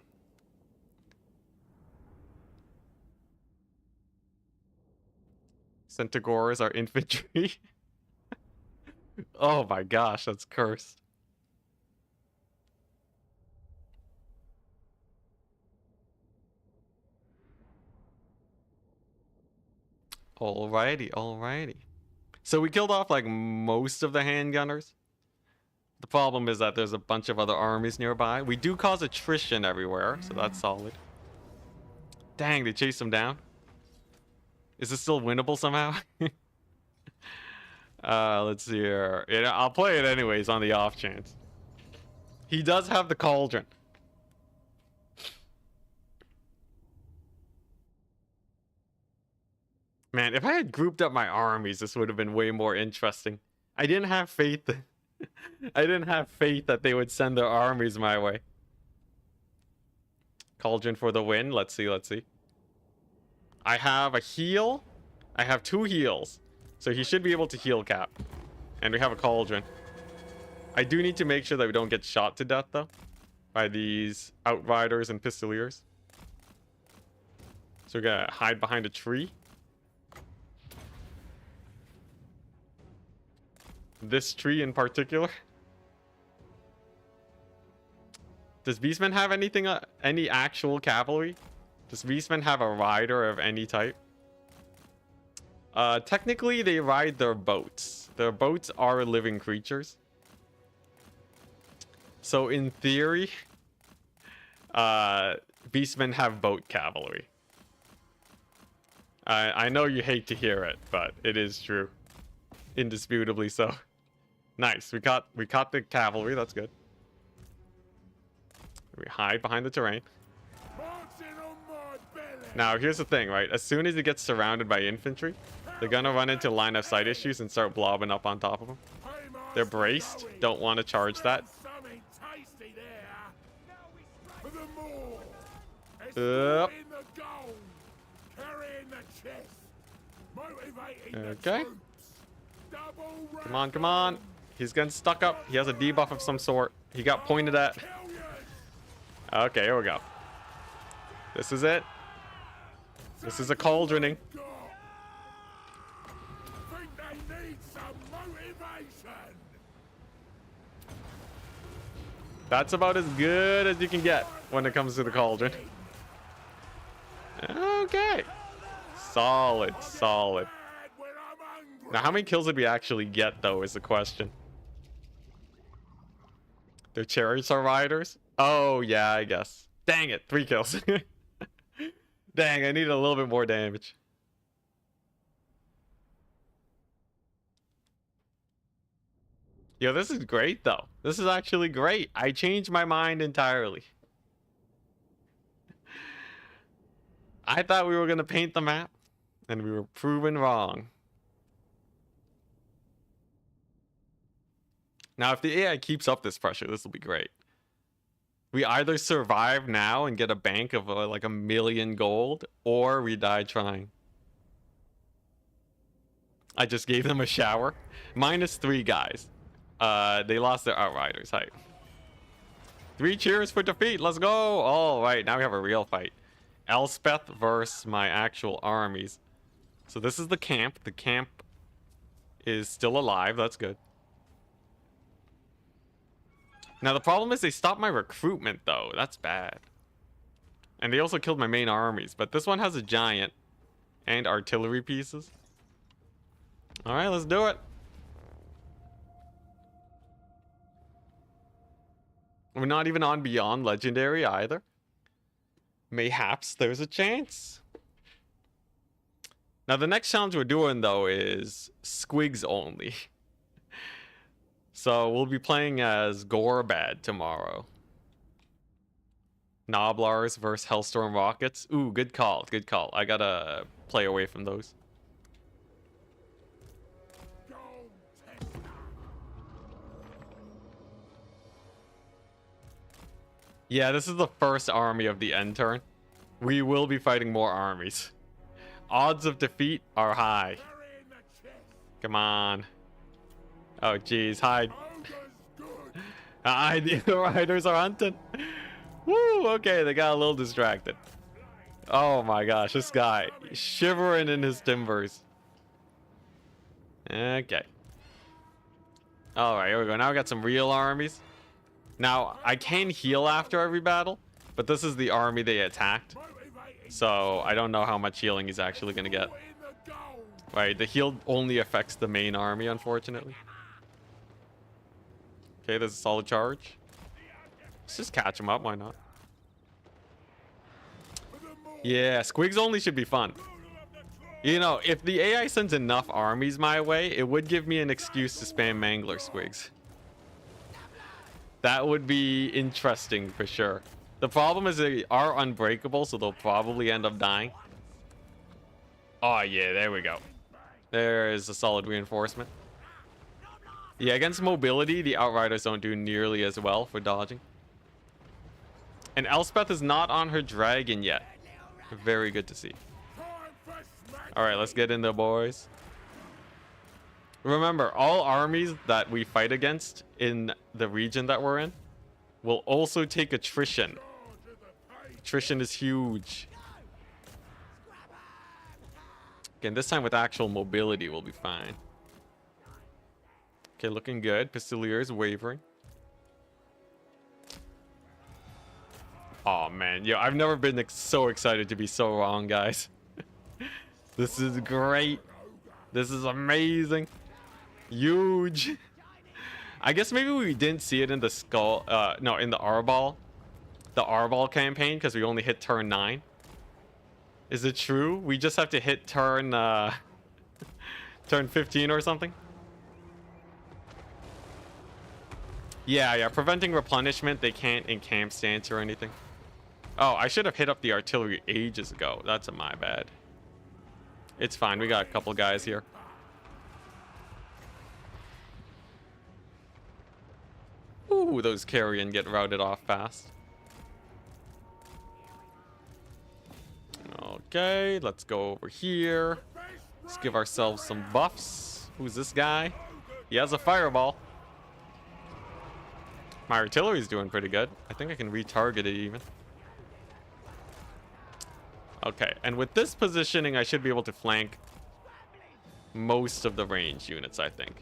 Centaurs are infantry. Oh my gosh, that's cursed. Alrighty, alrighty. So we killed off like most of the handgunners. The problem is that there's a bunch of other armies nearby. We do cause attrition everywhere, so that's solid. Dang, they chased him down. Is this still winnable somehow? Let's see here. I'll play it anyways on the off chance. He does have the cauldron. Man, if I had grouped up my armies, this would have been way more interesting. I didn't have faith. I didn't have faith that they would send their armies my way. Cauldron for the win. Let's see, let's see. I have a heal. I have 2 heals. So he should be able to heal cap. And we have a cauldron. I do need to make sure that we don't get shot to death, though. By these outriders and pistoliers. So we're gonna hide behind a tree. This tree in particular. Does Beastman have anything, any actual cavalry? Does Beastman have a rider of any type? Technically, they ride their boats. Their boats are living creatures. So in theory, Beastmen have boat cavalry. I know you hate to hear it, but it is true. Indisputably so. Nice. We caught the cavalry. That's good. We hide behind the terrain. Now, here's the thing, right? As soon as he gets surrounded by infantry, they're gonna run into line of sight issues and start blobbing up on top of him. They're braced. Don't want to charge that. Okay. Come on, come on. He's getting stuck up. He has a debuff of some sort. He got pointed at. Okay, here we go. This is it. This is a cauldroning. That's about as good as you can get when it comes to the cauldron. Okay. Solid, solid. Now, how many kills did we actually get, though, is the question. Their chariots are riders? Oh, yeah, I guess. Dang it, 3 kills. Dang, I needed a little bit more damage. Yo, this is great, though. This is actually great. I changed my mind entirely. I thought we were going to paint the map, and we were proven wrong. Now, if the AI keeps up this pressure, this will be great. We either survive now and get a bank of like 1,000,000 gold, or we die trying. I just gave them a shower. -3 guys. They lost their outriders. Hype. 3 cheers for defeat. Let's go. All right, now we have a real fight. Elspeth versus my actual armies. So this is the camp. The camp is still alive. That's good. Now the problem is they stopped my recruitment though. That's bad. And they also killed my main armies. But this one has a giant and artillery pieces. All right, let's do it. We're not even on Beyond Legendary either. Mayhaps there's a chance. Now the next challenge we're doing though is squigs only. So we'll be playing as Gorbad tomorrow. Noblars versus Hellstorm Rockets. Ooh, good call, good call. I gotta play away from those. Yeah, this is the first army of the end turn. We will be fighting more armies. Odds of defeat are high. Come on. Oh, geez. Hide. Hide. The riders are hunting. Woo, okay. They got a little distracted. Oh, my gosh. This guy. Shivering in his timbers. Okay. All right, here we go. Now we got some real armies. Now, I can heal after every battle, but this is the army they attacked. So, I don't know how much healing he's actually going to get. Right, the heal only affects the main army, unfortunately. Okay, there's a solid charge. Let's just catch him up, why not? Yeah, squigs only should be fun. You know, if the AI sends enough armies my way, it would give me an excuse to spam Mangler squigs. That would be interesting for sure. The problem is they are unbreakable, so they'll probably end up dying. Oh yeah, there we go. There is a solid reinforcement. Yeah, against mobility, the Outriders don't do nearly as well for dodging. And Elspeth is not on her dragon yet. Very good to see. Alright, let's get in there, boys. Remember, all armies that we fight against in the region that we're in will also take attrition. Attrition is huge. Again, this time with actual mobility, we'll be fine. Okay, looking good. Pistoliers wavering. Oh man, yo, I've never been so excited to be so wrong, guys. This is great. This is amazing. Huge. I guess maybe we didn't see it in the skull. No, in the Arbol. The Arbol campaign, because we only hit turn 9. Is it true? We just have to hit turn turn 15 or something? Yeah, preventing replenishment. They can't encamp stance or anything. Oh, I should have hit up the artillery ages ago. That's my bad. It's fine. We got a couple guys here. Ooh, those carrion get routed off fast. Okay, let's go over here. Let's give ourselves some buffs. Who's this guy? He has a fireball. My artillery's doing pretty good. I think I can retarget it even. Okay, and with this positioning, I should be able to flank most of the range units, I think.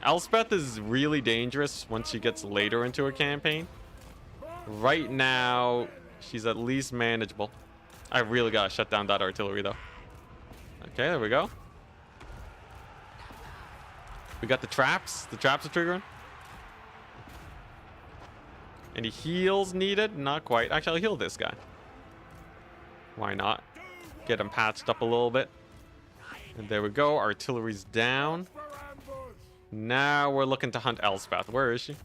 Elspeth is really dangerous once she gets later into a campaign. Right now, she's at least manageable. I really gotta shut down that artillery, though. Okay, there we go. We got the traps. The traps are triggering. Any heals needed? Not quite. Actually, I'll heal this guy. Why not? Get him patched up a little bit. And there we go. Artillery's down. Now we're looking to hunt Elspeth. Where is she?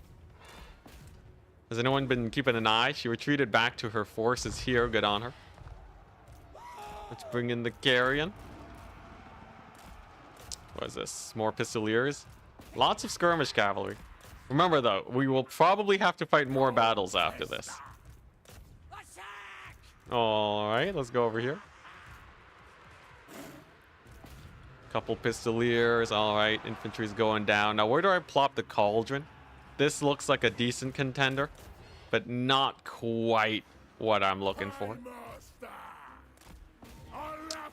Has anyone been keeping an eye? She retreated back to her forces here. Good on her. Let's bring in the carrion. What is this? More pistoliers. Lots of skirmish cavalry. Remember though, we will probably have to fight more battles after this. Alright, let's go over here. Couple pistoliers. Alright, infantry's going down. Now, where do I plop the cauldron? This looks like a decent contender, but not quite what I'm looking for.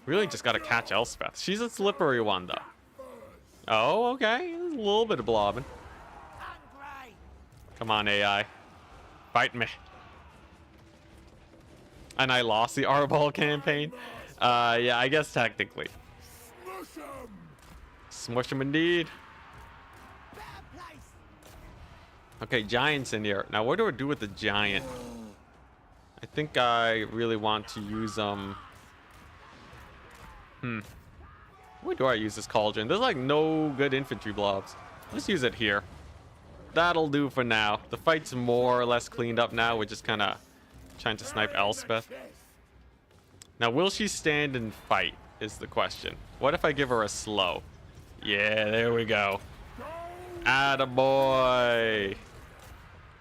Really just gotta catch Elspeth. She's a slippery one, though. Oh, okay. A little bit of blobbing. Come on, AI. Fight me. And I lost the Arbol campaign. Yeah, I guess technically. Smush him indeed. Okay, giants in here. Now, what do I do with the giant? I think I really want to use where do I use this cauldron? There's like no good infantry blobs. Let's use it here. That'll do for now. The fight's more or less cleaned up now. We're just kind of trying to snipe Elspeth. Now, will she stand and fight is the question. What if I give her a slow? Yeah, there we go. Attaboy.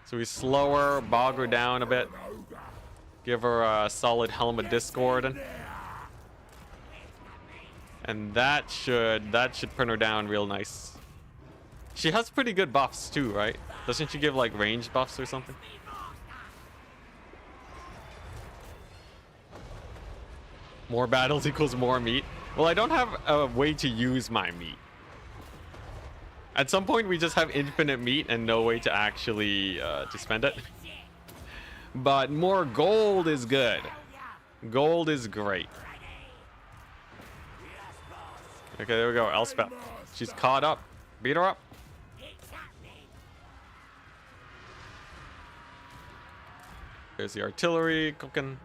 So we slow her, bog her down a bit. Give her a solid Helm of Discord. And that should print her down real nice. She has pretty good buffs too, right? Doesn't she give like range buffs or something? More battles equals more meat. Well, I don't have a way to use my meat. At some point, we just have infinite meat and no way to actually to spend it. But more gold is good. Gold is great. Okay, there we go. Elspeth. She's caught up. Beat her up. There's the artillery cooking.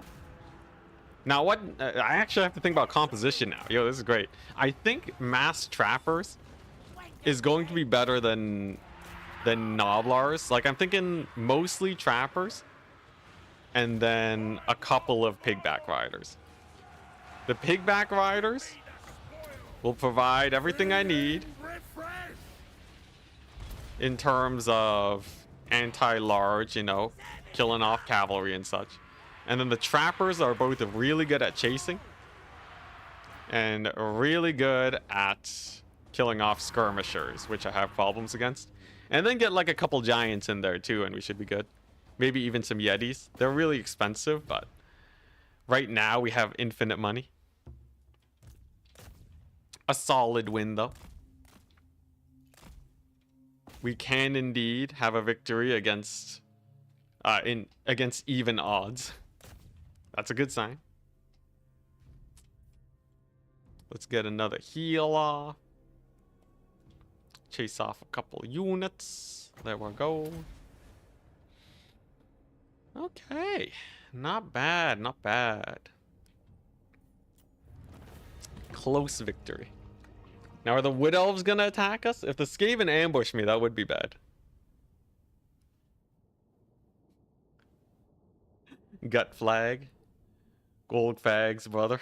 Now, what I actually have to think about composition now. Yo, this is great. I think mass trappers is going to be better than Noblars. Like, I'm thinking mostly trappers and then a couple of pigback riders. The pigback riders will provide everything I need in terms of anti-large, you know, killing off cavalry and such. And then the trappers are both really good at chasing and really good at killing off skirmishers, which I have problems against. And then get like a couple giants in there too, and we should be good. Maybe even some yetis. They're really expensive, but right now we have infinite money. A solid win, though. We can indeed have a victory against against even odds. That's a good sign. Let's get another heal off. Chase off a couple units. There we go. Okay. Not bad, not bad. Close victory. Now, are the Wood Elves gonna attack us? If the Skaven ambush me, that would be bad. Gut flag. Gold fags, brother.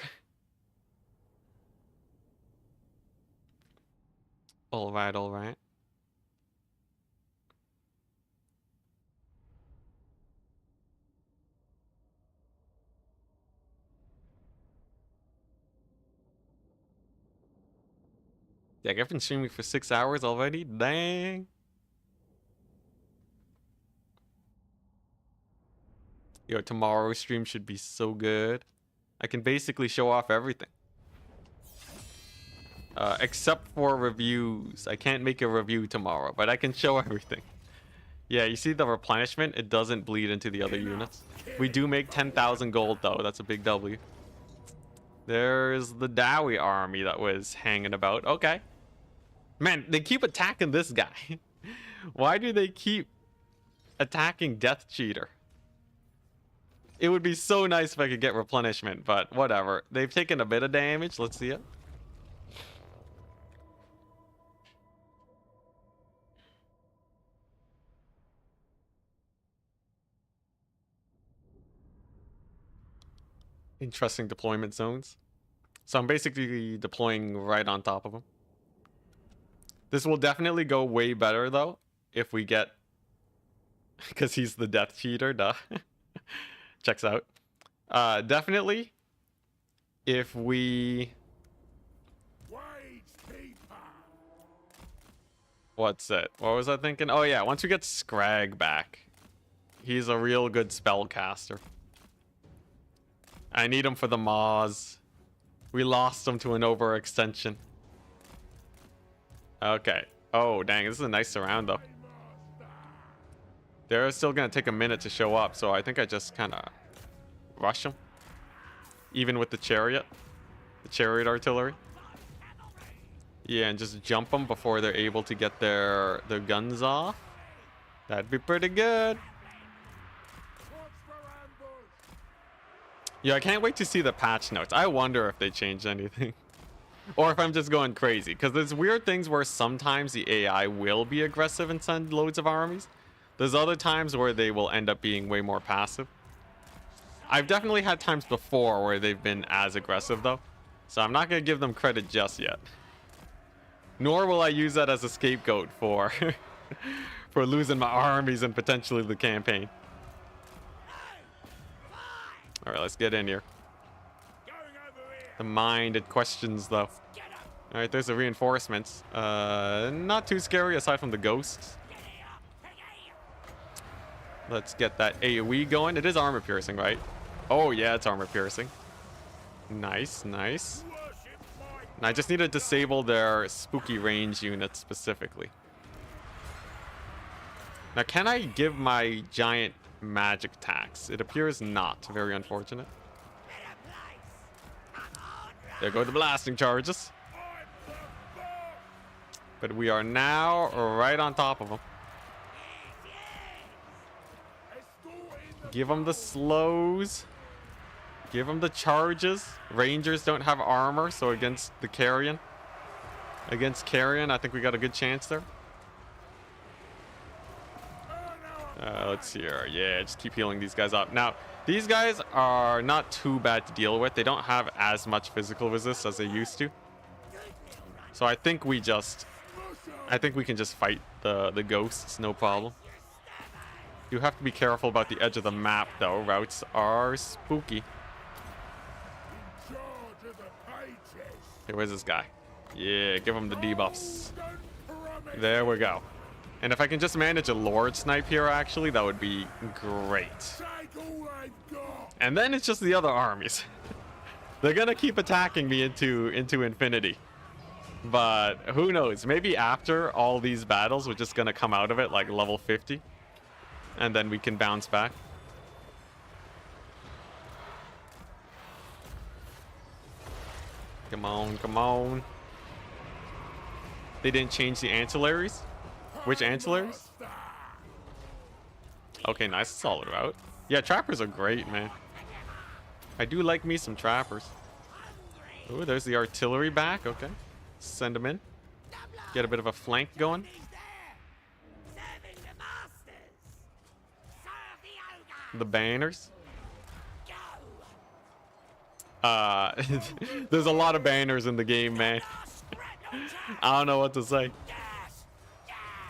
Alright, alright. Yeah, I've been streaming for 6 hours already. Dang. Yo, tomorrow's stream should be so good. I can basically show off everything. Except for reviews. I can't make a review tomorrow, but I can show everything. Yeah, you see the replenishment? It doesn't bleed into the other units. We do make 10,000 gold, though. That's a big W. There's the Dowie army that was hanging about. Okay. Man, they keep attacking this guy. Why do they keep attacking Death Cheater? It would be so nice if I could get replenishment, but whatever. They've taken a bit of damage. Let's see it. Interesting deployment zones. So I'm basically deploying right on top of them. This will definitely go way better, though, if we get Because he's the death cheater, duh. Checks out. Definitely, if we... What's it? What was I thinking? Oh yeah, once we get Scrag back, he's a real good spellcaster. I need him for the Maws. We lost him to an overextension. Okay. Oh, dang. This is a nice surround, though. They're still going to take a minute to show up, so I think I just kind of rush them. Even with the chariot. The chariot artillery. Yeah, and just jump them before they're able to get their guns off. That'd be pretty good. Yeah, I can't wait to see the patch notes. I wonder if they changed anything. Or if I'm just going crazy. Because there's weird things where sometimes the AI will be aggressive and send loads of armies. There's other times where they will end up being way more passive. I've definitely had times before where they've been as aggressive, though. So I'm not going to give them credit just yet. Nor will I use that as a scapegoat for, for losing my armies and potentially the campaign. Alright, let's get in here. The minded questions, though. Alright, there's the reinforcements. Not too scary aside from the ghosts. Let's get that AoE going. It is armor piercing, right? Oh, yeah, it's armor piercing. Nice, nice. And I just need to disable their spooky range units specifically. Now, can I give my giant magic attacks? It appears not. Very unfortunate. There go the blasting charges. But we are now right on top of them. Give them the slows. Give them the charges. Rangers don't have armor, so against the Carrion. Against Carrion, I think we got a good chance there. Let's see here. Yeah, just keep healing these guys up. Now, these guys are not too bad to deal with. They don't have as much physical resist as they used to. So I think we can just fight the ghosts, no problem. You have to be careful about the edge of the map, though. Routes are spooky. Okay, where's this guy? Yeah, give him the debuffs. There we go. And if I can just manage a Lord Snipe here, actually, that would be great. And then it's just the other armies. They're gonna keep attacking me into infinity. But who knows? Maybe after all these battles, we're just gonna come out of it like level 50. And then we can bounce back. Come on, come on. They didn't change the ancillaries? Which ancillaries? Okay, nice. Solid route. Yeah, trappers are great, man. I do like me some trappers. Ooh, there's the artillery back. Okay. Send them in. Get a bit of a flank going. The banners. There's a lot of banners in the game, man. I don't know what to say.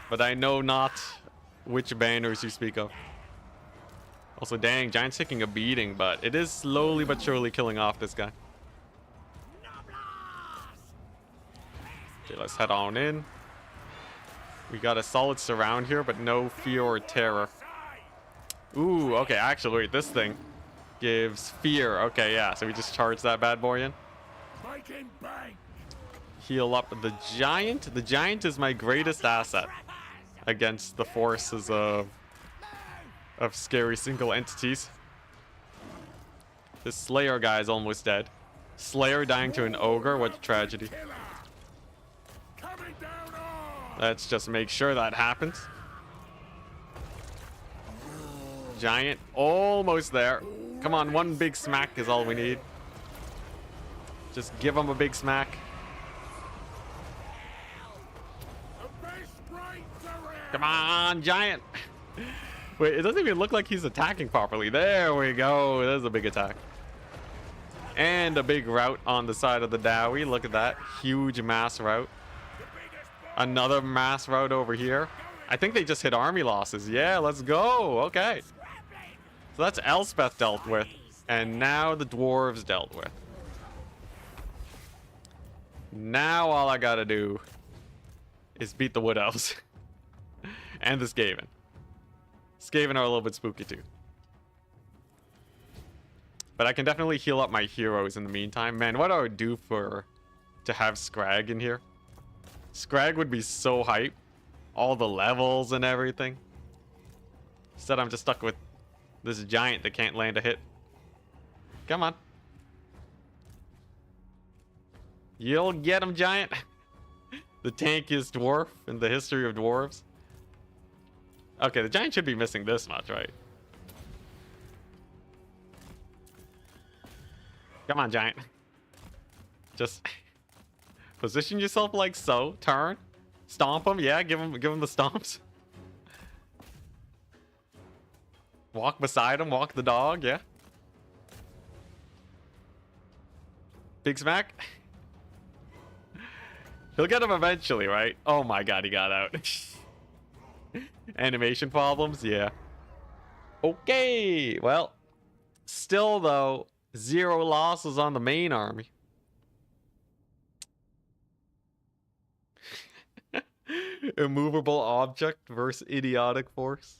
But I know not which banners you speak of. Also, dang, Giant's taking a beating, but it is slowly but surely killing off this guy. Okay, let's head on in. We got a solid surround here, but no fear or terror. Ooh, okay, actually, wait, this thing gives fear. Okay, yeah, so we just charge that bad boy in. Heal up the Giant. The Giant is my greatest asset against the forces of scary single entities. This Slayer guy is almost dead. Slayer dying to an Ogre, what a tragedy. Let's just make sure that happens. Giant almost there. Come on, one big smack is all we need. Just give him a big smack. Come on, Giant. Wait, it doesn't even look like he's attacking properly. There we go. There's a big attack. And a big route on the side of the Dowie. Look at that. Huge mass route. Another mass route over here. I think they just hit army losses. Yeah, let's go. Okay. So that's Elspeth dealt with. And now the dwarves dealt with. Now all I gotta do is beat the wood elves. And the Skaven. Skaven are a little bit spooky too. But I can definitely heal up my heroes in the meantime. Man, what I would do to have Scrag in here. Scrag would be so hype. All the levels and everything. Instead, I'm just stuck with this giant that can't land a hit. Come on. You'll get him, giant. The tankiest dwarf in the history of dwarves. Okay, the giant should be missing this much, right? Come on, giant. Just position yourself like so. Turn. Stomp him. Yeah, give him the stomps. Walk beside him. Walk the dog. Yeah. Big smack. He'll get him eventually, right? Oh my god, he got out. Animation problems? Yeah. Okay. Well, still though, 0 losses on the main army. Immovable object versus idiotic force.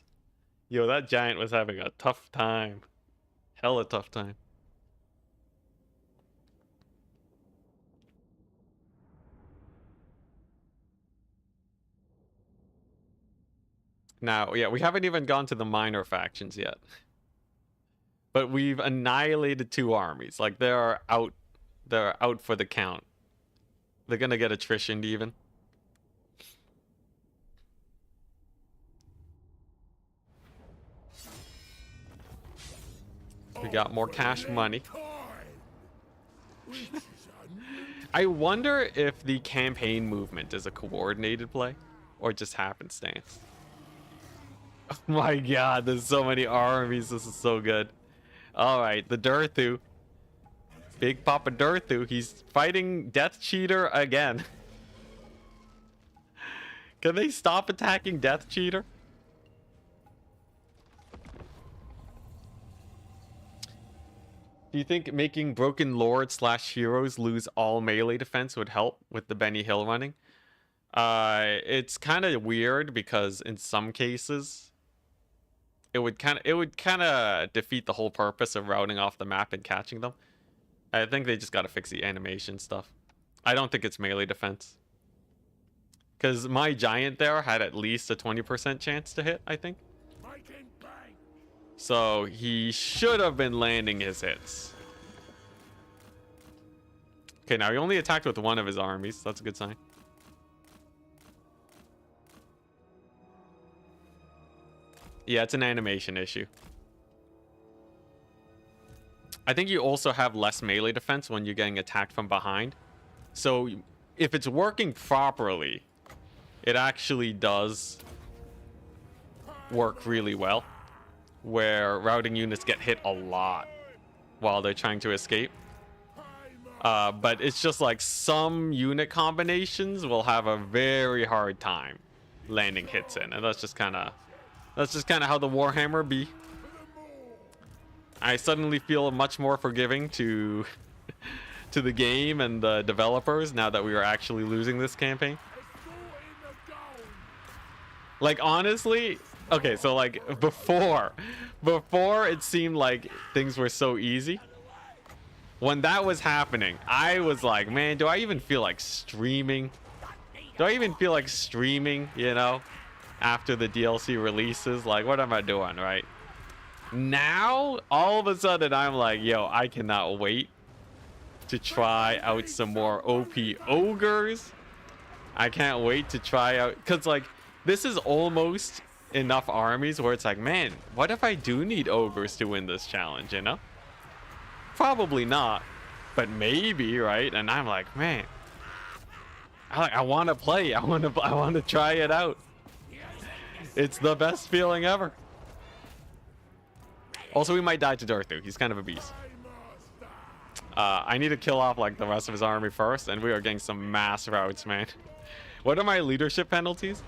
Yo, that giant was having a tough time. Hella tough time. Now, yeah, we haven't even gone to the minor factions yet. But we've annihilated 2 armies. Like, they're out for the count. They're gonna get attritioned even. We got more cash money. I wonder if the campaign movement is a coordinated play or just happenstance. Oh my god, there's so many armies. This is so good. Alright, the Durthu. Big Papa Durthu. He's fighting Death Cheater again. Can they stop attacking Death Cheater? Do you think making Broken Lord / heroes lose all melee defense would help with the Benny Hill running? It's kind of weird because in some cases it would kind of defeat the whole purpose of routing off the map and catching them. I think they just got to fix the animation stuff. I don't think it's melee defense. Because my giant there had at least a 20% chance to hit, I think. So he should have been landing his hits. Okay, now he only attacked with one of his armies. That's a good sign. Yeah, it's an animation issue. I think you also have less melee defense when you're getting attacked from behind. So if it's working properly, it actually does work really well. Where routing units get hit a lot while they're trying to escape. But it's just like some unit combinations will have a very hard time landing hits in, and that's just kind of how the Warhammer be. I suddenly feel much more forgiving to the game and the developers now that we are actually losing this campaign. Like honestly, okay, so like before it seemed like things were so easy. When that was happening, I was like, man, do I even feel like streaming? Do I even feel like streaming, you know, after the DLC releases? Like, what am I doing, right? Now, all of a sudden, I'm like, yo, I cannot wait to try out some more OP ogres. I can't wait to try out, because like, this is almost enough armies where it's like, man, what if I do need ogres to win this challenge, you know? Probably not, but maybe, right? And I'm like, man, I want to play. I want to try it out. It's the best feeling ever. Also, we might die to Durthu. He's kind of a beast. I need to kill off like the rest of his army first, and we are getting some mass routes, man. What are my leadership penalties?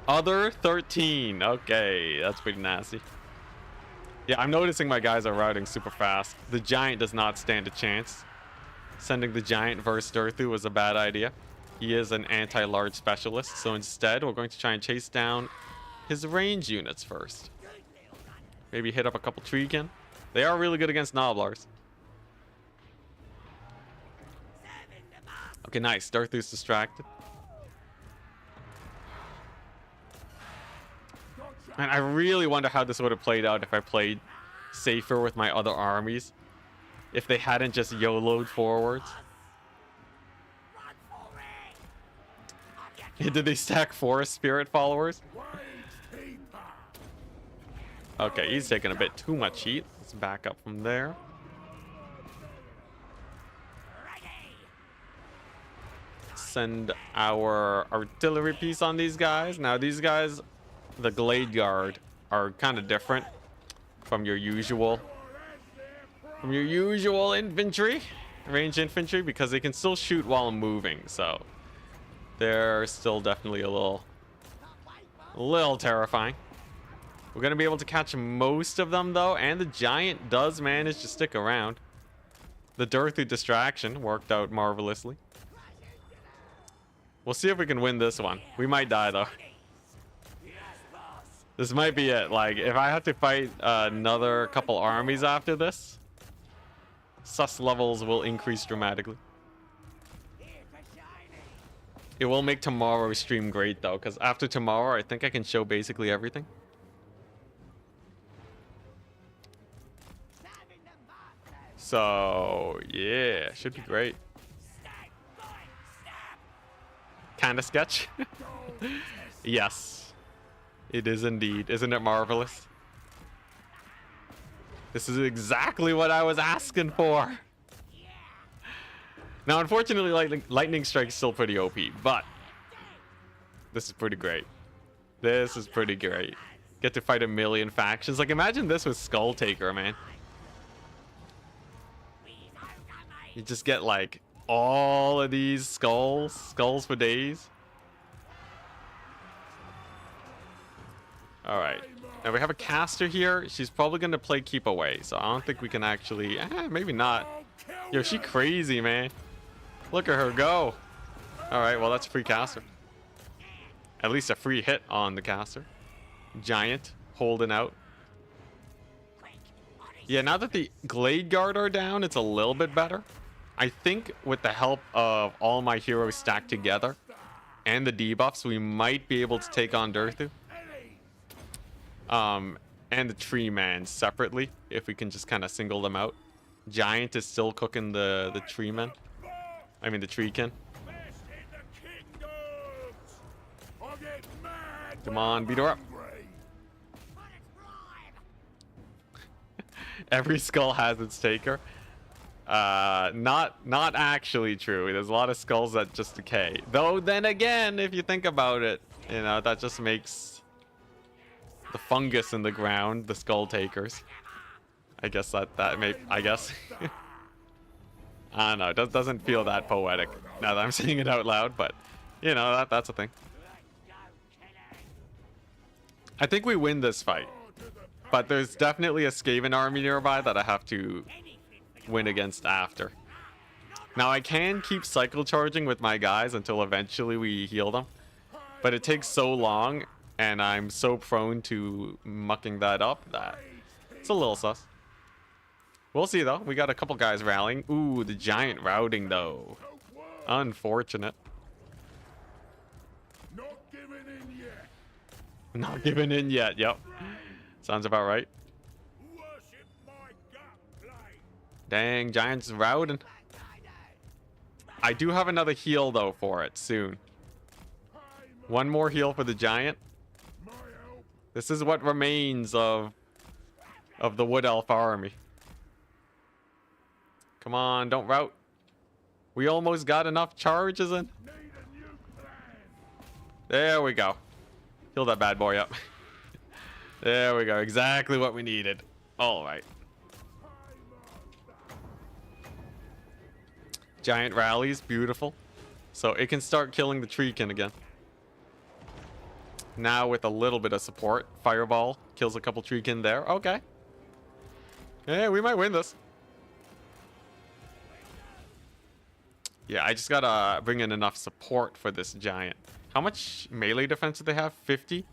Other 13. Okay, that's pretty nasty. Yeah, I'm noticing my guys are routing super fast. The giant does not stand a chance. Sending the giant versus Durthu was a bad idea. He is an anti-large specialist, so instead we're going to try and chase down his range units first. Maybe hit up a couple Treekin. They are really good against Nobblars. Okay, nice. Durthu's distracted. And I really wonder how this would have played out if I played safer with my other armies. If they hadn't just YOLO'd forwards. Did they stack Forest Spirit followers? Okay, he's taking a bit too much heat. Let's back up from there. Send our artillery piece on these guys. Now these guys, the Glade Guard, are kind of different from your usual infantry, range infantry, because they can still shoot while moving. So they're still definitely a little terrifying. We're gonna be able to catch most of them though, and the giant does manage to stick around. The Durthu distraction worked out marvelously. We'll see if we can win this one. We might die though. This might be it. Like, if I have to fight another couple armies after this, sus levels will increase dramatically. It will make tomorrow's stream great though, because after tomorrow I think I can show basically everything. So yeah, should be great. Kinda sketch. Yes, it is indeed. Isn't it marvelous? This is exactly what I was asking for. Now, unfortunately, lightning strike's still pretty OP, but this is pretty great. This is pretty great. Get to fight a million factions. Like, imagine this with Skull Taker, man. You just get like all of these skulls for days. All right, now we have a caster here. She's probably gonna play keep away, so I don't think we can actually, maybe not. Yo, she crazy, man. Look at her go. All right, well, that's a free caster. At least a free hit on the caster. Giant holding out. Yeah, now that the Glade Guard are down, it's a little bit better. I think with the help of all my heroes stacked together and the debuffs, we might be able to take on Durthu. And the Tree Man separately, if we can just kind of single them out. Giant is still cooking the Tree Man. I mean the Treekin. Come on, beat her up. Every skull has its taker. Not actually true. There's a lot of skulls that just decay. Though then again, if you think about it, you know, that just makes the fungus in the ground the skull takers. I guess I guess. I don't know. It doesn't feel that poetic now that I'm saying it out loud, but you know, that's a thing. I think we win this fight, but there's definitely a Skaven army nearby that I have to win against after. Now I can keep cycle charging with my guys until eventually we heal them, but it takes so long and I'm so prone to mucking that up that it's a little sus. We'll see though. We got a couple guys rallying. Ooh, the giant routing though. Unfortunate. Not giving in yet. Yep. Sounds about right. Dang, giant's routing. I do have another heal though for it soon. One more heal for the giant. This is what remains of the Wood Elf army. Come on, don't rout. We almost got enough charges in. There we go. Heal that bad boy up. There we go. Exactly what we needed. All right. Giant rallies. Beautiful. So it can start killing the Treekin again. Now with a little bit of support, Fireball kills a couple Treekin there. Okay. Yeah, we might win this. Yeah, I just gotta bring in enough support for this giant. How much melee defense do they have? 50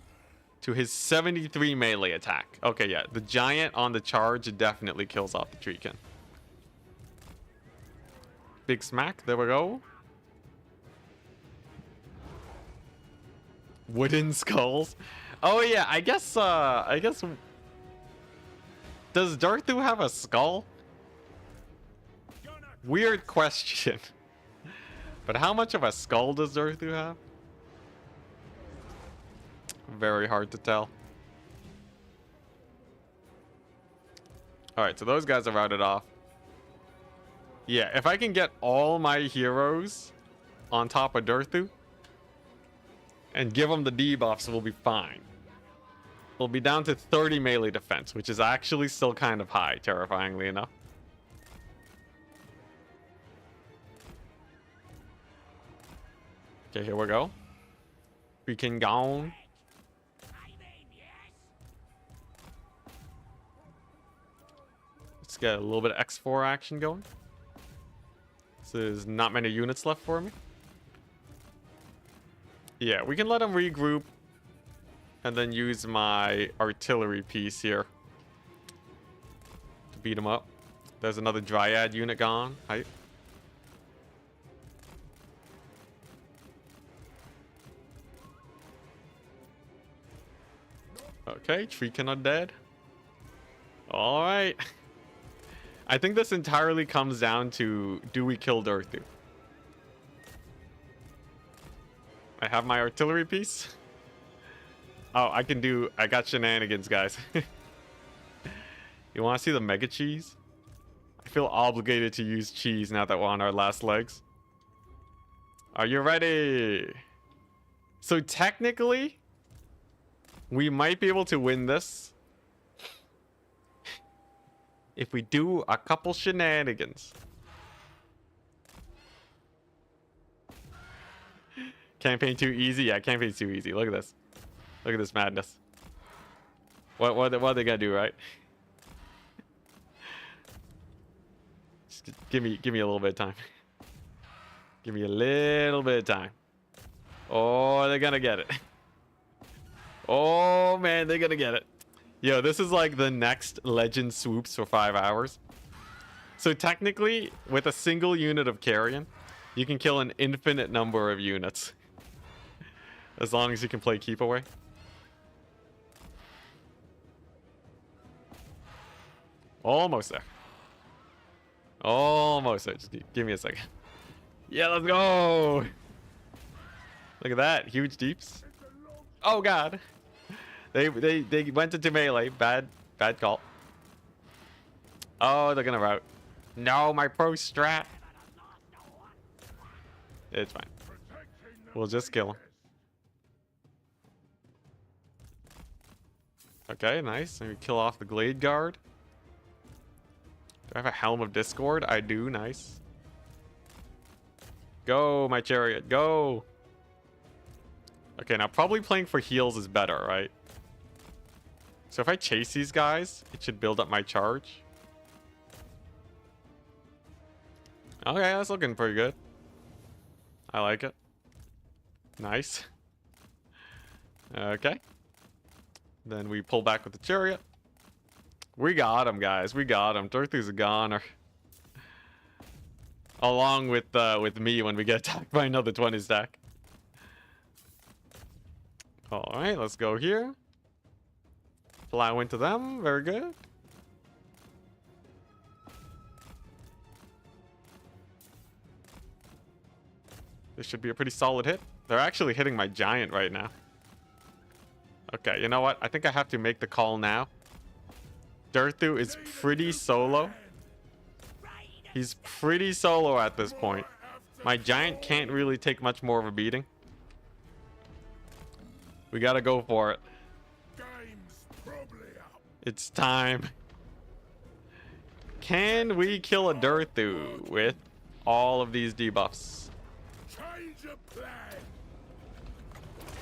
to his 73 melee attack. Okay, yeah, the giant on the charge definitely kills off the Treekin. Big smack, there we go. Wooden skulls. Oh yeah, I guess does Darthu have a skull? Weird question. But how much of a skull does Darthu have? Very hard to tell. Alright, so those guys are routed off. Yeah, if I can get all my heroes on top of Darthu and give them the debuffs, we'll be fine. We'll be down to 30 melee defense, which is actually still kind of high, terrifyingly enough. Okay, here we go. We can go. Let's get a little bit of X4 action going. So there's not many units left for me. Yeah, we can let him regroup and then use my artillery piece here to beat him up. There's another Dryad unit gone. Hype. Okay, Treekin are dead. Alright. I think this entirely comes down to, do we kill Darthu? I have my artillery piece. Oh, I got shenanigans, guys. You want to see the mega cheese? I feel obligated to use cheese now that we're on our last legs. Are you ready? So technically, we might be able to win this if we do a couple shenanigans. Campaign too easy? Yeah, campaign's too easy. Look at this. Look at this madness. What are they gonna do, right? Just give me a little bit of time. Give me a little bit of time. Oh, they're gonna get it. Oh man, they're gonna get it. Yo, this is like the next legend swoops for 5 hours. So technically, with a single unit of carrion, you can kill an infinite number of units. As long as you can play keep away. Almost there. Almost there. Just give me a second. Yeah, let's go. Look at that. Huge deeps. Oh god. They went into melee. Bad call. Oh, they're gonna route. No, my pro strat. It's fine. We'll just kill him. Okay, nice. Maybe kill off the Glade Guard. Do I have a Helm of Discord? I do. Nice. Go, my chariot. Go. Okay, now probably playing for heals is better, right? So if I chase these guys, it should build up my charge. Okay, that's looking pretty good. I like it. Nice. Okay. Then we pull back with the chariot. We got him, guys. We got him. Darthu's a goner. Along with me when we get attacked by another 20 stack. Alright, let's go here. Plow into them. Very good. This should be a pretty solid hit. They're actually hitting my giant right now. Okay, you know what? I think I have to make the call now. Darthu is pretty solo. He's pretty solo at this point. My giant can't really take much more of a beating. We gotta go for it. It's time. Can we kill a Darthu with all of these debuffs? Change of plan.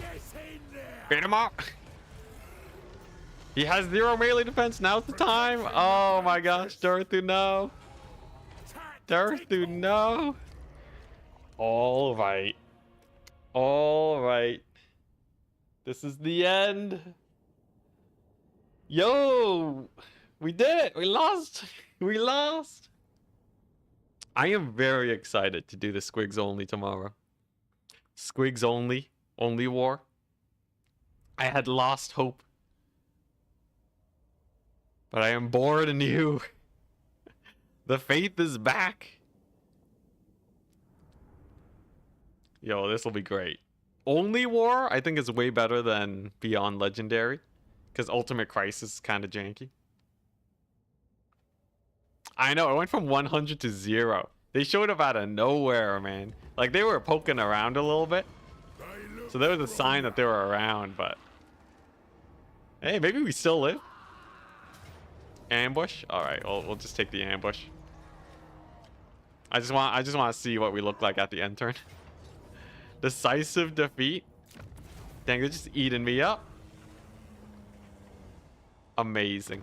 Yes, in there. Beat him up. He has 0 melee defense. Now's the time. Oh my gosh, Darthu, no. Darthu, no. All right. All right. This is the end. Yo, we did it. We lost. We lost. I am very excited to do the Squigs only tomorrow. Squigs only. Only war. I had lost hope. But I am bored anew. The faith is back. Yo, this will be great. Only war, I think, is way better than Beyond Legendary. Because Ultimate Crisis is kind of janky. I know, it went from 100 to 0. They showed up out of nowhere, man. Like, they were poking around a little bit. So there was a sign that they were around, but... Hey, maybe we still live. Ambush? Alright, we'll just take the ambush. I just want to see what we look like at the end turn. Decisive defeat? Dang, they're just eating me up. Amazing.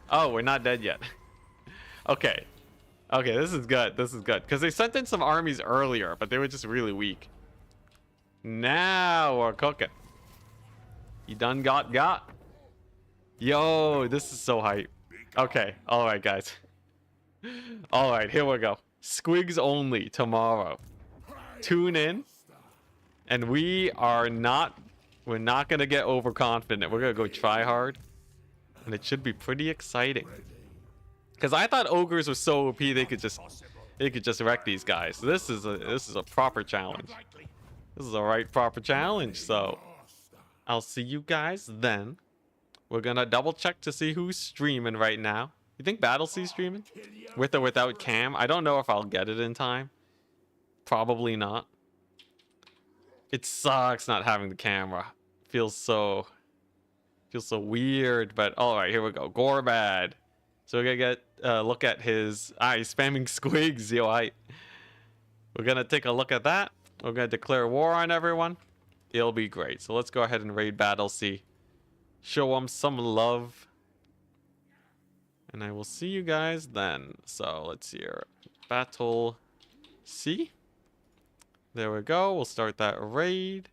Oh, we're not dead yet. Okay. Okay, this is good. This is good. Because they sent in some armies earlier, but they were just really weak. Now we're cooking. You done got. Yo, this is so hype. Okay. Alright, guys. Alright, here we go. Squigs only tomorrow. Tune in. And we're not going to get overconfident. We're going to go try hard. And it should be pretty exciting. Because I thought ogres were so OP they could just wreck these guys. This is a proper challenge. This is a right proper challenge. So I'll see you guys then. We're gonna double check to see who's streaming right now. You think Battlesea's streaming? With or without cam? I don't know if I'll get it in time. Probably not. It sucks not having the camera. Feels so weird, but all right, here we go. Gorbad. So we're gonna get look at his he's spamming squigs, yo. We're gonna take a look at that. We're gonna declare war on everyone. It'll be great. So let's go ahead and raid Battlesea. Show them some love. And I will see you guys then. So let's see here. Battlesea. There we go. We'll start that raid.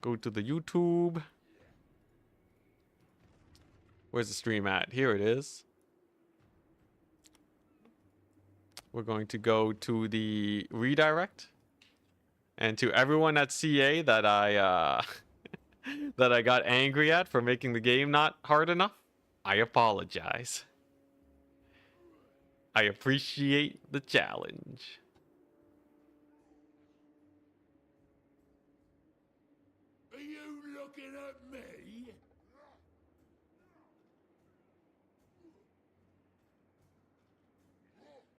Go to the YouTube. Where's the stream at? Here it is. We're going to go to the redirect. And to everyone at CA that I that I got angry at for making the game not hard enough, I apologize. I appreciate the challenge. Are you looking at me?